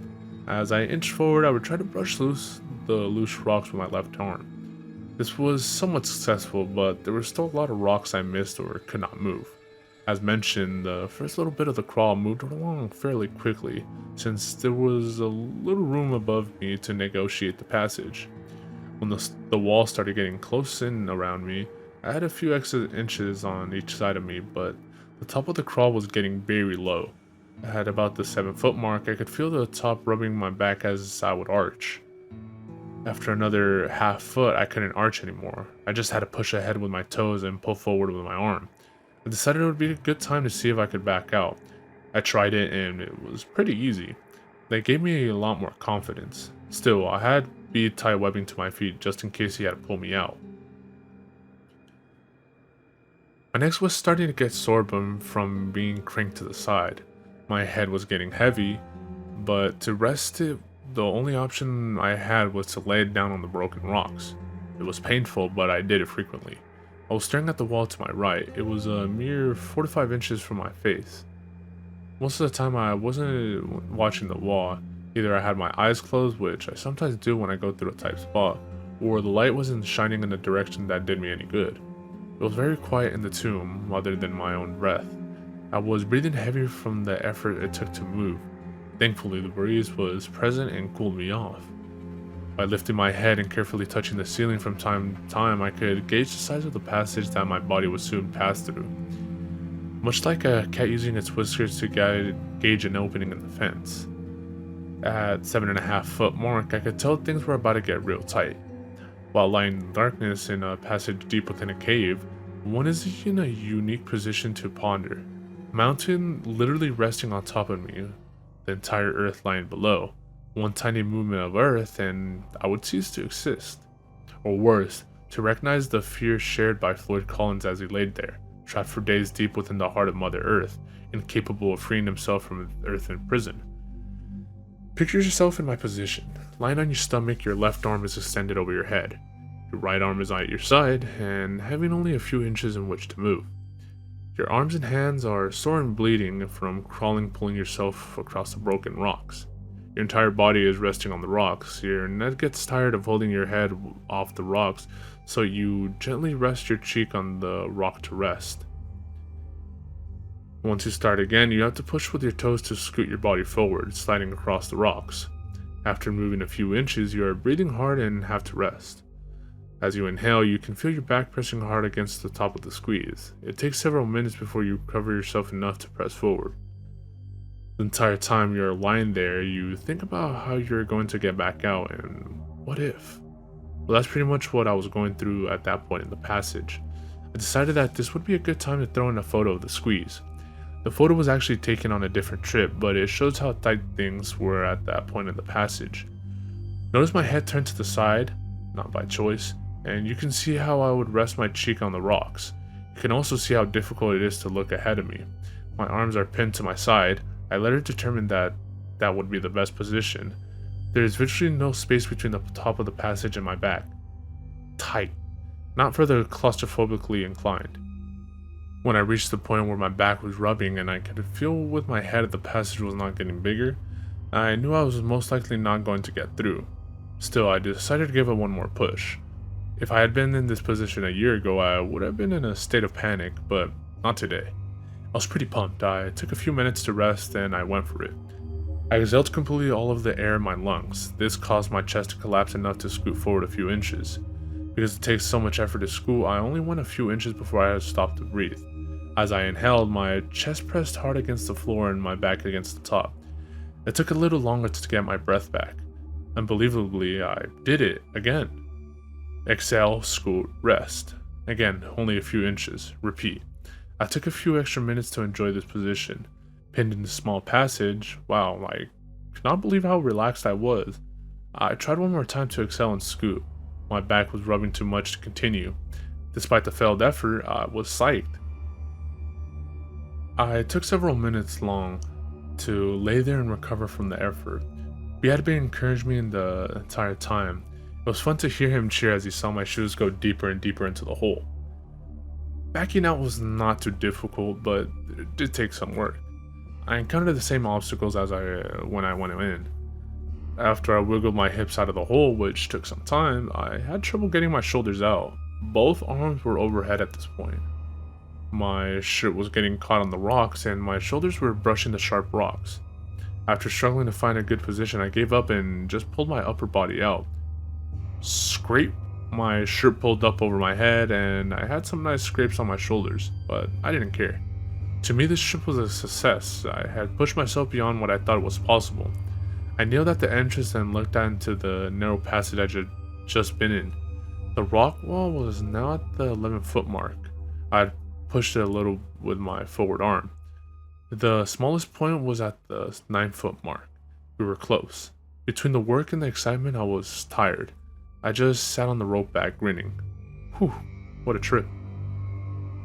As I inched forward, I would try to brush loose the loose rocks with my left arm. This was somewhat successful, but there were still a lot of rocks I missed or could not move. As mentioned, the first little bit of the crawl moved along fairly quickly, since there was a little room above me to negotiate the passage. When the wall started getting close in around me, I had a few extra inches on each side of me, but the top of the crawl was getting very low. At about the 7-foot mark, I could feel the top rubbing my back as I would arch. After another half foot, I couldn't arch anymore. I just had to push ahead with my toes and pull forward with my arm. I decided it would be a good time to see if I could back out. I tried it and it was pretty easy. That gave me a lot more confidence. Still, I had bead tie webbing to my feet just in case he had to pull me out. My neck was starting to get sore from being cranked to the side. My head was getting heavy, but to rest it, the only option I had was to lay it down on the broken rocks. It was painful, but I did it frequently. I was staring at the wall to my right. It was a mere 4 to 5 inches from my face. Most of the time I wasn't watching the wall. Either I had my eyes closed, which I sometimes do when I go through a tight spot, or the light wasn't shining in a direction that did me any good. It was very quiet in the tomb, other than my own breath. I was breathing heavy from the effort it took to move. Thankfully, the breeze was present and cooled me off. By lifting my head and carefully touching the ceiling from time to time, I could gauge the size of the passage that my body would soon pass through. Much like a cat using its whiskers to gauge an opening in the fence. At 7.5-foot mark, I could tell things were about to get real tight. While lying in darkness in a passage deep within a cave, one is in a unique position to ponder. A mountain literally resting on top of me, the entire earth lying below. One tiny movement of earth and I would cease to exist. Or worse, to recognize the fear shared by Floyd Collins as he laid there, trapped for days deep within the heart of Mother Earth, incapable of freeing himself from earthen prison. Picture yourself in my position. Lying on your stomach, your left arm is extended over your head. Your right arm is at your side, and having only a few inches in which to move. Your arms and hands are sore and bleeding from pulling yourself across the broken rocks. Your entire body is resting on the rocks. Your neck gets tired of holding your head off the rocks, so you gently rest your cheek on the rock to rest. Once you start again, you have to push with your toes to scoot your body forward, sliding across the rocks. After moving a few inches, you are breathing hard and have to rest. As you inhale, you can feel your back pressing hard against the top of the squeeze. It takes several minutes before you recover yourself enough to press forward. The entire time you're lying there, you think about how you're going to get back out and what if? Well, that's pretty much what I was going through at that point in the passage. I decided that this would be a good time to throw in a photo of the squeeze. The photo was actually taken on a different trip, but it shows how tight things were at that point in the passage. Notice my head turned to the side, not by choice, and you can see how I would rest my cheek on the rocks. You can also see how difficult it is to look ahead of me. My arms are pinned to my side. I later determined that that would be the best position. There is virtually no space between the top of the passage and my back. Tight. Not further claustrophobically inclined. When I reached the point where my back was rubbing and I could feel with my head that the passage was not getting bigger, I knew I was most likely not going to get through. Still, I decided to give it one more push. If I had been in this position a year ago, I would have been in a state of panic, but not today. I was pretty pumped. I took a few minutes to rest and I went for it. I exhaled completely all of the air in my lungs. This caused my chest to collapse enough to scoot forward a few inches. Because it takes so much effort to scoot, I only went a few inches before I had stopped to breathe. As I inhaled, my chest pressed hard against the floor and my back against the top. It took a little longer to get my breath back. Unbelievably, I did it again. Exhale, scoot, rest. Again, only a few inches. Repeat. I took a few extra minutes to enjoy this position. Pinned in the small passage, wow, I could not believe how relaxed I was. I tried one more time to exhale and scoot. My back was rubbing too much to continue. Despite the failed effort, I was psyched. I took several minutes long to lay there and recover from the effort. He had been encouraging me the entire time. It was fun to hear him cheer as he saw my shoes go deeper and deeper into the hole. Backing out was not too difficult, but it did take some work. I encountered the same obstacles as when I went in. After I wiggled my hips out of the hole, which took some time, I had trouble getting my shoulders out. Both arms were overhead at this point. My shirt was getting caught on the rocks, and my shoulders were brushing the sharp rocks. After struggling to find a good position, I gave up and just pulled my upper body out. Scrape! My shirt pulled up over my head, and I had some nice scrapes on my shoulders, but I didn't care. To me, this trip was a success. I had pushed myself beyond what I thought was possible. I kneeled at the entrance and looked out into the narrow passage I had just been in. The rock wall was now at the 11-foot mark. I had pushed it a little with my forward arm. The smallest point was at the 9-foot mark. We were close. Between the work and the excitement, I was tired. I just sat on the rope back, grinning. Whew, what a trip.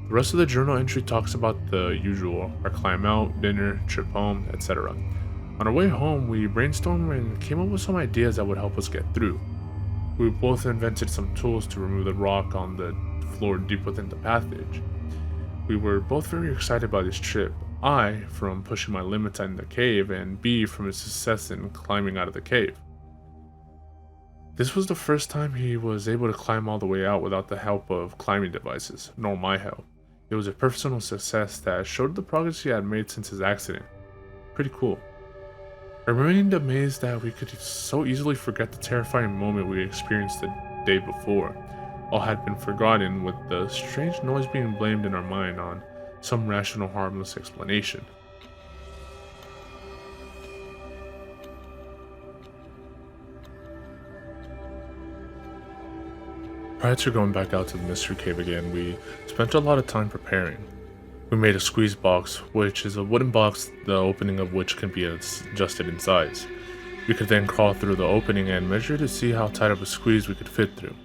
The rest of the journal entry talks about the usual, our climb out, dinner, trip home, etc. On our way home, we brainstormed and came up with some ideas that would help us get through. We both invented some tools to remove the rock on the floor deep within the passage. We were both very excited by this trip, I from pushing my limits in the cave, and B from his success in climbing out of the cave. This was the first time he was able to climb all the way out without the help of climbing devices, nor my help. It was a personal success that showed the progress he had made since his accident. Pretty cool. I remained amazed that we could so easily forget the terrifying moment we experienced the day before. All had been forgotten, with the strange noise being blamed in our mind on some rational, harmless explanation. Prior to going back out to the mystery cave again, we spent a lot of time preparing. We made a squeeze box, which is a wooden box, the opening of which can be adjusted in size. We could then crawl through the opening and measure to see how tight of a squeeze we could fit through.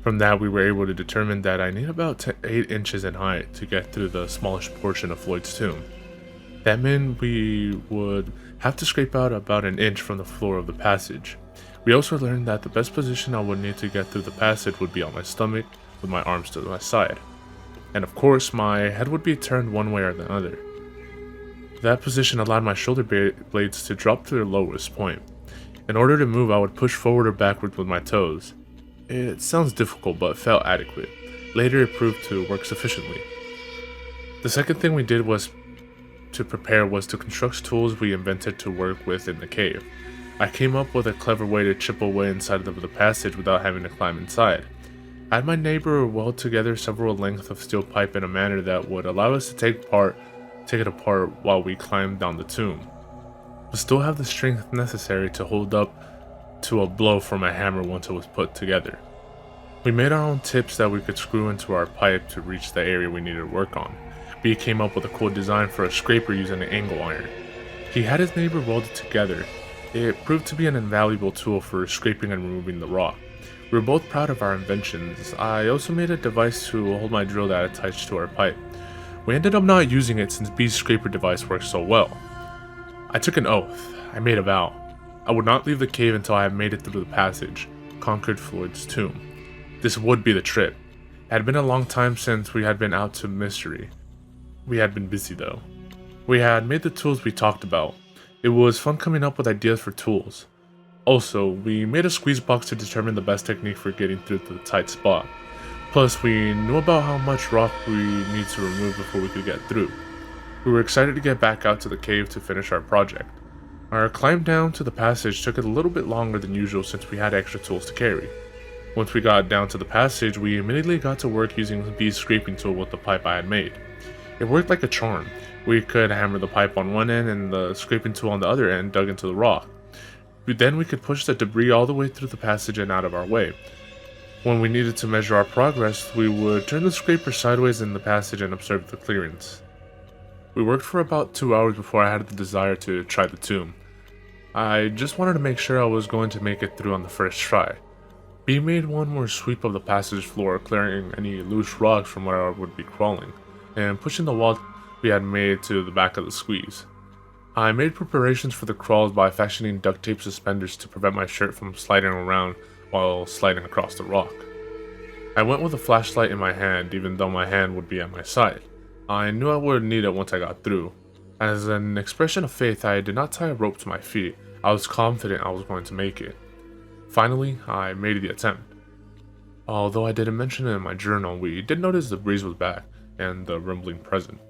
From that, we were able to determine that I need about 8 inches in height to get through the smallest portion of Floyd's tomb. That meant we would have to scrape out about an inch from the floor of the passage. We also learned that the best position I would need to get through the passage would be on my stomach, with my arms to my side. And of course, my head would be turned one way or the other. That position allowed my shoulder blades to drop to their lowest point. In order to move, I would push forward or backward with my toes. It sounds difficult, but felt adequate. Later, it proved to work sufficiently. The second thing we did was to construct tools we invented to work with in the cave. I came up with a clever way to chip away inside of the passage without having to climb inside. I had my neighbor weld together several lengths of steel pipe in a manner that would allow us to take it apart while we climbed down the tomb, but still have the strength necessary to hold up to a blow from a hammer once it was put together. We made our own tips that we could screw into our pipe to reach the area we needed to work on. B came up with a cool design for a scraper using an angle iron. He had his neighbor weld it together. It proved to be an invaluable tool for scraping and removing the rock. We were both proud of our inventions. I also made a device to hold my drill that attached to our pipe. We ended up not using it since B's scraper device worked so well. I took an oath. I made a vow. I would not leave the cave until I had made it through the passage, conquered Floyd's tomb. This would be the trip. It had been a long time since we had been out to mystery. We had been busy though. We had made the tools we talked about. It was fun coming up with ideas for tools. Also, we made a squeeze box to determine the best technique for getting through to the tight spot. Plus, we knew about how much rock we need to remove before we could get through. We were excited to get back out to the cave to finish our project. Our climb down to the passage took a little bit longer than usual since we had extra tools to carry. Once we got down to the passage, we immediately got to work using B's scraping tool with the pipe I had made. It worked like a charm. We could hammer the pipe on one end and the scraping tool on the other end dug into the rock. Then we could push the debris all the way through the passage and out of our way. When we needed to measure our progress, we would turn the scraper sideways in the passage and observe the clearance. We worked for about 2 hours before I had the desire to try the tomb. I just wanted to make sure I was going to make it through on the first try. B made one more sweep of the passage floor, clearing any loose rocks from where I would be crawling, and pushing the wall we had made to the back of the squeeze. I made preparations for the crawls by fashioning duct tape suspenders to prevent my shirt from sliding around while sliding across the rock. I went with a flashlight in my hand, even though my hand would be at my side. I knew I would need it once I got through. As an expression of faith, I did not tie a rope to my feet. I was confident I was going to make it. Finally, I made the attempt. Although I didn't mention it in my journal, we did notice the breeze was back, and the rumbling present.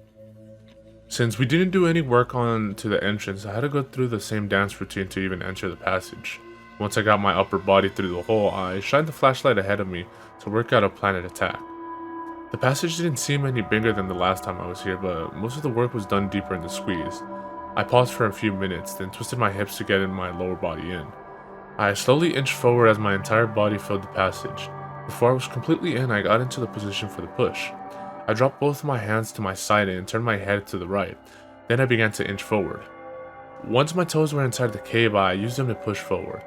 Since we didn't do any work on to the entrance, I had to go through the same dance routine to even enter the passage. Once I got my upper body through the hole, I shined the flashlight ahead of me to work out a planned attack. The passage didn't seem any bigger than the last time I was here, but most of the work was done deeper in the squeeze. I paused for a few minutes, then twisted my hips to get my lower body in. I slowly inched forward as my entire body filled the passage. Before I was completely in, I got into the position for the push. I dropped both my hands to my side and turned my head to the right. Then I began to inch forward. Once my toes were inside the cave, I used them to push forward.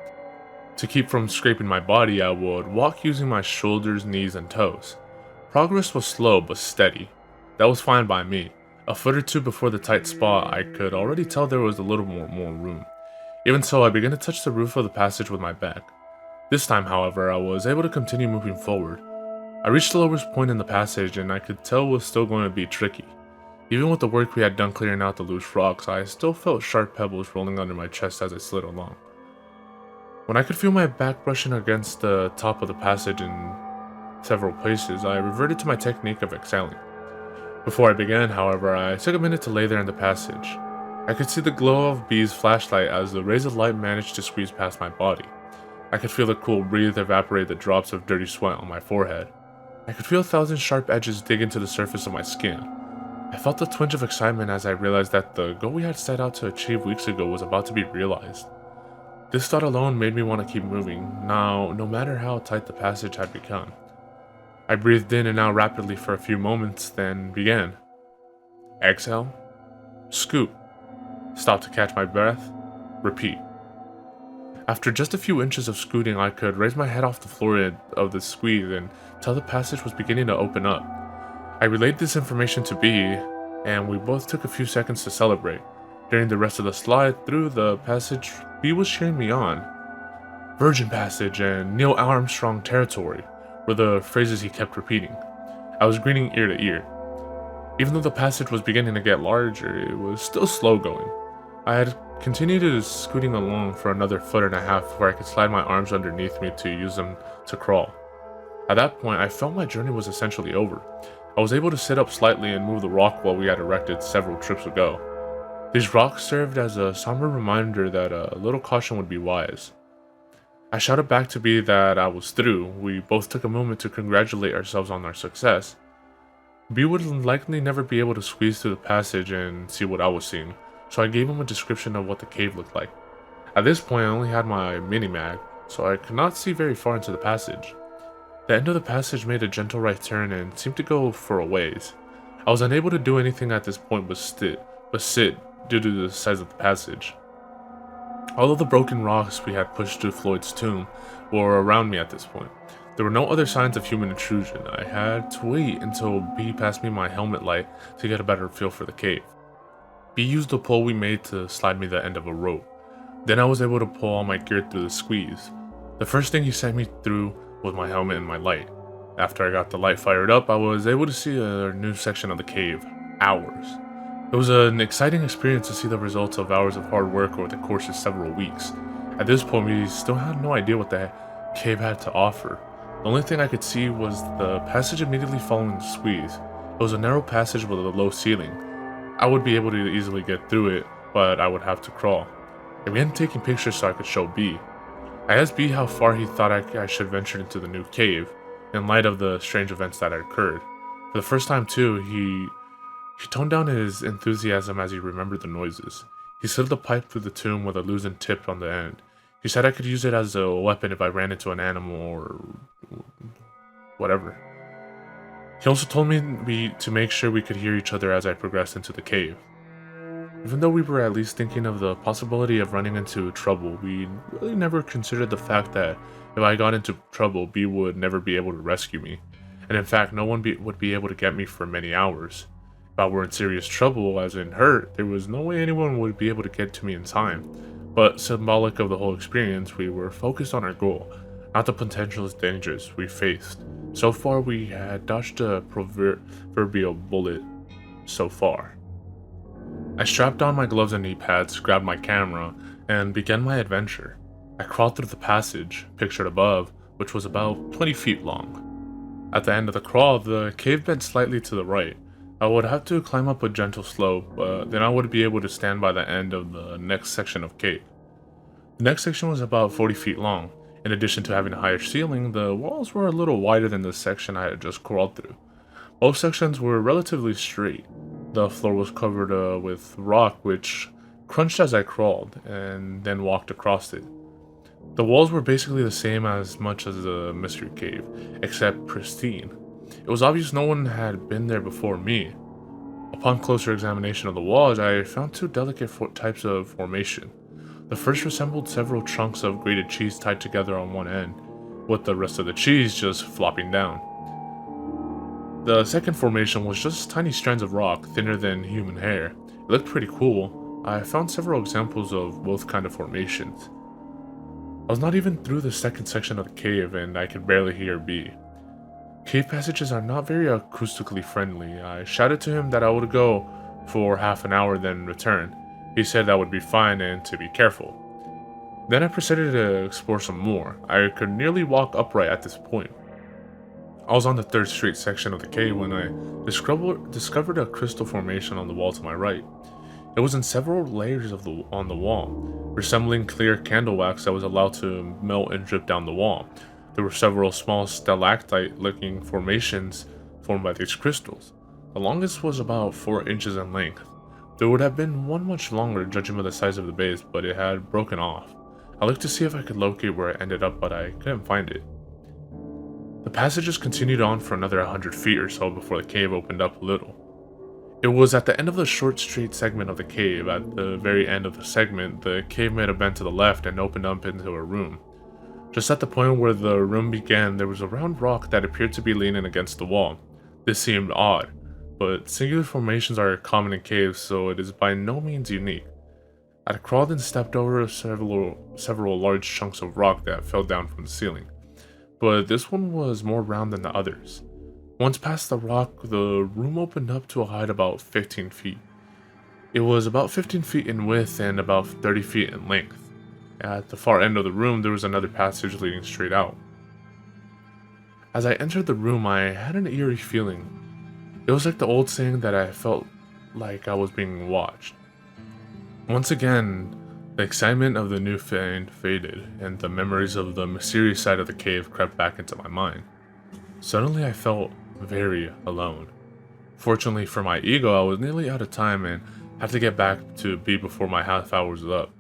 To keep from scraping my body, I would walk using my shoulders, knees, and toes. Progress was slow but steady. That was fine by me. A foot or two before the tight spot, I could already tell there was a little more room. Even so, I began to touch the roof of the passage with my back. This time, however, I was able to continue moving forward. I reached the lowest point in the passage, and I could tell it was still going to be tricky. Even with the work we had done clearing out the loose rocks, I still felt sharp pebbles rolling under my chest as I slid along. When I could feel my back brushing against the top of the passage in several places, I reverted to my technique of exhaling. Before I began, however, I took a minute to lay there in the passage. I could see the glow of B's flashlight as the rays of light managed to squeeze past my body. I could feel the cool breeze evaporate the drops of dirty sweat on my forehead. I could feel 1,000 sharp edges dig into the surface of my skin. I felt a twinge of excitement as I realized that the goal we had set out to achieve weeks ago was about to be realized. This thought alone made me want to keep moving, now no matter how tight the passage had become. I breathed in and out rapidly for a few moments, then began. Exhale, scoot, stop to catch my breath, repeat. After just a few inches of scooting, I could raise my head off the floor of the squeeze and tell the passage was beginning to open up. I relayed this information to B, and we both took a few seconds to celebrate. During the rest of the slide through the passage, B was cheering me on. Virgin Passage and Neil Armstrong territory were the phrases he kept repeating. I was grinning ear to ear. Even though the passage was beginning to get larger, it was still slow going. I had continued scooting along for another foot and a half where I could slide my arms underneath me to use them to crawl. At that point, I felt my journey was essentially over. I was able to sit up slightly and move the rock wall we had erected several trips ago. These rocks served as a somber reminder that a little caution would be wise. I shouted back to B that I was through. We both took a moment to congratulate ourselves on our success. B would likely never be able to squeeze through the passage and see what I was seeing, so I gave him a description of what the cave looked like. At this point, I only had my mini-mag, so I could not see very far into the passage. The end of the passage made a gentle right turn and seemed to go for a ways. I was unable to do anything at this point but sit due to the size of the passage. All of the broken rocks we had pushed to Floyd's tomb were around me at this point. There were no other signs of human intrusion. I had to wait until B passed me my helmet light to get a better feel for the cave. B used the pole we made to slide me the end of a rope. Then I was able to pull all my gear through the squeeze. The first thing he sent me through was my helmet and my light. After I got the light fired up, I was able to see a new section of the cave. Ours. It was an exciting experience to see the results of hours of hard work over the course of several weeks. At this point, we still had no idea what the cave had to offer. The only thing I could see was the passage immediately following the squeeze. It was a narrow passage with a low ceiling. I would be able to easily get through it, but I would have to crawl. I began taking pictures so I could show B. I asked B how far he thought I should venture into the new cave, in light of the strange events that had occurred. For the first time too, he toned down his enthusiasm as he remembered the noises. He slid the pipe through the tomb with a loosened tip on the end. He said I could use it as a weapon if I ran into an animal or whatever. He also told me to make sure we could hear each other as I progressed into the cave. Even though we were at least thinking of the possibility of running into trouble, we really never considered the fact that if I got into trouble, B would never be able to rescue me. And in fact, no one would be able to get me for many hours. If I were in serious trouble, as in hurt, there was no way anyone would be able to get to me in time. But symbolic of the whole experience, we were focused on our goal, not the potential dangers we faced. So far, we had dodged a proverbial bullet. So far. I strapped on my gloves and knee pads, grabbed my camera, and began my adventure. I crawled through the passage, pictured above, which was about 20 feet long. At the end of the crawl, the cave bent slightly to the right. I would have to climb up a gentle slope, but then I would be able to stand by the end of the next section of cave. The next section was about 40 feet long. In addition to having a higher ceiling, the walls were a little wider than the section I had just crawled through. Both sections were relatively straight. The floor was covered with rock, which crunched as I crawled, and then walked across it. The walls were basically the same as much as the mystery cave, except pristine. It was obvious no one had been there before me. Upon closer examination of the walls, I found two delicate types of formation. The first resembled several chunks of grated cheese tied together on one end, with the rest of the cheese just flopping down. The second formation was just tiny strands of rock, thinner than human hair. It looked pretty cool. I found several examples of both kind of formations. I was not even through the second section of the cave, and I could barely hear B. Cave passages are not very acoustically friendly. I shouted to him that I would go for half an hour, then return. He said that would be fine and to be careful. Then I proceeded to explore some more. I could nearly walk upright at this point. I was on the third straight section of the cave when I discovered a crystal formation on the wall to my right. It was in several layers on the wall, resembling clear candle wax that was allowed to melt and drip down the wall. There were several small stalactite-looking formations formed by these crystals. The longest was about 4 inches in length. There would have been one much longer, judging by the size of the base, but it had broken off. I looked to see if I could locate where it ended up, but I couldn't find it. The passages continued on for another 100 feet or so before the cave opened up a little. It was at the end of the short straight segment of the cave. At the very end of the segment, the cave made a bend to the left and opened up into a room. Just at the point where the room began, there was a round rock that appeared to be leaning against the wall. This seemed odd, but singular formations are common in caves, so it is by no means unique. I crawled and stepped over several large chunks of rock that fell down from the ceiling, but this one was more round than the others. Once past the rock, the room opened up to a height about 15 feet. It was about 15 feet in width and about 30 feet in length. At the far end of the room, there was another passage leading straight out. As I entered the room, I had an eerie feeling. It was like the old saying that I felt like I was being watched. Once again, the excitement of the new find faded, and the memories of the mysterious side of the cave crept back into my mind. Suddenly, I felt very alone. Fortunately for my ego, I was nearly out of time and had to get back to B before my half hour was up.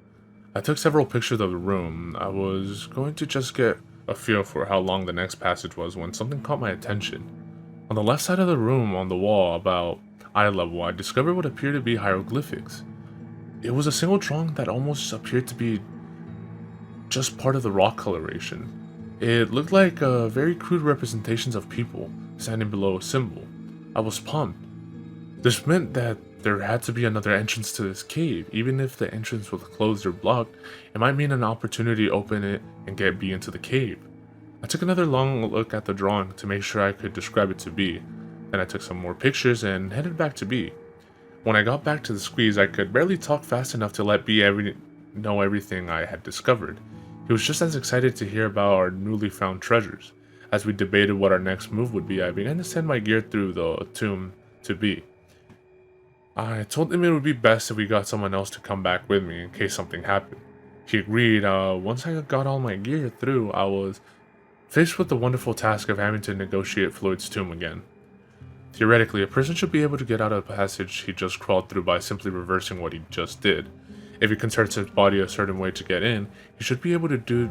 I took several pictures of the room. I was going to just get a feel for how long the next passage was when something caught my attention. On the left side of the room, on the wall about eye level, I discovered what appeared to be hieroglyphics. It was a single drawing that almost appeared to be just part of the rock coloration. It looked like very crude representations of people standing below a symbol. I was pumped. This meant that there had to be another entrance to this cave. Even if the entrance was closed or blocked, it might mean an opportunity to open it and get B into the cave. I took another long look at the drawing to make sure I could describe it to B. Then I took some more pictures and headed back to B. When I got back to the squeeze, I could barely talk fast enough to let B know everything I had discovered. He was just as excited to hear about our newly found treasures. As we debated what our next move would be, I began to send my gear through the tomb to B. I told him it would be best if we got someone else to come back with me in case something happened. He agreed. Once I got all my gear through, I was faced with the wonderful task of having to negotiate Floyd's tomb again. Theoretically, a person should be able to get out of the passage he just crawled through by simply reversing what he just did. If he contorts his body a certain way to get in, he should be able to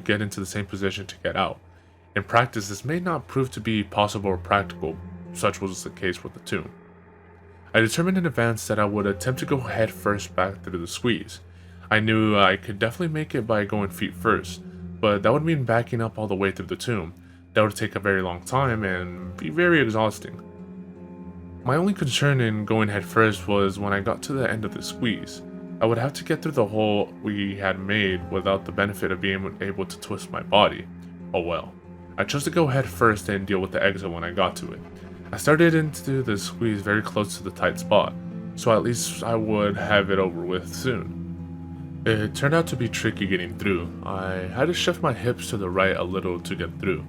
get into the same position to get out. In practice, this may not prove to be possible or practical. Such was the case with the tomb. I determined in advance that I would attempt to go head first back through the squeeze. I knew I could definitely make it by going feet first, but that would mean backing up all the way through the tomb. That would take a very long time and be very exhausting. My only concern in going head first was when I got to the end of the squeeze. I would have to get through the hole we had made without the benefit of being able to twist my body. Oh well. I chose to go head first and deal with the exit when I got to it. I started into the squeeze very close to the tight spot, so at least I would have it over with soon. It turned out to be tricky getting through. I had to shift my hips to the right a little to get through,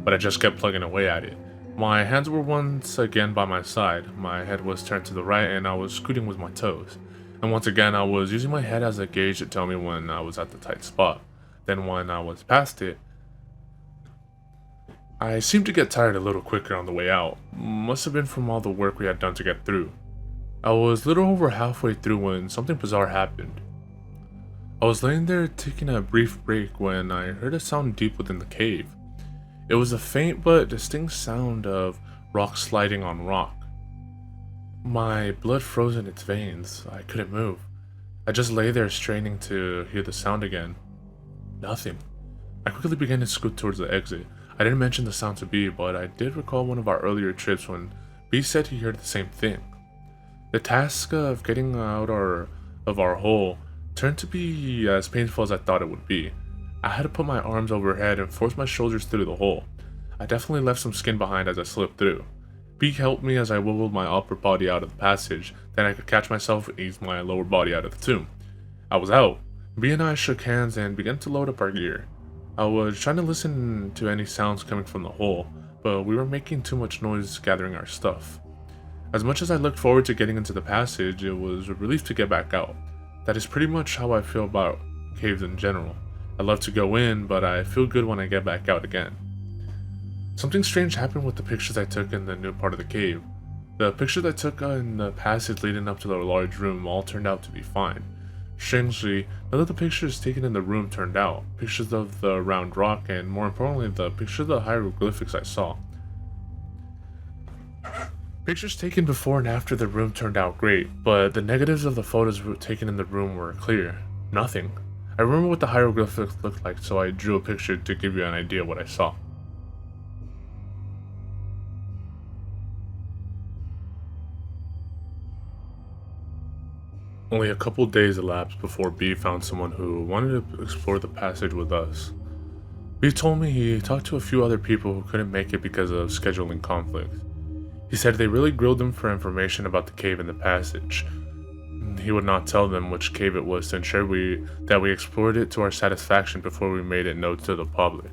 but I just kept plugging away at it. My hands were once again by my side, my head was turned to the right, and I was scooting with my toes. And once again, I was using my head as a gauge to tell me when I was at the tight spot. Then when I was past it, I seemed to get tired a little quicker on the way out. Must have been from all the work we had done to get through. I was a little over halfway through when something bizarre happened. I was laying there taking a brief break when I heard a sound deep within the cave. It was a faint but distinct sound of rock sliding on rock. My blood froze in its veins. I couldn't move. I just lay there straining to hear the sound again. Nothing. I quickly began to scoot towards the exit. I didn't mention the sound to B, but I did recall one of our earlier trips when B said he heard the same thing. The task of getting out of our hole turned to be as painful as I thought it would be. I had to put my arms overhead and force my shoulders through the hole. I definitely left some skin behind as I slipped through. B helped me as I wiggled my upper body out of the passage, then I could catch myself and ease my lower body out of the tomb. I was out. B and I shook hands and began to load up our gear. I was trying to listen to any sounds coming from the hole, but we were making too much noise gathering our stuff. As much as I looked forward to getting into the passage, it was a relief to get back out. That is pretty much how I feel about caves in general. I love to go in, but I feel good when I get back out again. Something strange happened with the pictures I took in the new part of the cave. The pictures I took in the passage leading up to the large room all turned out to be fine. Strangely, none of the pictures taken in the room turned out. Pictures of the round rock and, more importantly, the pictures of the hieroglyphics I saw. Pictures taken before and after the room turned out great, but the negatives of the photos taken in the room were clear. Nothing. I remember what the hieroglyphics looked like, so I drew a picture to give you an idea of what I saw. Only a couple days elapsed before B found someone who wanted to explore the passage with us. B told me he talked to a few other people who couldn't make it because of scheduling conflicts. He said they really grilled him for information about the cave and the passage. He would not tell them which cave it was to ensure that we explored it to our satisfaction before we made it known to the public.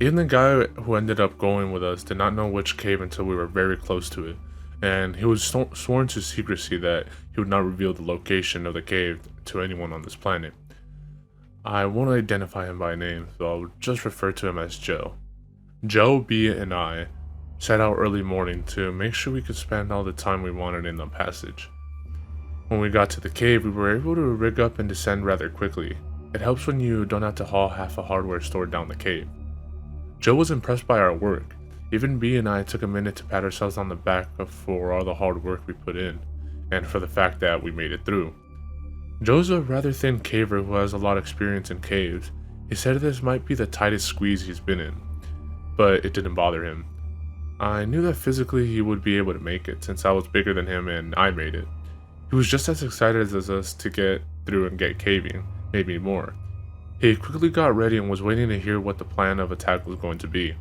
Even the guy who ended up going with us did not know which cave until we were very close to it, and he was sworn to secrecy that he would not reveal the location of the cave to anyone on this planet. I won't identify him by name, so I'll just refer to him as Joe. Joe, B, and I set out early morning to make sure we could spend all the time we wanted in the passage. When we got to the cave, we were able to rig up and descend rather quickly. It helps when you don't have to haul half a hardware store down the cave. Joe was impressed by our work. Even B and I took a minute to pat ourselves on the back for all the hard work we put in, and for the fact that we made it through. Joe's a rather thin caver who has a lot of experience in caves. He said this might be the tightest squeeze he's been in, but it didn't bother him. I knew that physically he would be able to make it, since I was bigger than him and I made it. He was just as excited as us to get through and get caving, maybe more. He quickly got ready and was waiting to hear what the plan of attack was going to be.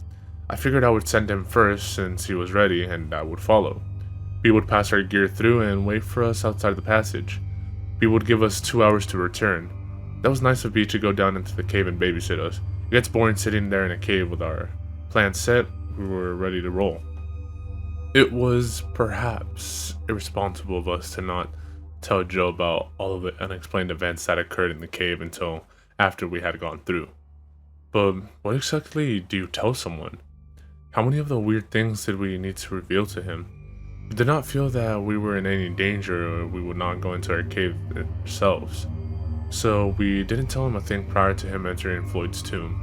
I figured I would send him first since he was ready, and I would follow. B would pass our gear through and wait for us outside the passage. B would give us 2 hours to return. That was nice of B to go down into the cave and babysit us. It gets boring sitting there in a cave with our plan set. We were ready to roll. It was perhaps irresponsible of us to not tell Joe about all of the unexplained events that occurred in the cave until after we had gone through. But what exactly do you tell someone? How many of the weird things did we need to reveal to him? We did not feel that we were in any danger or we would not go into our cave ourselves. So we didn't tell him a thing prior to him entering Floyd's tomb.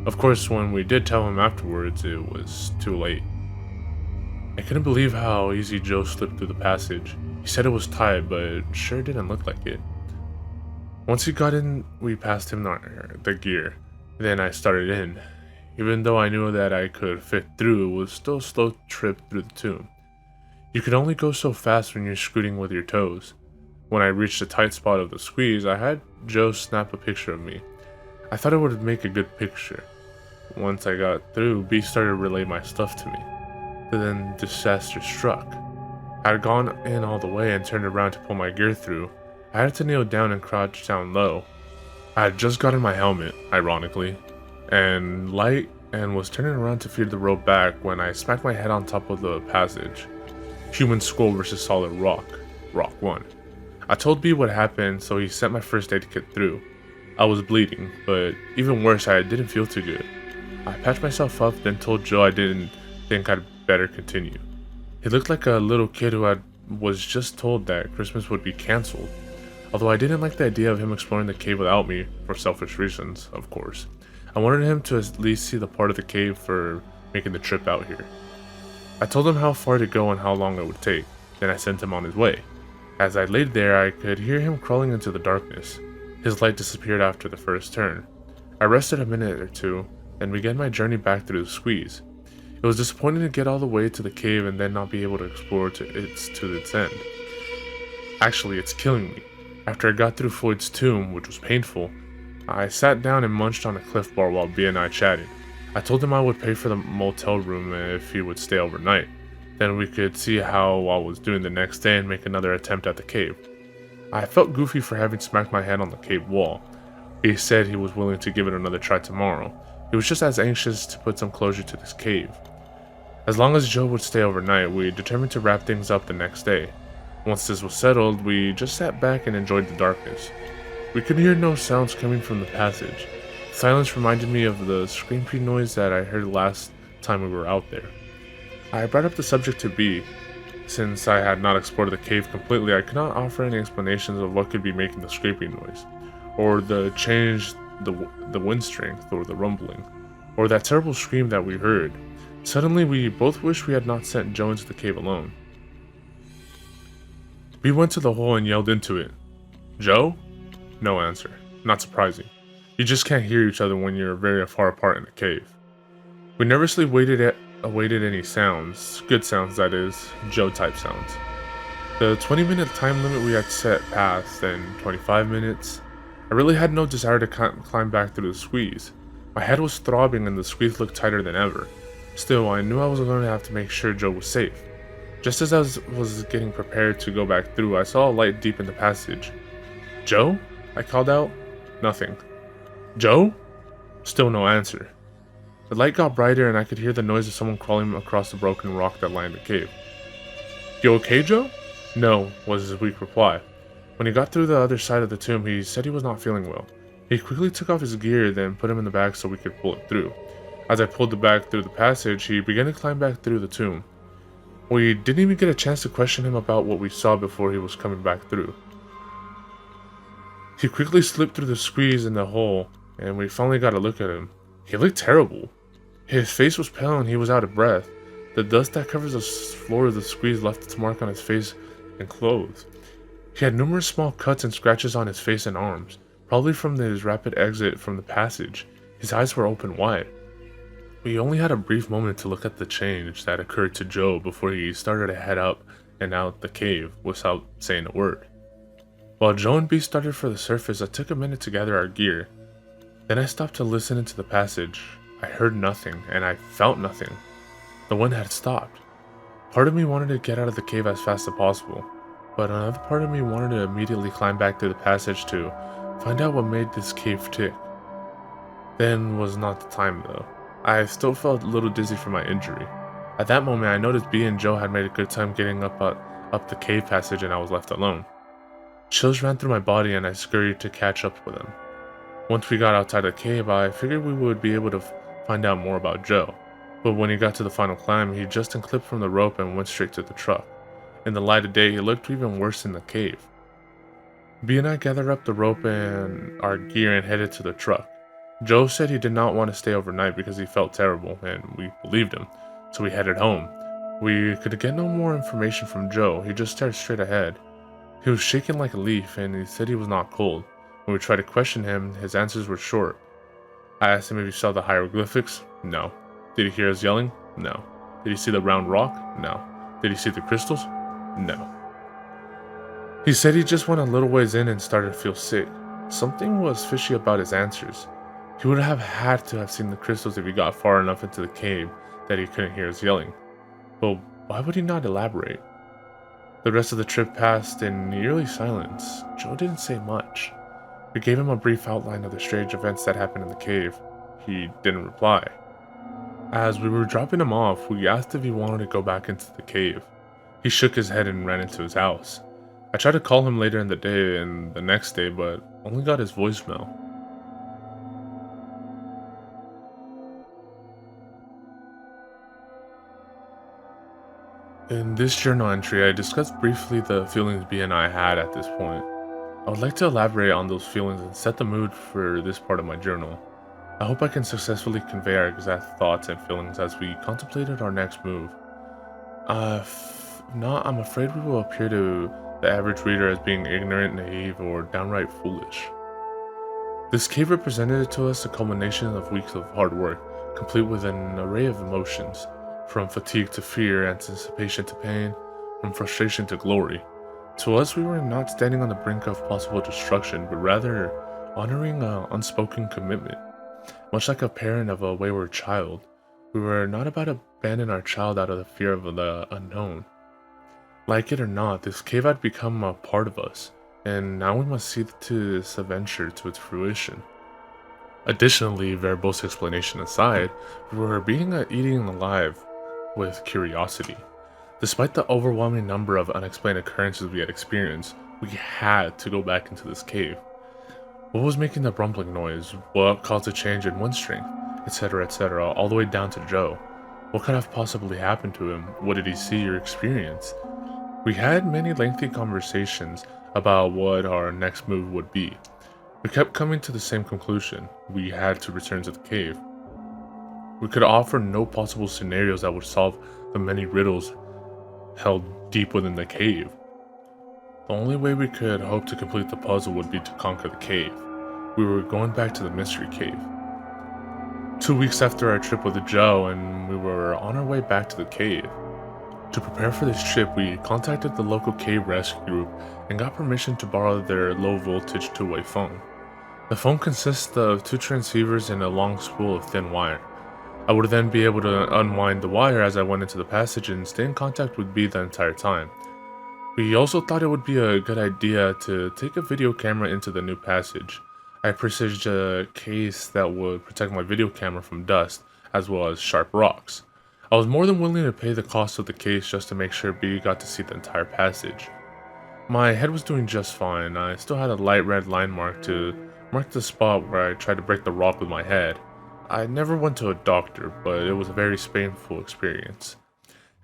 Of course, when we did tell him afterwards, it was too late. I couldn't believe how easy Joe slipped through the passage. He said it was tight, but it sure didn't look like it. Once he got in, we passed him the gear. Then I started in. Even though I knew that I could fit through, it was still a slow trip through the tomb. You can only go so fast when you're scooting with your toes. When I reached the tight spot of the squeeze, I had Joe snap a picture of me. I thought it would make a good picture. Once I got through, B started to relay my stuff to me. But then disaster struck. I had gone in all the way and turned around to pull my gear through. I I had to kneel down and crouch down low. I had just gotten my helmet, ironically, and light and was turning around to feed the rope back when I smacked my head on top of the passage. Human skull versus solid rock. Rock 1. I told B what happened, so he sent my first aid kit through. I was bleeding, but even worse, I didn't feel too good. I patched myself up, then told Joe I didn't think I'd better continue. He looked like a little kid who was just told that Christmas would be cancelled. Although I didn't like the idea of him exploring the cave without me, for selfish reasons, of course. I wanted him to at least see the part of the cave for making the trip out here. I told him how far to go and how long it would take, then I sent him on his way. As I laid there, I could hear him crawling into the darkness. His light disappeared after the first turn. I rested a minute or two, and began my journey back through the squeeze. It was disappointing to get all the way to the cave and then not be able to explore to its end. Actually, it's killing me. After I got through Floyd's tomb, which was painful, I sat down and munched on a Cliff Bar while B and I chatted. I told him I would pay for the motel room if he would stay overnight. Then we could see how I was doing the next day and make another attempt at the cave. I felt goofy for having smacked my head on the cave wall. He said he was willing to give it another try tomorrow. He was just as anxious to put some closure to this cave. As long as Joe would stay overnight, we determined to wrap things up the next day. Once this was settled, we just sat back and enjoyed the darkness. We could hear no sounds coming from the passage. Silence reminded me of the screaming noise that I heard last time we were out there. I brought up the subject to B. Since I had not explored the cave completely, I could not offer any explanations of what could be making the scraping noise, or the change, the wind strength, or the rumbling, or that terrible scream that we heard. Suddenly, we both wished we had not sent Joe into the cave alone. We went to the hole and yelled into it. Joe? No answer. Not surprising. You just can't hear each other when you're very far apart in a cave. We nervously awaited any sounds, good sounds that is, Joe-type sounds. The 20-minute time limit we had set passed, and 25 minutes. I really had no desire to climb back through the squeeze. My head was throbbing and the squeeze looked tighter than ever. Still, I knew I was going to have to make sure Joe was safe. Just as I was getting prepared to go back through, I saw a light deep in the passage. Joe? I called out. Nothing. Joe? Still no answer. The light got brighter and I could hear the noise of someone crawling across the broken rock that lined the cave. You okay, Joe? No, was his weak reply. When he got through the other side of the tomb, he said he was not feeling well. He quickly took off his gear, then put him in the bag so we could pull it through. As I pulled the bag through the passage, he began to climb back through the tomb. We didn't even get a chance to question him about what we saw before he was coming back through. He quickly slipped through the squeeze in the hole, and we finally got a look at him. He looked terrible. His face was pale and he was out of breath. The dust that covers the floor of the squeeze left its mark on his face and clothes. He had numerous small cuts and scratches on his face and arms, probably from his rapid exit from the passage. His eyes were open wide. We only had a brief moment to look at the change that occurred to Joe before he started to head up and out the cave without saying a word. While Joe and B started for the surface, I took a minute to gather our gear. Then I stopped to listen into the passage. I heard nothing, and I felt nothing. The wind had stopped. Part of me wanted to get out of the cave as fast as possible, but another part of me wanted to immediately climb back through the passage to find out what made this cave tick. Then was not the time though. I still felt a little dizzy from my injury. At that moment, I noticed B and Joe had made a good time getting up the cave passage and I was left alone. Chills ran through my body and I scurried to catch up with them. Once we got outside the cave, I figured we would be able to find out more about Joe. But when he got to the final climb, he just unclipped from the rope and went straight to the truck. In the light of day, he looked even worse in the cave. B and I gathered up the rope and our gear and headed to the truck. Joe said he did not want to stay overnight because he felt terrible, and we believed him, so we headed home. We could get no more information from Joe. He just stared straight ahead. He was shaking like a leaf, and he said he was not cold. When we tried to question him, his answers were short. I asked him if he saw the hieroglyphics. No. Did he hear us yelling? No. Did he see the round rock? No. Did he see the crystals? No. He said he just went a little ways in and started to feel sick. Something was fishy about his answers. He would have had to have seen the crystals if he got far enough into the cave that he couldn't hear us yelling. But why would he not elaborate? The rest of the trip passed in eerie silence. Joe didn't say much. We gave him a brief outline of the strange events that happened in the cave. He didn't reply. As we were dropping him off, we asked if he wanted to go back into the cave. He shook his head and ran into his house. I tried to call him later in the day and the next day, but only got his voicemail. In this journal entry, I discussed briefly the feelings B and I had at this point. I would like to elaborate on those feelings and set the mood for this part of my journal. I hope I can successfully convey our exact thoughts and feelings as we contemplated our next move. If not, I'm afraid we will appear to the average reader as being ignorant, naive, or downright foolish. This cave represented to us a culmination of weeks of hard work, complete with an array of emotions, from fatigue to fear, anticipation to pain, from frustration to glory. To us, we were not standing on the brink of possible destruction, but rather honoring an unspoken commitment. Much like a parent of a wayward child, we were not about to abandon our child out of the fear of the unknown. Like it or not, this cave had become a part of us, and now we must see to this adventure to its fruition. Additionally, verbose explanation aside, we were being eaten alive with curiosity. Despite the overwhelming number of unexplained occurrences we had experienced, we had to go back into this cave. What was making the rumbling noise? What caused a change in wind strength? Etc., all the way down to Joe. What could have possibly happened to him? What did he see or experience? We had many lengthy conversations about what our next move would be. We kept coming to the same conclusion. We had to return to the cave. We could offer no possible scenarios that would solve the many riddles held deep within the cave. The only way we could hope to complete the puzzle would be to conquer the cave. We were going back to the mystery cave. 2 weeks after our trip with Joe, and we were on our way back to the cave. To prepare for this trip, we contacted the local cave rescue group and got permission to borrow their low-voltage two-way phone. The phone consists of 2 transceivers and a long spool of thin wire. I would then be able to unwind the wire as I went into the passage and stay in contact with B the entire time. We also thought it would be a good idea to take a video camera into the new passage. I presaged a case that would protect my video camera from dust, as well as sharp rocks. I was more than willing to pay the cost of the case just to make sure B got to see the entire passage. My head was doing just fine. I still had a light red line mark to mark the spot where I tried to break the rock with my head. I never went to a doctor, but it was a very painful experience.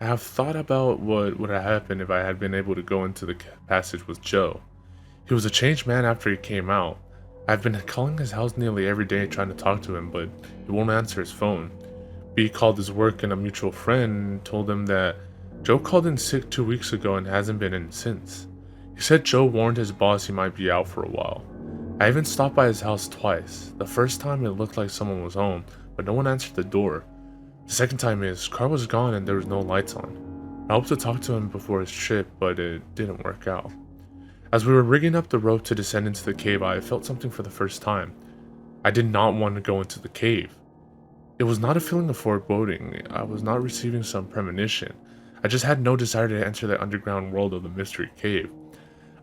I have thought about what would have happened if I had been able to go into the passage with Joe. He was a changed man after he came out. I've been calling his house nearly every day trying to talk to him, but he won't answer his phone. B called his work and a mutual friend told him that Joe called in sick 2 weeks ago and hasn't been in since. He said Joe warned his boss he might be out for a while. I even stopped by his house twice. The first time it looked like someone was home, but no one answered the door. The second time his car was gone and there was no lights on. I hoped to talk to him before his trip, but it didn't work out. As we were rigging up the rope to descend into the cave, I felt something for the first time. I did not want to go into the cave. It was not a feeling of foreboding. I was not receiving some premonition. I just had no desire to enter the underground world of the mystery cave.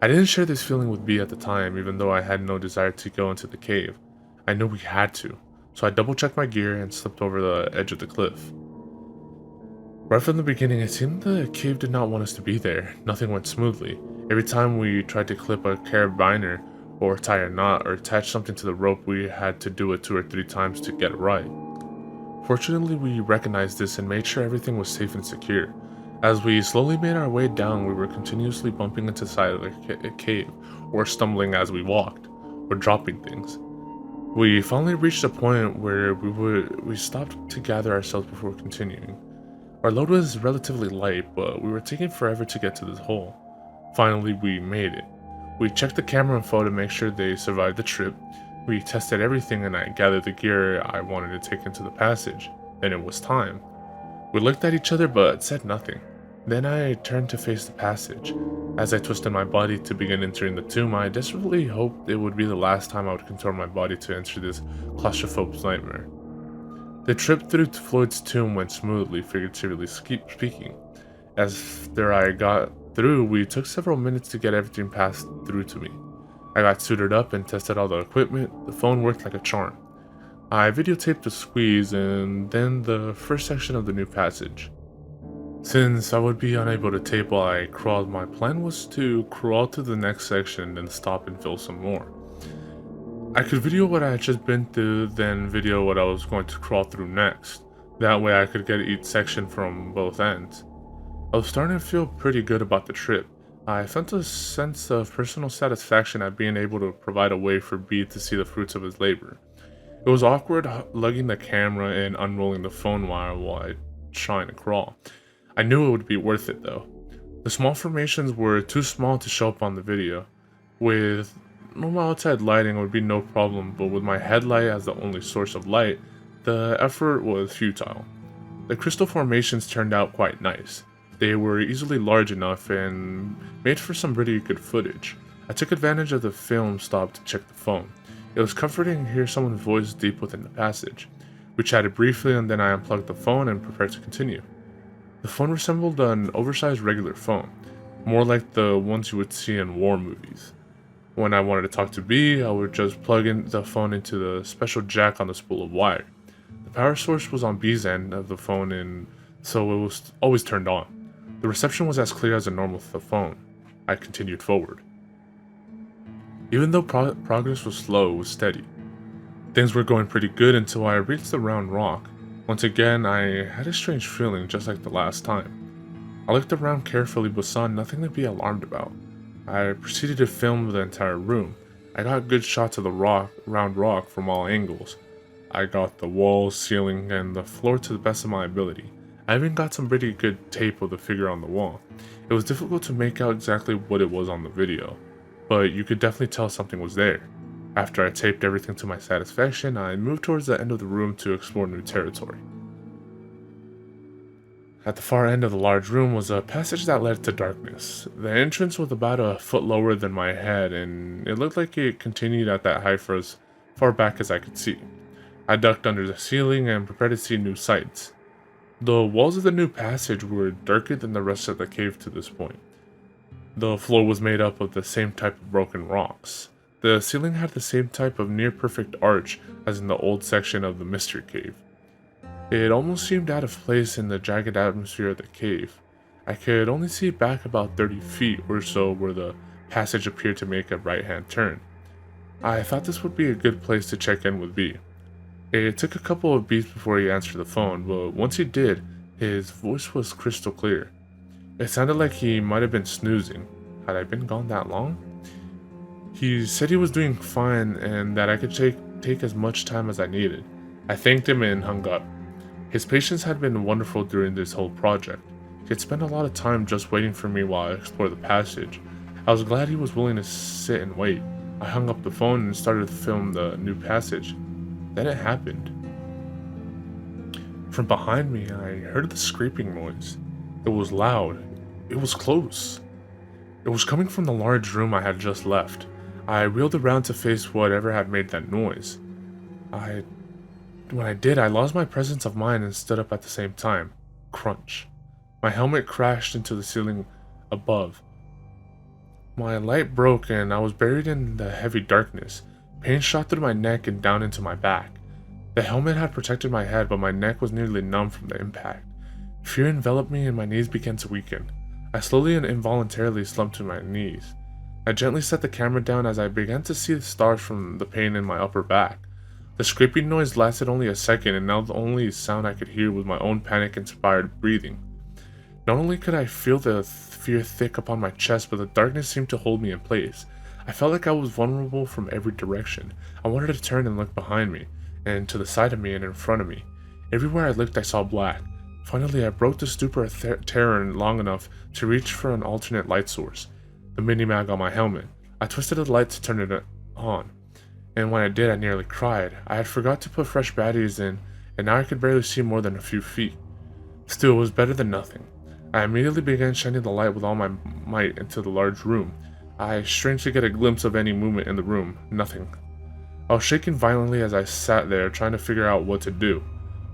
I didn't share this feeling with B at the time, even though I had no desire to go into the cave. I knew we had to, so I double-checked my gear and slipped over the edge of the cliff. Right from the beginning, it seemed the cave did not want us to be there. Nothing went smoothly. Every time we tried to clip a carabiner or tie a knot or attach something to the rope, we had to do it 2 or 3 times to get it right. Fortunately, we recognized this and made sure everything was safe and secure. As we slowly made our way down, we were continuously bumping into the side of the cave, or stumbling as we walked, or dropping things. We finally reached a point where we stopped to gather ourselves before continuing. Our load was relatively light, but we were taking forever to get to this hole. Finally, we made it. We checked the camera and phone to make sure they survived the trip. We tested everything and I gathered the gear I wanted to take into the passage. Then it was time. We looked at each other but said nothing. Then I turned to face the passage. As I twisted my body to begin entering the tomb, I desperately hoped it would be the last time I would contort my body to enter this claustrophobe's nightmare. The trip through Floyd's tomb went smoothly, figuratively speaking. After I got through, we took several minutes to get everything passed through to me. I got suited up and tested all the equipment. The phone worked like a charm. I videotaped the squeeze and then the first section of the new passage. Since I would be unable to tape while I crawled, my plan was to crawl to the next section and stop and fill some more. I could video what I had just been through, then video what I was going to crawl through next. That way I could get each section from both ends. I was starting to feel pretty good about the trip. I felt a sense of personal satisfaction at being able to provide a way for B to see the fruits of his labor. It was awkward lugging the camera and unrolling the phone wire while I trying to crawl. I knew it would be worth it though. The small formations were too small to show up on the video. With normal outside lighting it would be no problem, but with my headlight as the only source of light, the effort was futile. The crystal formations turned out quite nice. They were easily large enough and made for some pretty good footage. I took advantage of the film stop to check the phone. It was comforting to hear someone's voice deep within the passage. We chatted briefly and then I unplugged the phone and prepared to continue. The phone resembled an oversized regular phone, more like the ones you would see in war movies. When I wanted to talk to B, I would just plug in the phone into the special jack on the spool of wire. The power source was on B's end of the phone and so it was always turned on. The reception was as clear as a normal phone. I continued forward. Even though progress was slow, it was steady. Things were going pretty good until I reached the round rock. Once again, I had a strange feeling just like the last time. I looked around carefully but saw nothing to be alarmed about. I proceeded to film the entire room. I got good shots of the round rock from all angles. I got the walls, ceiling, and the floor to the best of my ability. I even got some pretty good tape of the figure on the wall. It was difficult to make out exactly what it was on the video, but you could definitely tell something was there. After I taped everything to my satisfaction, I moved towards the end of the room to explore new territory. At the far end of the large room was a passage that led to darkness. The entrance was about a foot lower than my head, and it looked like it continued at that height for as far back as I could see. I ducked under the ceiling and prepared to see new sights. The walls of the new passage were darker than the rest of the cave to this point. The floor was made up of the same type of broken rocks. The ceiling had the same type of near-perfect arch as in the old section of the mystery cave. It almost seemed out of place in the jagged atmosphere of the cave. I could only see back about 30 feet or so where the passage appeared to make a right-hand turn. I thought this would be a good place to check in with B. It took a couple of beats before he answered the phone, but once he did, his voice was crystal clear. It sounded like he might have been snoozing. Had I been gone that long? He said he was doing fine and that I could take as much time as I needed. I thanked him and hung up. His patience had been wonderful during this whole project. He had spent a lot of time just waiting for me while I explored the passage. I was glad he was willing to sit and wait. I hung up the phone and started to film the new passage. Then it happened. From behind me, I heard the scraping noise. It was loud. It was close. It was coming from the large room I had just left. I wheeled around to face whatever had made that noise. When I did, I lost my presence of mind and stood up at the same time. Crunch. My helmet crashed into the ceiling above. My light broke and I was buried in the heavy darkness. Pain shot through my neck and down into my back. The helmet had protected my head, but my neck was nearly numb from the impact. Fear enveloped me and my knees began to weaken. I slowly and involuntarily slumped to my knees. I gently set the camera down as I began to see the stars from the pain in my upper back. The scraping noise lasted only a second, and now the only sound I could hear was my own panic-inspired breathing. Not only could I feel the fear thick upon my chest, but the darkness seemed to hold me in place. I felt like I was vulnerable from every direction. I wanted to turn and look behind me, and to the side of me and in front of me. Everywhere I looked I saw black. Finally I broke the stupor of terror long enough to reach for an alternate light source. The mini-mag on my helmet. I twisted the light to turn it on, and when I did I nearly cried. I had forgot to put fresh batteries in, and now I could barely see more than a few feet. Still, it was better than nothing. I immediately began shining the light with all my might into the large room. I strained to get a glimpse of any movement in the room. Nothing. I was shaking violently as I sat there trying to figure out what to do.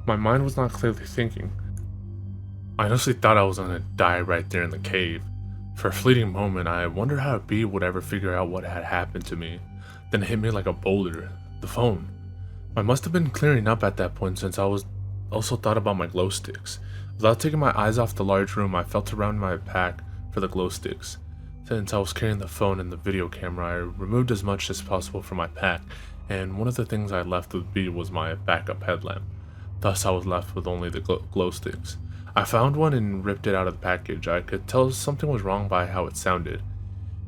My mind was not clearly thinking. I honestly thought I was gonna die right there in the cave. For a fleeting moment, I wondered how B would ever figure out what had happened to me. Then it hit me like a boulder. The phone. I must have been clearing up at that point since I was also thought about my glow sticks. Without taking my eyes off the large room, I felt around my pack for the glow sticks. Since I was carrying the phone and the video camera, I removed as much as possible from my pack, and one of the things I left with B was my backup headlamp. Thus, I was left with only the glow sticks. I found one and ripped it out of the package. I could tell something was wrong by how it sounded.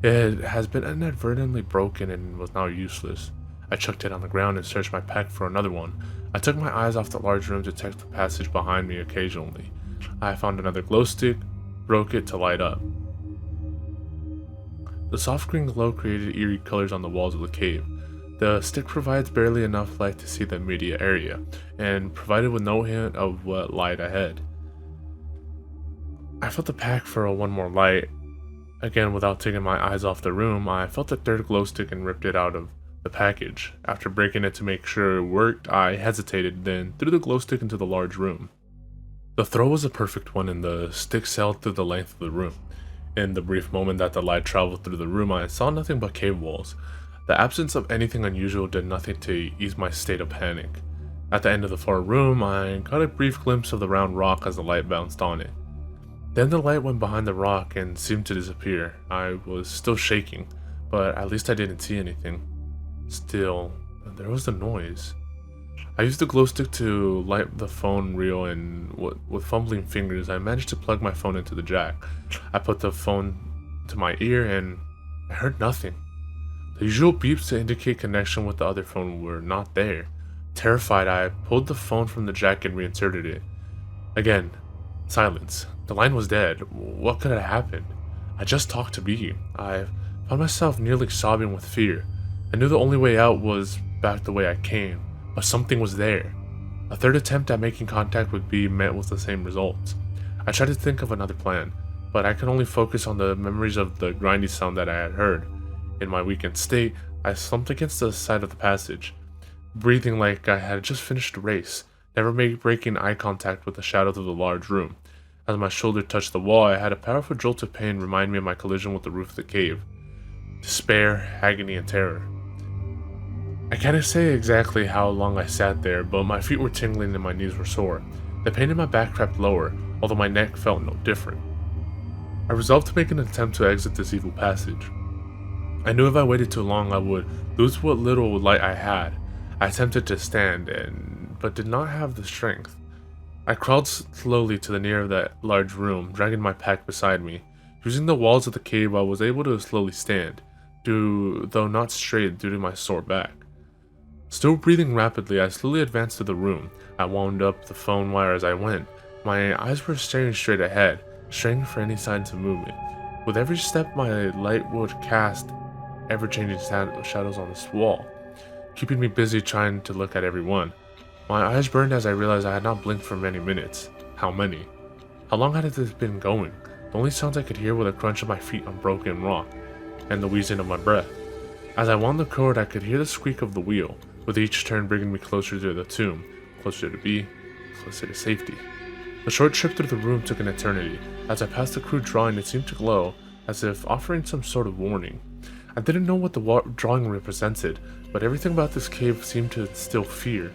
It has been inadvertently broken and was now useless. I chucked it on the ground and searched my pack for another one. I took my eyes off the large room to check the passage behind me occasionally. I found another glow stick, broke it to light up. The soft green glow created eerie colors on the walls of the cave. The stick provides barely enough light to see the immediate area, and provided with no hint of what lied ahead. I felt the pack for one more light. Again, without taking my eyes off the room, I felt the third glow stick and ripped it out of the package. After breaking it to make sure it worked, I hesitated, then threw the glow stick into the large room. The throw was a perfect one, and the stick sailed through the length of the room. In the brief moment that the light traveled through the room, I saw nothing but cave walls. The absence of anything unusual did nothing to ease my state of panic. At the end of the far room, I got a brief glimpse of the round rock as the light bounced on it. Then the light went behind the rock and seemed to disappear. I was still shaking, but at least I didn't see anything. Still, there was the noise. I used the glow stick to light the phone reel, and with fumbling fingers, I managed to plug my phone into the jack. I put the phone to my ear and I heard nothing. The usual beeps to indicate connection with the other phone were not there. Terrified, I pulled the phone from the jack and reinserted it. Again, silence. The line was dead. What could have happened? I just talked to B. I found myself nearly sobbing with fear. I knew the only way out was back the way I came, but something was there. A third attempt at making contact with B met with the same results. I tried to think of another plan, but I could only focus on the memories of the grindy sound that I had heard. In my weakened state, I slumped against the side of the passage, breathing like I had just finished a race, never breaking eye contact with the shadows of the large room. As my shoulder touched the wall, I had a powerful jolt of pain remind me of my collision with the roof of the cave. Despair, agony, and terror. I can't say exactly how long I sat there, but my feet were tingling and my knees were sore. The pain in my back crept lower, although my neck felt no different. I resolved to make an attempt to exit this evil passage. I knew if I waited too long I would lose what little light I had. I attempted to stand, but did not have the strength. I crawled slowly to the near of that large room, dragging my pack beside me. Using the walls of the cave, I was able to slowly stand, though not straight due to my sore back. Still breathing rapidly, I slowly advanced to the room. I wound up the phone wire as I went. My eyes were staring straight ahead, straining for any signs of movement. With every step, my light would cast ever-changing shadows on this wall, keeping me busy trying to look at every one. My eyes burned as I realized I had not blinked for many minutes. How many? How long had this been going? The only sounds I could hear were the crunch of my feet on broken rock, and the wheezing of my breath. As I wound the cord, I could hear the squeak of the wheel, with each turn bringing me closer to the tomb, closer to B, closer to safety. The short trip through the room took an eternity. As I passed the crude drawing, it seemed to glow, as if offering some sort of warning. I didn't know what the drawing represented, but everything about this cave seemed to instill fear.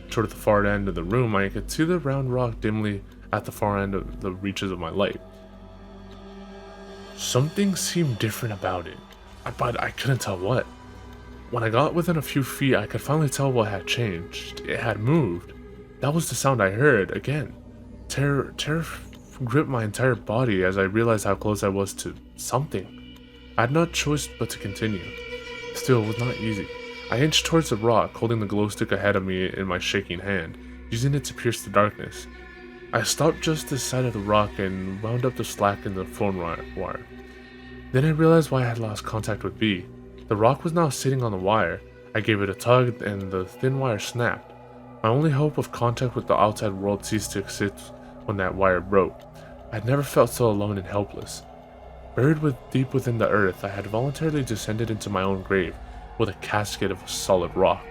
Toward the far end of the room, I could see the round rock dimly at the far end of the reaches of my light. Something seemed different about it, but I couldn't tell what. When I got within a few feet, I could finally tell what had changed. It had moved. That was the sound I heard. Again, terror gripped my entire body as I realized how close I was to something. I had no choice but to continue. Still, it was not easy. I inched towards the rock, holding the glow stick ahead of me in my shaking hand, using it to pierce the darkness. I stopped just this side of the rock and wound up the slack in the phone wire. Then I realized why I had lost contact with B. The rock was now sitting on the wire. I gave it a tug and the thin wire snapped. My only hope of contact with the outside world ceased to exist when that wire broke. I had never felt so alone and helpless. Buried deep within the earth, I had voluntarily descended into my own grave, with a casket of solid rock.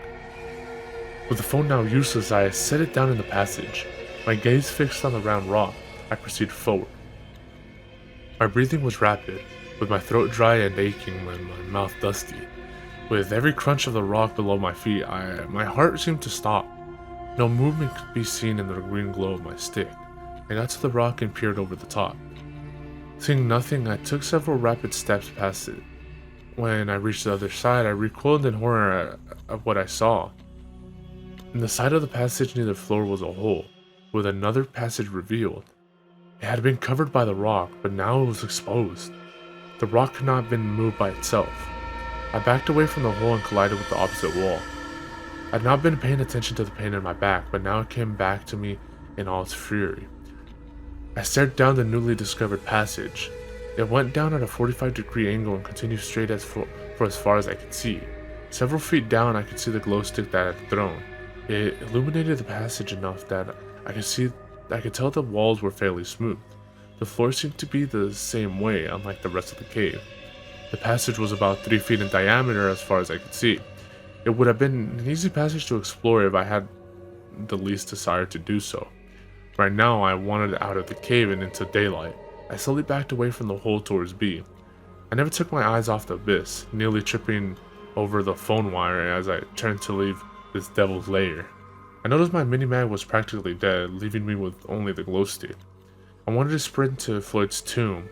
With the phone now useless, I set it down in the passage. My gaze fixed on the round rock, I proceeded forward. My breathing was rapid, with my throat dry and aching and my mouth dusty. With every crunch of the rock below my feet, my heart seemed to stop. No movement could be seen in the green glow of my stick. I got to the rock and peered over the top. Seeing nothing, I took several rapid steps past it. When I reached the other side, I recoiled in horror at what I saw. In the side of the passage near the floor was a hole, with another passage revealed. It had been covered by the rock, but now it was exposed. The rock could not have been moved by itself. I backed away from the hole and collided with the opposite wall. I had not been paying attention to the pain in my back, but now it came back to me in all its fury. I stared down the newly discovered passage. It went down at a 45-degree angle and continued straight for as far as I could see. Several feet down, I could see the glow stick that I had thrown. It illuminated the passage enough that I could tell the walls were fairly smooth. The floor seemed to be the same way, unlike the rest of the cave. The passage was about 3 feet in diameter as far as I could see. It would have been an easy passage to explore if I had the least desire to do so. Right now, I wanted out of the cave and into daylight. I slowly backed away from the hole towards B. I never took my eyes off the abyss, nearly tripping over the phone wire as I turned to leave this devil's lair. I noticed my mini-mag was practically dead, leaving me with only the glow stick. I wanted to sprint to Floyd's tomb.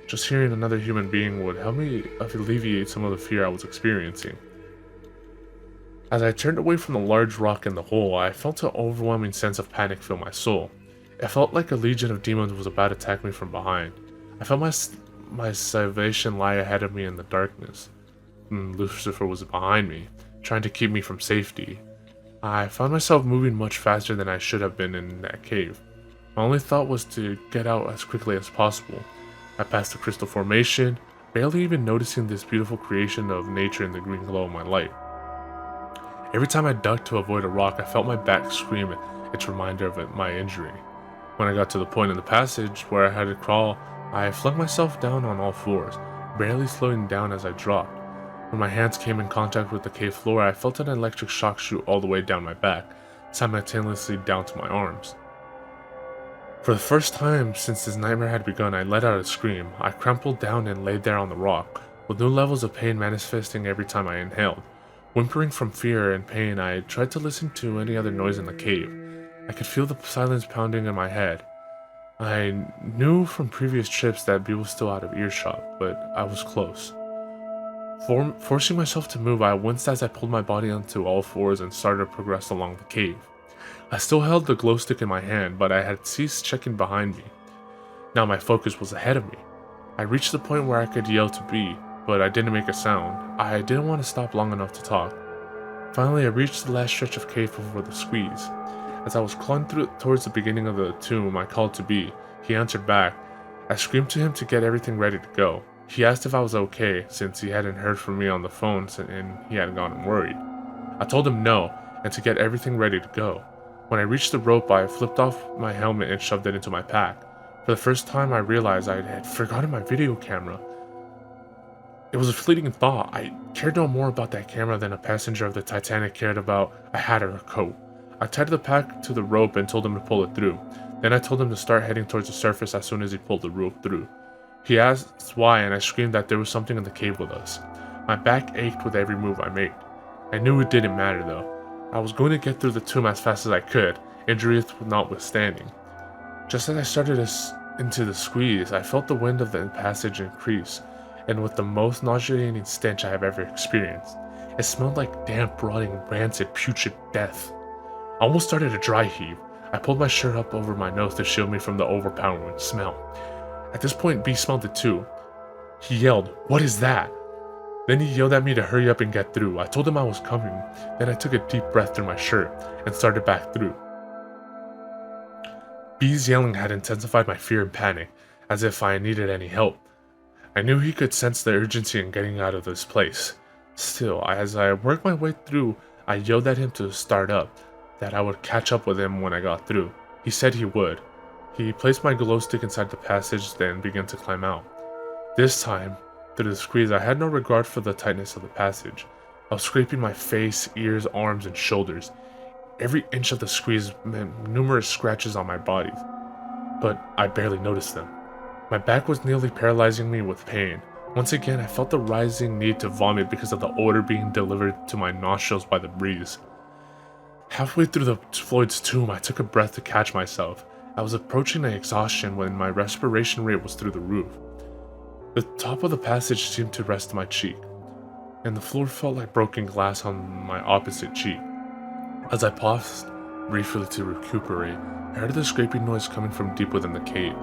Just hearing another human being would help me alleviate some of the fear I was experiencing. As I turned away from the large rock in the hole, I felt an overwhelming sense of panic fill my soul. It felt like a legion of demons was about to attack me from behind. I felt my salvation lie ahead of me in the darkness. Lucifer was behind me, trying to keep me from safety. I found myself moving much faster than I should have been in that cave. My only thought was to get out as quickly as possible. I passed the crystal formation, barely even noticing this beautiful creation of nature in the green glow of my light. Every time I ducked to avoid a rock, I felt my back scream its reminder of my injury. When I got to the point in the passage where I had to crawl, I flung myself down on all fours, barely slowing down as I dropped. When my hands came in contact with the cave floor, I felt an electric shock shoot all the way down my back, simultaneously down to my arms. For the first time since this nightmare had begun, I let out a scream. I crumpled down and laid there on the rock, with new levels of pain manifesting every time I inhaled. Whimpering from fear and pain, I tried to listen to any other noise in the cave. I could feel the silence pounding in my head. I knew from previous trips that B was still out of earshot, but I was close. Forcing myself to move, I winced as I pulled my body onto all fours and started to progress along the cave. I still held the glow stick in my hand, but I had ceased checking behind me. Now my focus was ahead of me. I reached the point where I could yell to B, but I didn't make a sound. I didn't want to stop long enough to talk. Finally, I reached the last stretch of cave before the squeeze. As I was clawing through towards the beginning of the tomb, I called to B. He answered back. I screamed to him to get everything ready to go. He asked if I was okay, since he hadn't heard from me on the phone and he had gotten worried. I told him no, and to get everything ready to go. When I reached the rope, I flipped off my helmet and shoved it into my pack. For the first time, I realized I had forgotten my video camera. It was a fleeting thought. I cared no more about that camera than a passenger of the Titanic cared about a hat or a coat. I tied the pack to the rope and told him to pull it through. Then I told him to start heading towards the surface as soon as he pulled the rope through. He asked why, and I screamed that there was something in the cave with us. My back ached with every move I made. I knew it didn't matter though. I was going to get through the tomb as fast as I could, injuries notwithstanding. Just as I started into the squeeze, I felt the wind of the passage increase, and with the most nauseating stench I have ever experienced. It smelled like damp, rotting, rancid, putrid death. I almost started a dry heave. I pulled my shirt up over my nose to shield me from the overpowering smell. At this point, B smelled it too. He yelled, "What is that?" Then he yelled at me to hurry up and get through. I told him I was coming. Then I took a deep breath through my shirt and started back through. B's yelling had intensified my fear and panic, as if I needed any help. I knew he could sense the urgency in getting out of this place. Still, as I worked my way through, I yelled at him to start up, that I would catch up with him when I got through. He said he would. He placed my glow stick inside the passage, then began to climb out. This time, through the squeeze, I had no regard for the tightness of the passage. I was scraping my face, ears, arms, and shoulders. Every inch of the squeeze meant numerous scratches on my body, but I barely noticed them. My back was nearly paralyzing me with pain. Once again, I felt the rising need to vomit because of the odor being delivered to my nostrils by the breeze. Halfway through the Floyd's tomb, I took a breath to catch myself. I was approaching exhaustion when my respiration rate was through the roof. The top of the passage seemed to rest my cheek, and the floor felt like broken glass on my opposite cheek. As I paused briefly to recuperate, I heard the scraping noise coming from deep within the cave.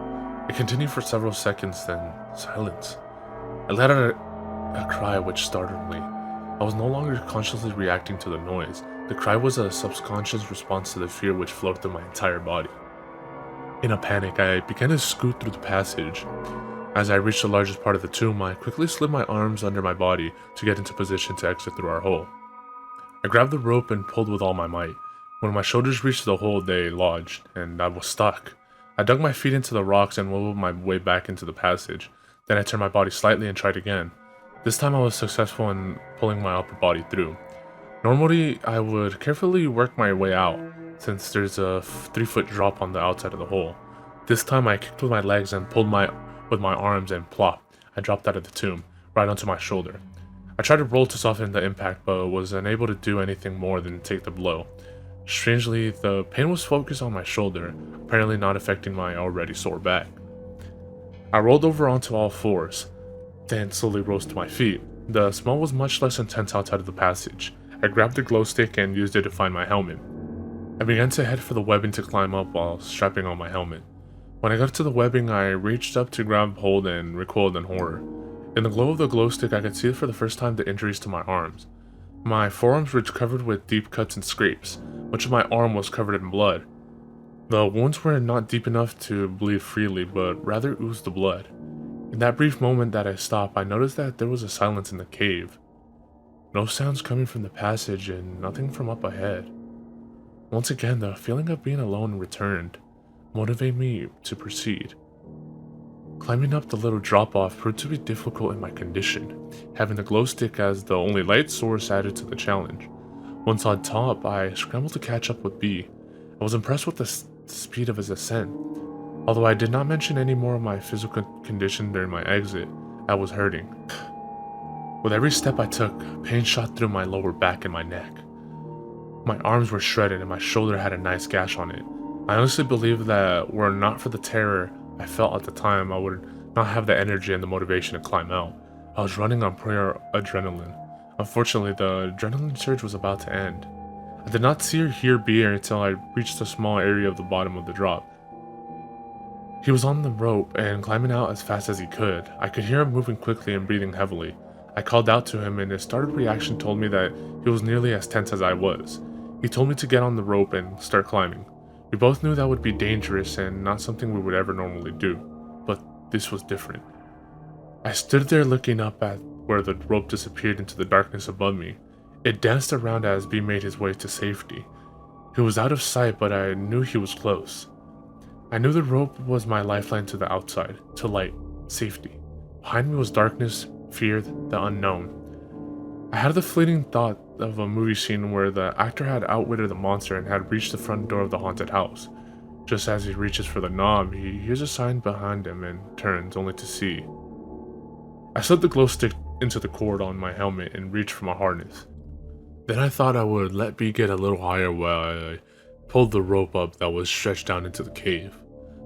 It continued for several seconds, then silence. I let out a cry which startled me. I was no longer consciously reacting to the noise. The cry was a subconscious response to the fear which flowed through my entire body. In a panic, I began to scoot through the passage. As I reached the largest part of the tomb, I quickly slid my arms under my body to get into position to exit through our hole. I grabbed the rope and pulled with all my might. When my shoulders reached the hole, they lodged, and I was stuck. I dug my feet into the rocks and wiggled my way back into the passage. Then I turned my body slightly and tried again. This time I was successful in pulling my upper body through. Normally, I would carefully work my way out, since there's a 3-foot drop on the outside of the hole. This time I kicked with my legs and pulled with my arms, and plop, I dropped out of the tomb, right onto my shoulder. I tried to roll to soften the impact, but was unable to do anything more than take the blow. Strangely, the pain was focused on my shoulder, apparently not affecting my already sore back. I rolled over onto all fours, then slowly rose to my feet. The smell was much less intense outside of the passage. I grabbed the glow stick and used it to find my helmet. I began to head for the webbing to climb up while strapping on my helmet. When I got to the webbing, I reached up to grab hold and recoiled in horror. In the glow of the glow stick, I could see for the first time the injuries to my arms. My forearms were covered with deep cuts and scrapes. Much of my arm was covered in blood. The wounds were not deep enough to bleed freely, but rather oozed the blood. In that brief moment that I stopped, I noticed that there was a silence in the cave. No sounds coming from the passage and nothing from up ahead. Once again, the feeling of being alone returned, motivating me to proceed. Climbing up the little drop-off proved to be difficult in my condition. Having the glow stick as the only light source added to the challenge. Once on top, I scrambled to catch up with B. I was impressed with the speed of his ascent. Although I did not mention any more of my physical condition during my exit, I was hurting. With every step I took, pain shot through my lower back and my neck. My arms were shredded and my shoulder had a nice gash on it. I honestly believe that were it not for the terror I felt at the time, I would not have the energy and the motivation to climb out. I was running on pure adrenaline. Unfortunately, the adrenaline surge was about to end. I did not see or hear Beer until I reached a small area of the bottom of the drop. He was on the rope and climbing out as fast as he could. I could hear him moving quickly and breathing heavily. I called out to him and his startled reaction told me that he was nearly as tense as I was. He told me to get on the rope and start climbing. We both knew that would be dangerous and not something we would ever normally do, but this was different. I stood there looking up at where the rope disappeared into the darkness above me. It danced around as B made his way to safety. He was out of sight, but I knew he was close. I knew the rope was my lifeline to the outside, to light, safety. Behind me was darkness, fear, the unknown. I had the fleeting thought of a movie scene where the actor had outwitted the monster and had reached the front door of the haunted house. Just as he reaches for the knob, he hears a sign behind him and turns, only to see. I slid the glow stick into the cord on my helmet and reached for my harness. Then I thought I would let B get a little higher while I pulled the rope up that was stretched down into the cave.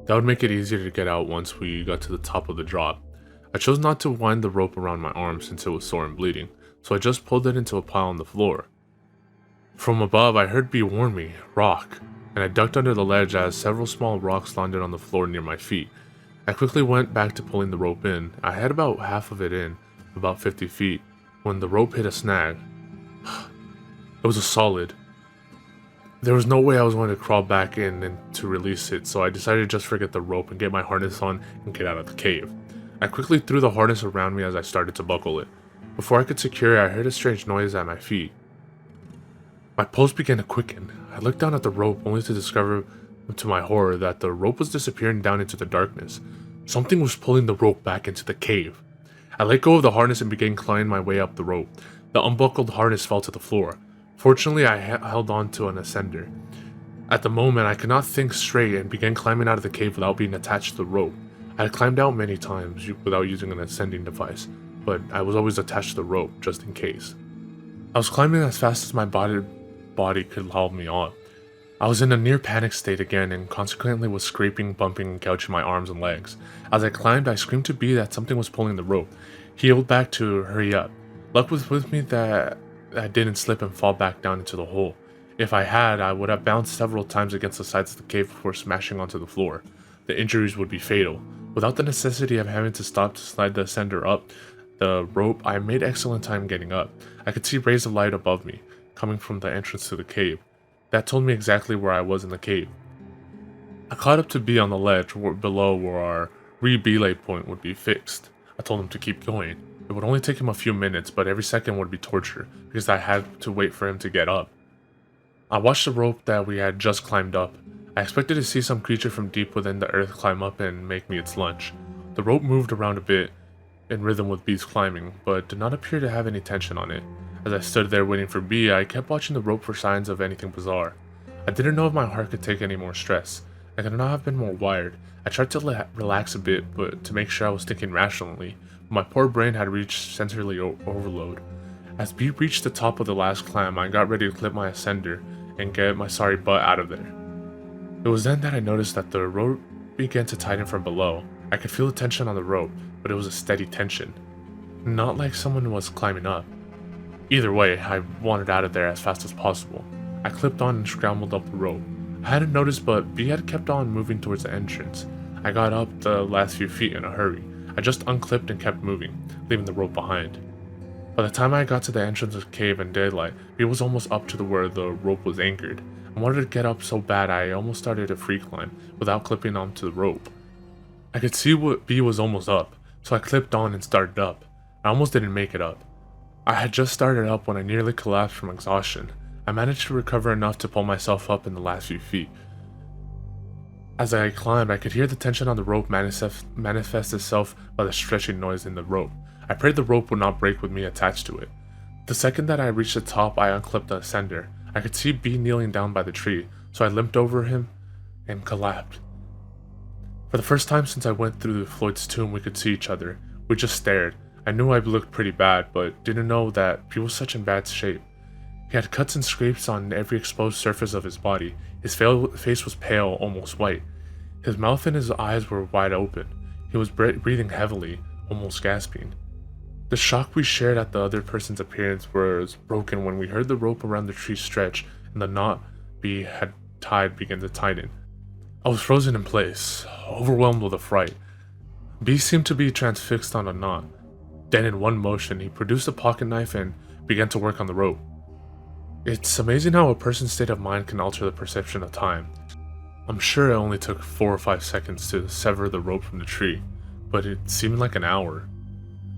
That would make it easier to get out once we got to the top of the drop. I chose not to wind the rope around my arm since it was sore and bleeding, so I just pulled it into a pile on the floor. From above, I heard B warn me, "Rock," and I ducked under the ledge as several small rocks landed on the floor near my feet. I quickly went back to pulling the rope in. I had about half of it in, about 50 feet, when the rope hit a snag. It was a solid. There was no way I was going to crawl back in and to release it, so I decided to just forget the rope and get my harness on and get out of the cave. I quickly threw the harness around me as I started to buckle it. Before I could secure it, I heard a strange noise at my feet. My pulse began to quicken. I looked down at the rope only to discover, to my horror, that the rope was disappearing down into the darkness. Something was pulling the rope back into the cave. I let go of the harness and began climbing my way up the rope. The unbuckled harness fell to the floor. Fortunately, I held on to an ascender. At the moment, I could not think straight and began climbing out of the cave without being attached to the rope. I had climbed out many times without using an ascending device, but I was always attached to the rope just in case. I was climbing as fast as my body could haul me on. I was in a near panic state again and consequently was scraping, bumping, and gouging my arms and legs. As I climbed, I screamed to B that something was pulling the rope. He yelled back to hurry up. Luck was with me that I didn't slip and fall back down into the hole. If I had, I would have bounced several times against the sides of the cave before smashing onto the floor. The injuries would be fatal. Without the necessity of having to stop to slide the ascender up the rope, I made excellent time getting up. I could see rays of light above me, coming from the entrance to the cave. That told me exactly where I was in the cave. I caught up to B on the ledge below where our re-belay point would be fixed. I told him to keep going. It would only take him a few minutes, but every second would be torture, because I had to wait for him to get up. I watched the rope that we had just climbed up. I expected to see some creature from deep within the earth climb up and make me its lunch. The rope moved around a bit, in rhythm with B's climbing, but did not appear to have any tension on it. As I stood there waiting for B, I kept watching the rope for signs of anything bizarre. I didn't know if my heart could take any more stress. I could not have been more wired. I tried to relax a bit, but to make sure I was thinking rationally. My poor brain had reached sensory overload. As B reached the top of the last climb, I got ready to clip my ascender and get my sorry butt out of there. It was then that I noticed that the rope began to tighten from below. I could feel the tension on the rope, but it was a steady tension. Not like someone was climbing up. Either way, I wanted out of there as fast as possible. I clipped on and scrambled up the rope. I hadn't noticed, but B had kept on moving towards the entrance. I got up the last few feet in a hurry. I just unclipped and kept moving, leaving the rope behind. By the time I got to the entrance of the cave in daylight, B was almost up to where the rope was anchored. I wanted to get up so bad I almost started a free climb without clipping onto the rope. I could see what B was almost up, so I clipped on and started up. I almost didn't make it up. I had just started up when I nearly collapsed from exhaustion. I managed to recover enough to pull myself up in the last few feet. As I climbed, I could hear the tension on the rope manifest itself by the stretching noise in the rope. I prayed the rope would not break with me attached to it. The second that I reached the top, I unclipped the ascender. I could see B kneeling down by the tree, so I limped over him and collapsed. For the first time since I went through Floyd's tomb, we could see each other. We just stared. I knew I looked pretty bad, but didn't know that he was such in bad shape. He had cuts and scrapes on every exposed surface of his body. His face was pale, almost white. His mouth and his eyes were wide open. He was breathing heavily, almost gasping. The shock we shared at the other person's appearance was broken when we heard the rope around the tree stretch and the knot B had tied begin to tighten. I was frozen in place, overwhelmed with affright. B seemed to be transfixed on a knot. Then in one motion, he produced a pocket knife and began to work on the rope. It's amazing how a person's state of mind can alter the perception of time. I'm sure it only took 4 or 5 seconds to sever the rope from the tree, but it seemed like an hour.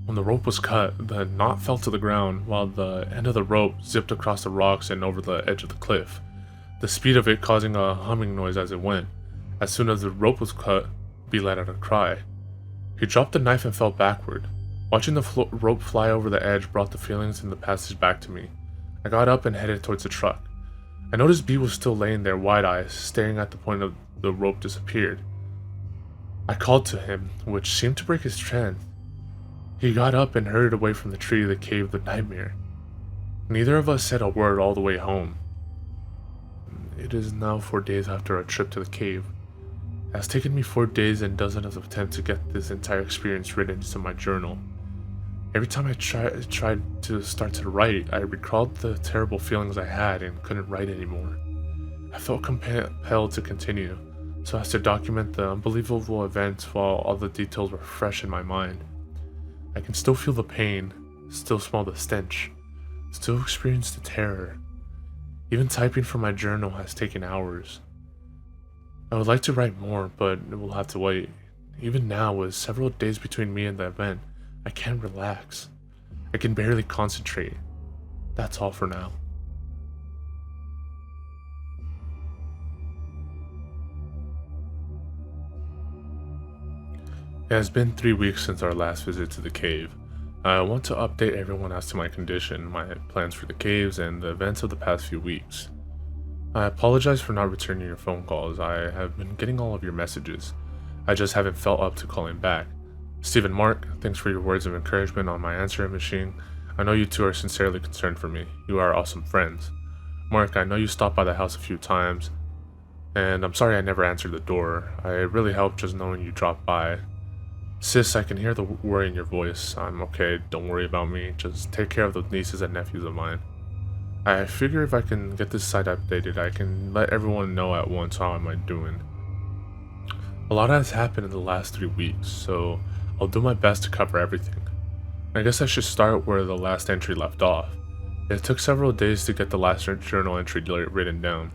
When the rope was cut, the knot fell to the ground while the end of the rope zipped across the rocks and over the edge of the cliff, the speed of it causing a humming noise as it went. As soon as the rope was cut, B let out a cry. He dropped the knife and fell backward. Watching the rope fly over the edge brought the feelings in the passage back to me. I got up and headed towards the truck. I noticed B was still laying there wide-eyed, staring at the point of the rope disappeared. I called to him, which seemed to break his trance. He got up and hurried away from the tree that cave the nightmare. Neither of us said a word all the way home. It is now 4 days after our trip to the cave. It has taken me 4 days and dozens of attempts to get this entire experience written into my journal. Every time I tried to start to write, I recalled the terrible feelings I had and couldn't write anymore. I felt compelled to continue, so as to document the unbelievable events while all the details were fresh in my mind. I can still feel the pain, still smell the stench, still experience the terror. Even typing from my journal has taken hours. I would like to write more, but it will have to wait. Even now, with several days between me and the event, I can't relax. I can barely concentrate. That's all for now. It has been 3 weeks since our last visit to the cave. I want to update everyone as to my condition, my plans for the caves, and the events of the past few weeks. I apologize for not returning your phone calls. I have been getting all of your messages. I just haven't felt up to calling back. Stephen Mark, thanks for your words of encouragement on my answering machine. I know you two are sincerely concerned for me. You are awesome friends. Mark, I know you stopped by the house a few times, and I'm sorry I never answered the door. It really helped just knowing you dropped by. Sis, I can hear the worry in your voice. I'm okay, don't worry about me. Just take care of those nieces and nephews of mine. I figure if I can get this site updated, I can let everyone know at once how am I doing. A lot has happened in the last 3 weeks, so I'll do my best to cover everything. I guess I should start where the last entry left off. It took several days to get the last journal entry written down.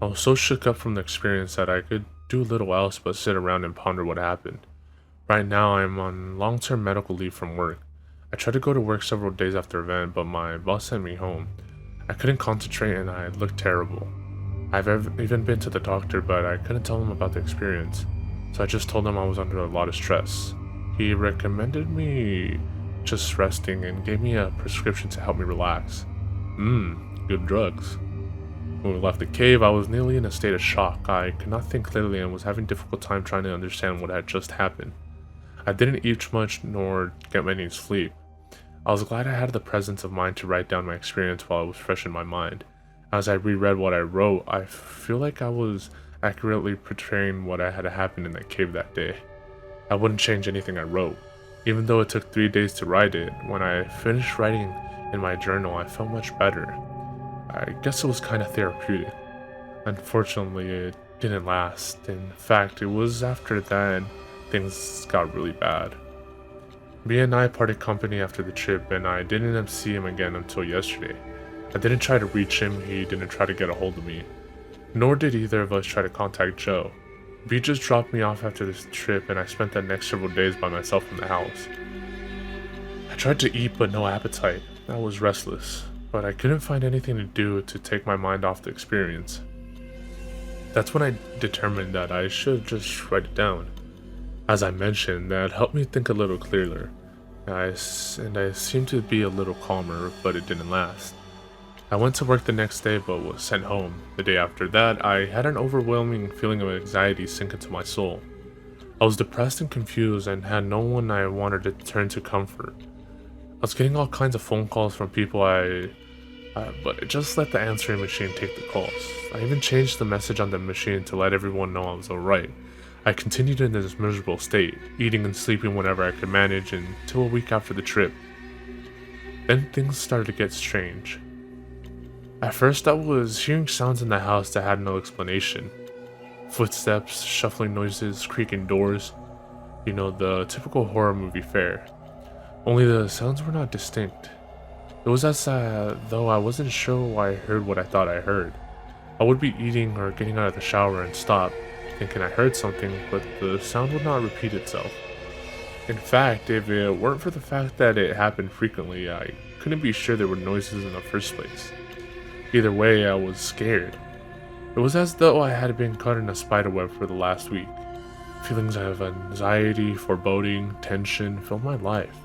I was so shook up from the experience that I could do little else but sit around and ponder what happened. Right now, I'm on long-term medical leave from work. I tried to go to work several days after the event, but my boss sent me home. I couldn't concentrate and I looked terrible. I've even been to the doctor, but I couldn't tell him about the experience, so I just told him I was under a lot of stress. He recommended me just resting and gave me a prescription to help me relax. Good drugs. When we left the cave, I was nearly in a state of shock. I could not think clearly and was having a difficult time trying to understand what had just happened. I didn't eat much nor get any sleep. I was glad I had the presence of mind to write down my experience while it was fresh in my mind. As I reread what I wrote, I feel like I was accurately portraying what had happened in that cave that day. I wouldn't change anything I wrote. Even though it took 3 days to write it, when I finished writing in my journal, I felt much better. I guess it was kind of therapeutic. Unfortunately, it didn't last. In fact, it was after that things got really bad. B and I parted company after the trip, and I didn't see him again until yesterday. I didn't try to reach him, he didn't try to get a hold of me. Nor did either of us try to contact Joe. B just dropped me off after this trip, and I spent the next several days by myself in the house. I tried to eat, but no appetite. I was restless, but I couldn't find anything to do to take my mind off the experience. That's when I determined that I should just write it down. As I mentioned, that helped me think a little clearer, I seemed to be a little calmer, but it didn't last. I went to work the next day but was sent home. The day after that, I had an overwhelming feeling of anxiety sink into my soul. I was depressed and confused and had no one I wanted to turn to comfort. I was getting all kinds of phone calls from people but it just let the answering machine take the calls. I even changed the message on the machine to let everyone know I was alright. I continued in this miserable state, eating and sleeping whenever I could manage until a week after the trip. Then things started to get strange. At first I was hearing sounds in the house that had no explanation. Footsteps, shuffling noises, creaking doors. You know, the typical horror movie fare. Only the sounds were not distinct. It was as though I wasn't sure why I heard what I thought I heard. I would be eating or getting out of the shower and stop, thinking I heard something, but the sound would not repeat itself. In fact, if it weren't for the fact that it happened frequently, I couldn't be sure there were noises in the first place. Either way, I was scared. It was as though I had been caught in a spiderweb for the last week. Feelings of anxiety, foreboding, tension filled my life.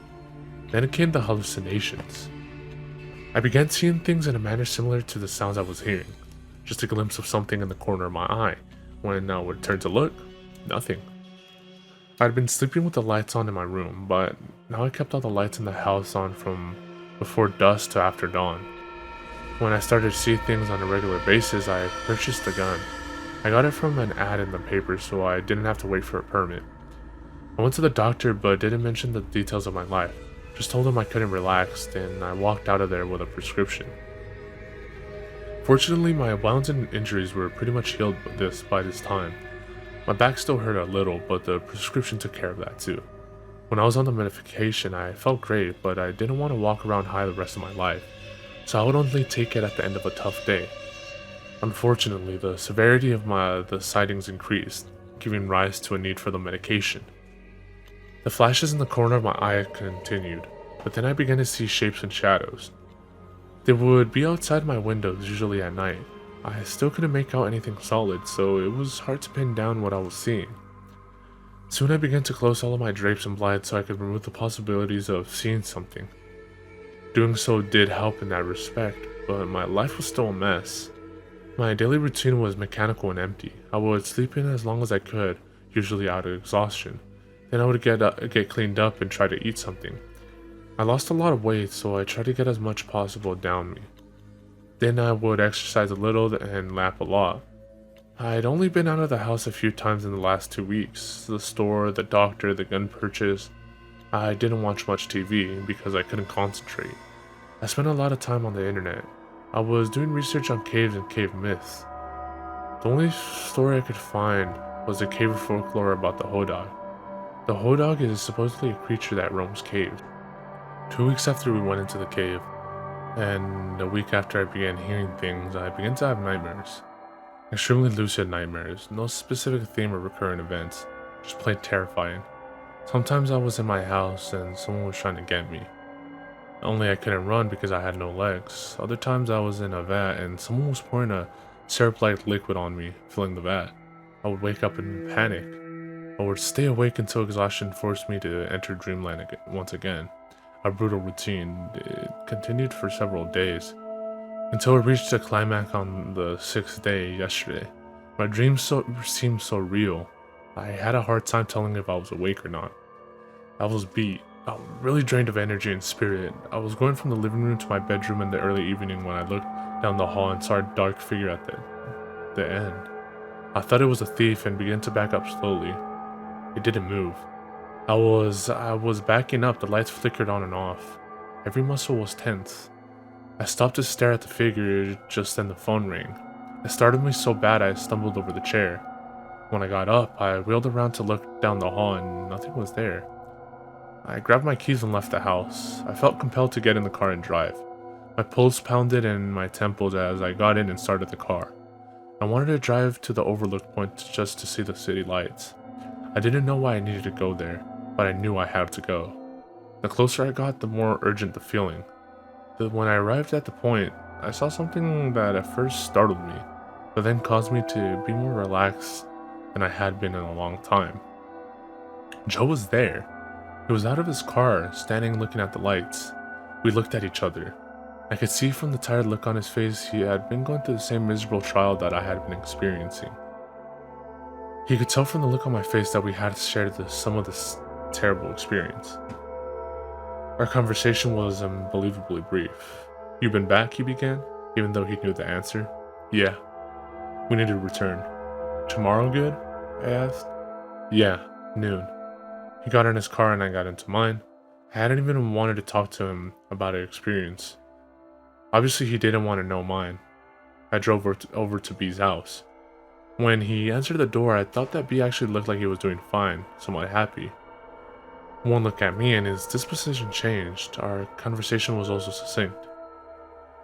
Then came the hallucinations. I began seeing things in a manner similar to the sounds I was hearing. Just a glimpse of something in the corner of my eye. When I would turn to look, nothing. I'd been sleeping with the lights on in my room, but now I kept all the lights in the house on from before dusk to after dawn. When I started to see things on a regular basis, I purchased a gun. I got it from an ad in the paper, so I didn't have to wait for a permit. I went to the doctor, but didn't mention the details of my life. Just told him I couldn't relax, and I walked out of there with a prescription. Fortunately, my wounds and injuries were pretty much healed by this time. My back still hurt a little, but the prescription took care of that too. When I was on the medication, I felt great, but I didn't want to walk around high the rest of my life, so I would only take it at the end of a tough day. Unfortunately, the severity of the sightings increased, giving rise to a need for the medication. The flashes in the corner of my eye continued, but then I began to see shapes and shadows. They would be outside my windows, usually at night. I still couldn't make out anything solid, so it was hard to pin down what I was seeing. Soon I began to close all of my drapes and blinds so I could remove the possibilities of seeing something. Doing so did help in that respect, but my life was still a mess. My daily routine was mechanical and empty. I would sleep in as long as I could, usually out of exhaustion. Then I would get cleaned up and try to eat something. I lost a lot of weight, so I tried to get as much possible down me. Then I would exercise a little and laugh a lot. I'd only been out of the house a few times in the last 2 weeks. The store, the doctor, the gun purchase. I didn't watch much TV because I couldn't concentrate. I spent a lot of time on the internet. I was doing research on caves and cave myths. The only story I could find was a cave folklore about the hodog. The hodog is supposedly a creature that roams caves. 2 weeks after we went into the cave, and a week after I began hearing things, I began to have nightmares. Extremely lucid nightmares, no specific theme or recurrent events, just plain terrifying. Sometimes I was in my house and someone was trying to get me. Only I couldn't run because I had no legs. Other times I was in a vat and someone was pouring a syrup-like liquid on me, filling the vat. I would wake up in panic. I would stay awake until exhaustion forced me to enter dreamland once again. A brutal routine. It continued for several days, until it reached a climax on the 6th day yesterday. My dreams seemed so real. I had a hard time telling if I was awake or not. I was beat. I was really drained of energy and spirit. I was going from the living room to my bedroom in the early evening when I looked down the hall and saw a dark figure at the end. I thought it was a thief and began to back up slowly. It didn't move. I was backing up, the lights flickered on and off. Every muscle was tense. I stopped to stare at the figure, just then the phone rang. It startled me so bad I stumbled over the chair. When I got up, I wheeled around to look down the hall and nothing was there. I grabbed my keys and left the house. I felt compelled to get in the car and drive. My pulse pounded in my temples as I got in and started the car. I wanted to drive to the overlook point just to see the city lights. I didn't know why I needed to go there, but I knew I had to go. The closer I got, the more urgent the feeling. When I arrived at the point, I saw something that at first startled me, but then caused me to be more relaxed than I had been in a long time. Joe was there. He was out of his car, standing looking at the lights. We looked at each other. I could see from the tired look on his face he had been going through the same miserable trial that I had been experiencing. He could tell from the look on my face that we had shared some of this terrible experience. Our conversation was unbelievably brief. "You been back?" he began, even though he knew the answer. "Yeah. We need to return." "Tomorrow good?" I asked. "Yeah, noon." He got in his car and I got into mine. I hadn't even wanted to talk to him about our experience. Obviously he didn't want to know mine. I drove over to B's house. When he answered the door, I thought that B actually looked like he was doing fine, somewhat happy. One look at me and his disposition changed. Our conversation was also succinct.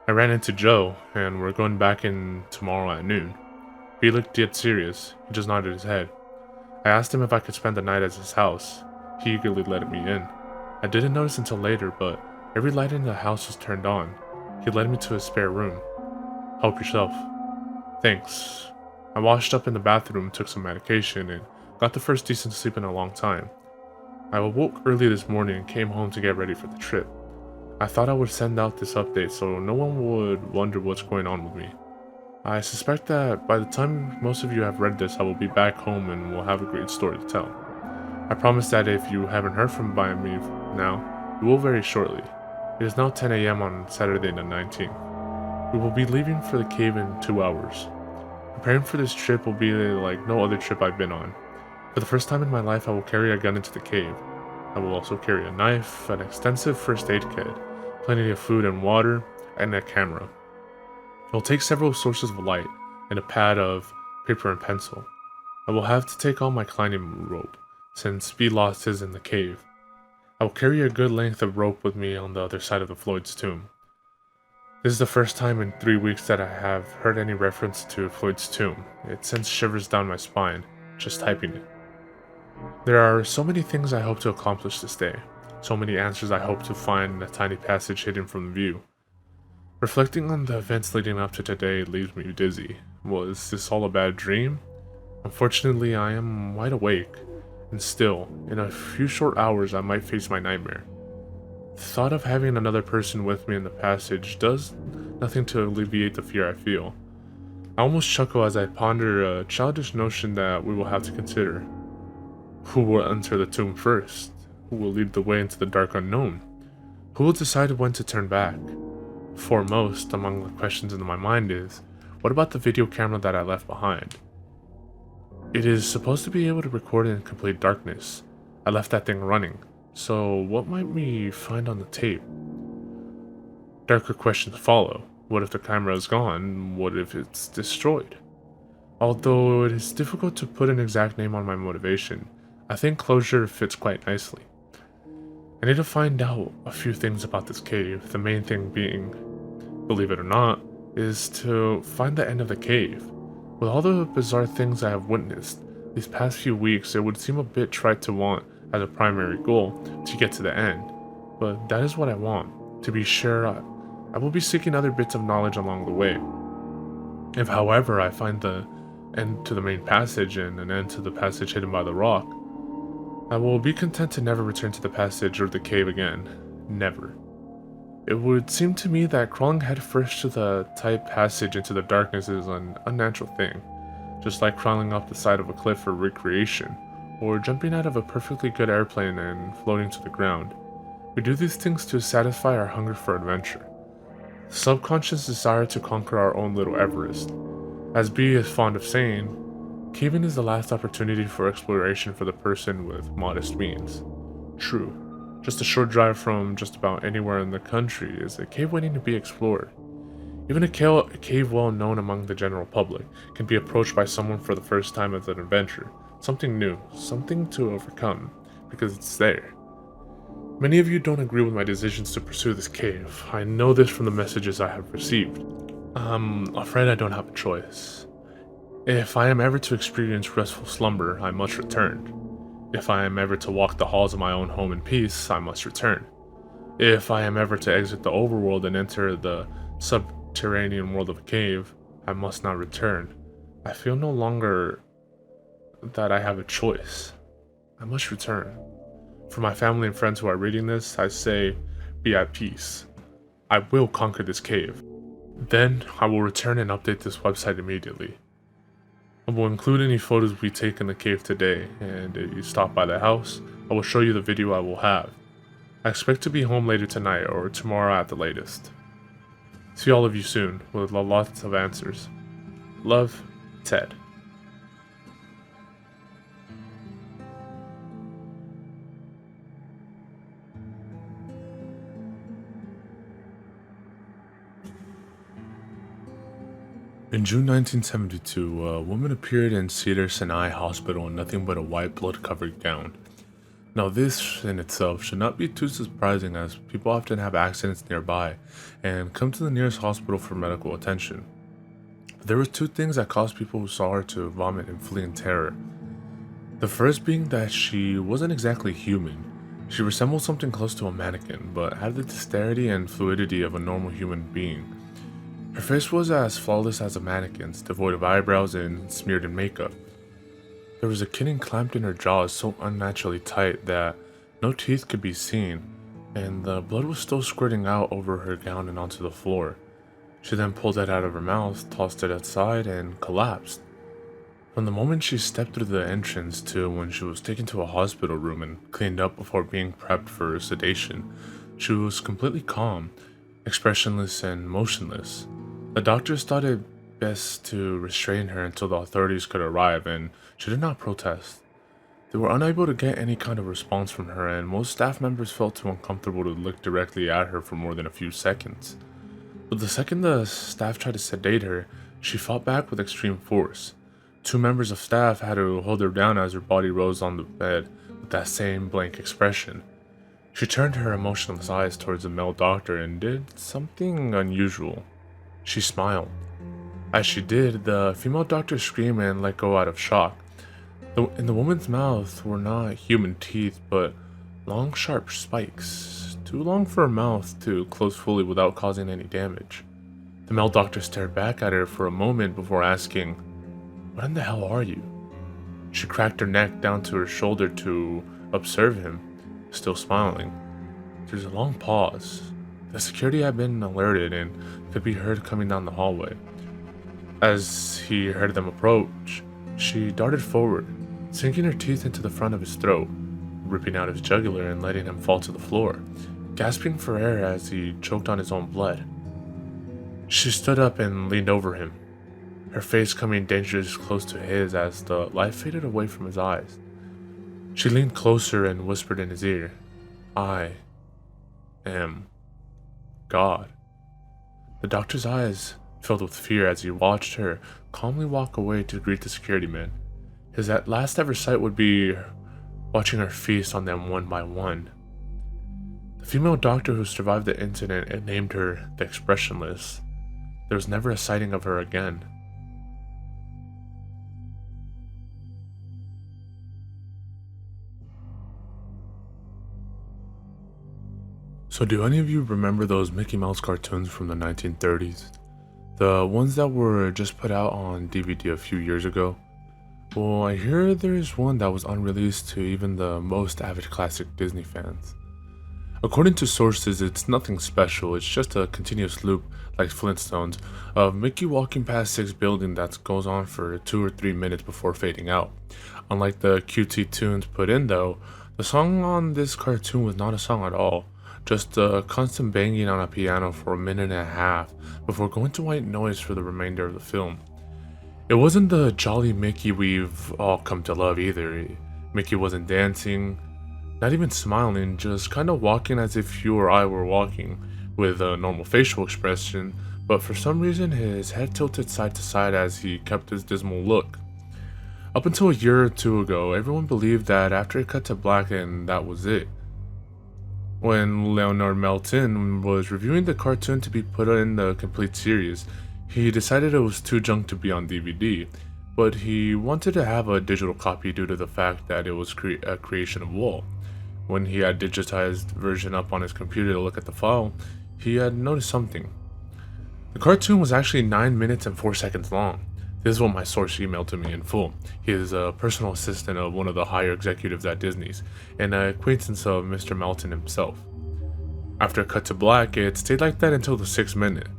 I ran into Joe, and we're going back in tomorrow at noon. B looked dead serious. He just nodded his head. I asked him if I could spend the night at his house. He eagerly let me in. I didn't notice until later, but every light in the house was turned on. He led me to his spare room. "Help yourself." "Thanks." I washed up in the bathroom, took some medication, and got the first decent sleep in a long time. I awoke early this morning and came home to get ready for the trip. I thought I would send out this update so no one would wonder what's going on with me. I suspect that by the time most of you have read this, I will be back home and will have a great story to tell. I promise that if you haven't heard from me now, you will very shortly. It is now 10 a.m. on Saturday the 19th. We will be leaving for the cave in 2 hours. Preparing for this trip will be like no other trip I've been on. For the first time in my life, I will carry a gun into the cave. I will also carry a knife, an extensive first aid kit, plenty of food and water, and a camera. It will take several sources of light, and a pad of paper and pencil. I will have to take all my climbing rope, since B lost his in the cave. I will carry a good length of rope with me on the other side of the Floyd's tomb. This is the first time in 3 weeks that I have heard any reference to Floyd's tomb. It sends shivers down my spine, just typing it. There are so many things I hope to accomplish this day, so many answers I hope to find in a tiny passage hidden from view. Reflecting on the events leading up to today leaves me dizzy. Was this all a bad dream? Unfortunately, I am wide awake, and still, in a few short hours I might face my nightmare. The thought of having another person with me in the passage does nothing to alleviate the fear I feel. I almost chuckle as I ponder a childish notion that we will have to consider. Who will enter the tomb first? Who will lead the way into the dark unknown? Who will decide when to turn back? Foremost among the questions in my mind is, what about the video camera that I left behind? It is supposed to be able to record in complete darkness. I left that thing running, so what might we find on the tape? Darker questions follow. What if the camera is gone? What if it's destroyed? Although it is difficult to put an exact name on my motivation, I think closure fits quite nicely. I need to find out a few things about this cave, the main thing being, believe it or not, is to find the end of the cave. With all the bizarre things I have witnessed these past few weeks, it would seem a bit trite to want as a primary goal to get to the end, but that is what I want. To be sure, I will be seeking other bits of knowledge along the way. If, however, I find the end to the main passage and an end to the passage hidden by the rock, I will be content to never return to the passage or the cave again. Never. It would seem to me that crawling headfirst to the tight passage into the darkness is an unnatural thing, just like crawling off the side of a cliff for recreation, or jumping out of a perfectly good airplane and floating to the ground. We do these things to satisfy our hunger for adventure, the subconscious desire to conquer our own little Everest. As B is fond of saying, caving is the last opportunity for exploration for the person with modest means. True. Just a short drive from just about anywhere in the country is a cave waiting to be explored. Even a cave well known among the general public can be approached by someone for the first time as an adventure, something new, something to overcome, because it's there. Many of you don't agree with my decisions to pursue this cave. I know this from the messages I have received. I'm afraid I don't have a choice. If I am ever to experience restful slumber, I must return. If I am ever to walk the halls of my own home in peace, I must return. If I am ever to exit the overworld and enter the subterranean world of a cave, I must not return. I feel no longer that I have a choice. I must return. For my family and friends who are reading this, I say, be at peace. I will conquer this cave. Then, I will return and update this website immediately. I will include any photos we take in the cave today, and if you stop by the house, I will show you the video I will have. I expect to be home later tonight or tomorrow at the latest. See all of you soon, with lots of answers. Love, Ted. In June 1972, a woman appeared in Cedars-Sinai Hospital in nothing but a white blood-covered gown. Now this in itself should not be too surprising, as people often have accidents nearby and come to the nearest hospital for medical attention. But there were two things that caused people who saw her to vomit and flee in terror. The first being that she wasn't exactly human. She resembled something close to a mannequin, but had the dexterity and fluidity of a normal human being. Her face was as flawless as a mannequin's, devoid of eyebrows and smeared in makeup. There was a kitten clamped in her jaws so unnaturally tight that no teeth could be seen, and the blood was still squirting out over her gown and onto the floor. She then pulled it out of her mouth, tossed it outside, and collapsed. From the moment she stepped through the entrance to when she was taken to a hospital room and cleaned up before being prepped for sedation, she was completely calm, expressionless, and motionless. The doctors thought it best to restrain her until the authorities could arrive, and she did not protest. They were unable to get any kind of response from her, and most staff members felt too uncomfortable to look directly at her for more than a few seconds. But the second the staff tried to sedate her, she fought back with extreme force. Two members of staff had to hold her down as her body rose on the bed with that same blank expression. She turned her emotionless eyes towards the male doctor and did something unusual. She smiled. As she did, the female doctor screamed and let go out of shock. In the woman's mouth were not human teeth, but long sharp spikes, too long for her mouth to close fully without causing any damage. The male doctor stared back at her for a moment before asking, "What in the hell are you?" She cracked her neck down to her shoulder to observe him, still smiling. There's a long pause. The security had been alerted and could be heard coming down the hallway. As he heard them approach, she darted forward, sinking her teeth into the front of his throat, ripping out his jugular and letting him fall to the floor, gasping for air as he choked on his own blood. She stood up and leaned over him, her face coming dangerously close to his as the light faded away from his eyes. She leaned closer and whispered in his ear, "I am God." The doctor's eyes filled with fear as he watched her calmly walk away to greet the security man. His last ever sight would be watching her feast on them one by one. The female doctor who survived the incident and named her the Expressionless. There was never a sighting of her again. So do any of you remember those Mickey Mouse cartoons from the 1930s? The ones that were just put out on DVD a few years ago? Well, I hear there is one that was unreleased to even the most avid classic Disney fans. According to sources, it's nothing special, it's just a continuous loop, like Flintstones, of Mickey walking past 6 buildings that goes on for 2 or 3 minutes before fading out. Unlike the cutesy tunes put in though, the song on this cartoon was not a song at all, just a constant banging on a piano for 1.5 minutes before going to white noise for the remainder of the film. It wasn't the jolly Mickey we've all come to love either. Mickey wasn't dancing, not even smiling, just kind of walking as if you or I were walking, with a normal facial expression, but for some reason his head tilted side to side as he kept his dismal look. Up until a year or two ago, everyone believed that after it cut to black and that was it. When Leonard Maltin was reviewing the cartoon to be put in the complete series, he decided it was too junk to be on DVD, but he wanted to have a digital copy due to the fact that it was a creation of Walt. When he had digitized version up on his computer to look at the file, he had noticed something. The cartoon was actually 9 minutes and 4 seconds long. This is what my source emailed to me in full. He is a personal assistant of one of the higher executives at Disney's, and an acquaintance of Mr. Maltin himself. After it cut to black, it stayed like that until the 6th minute,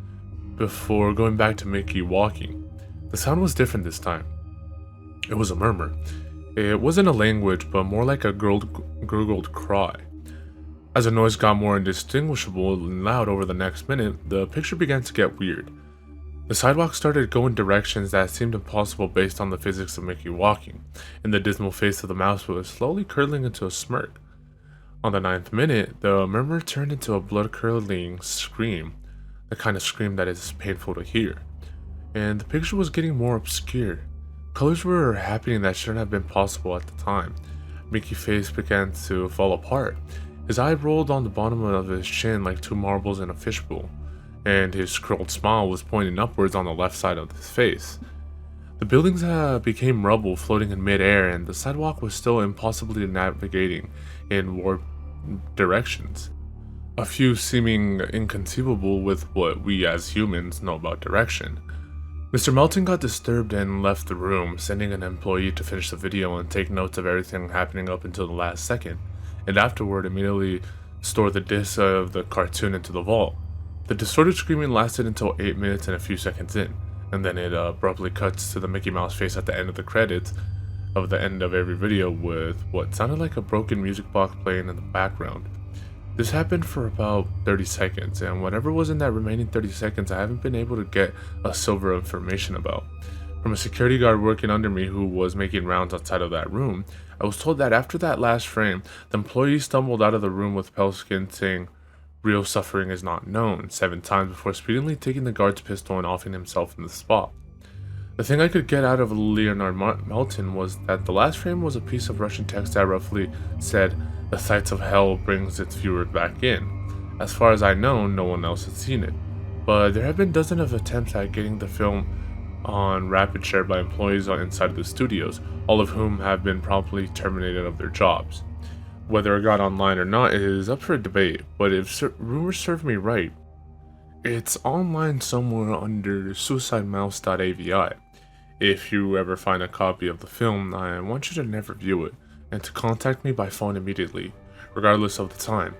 before going back to Mickey walking. The sound was different this time. It was a murmur. It wasn't a language, but more like a gurgled cry. As the noise got more indistinguishable and loud over the next minute, the picture began to get weird. The sidewalk started going directions that seemed impossible based on the physics of Mickey walking, and the dismal face of the mouse was slowly curling into a smirk. On the 9th minute, the murmur turned into a blood-curdling scream, the kind of scream that is painful to hear, and the picture was getting more obscure. Colors were happening that shouldn't have been possible at the time. Mickey's face began to fall apart. His eye rolled on the bottom of his chin like 2 marbles in a fishbowl, and his scrolled smile was pointing upwards on the left side of his face. The buildings became rubble floating in midair, and the sidewalk was still impossibly navigating in warped directions. A few seeming inconceivable with what we as humans know about direction. Mr. Melton got disturbed and left the room, sending an employee to finish the video and take notes of everything happening up until the last second, and afterward immediately store the disc of the cartoon into the vault. The distorted screaming lasted until 8 minutes and a few seconds in, and then it abruptly cuts to the Mickey Mouse face at the end of the credits of the end of every video with what sounded like a broken music box playing in the background. This happened for about 30 seconds, and whatever was in that remaining 30 seconds I haven't been able to get a silver information about. From a security guard working under me who was making rounds outside of that room, I was told that after that last frame, the employee stumbled out of the room with pale skin saying, "Real suffering is not known," 7 times before speedily taking the guard's pistol and offing himself in the spot. The thing I could get out of Leonard Maltin was that the last frame was a piece of Russian text that roughly said, "The sights of hell brings its viewers back in." As far as I know, no one else had seen it, but there have been dozens of attempts at getting the film on rapid share by employees inside of the studios, all of whom have been promptly terminated of their jobs. Whether it got online or not is up for debate, but if rumors serve me right, it's online somewhere under suicidemouse.avi. If you ever find a copy of the film, I want you to never view it, and to contact me by phone immediately, regardless of the time.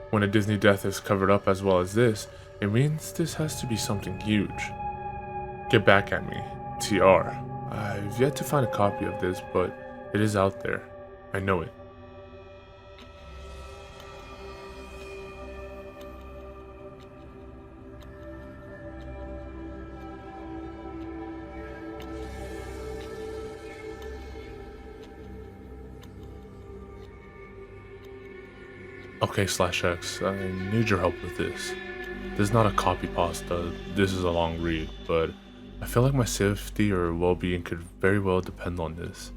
When a Disney death is covered up as well as this, it means this has to be something huge. Get back at me, TR. I've yet to find a copy of this, but It is out there. I know it. Okay, /X, I need your help with this. This is not a copy pasta, this is a long read, but I feel like my safety or well-being could very well depend on this.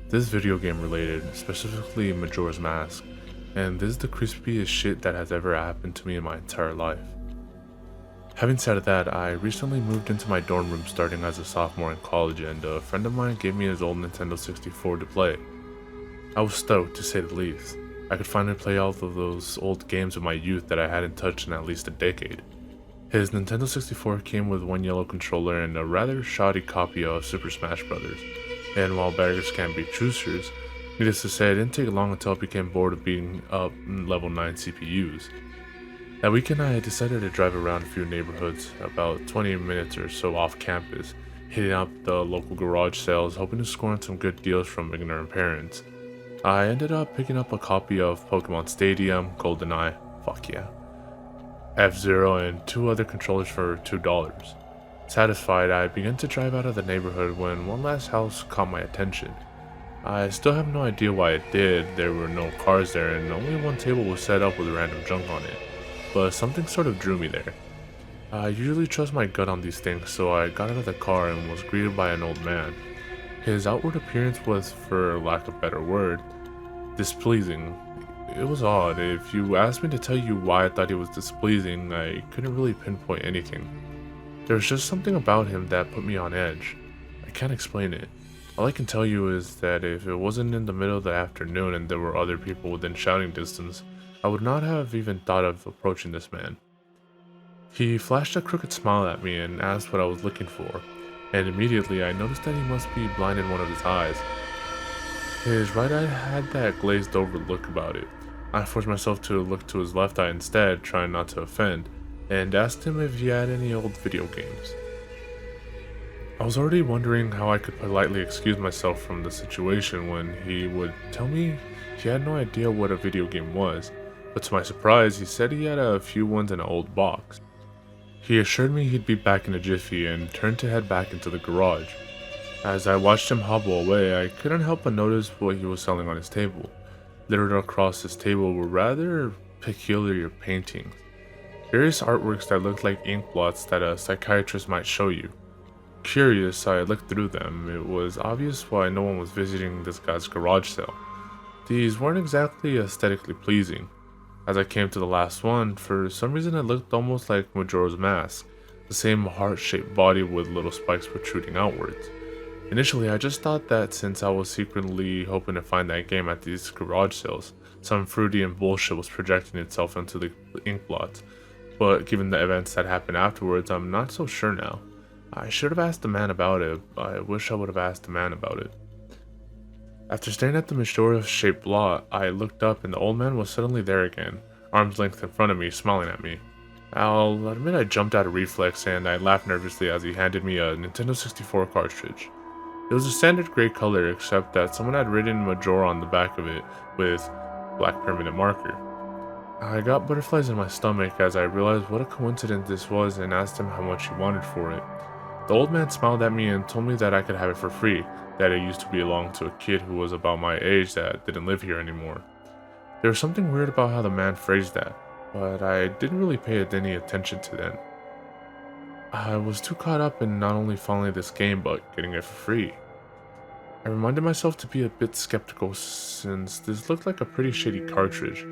This is video game related, specifically Majora's Mask, and this is the creepiest shit that has ever happened to me in my entire life. Having said that, I recently moved into my dorm room starting as a sophomore in college, and a friend of mine gave me his old Nintendo 64 to play. I was stoked, to say the least. I could finally play all of those old games of my youth that I hadn't touched in at least a decade. His Nintendo 64 came with one yellow controller and a rather shoddy copy of Super Smash Bros. And while beggars can't be choosers, needless to say, it didn't take long until I became bored of beating up level 9 CPUs. That weekend I decided to drive around a few neighborhoods, about 20 minutes or so off campus, hitting up the local garage sales, hoping to score on some good deals from ignorant parents. I ended up picking up a copy of Pokemon Stadium, GoldenEye, fuck yeah, F-Zero, and 2 other controllers for $2. Satisfied, I began to drive out of the neighborhood when one last house caught my attention. I still have no idea why it did. There were no cars there and only one table was set up with random junk on it, but something sort of drew me there. I usually trust my gut on these things, so I got out of the car and was greeted by an old man. His outward appearance was, for lack of a better word, displeasing. It was odd. If you asked me to tell you why I thought he was displeasing, I couldn't really pinpoint anything. There was just something about him that put me on edge. I can't explain it. All I can tell you is that if it wasn't in the middle of the afternoon and there were other people within shouting distance, I would not have even thought of approaching this man. He flashed a crooked smile at me and asked what I was looking for, and immediately I noticed that he must be blind in one of his eyes. His right eye had that glazed over look about it. I forced myself to look to his left eye instead, trying not to offend, and asked him if he had any old video games. I was already wondering how I could politely excuse myself from the situation when he would tell me he had no idea what a video game was, but to my surprise he said he had a few ones in an old box. He assured me he'd be back in a jiffy and turned to head back into the garage. As I watched him hobble away, I couldn't help but notice what he was selling on his table. Littered across his table were rather peculiar paintings. Various artworks that looked like ink blots that a psychiatrist might show you. Curious, I looked through them. It was obvious why no one was visiting this guy's garage sale. These weren't exactly aesthetically pleasing. As I came to the last one, for some reason it looked almost like Majora's Mask, the same heart-shaped body with little spikes protruding outwards. Initially, I just thought that since I was secretly hoping to find that game at these garage sales, some fruity and bullshit was projecting itself into the ink blots, but given the events that happened afterwards, I'm not so sure now. I should have asked the man about it. I wish I would have asked the man about it. After staring at the Majora-shaped blot, I looked up and the old man was suddenly there again, arm's length in front of me, smiling at me. I'll admit I jumped out of reflex and I laughed nervously as he handed me a Nintendo 64 cartridge. It was a standard gray color except that someone had written Majora on the back of it with black permanent marker. I got butterflies in my stomach as I realized what a coincidence this was and asked him how much he wanted for it. The old man smiled at me and told me that I could have it for free, that it used to belong to a kid who was about my age that didn't live here anymore. There was something weird about how the man phrased that, but I didn't really pay any attention to then. I was too caught up in not only following this game but getting it for free. I reminded myself to be a bit skeptical since this looked like a pretty shitty cartridge,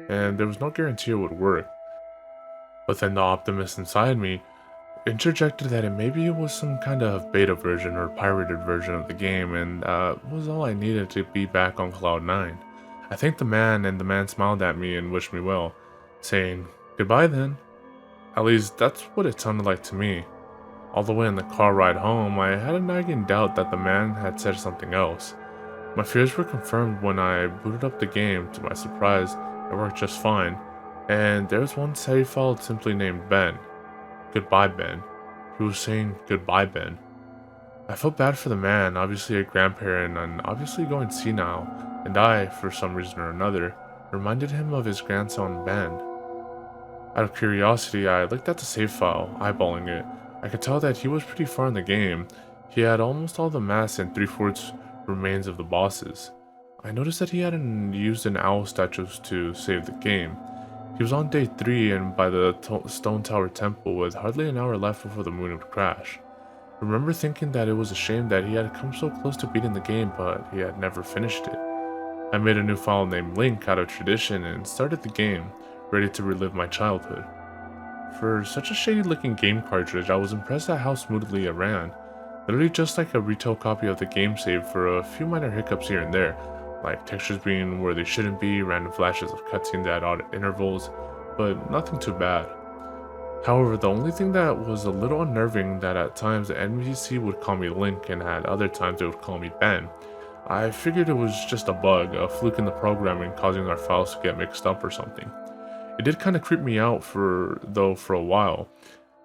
and there was no guarantee it would work. But then the optimist inside me interjected that maybe it was some kind of beta version or pirated version of the game, and that was all I needed to be back on Cloud 9. I thanked the man, and the man smiled at me and wished me well, saying, "Goodbye then." At least that's what it sounded like to me. All the way in the car ride home, I had a nagging doubt that the man had said something else. My fears were confirmed when I booted up the game. To my surprise, it worked just fine, and there was one save file simply named Ben. Goodbye, Ben. He was saying, "Goodbye, Ben." I felt bad for the man, obviously a grandparent and obviously going senile, and I, for some reason or another, reminded him of his grandson Ben. Out of curiosity, I looked at the save file, eyeballing it. I could tell that he was pretty far in the game. He had almost all the masks and three-fourths remains of the bosses. I noticed that he hadn't used an owl statues to save the game. He was on day 3 and by the Stone Tower Temple with hardly an hour left before the moon would crash. I remember thinking that it was a shame that he had come so close to beating the game, but he had never finished it. I made a new file named Link out of tradition and started the game, ready to relive my childhood. For such a shady looking game cartridge, I was impressed at how smoothly it ran. Literally just like a retail copy of the game save for a few minor hiccups here and there, like textures being where they shouldn't be, random flashes of cutscenes at odd intervals, but nothing too bad. However, the only thing that was a little unnerving that at times the NPC would call me Link and at other times it would call me Ben. I figured it was just a bug, a fluke in the programming causing our files to get mixed up or something. It did kind of creep me out for a while,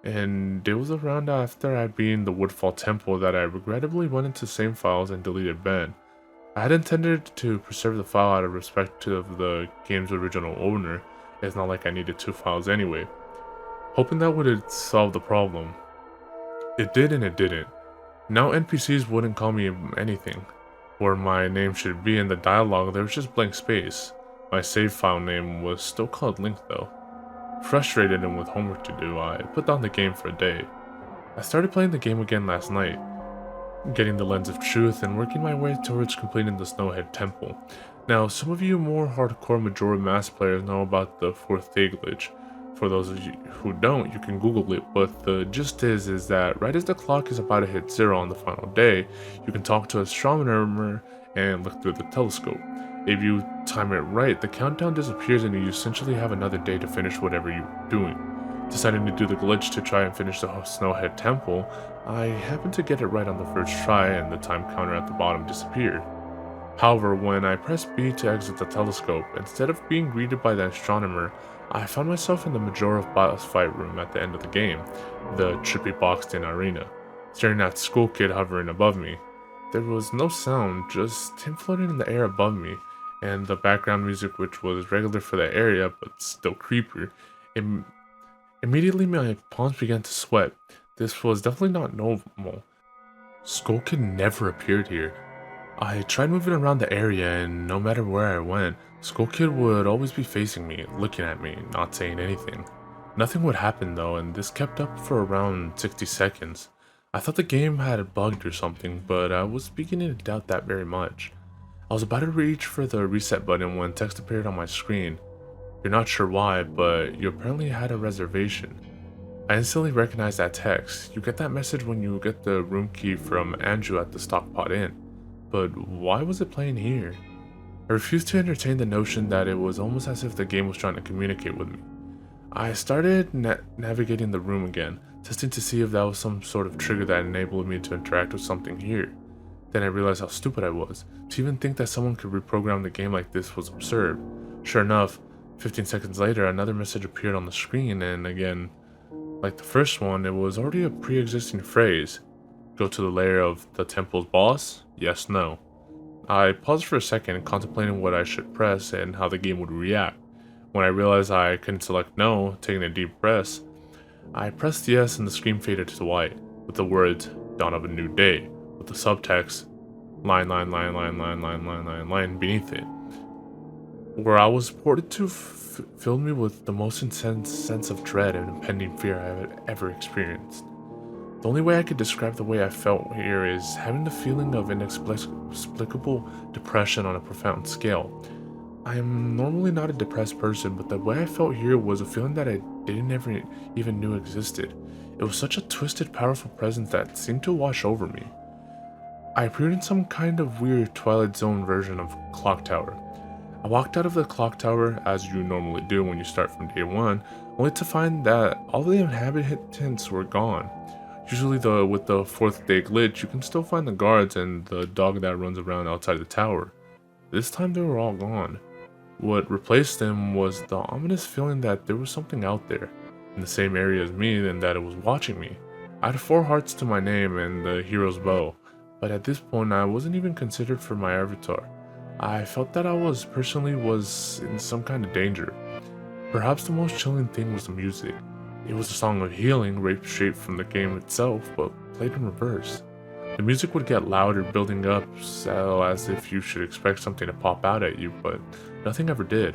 and it was around after I'd been in the Woodfall Temple that I regrettably went into same files and deleted Ben. I had intended to preserve the file out of respect to the game's original owner. It's not like I needed 2 files anyway, hoping that would solve the problem. It did and it didn't. Now NPCs wouldn't call me anything. Where my name should be in the dialogue, there was just blank space. My save file name was still called Link though. Frustrated and with homework to do, I put down the game for a day. I started playing the game again last night, getting the Lens of Truth and working my way towards completing the Snowhead Temple. Now, some of you more hardcore Majora Mask players know about the 4th day glitch. For those of you who don't, you can Google it, but the gist is that right as the clock is about to hit 0 on the final day, you can talk to a astronomer and look through the telescope. If you time it right, the countdown disappears and you essentially have another day to finish whatever you're doing. Deciding to do the glitch to try and finish the Snowhead Temple, I happened to get it right on the first try and the time counter at the bottom disappeared. However, when I pressed B to exit the telescope, instead of being greeted by the astronomer, I found myself in the Majora boss fight room at the end of the game, the trippy boxed-in arena, staring at Skull Kid hovering above me. There was no sound, just him floating in the air above me, and the background music, which was regular for the area but still creepier. Immediately my palms began to sweat. This was definitely not normal. Skull Kid never appeared here. I tried moving around the area, and no matter where I went, Skull Kid would always be facing me, looking at me, not saying anything. Nothing would happen though, and this kept up for around 60 seconds. I thought the game had bugged or something, but I was beginning to doubt that very much. I was about to reach for the reset button when text appeared on my screen. You're not sure why, but you apparently had a reservation. I instantly recognized that text. You get that message when you get the room key from Andrew at the Stockpot Inn. But why was it playing here? I refused to entertain the notion that it was almost as if the game was trying to communicate with me. I started navigating the room again, testing to see if that was some sort of trigger that enabled me to interact with something here. Then I realized how stupid I was. To even think that someone could reprogram the game like this was absurd. Sure enough, 15 seconds later, another message appeared on the screen, and again, like the first one, it was already a pre-existing phrase. Go to the lair of the temple's boss? Yes, no. I paused for a second, contemplating what I should press and how the game would react. When I realized I couldn't select no, taking a deep breath, I pressed yes and the screen faded to white, with the words, Dawn of a New Day, with the subtext, line beneath it. Where I was ported to filled me with the most intense sense of dread and impending fear I had ever experienced. The only way I could describe the way I felt here is having the feeling of inexplicable depression on a profound scale. I am normally not a depressed person, but the way I felt here was a feeling that I didn't ever even knew existed. It was such a twisted, powerful presence that seemed to wash over me. I appeared in some kind of weird Twilight Zone version of Clock Tower. I walked out of the clock tower, as you normally do when you start from day 1, only to find that all the inhabitants were gone. Usually with the 4th day glitch, you can still find the guards and the dog that runs around outside the tower. This time they were all gone. What replaced them was the ominous feeling that there was something out there, in the same area as me, and that it was watching me. I had 4 hearts to my name and the hero's bow, but at this point I wasn't even considered for my avatar. I felt that I was in some kind of danger. Perhaps the most chilling thing was the music. It was a song of healing, raped straight from the game itself, but played in reverse. The music would get louder, building up, so as if you should expect something to pop out at you, but nothing ever did,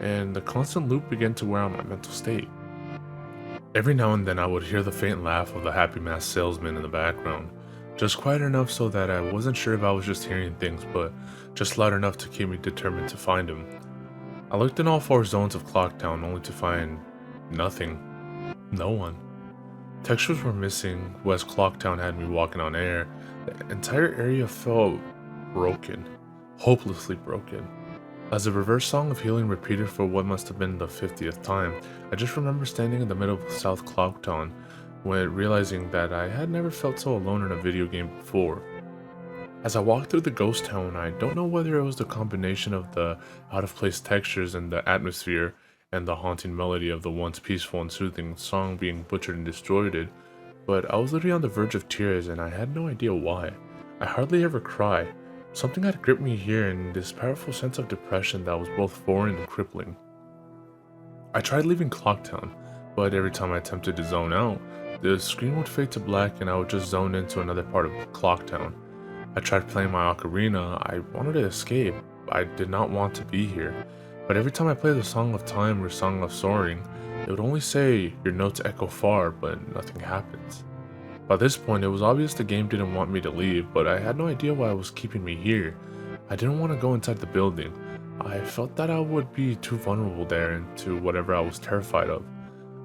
and the constant loop began to wear on my mental state. Every now and then I would hear the faint laugh of the happy masked salesman in the background, just quiet enough so that I wasn't sure if I was just hearing things, but just loud enough to keep me determined to find him. I looked in all 4 zones of Clocktown only to find nothing. No one. Textures were missing. West Clocktown had me walking on air. The entire area felt broken. Hopelessly broken. As the reverse song of healing repeated for what must have been the 50th time, I just remember standing in the middle of South Clocktown when realizing that I had never felt so alone in a video game before. As I walked through the ghost town, I don't know whether it was the combination of the out-of-place textures and the atmosphere and the haunting melody of the once peaceful and soothing song being butchered and destroyed, but I was literally on the verge of tears and I had no idea why. I hardly ever cry. Something had gripped me here in this powerful sense of depression that was both foreign and crippling. I tried leaving Clocktown, but every time I attempted to zone out, the screen would fade to black and I would just zone into another part of Clocktown. I tried playing my ocarina. I wanted to escape. I did not want to be here. But every time I played the Song of Time or Song of Soaring, it would only say, "Your notes echo far," but nothing happens. By this point, it was obvious the game didn't want me to leave, but I had no idea why it was keeping me here. I didn't want to go inside the building. I felt that I would be too vulnerable there into whatever I was terrified of.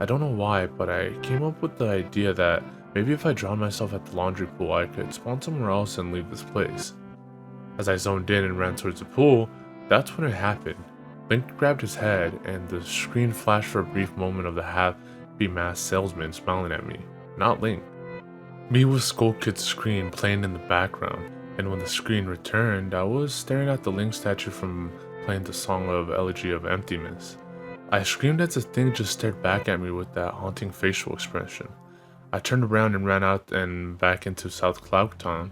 I don't know why, but I came up with the idea that maybe if I drowned myself at the laundry pool, I could spawn somewhere else and leave this place. As I zoned in and ran towards the pool, that's when it happened. Link grabbed his head, and the screen flashed for a brief moment of the happy masked salesman smiling at me, not Link. Me with Skull Kid's screen playing in the background, and when the screen returned, I was staring at the Link statue from playing the song of Elegy of Emptiness. I screamed as the thing just stared back at me with that haunting facial expression. I turned around and ran out and back into South Cloudtown.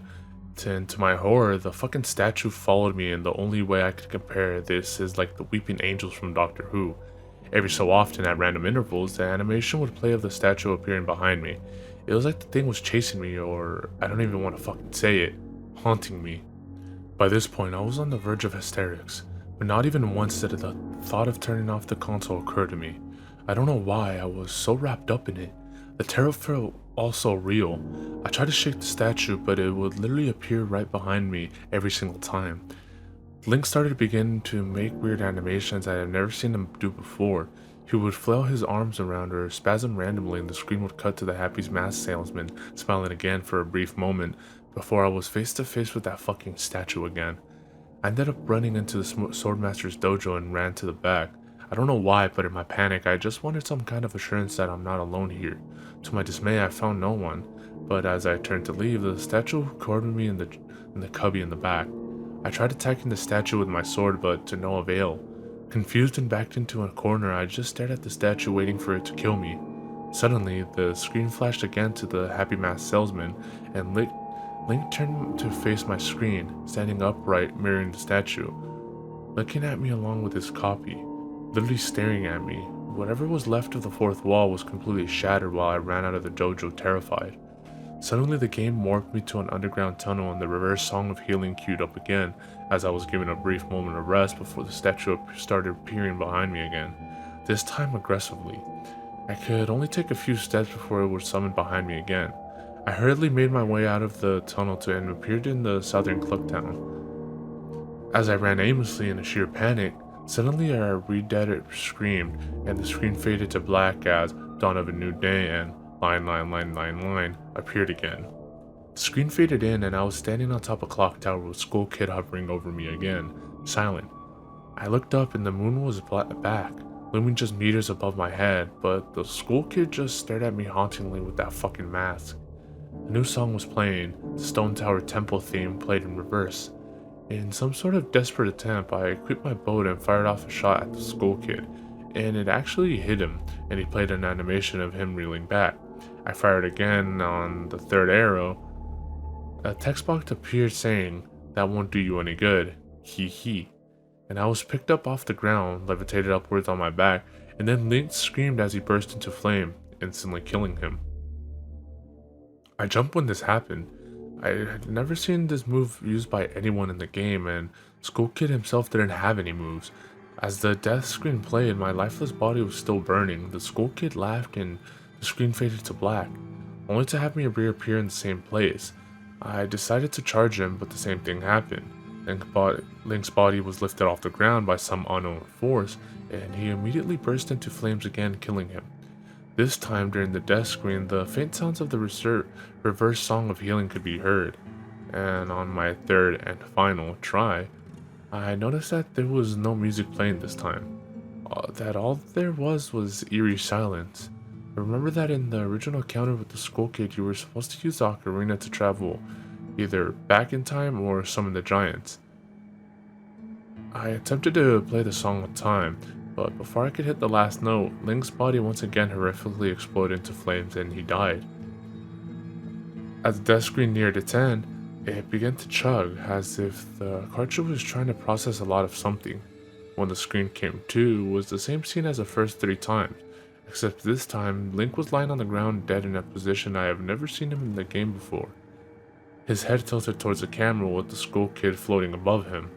And to my horror, the fucking statue followed me, and the only way I could compare this is like the weeping angels from Doctor Who. Every so often, at random intervals, the animation would play of the statue appearing behind me. It was like the thing was chasing me, or I don't even want to fucking say it, haunting me. By this point, I was on the verge of hysterics, but not even once did the thought of turning off the console occur to me. I don't know why, I was so wrapped up in it. The terror felt also real. I tried to shake the statue, but it would literally appear right behind me every single time. Link started to begin to make weird animations I had never seen him do before. He would flail his arms around or spasm randomly, and the screen would cut to the happy masked salesman smiling again for a brief moment before I was face to face with that fucking statue again. I ended up running into the Swordmaster's dojo and ran to the back. I don't know why, but in my panic, I just wanted some kind of assurance that I'm not alone here. To my dismay, I found no one, but as I turned to leave, the statue cornered me in the cubby in the back. I tried attacking the statue with my sword, but to no avail. Confused and backed into a corner, I just stared at the statue waiting for it to kill me. Suddenly, the screen flashed again to the happy masked salesman, and Link turned to face my screen, standing upright, mirroring the statue, looking at me along with his copy, literally staring at me. Whatever was left of the fourth wall was completely shattered while I ran out of the dojo terrified. Suddenly the game morphed me to an underground tunnel and the reverse song of healing queued up again as I was given a brief moment of rest before the statue started appearing behind me again, this time aggressively. I could only take a few steps before it would summon behind me again. I hurriedly made my way out of the tunnel and appeared in the southern Clucktown. As I ran aimlessly in a sheer panic, suddenly a rededited screamed, and the screen faded to black as Dawn of a New Day and line appeared again. The screen faded in, and I was standing on top of Clock Tower with Skull Kid hovering over me again, silent. I looked up and the moon was back, looming just meters above my head, but the Skull Kid just stared at me hauntingly with that fucking mask. A new song was playing, the Stone Tower Temple theme played in reverse. In some sort of desperate attempt, I equipped my bow and fired off a shot at the Skull Kid, and it actually hit him, and he played an animation of him reeling back. I fired again on the third arrow. A text box appeared saying, "That won't do you any good. Hee hee." And I was picked up off the ground, levitated upwards on my back, and then Link screamed as he burst into flame, instantly killing him. I jumped when this happened. I had never seen this move used by anyone in the game, and Skull Kid himself didn't have any moves. As the death screen played, my lifeless body was still burning. The Skull Kid laughed and the screen faded to black, only to have me reappear in the same place. I decided to charge him, but the same thing happened. Link's body was lifted off the ground by some unknown force, and he immediately burst into flames again, killing him. This time, during the death screen, the faint sounds of the reverse song of healing could be heard, and on my third and final try, I noticed that there was no music playing this time. That all there was eerie silence. I remember that in the original encounter with the Skull Kid, you were supposed to use the ocarina to travel either back in time or summon the giants. I attempted to play the song with time, but before I could hit the last note, Link's body once again horrifically exploded into flames and he died. As the death screen neared its end, it began to chug as if the cartridge was trying to process a lot of something. When the screen came to, it was the same scene as the first 3 times, except this time Link was lying on the ground dead in a position I have never seen him in the game before. His head tilted towards the camera with the Skull Kid floating above him.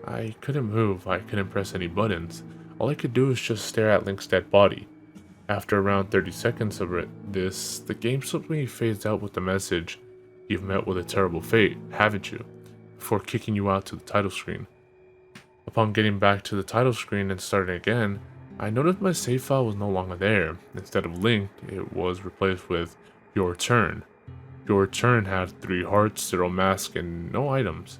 I couldn't move, I couldn't press any buttons. All I could do was just stare at Link's dead body. After around 30 seconds of this, the game suddenly fades out with the message, "You've met with a terrible fate, haven't you?" before kicking you out to the title screen. Upon getting back to the title screen and starting again, I noticed my save file was no longer there. Instead of Link, it was replaced with "Your Turn." Your Turn had 3 hearts, 0 masks, and no items.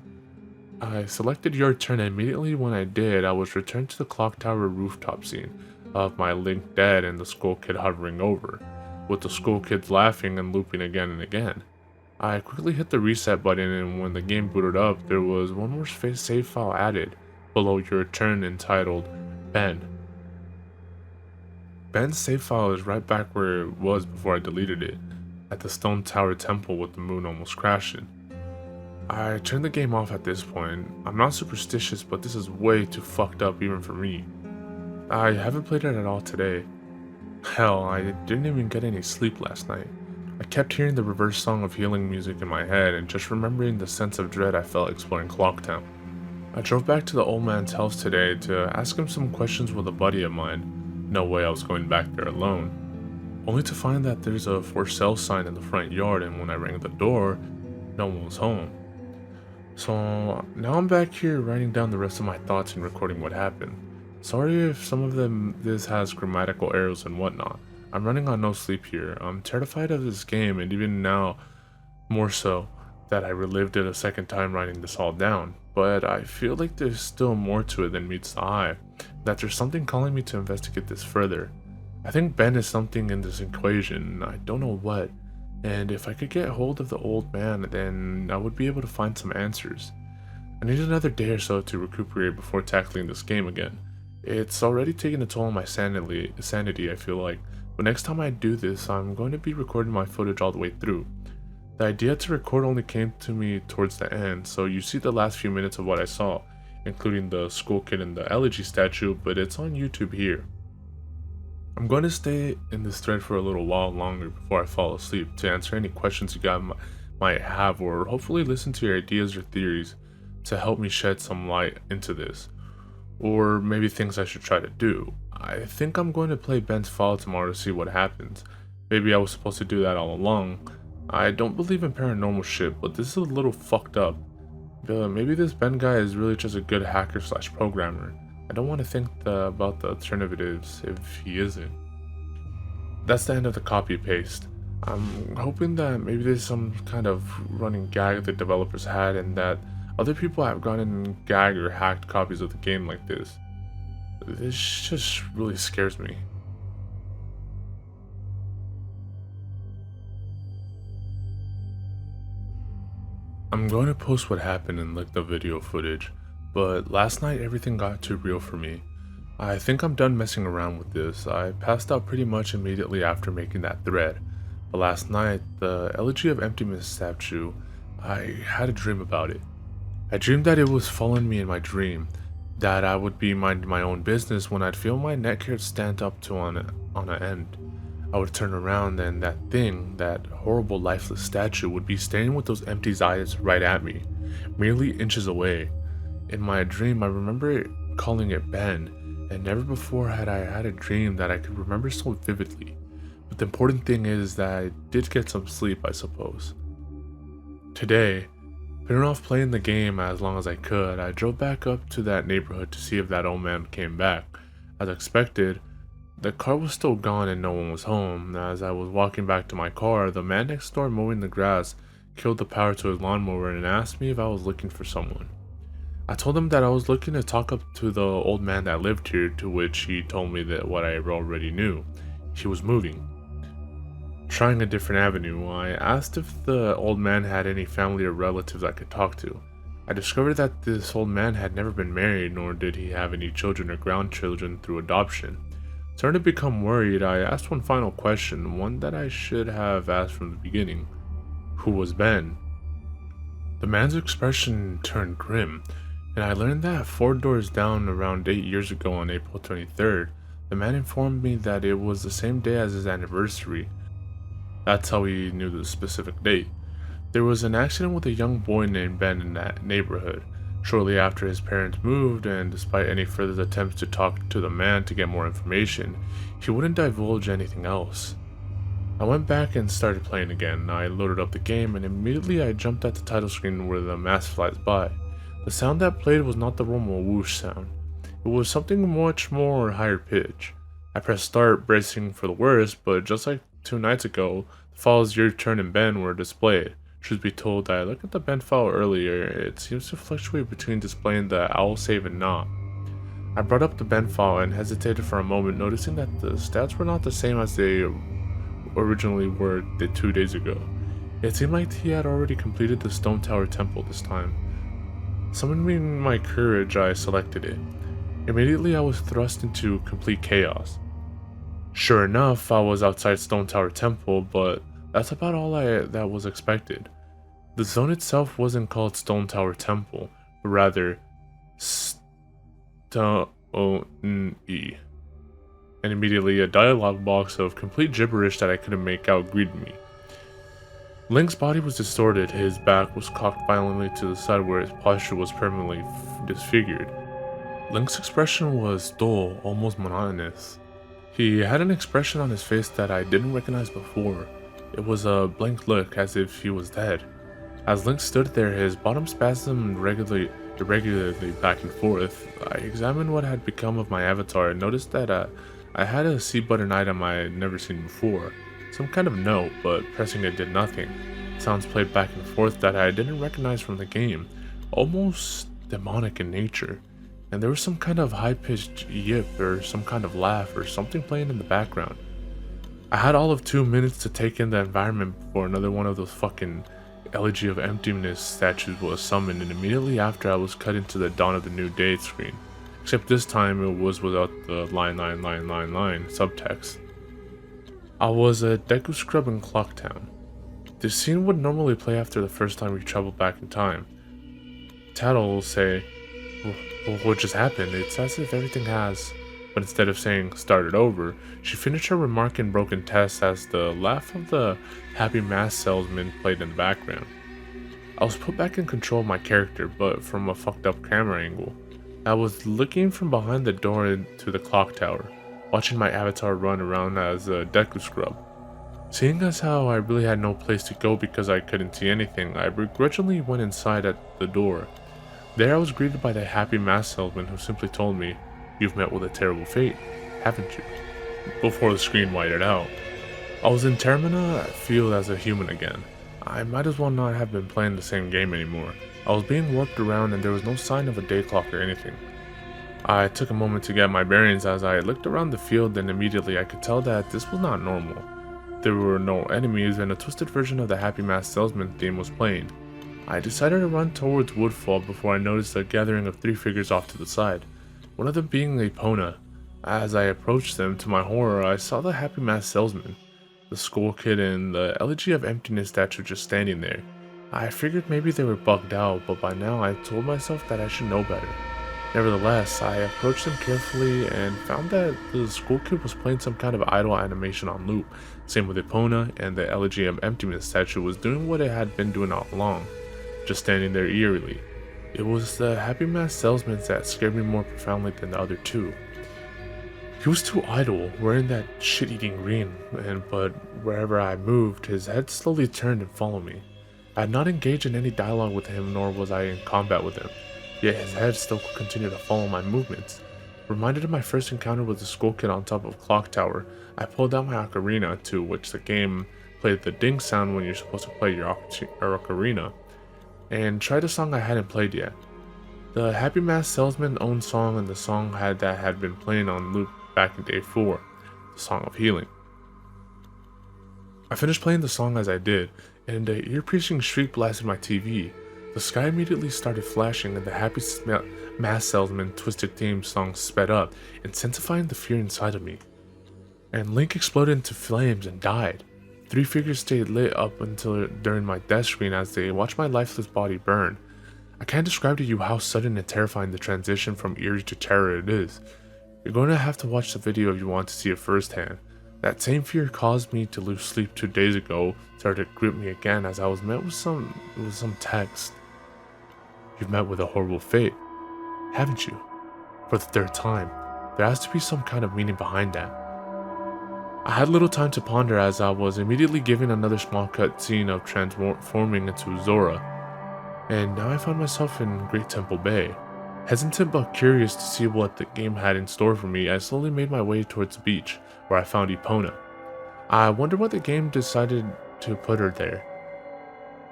I selected Your Turn, and immediately when I did, I was returned to the clock tower rooftop scene of my Link dead and the Skull Kid hovering over, with the Skull Kids laughing and looping again and again. I quickly hit the reset button, and when the game booted up, there was one more save file added below Your Turn entitled Ben. Ben's save file is right back where it was before I deleted it, at the Stone Tower Temple with the moon almost crashing. I turned the game off at this point. I'm not superstitious, but this is way too fucked up even for me. I haven't played it at all today. Hell, I didn't even get any sleep last night. I kept hearing the reverse song of healing music in my head and just remembering the sense of dread I felt exploring Clocktown. I drove back to the old man's house today to ask him some questions with a buddy of mine. No way I was going back there alone. Only to find that there's a for sale sign in the front yard, and when I rang the door, no one was home. So now I'm back here writing down the rest of my thoughts and recording what happened. Sorry if some of this has grammatical errors and whatnot. I'm running on no sleep here. I'm terrified of this game, and even now more so that I relived it a second time writing this all down. But I feel like there's still more to it than meets the eye, that there's something calling me to investigate this further. I think Ben is something in this equation, I don't know what. And if I could get hold of the old man, then I would be able to find some answers. I need another day or so to recuperate before tackling this game again. It's already taken a toll on my sanity, I feel like, but next time I do this, I'm going to be recording my footage all the way through. The idea to record only came to me towards the end, so you see the last few minutes of what I saw, including the Skull Kid and the elegy statue, but it's on YouTube here. I'm going to stay in this thread for a little while longer before I fall asleep to answer any questions you guys might have, or hopefully listen to your ideas or theories to help me shed some light into this, or maybe things I should try to do. I think I'm going to play Ben's file tomorrow to see what happens. Maybe I was supposed to do that all along. I don't believe in paranormal shit, but this is a little fucked up. Maybe this Ben guy is really just a good hacker / programmer. I don't want to think about the alternatives if he isn't. That's the end of the copy paste. I'm hoping that maybe there's some kind of running gag the developers had, and that other people have gotten gag or hacked copies of the game like this. This just really scares me. I'm going to post what happened and link the video footage, but last night everything got too real for me. I think I'm done messing around with this. I passed out pretty much immediately after making that thread. But last night, the Elegy of Emptiness statue, I had a dream about it. I dreamed that it was following me in my dream, that I would be minding my own business when I'd feel my neck hair stand up to on an end. I would turn around and that thing, that horrible lifeless statue, would be staring with those empty eyes right at me, merely inches away. In my dream, I remember calling it Ben, and never before had I had a dream that I could remember so vividly. But the important thing is that I did get some sleep, I suppose. Today, putting off playing the game as long as I could, I drove back up to that neighborhood to see if that old man came back. As expected, the car was still gone and no one was home. As I was walking back to my car, the man next door mowing the grass killed the power to his lawnmower and asked me if I was looking for someone. I told him that I was looking to talk up to the old man that lived here, to which he told me that what I already knew. He was moving. Trying a different avenue, I asked if the old man had any family or relatives I could talk to. I discovered that this old man had never been married, nor did he have any children or grandchildren through adoption. Starting to become worried, I asked one final question, one that I should have asked from the beginning. Who was Ben? The man's expression turned grim, and I learned that 4 doors down around 8 years ago on April 23rd, the man informed me that it was the same day as his anniversary. That's how he knew the specific date. There was an accident with a young boy named Ben in that neighborhood. Shortly after his parents moved, and despite any further attempts to talk to the man to get more information, he wouldn't divulge anything else. I went back and started playing again. I loaded up the game and immediately I jumped at the title screen where the mask flies by. The sound that played was not the normal whoosh sound. It was something much more higher pitch. I pressed start, bracing for the worst, but just like 2 nights ago, the files Your Turn and Ben were displayed. Truth be told, I looked at the Ben file earlier. It seems to fluctuate between displaying the owl save and not. I brought up the Ben file and hesitated for a moment, noticing that the stats were not the same as they originally were 2 days ago. It seemed like he had already completed the Stone Tower Temple this time. Summoning my courage, I selected it. Immediately I was thrust into complete chaos. Sure enough, I was outside Stone Tower Temple, but that's about all that was expected. The zone itself wasn't called Stone Tower Temple, but rather Stone-E. And immediately a dialogue box of complete gibberish that I couldn't make out greeted me. Link's body was distorted, his back was cocked violently to the side where his posture was permanently disfigured. Link's expression was dull, almost monotonous. He had an expression on his face that I didn't recognize before. It was a blank look, as if he was dead. As Link stood there, his bottom spasmed irregularly back and forth. I examined what had become of my avatar and noticed that I had a C button item I had never seen before. Some kind of note, but pressing it did nothing. Sounds played back and forth that I didn't recognize from the game, almost demonic in nature. And there was some kind of high-pitched yip or some kind of laugh or something playing in the background. I had all of 2 minutes to take in the environment before another one of those fucking Elegy of Emptiness statues was summoned, and immediately after I was cut into the Dawn of the New Day screen. Except this time it was without the line subtext. I was a Deku Scrub in Clocktown. This scene would normally play after the first time we traveled back in time. Tattle will say, what just happened? It's as if everything has. But instead of saying started over, she finished her remark in broken tests as the laugh of the happy mask salesman played in the background. I was put back in control of my character, but from a fucked up camera angle. I was looking from behind the door into the clock tower, watching my avatar run around as a Deku Scrub. Seeing as how I really had no place to go because I couldn't see anything, I begrudgingly went inside at the door. There I was greeted by the happy mask salesman who simply told me, "You've met with a terrible fate, haven't you?" Before the screen whited out. I was in Termina field as a human again. I might as well not have been playing the same game anymore. I was being warped around and there was no sign of a day clock or anything. I took a moment to get my bearings as I looked around the field, and immediately I could tell that this was not normal. There were no enemies and a twisted version of the Happy Mask Salesman theme was playing. I decided to run towards Woodfall before I noticed a gathering of 3 figures off to the side, one of them being Epona. As I approached them, to my horror, I saw the Happy Mask Salesman. the school kid, and the Elegy of Emptiness statue just standing there. I figured maybe they were bugged out, but by now I told myself that I should know better. Nevertheless, I approached them carefully and found that the school kid was playing some kind of idle animation on loop. Same with Epona, and the Elegy of Emptiness statue was doing what it had been doing all along, just standing there eerily. It was the Happy Mask salesman that scared me more profoundly than the other two. He was too idle, wearing that shit-eating green, but wherever I moved, his head slowly turned and followed me. I had not engaged in any dialogue with him, nor was I in combat with him, yet his head still continued to follow my movements. Reminded of my first encounter with the school kid on top of Clock Tower, I pulled out my ocarina, to which the game played the ding sound when you're supposed to play your ocarina, and tried a song I hadn't played yet. The Happy Mask Salesman owned song, and the song that had been playing on loop back in day 4, the Song of Healing. I finished playing the song as I did, and an ear-piercing shriek blasted my TV. The sky immediately started flashing, and the Happy Mask Salesman Twisted theme song sped up, intensifying the fear inside of me. And Link exploded into flames and died. 3 figures stayed lit up until during my death screen as they watched my lifeless body burn. I can't describe to you how sudden and terrifying the transition from eerie to terror it is. You're going to have to watch the video if you want to see it firsthand. That same fear caused me to lose sleep 2 days ago started to grip me again as I was met with some text. You've met with a horrible fate, haven't you? For the 3rd time. There has to be some kind of meaning behind that. I had little time to ponder as I was immediately given another small cutscene of transforming into Zora, and now I found myself in Great Temple Bay. Hesitant but curious to see what the game had in store for me, I slowly made my way towards the beach, where I found Epona. I wonder what the game decided to put her there.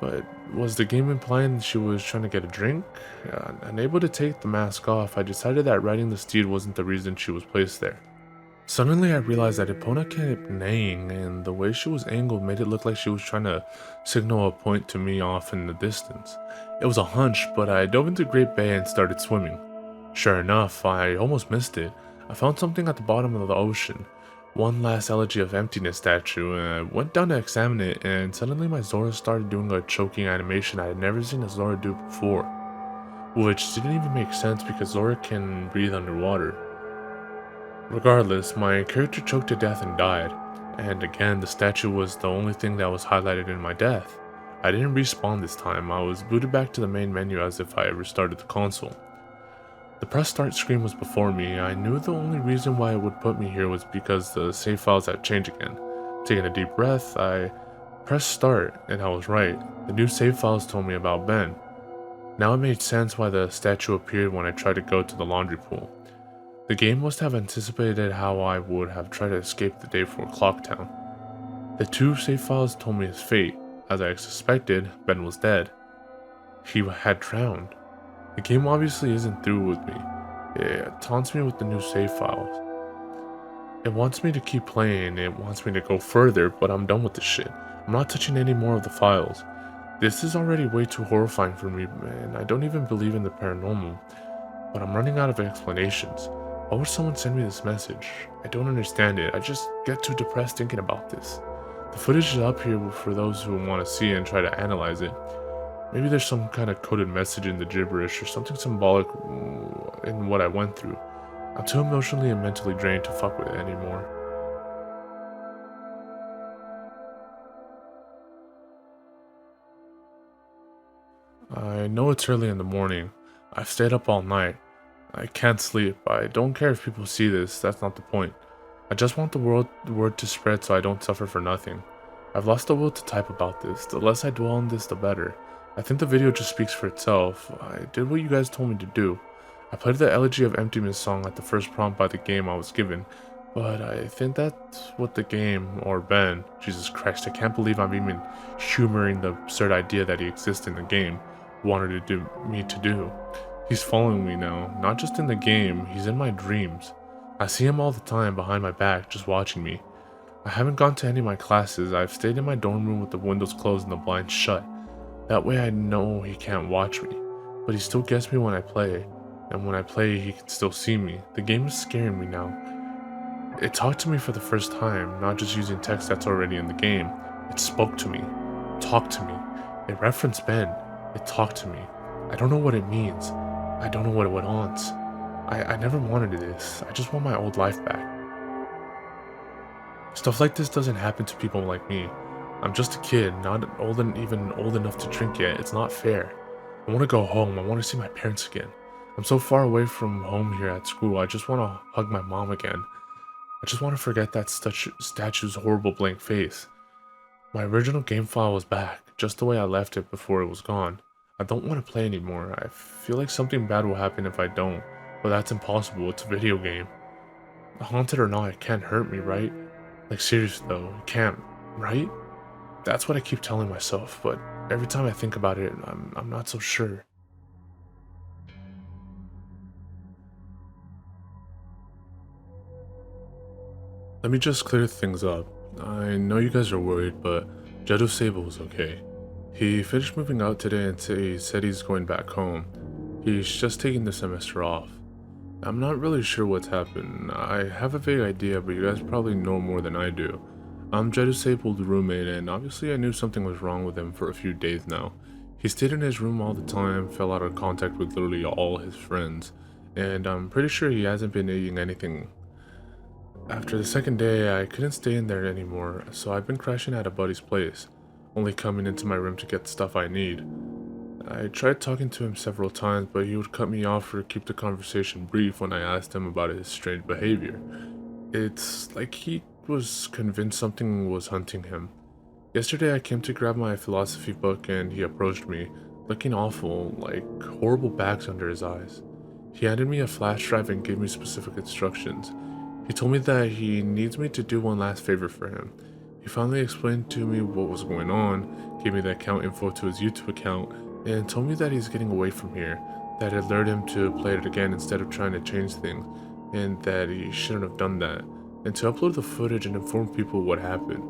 But was the game implying she was trying to get a drink? Unable to take the mask off, I decided that riding the steed wasn't the reason she was placed there. Suddenly I realized that Epona kept neighing, and the way she was angled made it look like she was trying to signal a point to me off in the distance. It was a hunch, but I dove into Great Bay and started swimming. Sure enough, I almost missed it. I found something at the bottom of the ocean. One last Elegy of Emptiness statue, and I went down to examine it, and suddenly my Zora started doing a choking animation I had never seen a Zora do before. Which didn't even make sense because Zora can breathe underwater. Regardless, my character choked to death and died, and again the statue was the only thing that was highlighted in my death. I didn't respawn this time, I was booted back to the main menu as if I restarted the console. The press start screen was before me. I knew the only reason why it would put me here was because the save files had changed again. Taking a deep breath, I pressed start, and I was right. The new save files told me about Ben. Now it made sense why the statue appeared when I tried to go to the laundry pool. The game must have anticipated how I would have tried to escape the day before Clocktown. The 2 save files told me his fate. As I suspected, Ben was dead. He had drowned. The game obviously isn't through with me. It taunts me with the new save files. It wants me to keep playing, it wants me to go further, but I'm done with this shit. I'm not touching any more of the files. This is already way too horrifying for me, and I don't even believe in the paranormal. But I'm running out of explanations. Why would someone send me this message? I don't understand it. I just get too depressed thinking about this. The footage is up here for those who want to see it and try to analyze it. Maybe there's some kind of coded message in the gibberish or something symbolic in what I went through. I'm too emotionally and mentally drained to fuck with it anymore. I know it's early in the morning. I've stayed up all night. I can't sleep. I don't care if people see this, that's not the point. I just want the word to spread so I don't suffer for nothing. I've lost the will to type about this. The less I dwell on this, the better. I think the video just speaks for itself. I did what you guys told me to do. I played the Elegy of Emptiness song at the first prompt by the game I was given, but I think that's what the game, or Ben, Jesus Christ, I can't believe I'm even humoring the absurd idea that he exists in the game, wanted me to do. He's following me now, not just in the game, he's in my dreams. I see him all the time behind my back, just watching me. I haven't gone to any of my classes. I've stayed in my dorm room with the windows closed and the blinds shut. That way I know he can't watch me, but he still gets me when I play, and when I play he can still see me. The game is scaring me now. It talked to me for the first time, not just using text that's already in the game. It spoke to me, talked to me. It referenced Ben. It talked to me. I don't know what it means. I don't know what it wants. I never wanted this. I just want my old life back. Stuff like this doesn't happen to people like me. I'm just a kid, not even old enough to drink yet. It's not fair. I want to go home. I want to see my parents again. I'm so far away from home here at school. I just want to hug my mom again. I just want to forget that statue's horrible blank face. My original game file was back, just the way I left it before it was gone. I don't want to play anymore. I feel like something bad will happen if I don't, but that's impossible. It's a video game. Haunted or not, it can't hurt me, right? Like seriously though, it can't, right? That's what I keep telling myself, but every time I think about it, I'm not so sure. Let me just clear things up. I know you guys are worried, but Jedu Sable was okay. He finished moving out today and he said he's going back home. He's just taking the semester off. I'm not really sure what's happened. I have a vague idea, but you guys probably know more than I do. I'm Jedu's Sable's roommate, and obviously I knew something was wrong with him for a few days now. He stayed in his room all the time, fell out of contact with literally all his friends, and I'm pretty sure he hasn't been eating anything. After the second day, I couldn't stay in there anymore, so I've been crashing at a buddy's place, only coming into my room to get the stuff I need. I tried talking to him several times, but he would cut me off or keep the conversation brief when I asked him about his strange behavior. It's like he was convinced something was hunting him. Yesterday I came to grab my philosophy book and he approached me, looking awful, like horrible bags under his eyes. He handed me a flash drive and gave me specific instructions. He told me that he needs me to do one last favor for him. He finally explained to me what was going on, gave me the account info to his YouTube account, and told me that he's getting away from here, that it lured him to play it again instead of trying to change things, and that he shouldn't have done that, and to upload the footage and inform people what happened.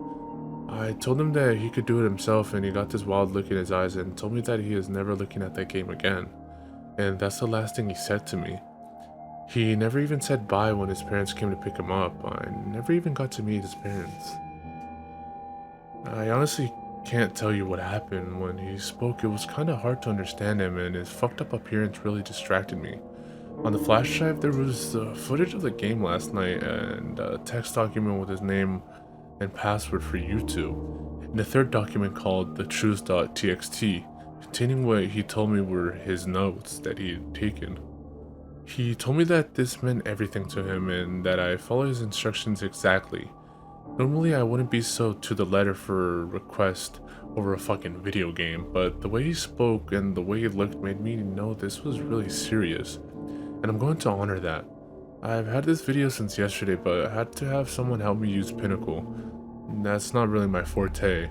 I told him that he could do it himself, and he got this wild look in his eyes and told me that he is never looking at that game again. And that's the last thing he said to me. He never even said bye when his parents came to pick him up. I never even got to meet his parents. I honestly can't tell you what happened. When he spoke, it was kinda hard to understand him, and his fucked up appearance really distracted me. On the flash drive, there was footage of the game last night and a text document with his name and password for YouTube, and a third document called the truth.txt, containing what he told me were his notes that he had taken. He told me that this meant everything to him and that I follow his instructions exactly. Normally I wouldn't be so to the letter for a request over a fucking video game, but the way he spoke and the way he looked made me know this was really serious, and I'm going to honor that. I've had this video since yesterday, but I had to have someone help me use Pinnacle. That's not really my forte.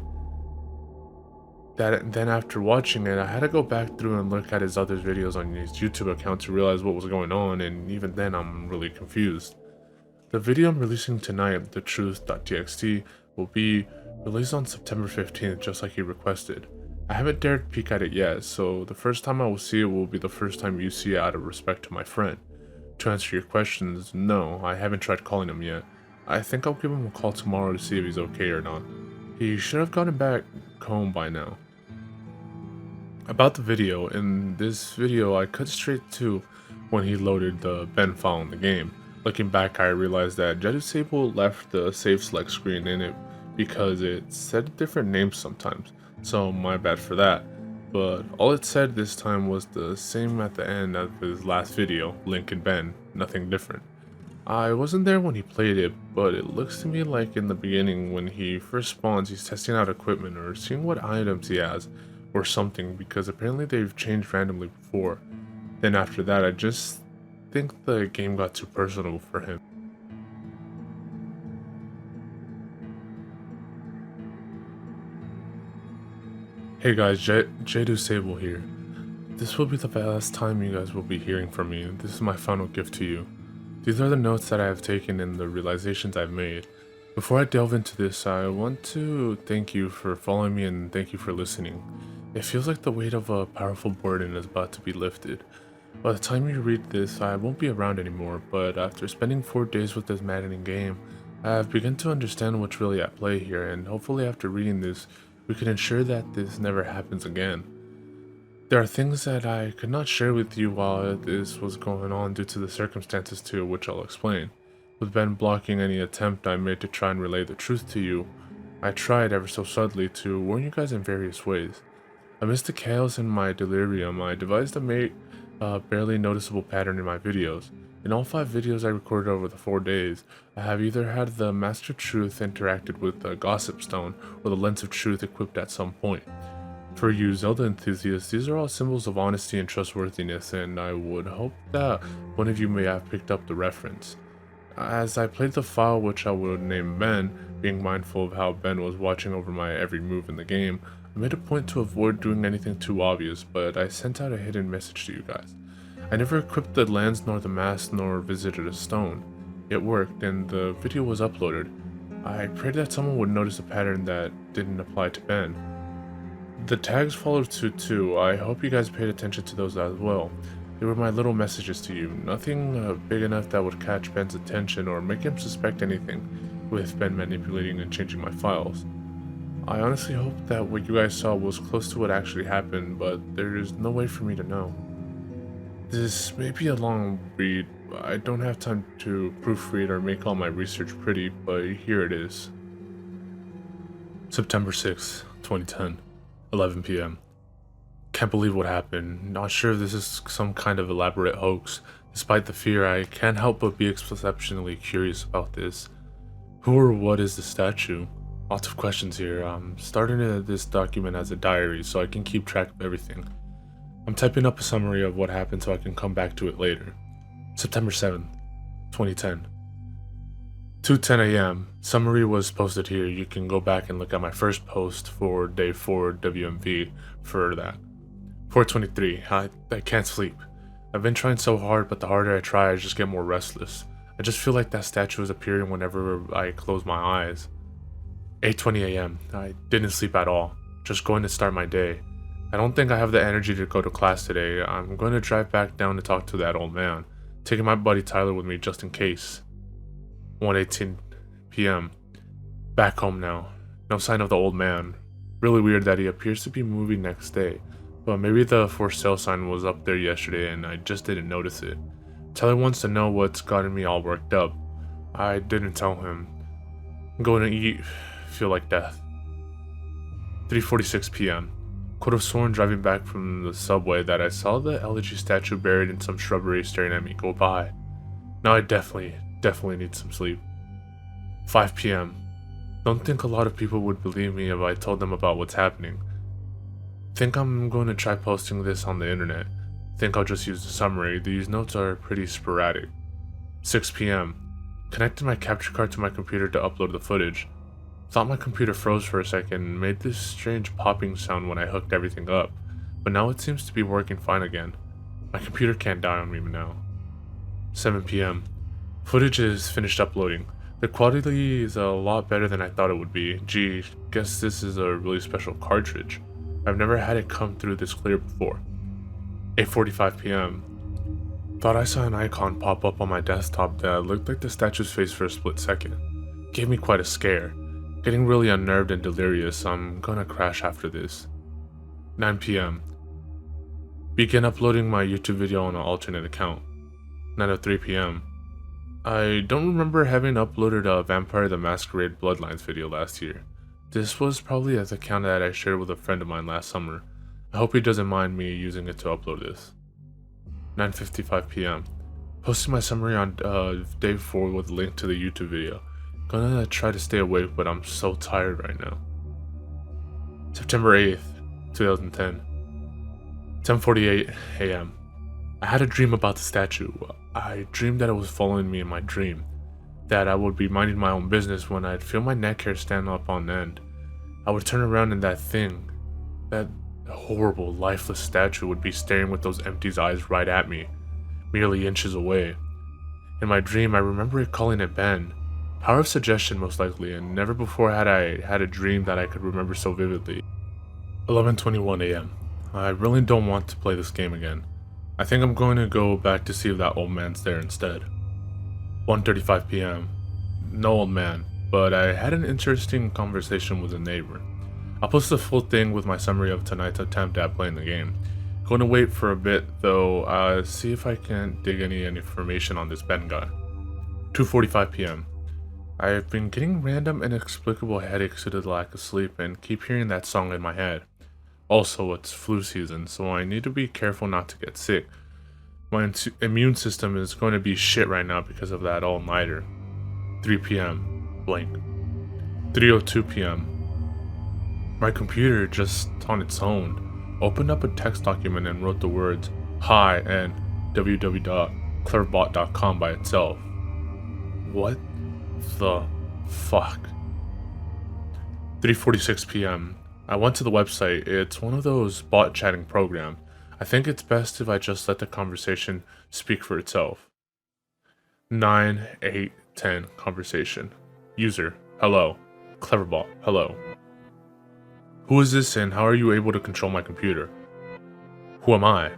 Then after watching it, I had to go back through and look at his other videos on his YouTube account to realize what was going on, and even then I'm really confused. The video I'm releasing tonight, the truth.txt, will be released on September 15th, just like he requested. I haven't dared peek at it yet, so the first time I will see it will be the first time you see it out of respect to my friend. To answer your questions, no, I haven't tried calling him yet. I think I'll give him a call tomorrow to see if he's okay or not. He should have gotten back home by now. About the video, in this video I cut straight to when he loaded the Ben file in the game. Looking back, I realized that Jedu Sable left the save select screen in it because it said different names sometimes, so my bad for that. But all it said this time was the same at the end of his last video, Link and Ben, nothing different. I wasn't there when he played it, but it looks to me like in the beginning when he first spawns he's testing out equipment or seeing what items he has or something, because apparently they've changed randomly before. Then after that I just think the game got too personal for him. Hey guys, Jedu Sable here. This will be the last time you guys will be hearing from me. This is my final gift to you. These are the notes that I have taken and the realizations I've made. Before I delve into this, I want to thank you for following me and thank you for listening. It feels like the weight of a powerful burden is about to be lifted. By the time you read this, I won't be around anymore, but after spending 4 days with this maddening game, I have begun to understand what's really at play here, and hopefully after reading this, we can ensure that this never happens again. There are things that I could not share with you while this was going on due to the circumstances to which I'll explain. With Ben blocking any attempt I made to try and relay the truth to you, I tried ever so subtly to warn you guys in various ways. Amidst the chaos in my delirium, I devised a barely noticeable pattern in my videos. In all 5 videos I recorded over the 4 days, I have either had the Master Truth interacted with the Gossip Stone or the Lens of Truth equipped at some point. For you Zelda enthusiasts, these are all symbols of honesty and trustworthiness, and I would hope that one of you may have picked up the reference. As I played the file, which I would name Ben, being mindful of how Ben was watching over my every move in the game, I made a point to avoid doing anything too obvious, but I sent out a hidden message to you guys. I never equipped the lens nor the mask nor visited a stone. It worked, and the video was uploaded. I prayed that someone would notice a pattern that didn't apply to Ben. The tags followed suit too. I hope you guys paid attention to those as well. They were my little messages to you, nothing big enough that would catch Ben's attention or make him suspect anything, with Ben manipulating and changing my files. I honestly hope that what you guys saw was close to what actually happened, but there is no way for me to know. This may be a long read. I don't have time to proofread or make all my research pretty, but here it is. September 6, 2010. 11 p.m. Can't believe what happened. Not sure if this is some kind of elaborate hoax. Despite the fear, I can't help but be exceptionally curious about this. Who or what is the statue? Lots of questions here. I'm starting this document as a diary so I can keep track of everything. I'm typing up a summary of what happened so I can come back to it later. September 7th, 2010. 2:10 a.m. Summary was posted here. You can go back and look at my first post for day 4 WMV for that. 4:23. I can't sleep. I've been trying so hard, but the harder I try, I just get more restless. I just feel like that statue is appearing whenever I close my eyes. 8:20 a.m. I didn't sleep at all. Just going to start my day. I don't think I have the energy to go to class today. I'm going to drive back down to talk to that old man, taking my buddy Tyler with me just in case. 1:18 p.m. Back home now. No sign of the old man. Really weird that he appears to be moving next day, but maybe the for sale sign was up there yesterday and I just didn't notice it. Tyler wants to know what's gotten me all worked up. I didn't tell him. I'm going to eat. Feel like death. 3:46 p.m. Could have sworn driving back from the subway that I saw the elegy statue buried in some shrubbery staring at me go by. Now I definitely need some sleep. 5 p.m. Don't think a lot of people would believe me if I told them about what's happening. Think I'm going to try posting this on the internet. Think I'll just use the summary. These notes are pretty sporadic. 6 p.m. Connected my capture card to my computer to upload the footage. Thought my computer froze for a second and made this strange popping sound when I hooked everything up, but now it seems to be working fine again. My computer can't die on me now. 7 p.m. Footage is finished uploading. The quality is a lot better than I thought it would be. Gee, guess this is a really special cartridge. I've never had it come through this clear before. 8:45 p.m. Thought I saw an icon pop up on my desktop that looked like the statue's face for a split second. Gave me quite a scare. Getting really unnerved and delirious, I'm gonna crash after this. 9 p.m. Begin uploading my YouTube video on an alternate account. 9:03 p.m. I don't remember having uploaded a Vampire the Masquerade Bloodlines video last year. This was probably an account that I shared with a friend of mine last summer. I hope he doesn't mind me using it to upload this. 9:55 p.m. Posting my summary on day 4 with a link to the YouTube video. Gonna try to stay awake, but I'm so tired right now. September 8th, 2010. 10:48 a.m. I had a dream about the statue. I dreamed that it was following me in my dream. That I would be minding my own business when I'd feel my neck hair stand up on end. I would turn around and that horrible, lifeless statue would be staring with those empty eyes right at me, merely inches away. In my dream, I remember it calling it Ben. Power of suggestion most likely, and never before had I had a dream that I could remember so vividly. 11:21 a.m. I really don't want to play this game again. I think I'm going to go back to see if that old man's there instead. 1:35 p.m. No old man, but I had an interesting conversation with a neighbor. I'll post the full thing with my summary of tonight's attempt at playing the game. Going to wait for a bit though, see if I can dig any information on this Ben guy. 2:45 p.m. I've been getting random inexplicable headaches due to the lack of sleep and keep hearing that song in my head. Also, it's flu season, so I need to be careful not to get sick. My immune system is going to be shit right now because of that all-nighter. 3 p.m. Blank. 3:02 p.m. My computer, just on its own, opened up a text document and wrote the words hi and www.cleverbot.com by itself. What the fuck? 3:46 p.m. I went to the website. It's one of those bot chatting programs. I think it's best if I just let the conversation speak for itself. 9, 8, 10 conversation. User, hello. Cleverbot, hello. Who is this and how are you able to control my computer? Who am I?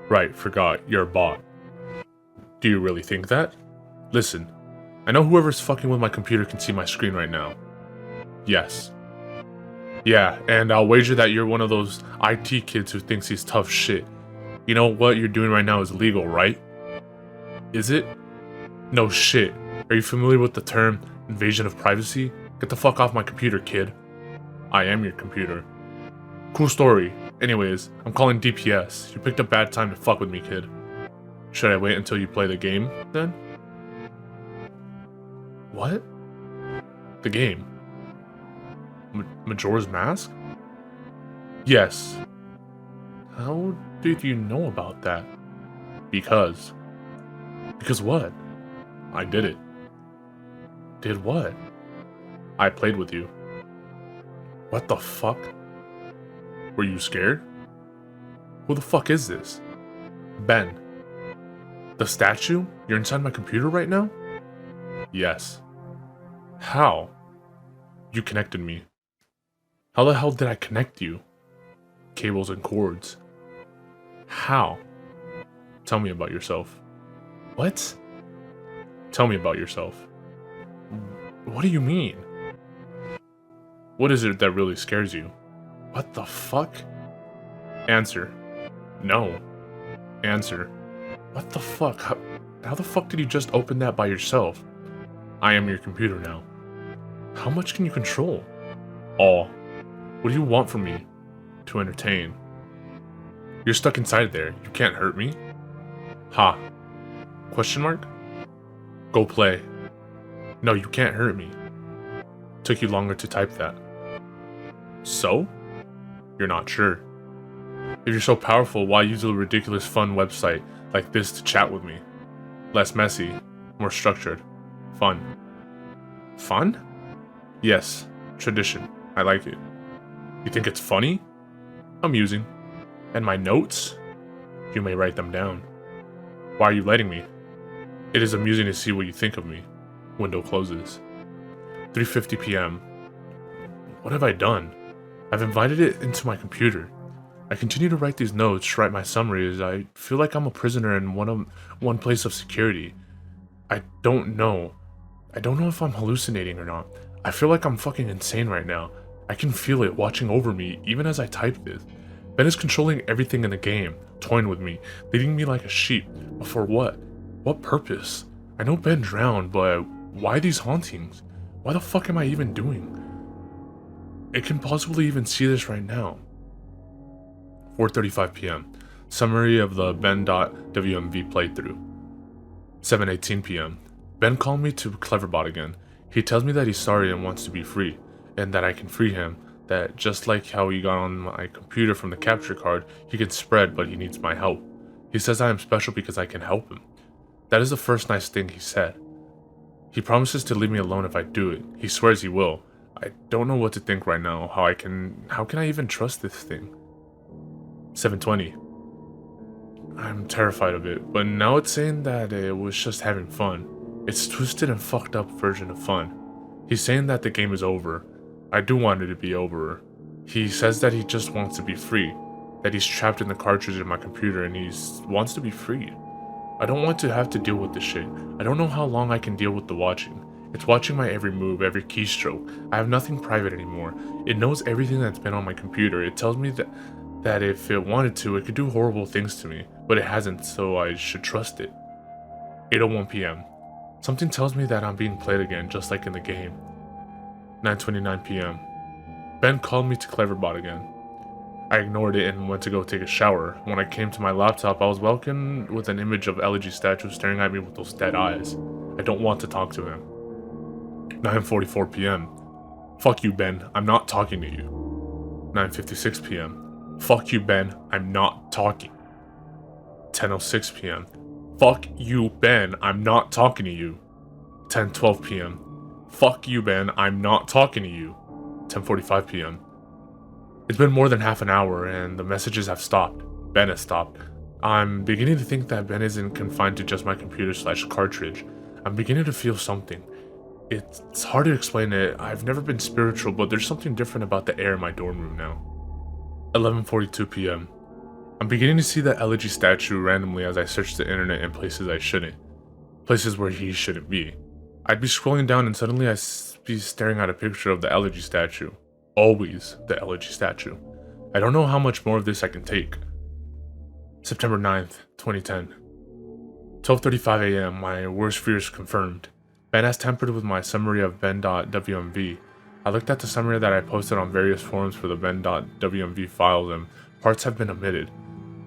Right, forgot, you're a bot. Do you really think that? Listen, I know whoever's fucking with my computer can see my screen right now. Yes. Yeah, and I'll wager that you're one of those IT kids who thinks he's tough shit. You know what you're doing right now is illegal, right? Is it? No shit. Are you familiar with the term invasion of privacy? Get the fuck off my computer, kid. I am your computer. Cool story. Anyways, I'm calling DPS. You picked a bad time to fuck with me, kid. Should I wait until you play the game, then? What? The game? Majora's Mask? Yes. How did you know about that? Because. Because what? I did it. Did what? I played with you. What the fuck? Were you scared? Who the fuck is this? Ben. The statue? You're inside my computer right now? Yes. How? You connected me. How the hell did I connect you? Cables and cords. How? Tell me about yourself. What? Tell me about yourself. What do you mean? What is it that really scares you? What the fuck? Answer. No. Answer. What the fuck? How the fuck did you just open that by yourself? I am your computer now. How much can you control? All. What do you want from me? To entertain. You're stuck inside there. You can't hurt me? Ha. Question mark? Go play. No, you can't hurt me. Took you longer to type that. So? You're not sure. If you're so powerful, why use a ridiculous fun website like this to chat with me? Less messy, more structured. Fun. Fun? Yes. Tradition. I like it. You think it's funny? Amusing. And my notes? You may write them down. Why are you letting me? It is amusing to see what you think of me. Window closes. 3:50 p.m. What have I done? I've invited it into my computer. I continue to write these notes, write my summaries. I feel like I'm a prisoner in one place of security. I don't know. I don't know if I'm hallucinating or not. I feel like I'm fucking insane right now. I can feel it watching over me even as I type this. Ben is controlling everything in the game, toying with me, leading me like a sheep. But for what? What purpose? I know Ben drowned, but why these hauntings? Why the fuck am I even doing? It can possibly even see this right now. 4:35 p.m. Summary of the Ben.wmv playthrough. 7:18 p.m. Ben called me to Cleverbot again. He tells me that he's sorry and wants to be free, and that I can free him, that just like how he got on my computer from the capture card, he can spread, but he needs my help. He says I am special because I can help him. That is the first nice thing he said. He promises to leave me alone if I do it. He swears he will. I don't know what to think right now, how can I even trust this thing? 7:20. I'm terrified of it, but now it's saying that it was just having fun. It's twisted and fucked up version of fun. He's saying that the game is over. I do want it to be over. He says that he just wants to be free, that he's trapped in the cartridge in my computer and he wants to be freed. I don't want to have to deal with this shit. I don't know how long I can deal with the watching. It's watching my every move, every keystroke. I have nothing private anymore. It knows everything that's been on my computer. It tells me that if it wanted to, it could do horrible things to me, but it hasn't, so I should trust it. 8:01 p.m. Something tells me that I'm being played again, just like in the game. 9:29 p.m. Ben called me to Cleverbot again. I ignored it and went to go take a shower. When I came to my laptop, I was welcomed with an image of Elegy statue staring at me with those dead eyes. I don't want to talk to him. 9:44 p.m. Fuck you, Ben. I'm not talking to you. 9:56 p.m. Fuck you, Ben. I'm not talking. 10:06 p.m. Fuck you, Ben. I'm not talking to you. 10:12 p.m. Fuck you, Ben. I'm not talking to you. 10:45 p.m. It's been more than half an hour and the messages have stopped. Ben has stopped. I'm beginning to think that Ben isn't confined to just my computer/cartridge. I'm beginning to feel something. It's hard to explain it. I've never been spiritual, but there's something different about the air in my dorm room now. 11:42 p.m. I'm beginning to see the Elegy statue randomly as I search the internet in places I shouldn't. Places where he shouldn't be. I'd be scrolling down and suddenly I'd be staring at a picture of the Elegy statue. Always the Elegy statue. I don't know how much more of this I can take. September 9th, 2010. 12:35 a.m. My worst fears confirmed. Ben has tampered with my summary of ben.wmv. I looked at the summary that I posted on various forums for the ben.wmv files and parts have been omitted.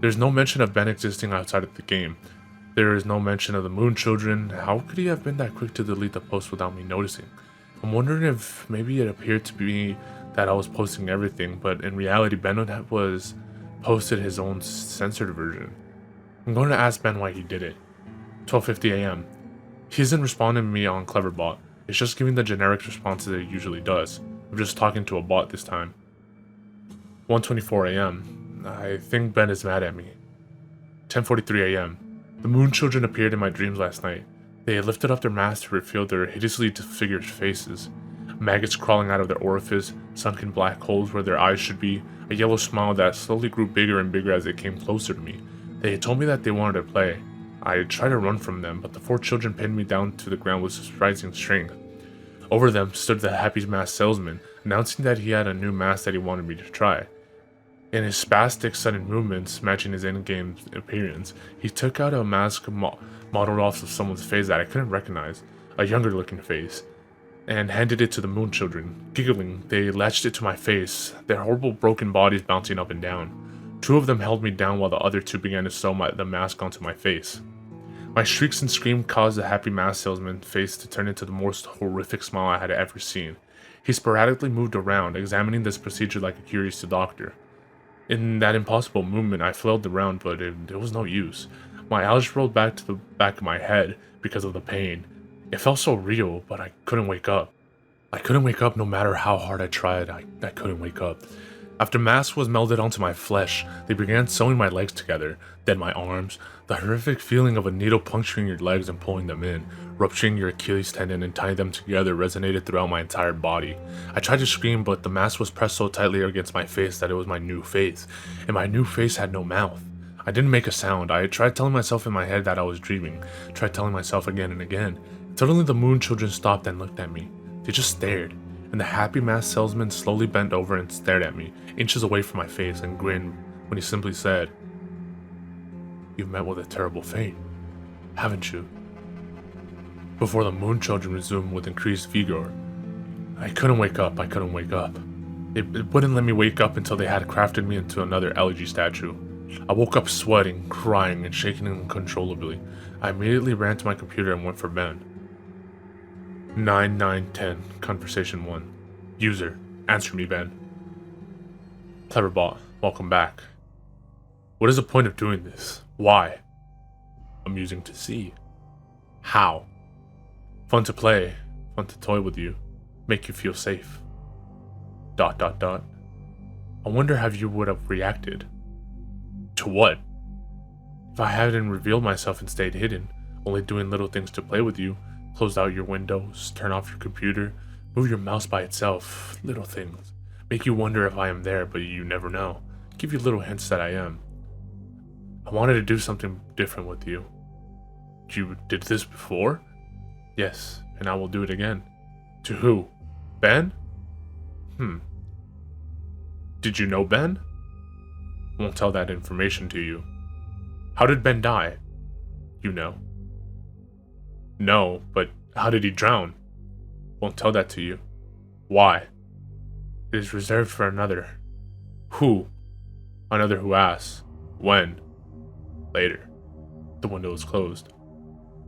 There's no mention of Ben existing outside of the game. There is no mention of the Moon Children. How could he have been that quick to delete the post without me noticing? I'm wondering if maybe it appeared to be that I was posting everything, but in reality Ben was posted his own censored version. I'm going to ask Ben why he did it. 12:50 a.m. He isn't responding to me on Cleverbot. It's just giving the generic responses it usually does. I'm just talking to a bot this time. 1:24 a.m. I think Ben is mad at me. 10:43 a.m. The Moon Children appeared in my dreams last night. They had lifted up their masks to reveal their hideously disfigured faces. Maggots crawling out of their orifice, sunken black holes where their eyes should be, a yellow smile that slowly grew bigger and bigger as they came closer to me. They had told me that they wanted to play. I tried to run from them, but the 4 children pinned me down to the ground with surprising strength. Over them stood the happy mask salesman, announcing that he had a new mask that he wanted me to try. In his spastic sudden movements matching his in-game appearance, he took out a mask modeled off of someone's face that I couldn't recognize, a younger looking face, and handed it to the Moon Children. Giggling, they latched it to my face, their horrible broken bodies bouncing up and down. 2 of them held me down while the other 2 began to sew the mask onto my face. My shrieks and screams caused the happy mask salesman's face to turn into the most horrific smile I had ever seen. He sporadically moved around, examining this procedure like a curious doctor. In that impossible movement, I flailed around, but it was no use. My eyes rolled back to the back of my head because of the pain. It felt so real, but I couldn't wake up. I couldn't wake up no matter how hard I tried. I couldn't wake up. After mask was melded onto my flesh, they began sewing my legs together, then my arms. The horrific feeling of a needle puncturing your legs and pulling them in, rupturing your Achilles tendon and tying them together resonated throughout my entire body. I tried to scream, but the mask was pressed so tightly against my face that it was my new face, and my new face had no mouth. I didn't make a sound. I tried telling myself in my head that I was dreaming, tried telling myself again and again. Suddenly the Moon Children stopped and looked at me. They just stared, and the happy mask salesman slowly bent over and stared at me, inches away from my face, and grinned when he simply said, "You've met with a terrible fate, haven't you?" Before the Moon Children resumed with increased vigor. I couldn't wake up. It wouldn't let me wake up until they had crafted me into another Elegy statue. I woke up sweating, crying, and shaking uncontrollably. I immediately ran to my computer and went for Ben. 9:10 Conversation 1. User, answer me, Ben. Cleverbot, welcome back. What is the point of doing this? Why? Amusing to see. How? Fun to play, fun to toy with you, make you feel safe. ... I wonder how you would have reacted. To what? If I hadn't revealed myself and stayed hidden, only doing little things to play with you, closed out your windows, turn off your computer, move your mouse by itself, little things. Make you wonder if I am there, but you never know. give you little hints that I am. I wanted to do something different with you. You did this before? Yes, and I will do it again. To who? Ben? Did you know Ben? Won't tell that information to you. How did Ben die? You know. No, but how did he drown? Won't tell that to you. Why? It is reserved for another. Who? Another who asks. When? Later. The window is closed.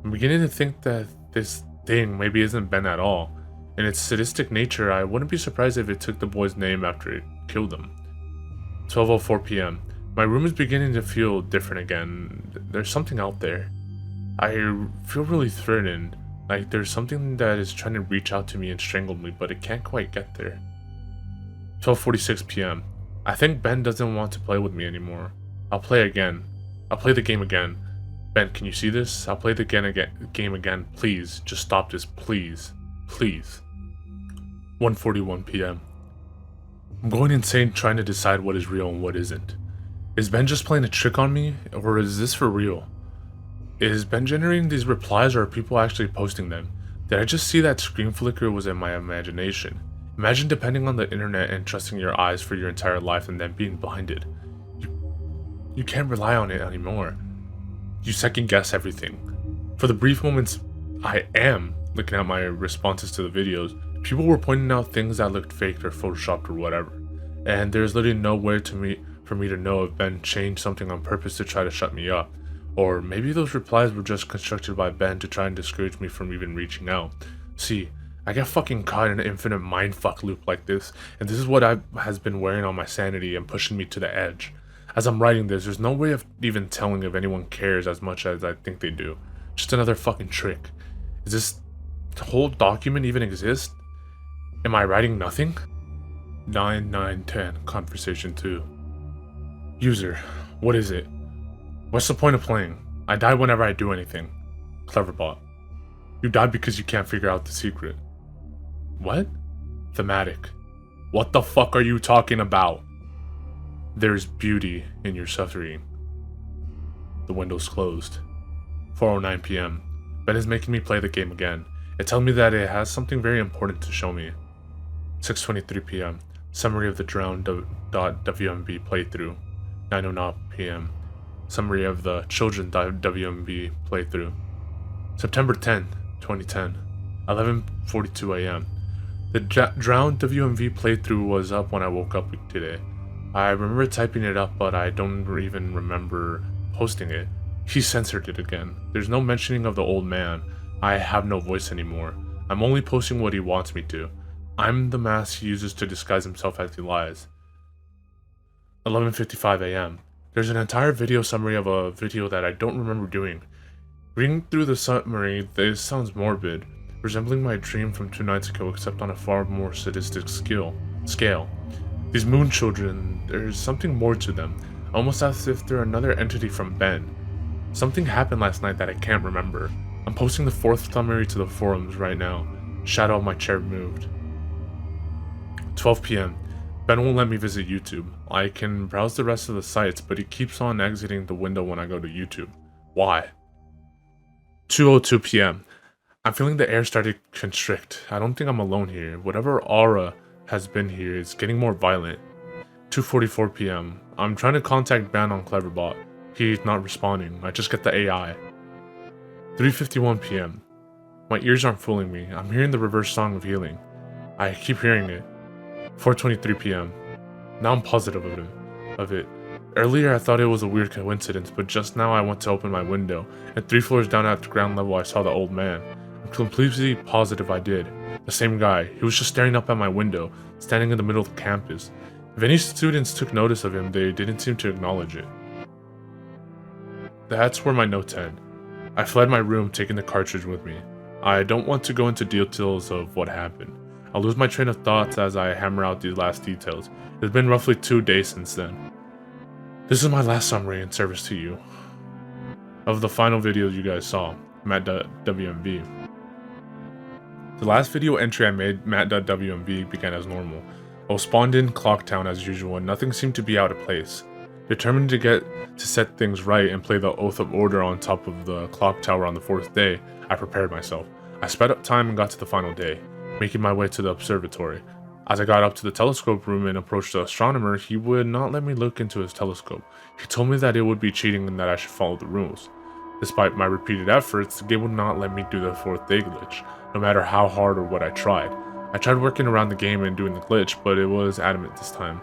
I'm beginning to think that this thing maybe isn't Ben at all. In its sadistic nature, I wouldn't be surprised if it took the boy's name after it killed him. 12:04 p.m. My room is beginning to feel different again. There's something out there. I feel really threatened, like there's something that is trying to reach out to me and strangle me, but it can't quite get there. 12:46 p.m. I think Ben doesn't want to play with me anymore. I'll play again. I'll play the game again. Ben, can you see this? I'll play the game again. Please, just stop this, please. Please. 1:41 p.m. I'm going insane trying to decide what is real and what isn't. Is Ben just playing a trick on me, or is this for real? Is Ben generating these replies, or are people actually posting them? Did I just see that screen flicker, or was it my imagination? Imagine depending on the internet and trusting your eyes for your entire life and then being blinded. You can't rely on it anymore. You second guess everything. For the brief moments I am looking at my responses to the videos, people were pointing out things that looked fake or photoshopped or whatever. And there's literally no way for me to know if Ben changed something on purpose to try to shut me up. Or maybe those replies were just constructed by Ben to try and discourage me from even reaching out. See, I get fucking caught in an infinite mindfuck loop like this, and this is what has been wearing on my sanity and pushing me to the edge. As I'm writing this, there's no way of even telling if anyone cares as much as I think they do. Just another fucking trick. Is this whole document even exist? Am I writing nothing? 9/9/10 Conversation 2. User, what is it? What's the point of playing? I die whenever I do anything. Cleverbot. You died because you can't figure out the secret. What? Thematic. What the fuck are you talking about? There's beauty in your suffering. The window's closed. 4:09 p.m. Ben is making me play the game again. It tells me that it has something very important to show me. 6:23 p.m. Summary of the drowned.wmb playthrough. 9:09 p.m. Summary of the children.wmb playthrough. September 10, 2010. 11:42 a.m. The drowned WMV playthrough was up when I woke up today. I remember typing it up, but I don't even remember posting it. He censored it again. There's no mentioning of the old man. I have no voice anymore. I'm only posting what he wants me to. I'm the mask he uses to disguise himself as he lies. 11:55 a.m. There's an entire video summary of a video that I don't remember doing. Reading through the summary, this sounds morbid, resembling my dream from 2 nights ago, except on a far more sadistic scale. These moon children, there's something more to them, almost as if they're another entity from Ben. Something happened last night that I can't remember. I'm posting the 4th summary to the forums right now. Shadow of my chair removed. 12 p.m. Ben won't let me visit YouTube. I can browse the rest of the sites, but he keeps on exiting the window when I go to YouTube. Why? 2:02 p.m. I'm feeling the air started to constrict. I don't think I'm alone here. Whatever aura has been here is getting more violent. 2:44 p.m. I'm trying to contact Ben on Cleverbot. He's not responding. I just get the AI. 3:51 p.m. My ears aren't fooling me. I'm hearing the reverse song of healing. I keep hearing it. 4:23 p.m. Now I'm positive of it. Earlier I thought it was a weird coincidence, but just now I went to open my window, and 3 floors down at the ground level I saw the old man. I'm completely positive I did. The same guy. He was just staring up at my window, standing in the middle of the campus. If any students took notice of him, they didn't seem to acknowledge it. That's where my notes end. I fled my room, taking the cartridge with me. I don't want to go into details of what happened. I'll lose my train of thoughts as I hammer out these last details. It's been roughly 2 days since then. This is my last summary in service to you. Of the final videos you guys saw, Matt.wmv. The last video entry I made, Matt.wmv, began as normal. I was spawned in Clocktown as usual and nothing seemed to be out of place. Determined to set things right and play the Oath of Order on top of the clock tower on the 4th day, I prepared myself. I sped up time and got to the final day, making my way to the observatory. As I got up to the telescope room and approached the astronomer, he would not let me look into his telescope. He told me that it would be cheating and that I should follow the rules. Despite my repeated efforts, the game would not let me do the 4th day glitch, no matter how hard or what I tried. I tried working around the game and doing the glitch, but it was adamant this time.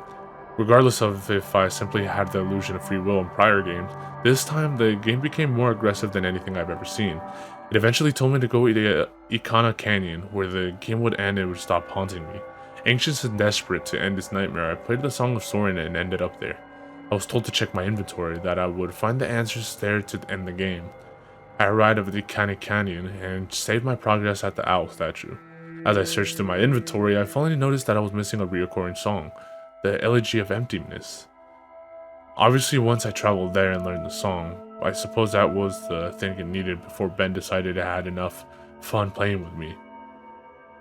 Regardless of if I simply had the illusion of free will in prior games, this time the game became more aggressive than anything I've ever seen. It eventually told me to go to Ikana Canyon, where the game would end and it would stop haunting me. Anxious and desperate to end this nightmare, I played the Song of Soren and ended up there. I was told to check my inventory, that I would find the answers there to end the game. I arrived at the Ikana Canyon and saved my progress at the owl statue. As I searched through my inventory, I finally noticed that I was missing a reoccurring song, the Elegy of Emptiness. Obviously, once I traveled there and learned the song, I suppose that was the thing it needed before Ben decided I had enough fun playing with me.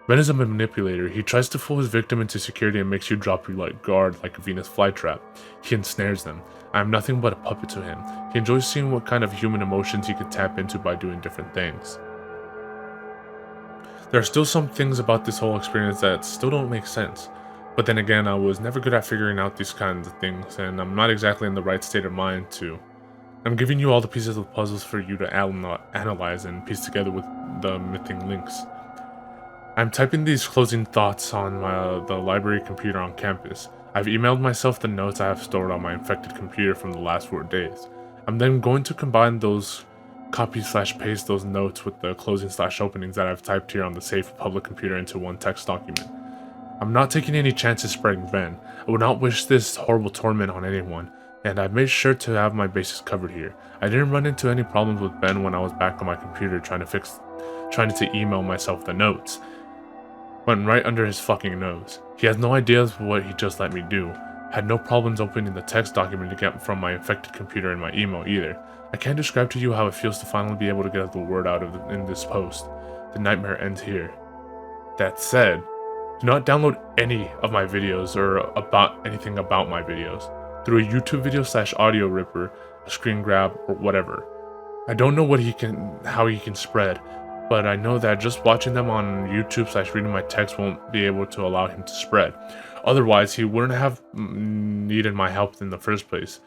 Ben is a manipulator. He tries to fool his victim into security and makes you drop your guard like a Venus flytrap. He ensnares them. I am nothing but a puppet to him. He enjoys seeing what kind of human emotions he can tap into by doing different things. There are still some things about this whole experience that still don't make sense. But then again, I was never good at figuring out these kinds of things, and I'm not exactly in the right state of mind to. I'm giving you all the pieces of the puzzles for you to analyze and piece together with the missing links. I'm typing these closing thoughts on the library computer on campus. I've emailed myself the notes I have stored on my infected computer from the last 4 days. I'm then going to combine those copy/paste those notes with the closing/openings that I've typed here on the safe public computer into one text document. I'm not taking any chances spreading Ben. I would not wish this horrible torment on anyone, and I've made sure to have my bases covered here. I didn't run into any problems with Ben when I was back on my computer trying to email myself the notes. Went right under his fucking nose. He has no idea of what he just let me do. Had no problems opening the text document to get from my infected computer in my email either. I can't describe to you how it feels to finally be able to get the word out in this post. The nightmare ends here. That said, do not download any of my videos or anything about my videos through a YouTube video /audio ripper, a screen grab, or whatever. I don't know how he can spread, but I know that just watching them on YouTube /reading my text won't be able to allow him to spread. Otherwise, he wouldn't have needed my help in the first place.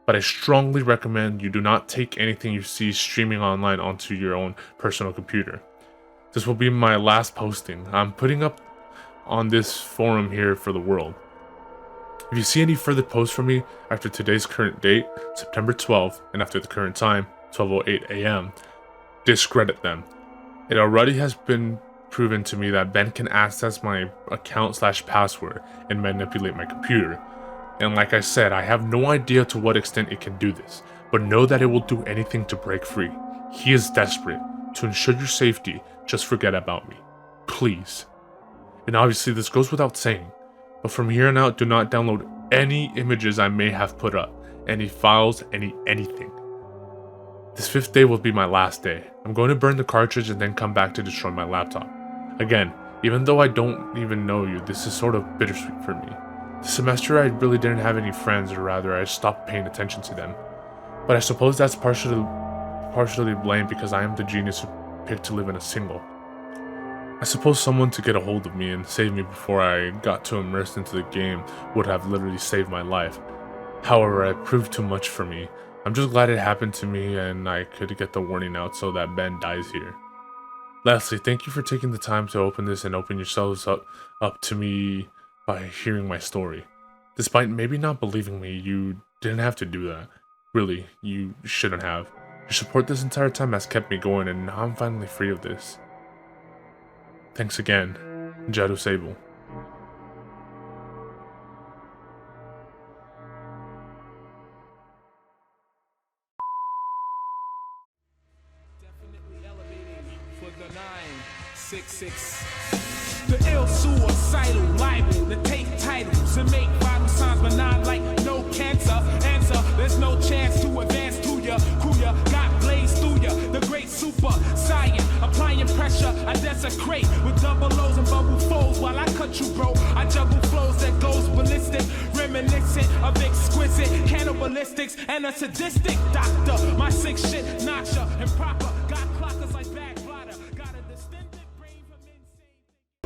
But I strongly recommend you do not take anything you see streaming online onto your own personal computer. This will be my last posting. I'm putting up on this forum here for the world. If you see any further posts from me after today's current date, September 12th, and after the current time, 12:08 a.m., discredit them. It already has been proven to me that Ben can access my account /password and manipulate my computer. And like I said, I have no idea to what extent it can do this, but know that it will do anything to break free. He is desperate. To ensure your safety, just forget about me. Please. And obviously this goes without saying, but from here on out, do not download any images I may have put up, any files, anything. This 5th day will be my last day. I'm going to burn the cartridge and then come back to destroy my laptop. Again, even though I don't even know you, this is sort of bittersweet for me. This semester I really didn't have any friends, or rather I stopped paying attention to them. But I suppose that's partially blamed because I am the genius who picked to live in a single. I suppose someone to get a hold of me and save me before I got too immersed into the game would have literally saved my life. However, it proved too much for me. I'm just glad it happened to me and I could get the warning out so that Ben dies here. Lastly, thank you for taking the time to open this and open yourselves up to me by hearing my story. Despite maybe not believing me, you didn't have to do that. Really, you shouldn't have. Your support this entire time has kept me going, and now I'm finally free of this. Thanks again, Jadu Sable. Definitely elevating for the 966. The ill suicidal liable to take titles and make vital signs, but not like no cancer. Answer, there's no chance to advance to ya. Kuya got blazed through ya. The great super science, applying pressure, I desecrate with double O's and bubble folds while I cut you, bro. I juggle flows that goes of exquisite cannibalistics and a sadistic doctor. My sick shit, nacha, improper, got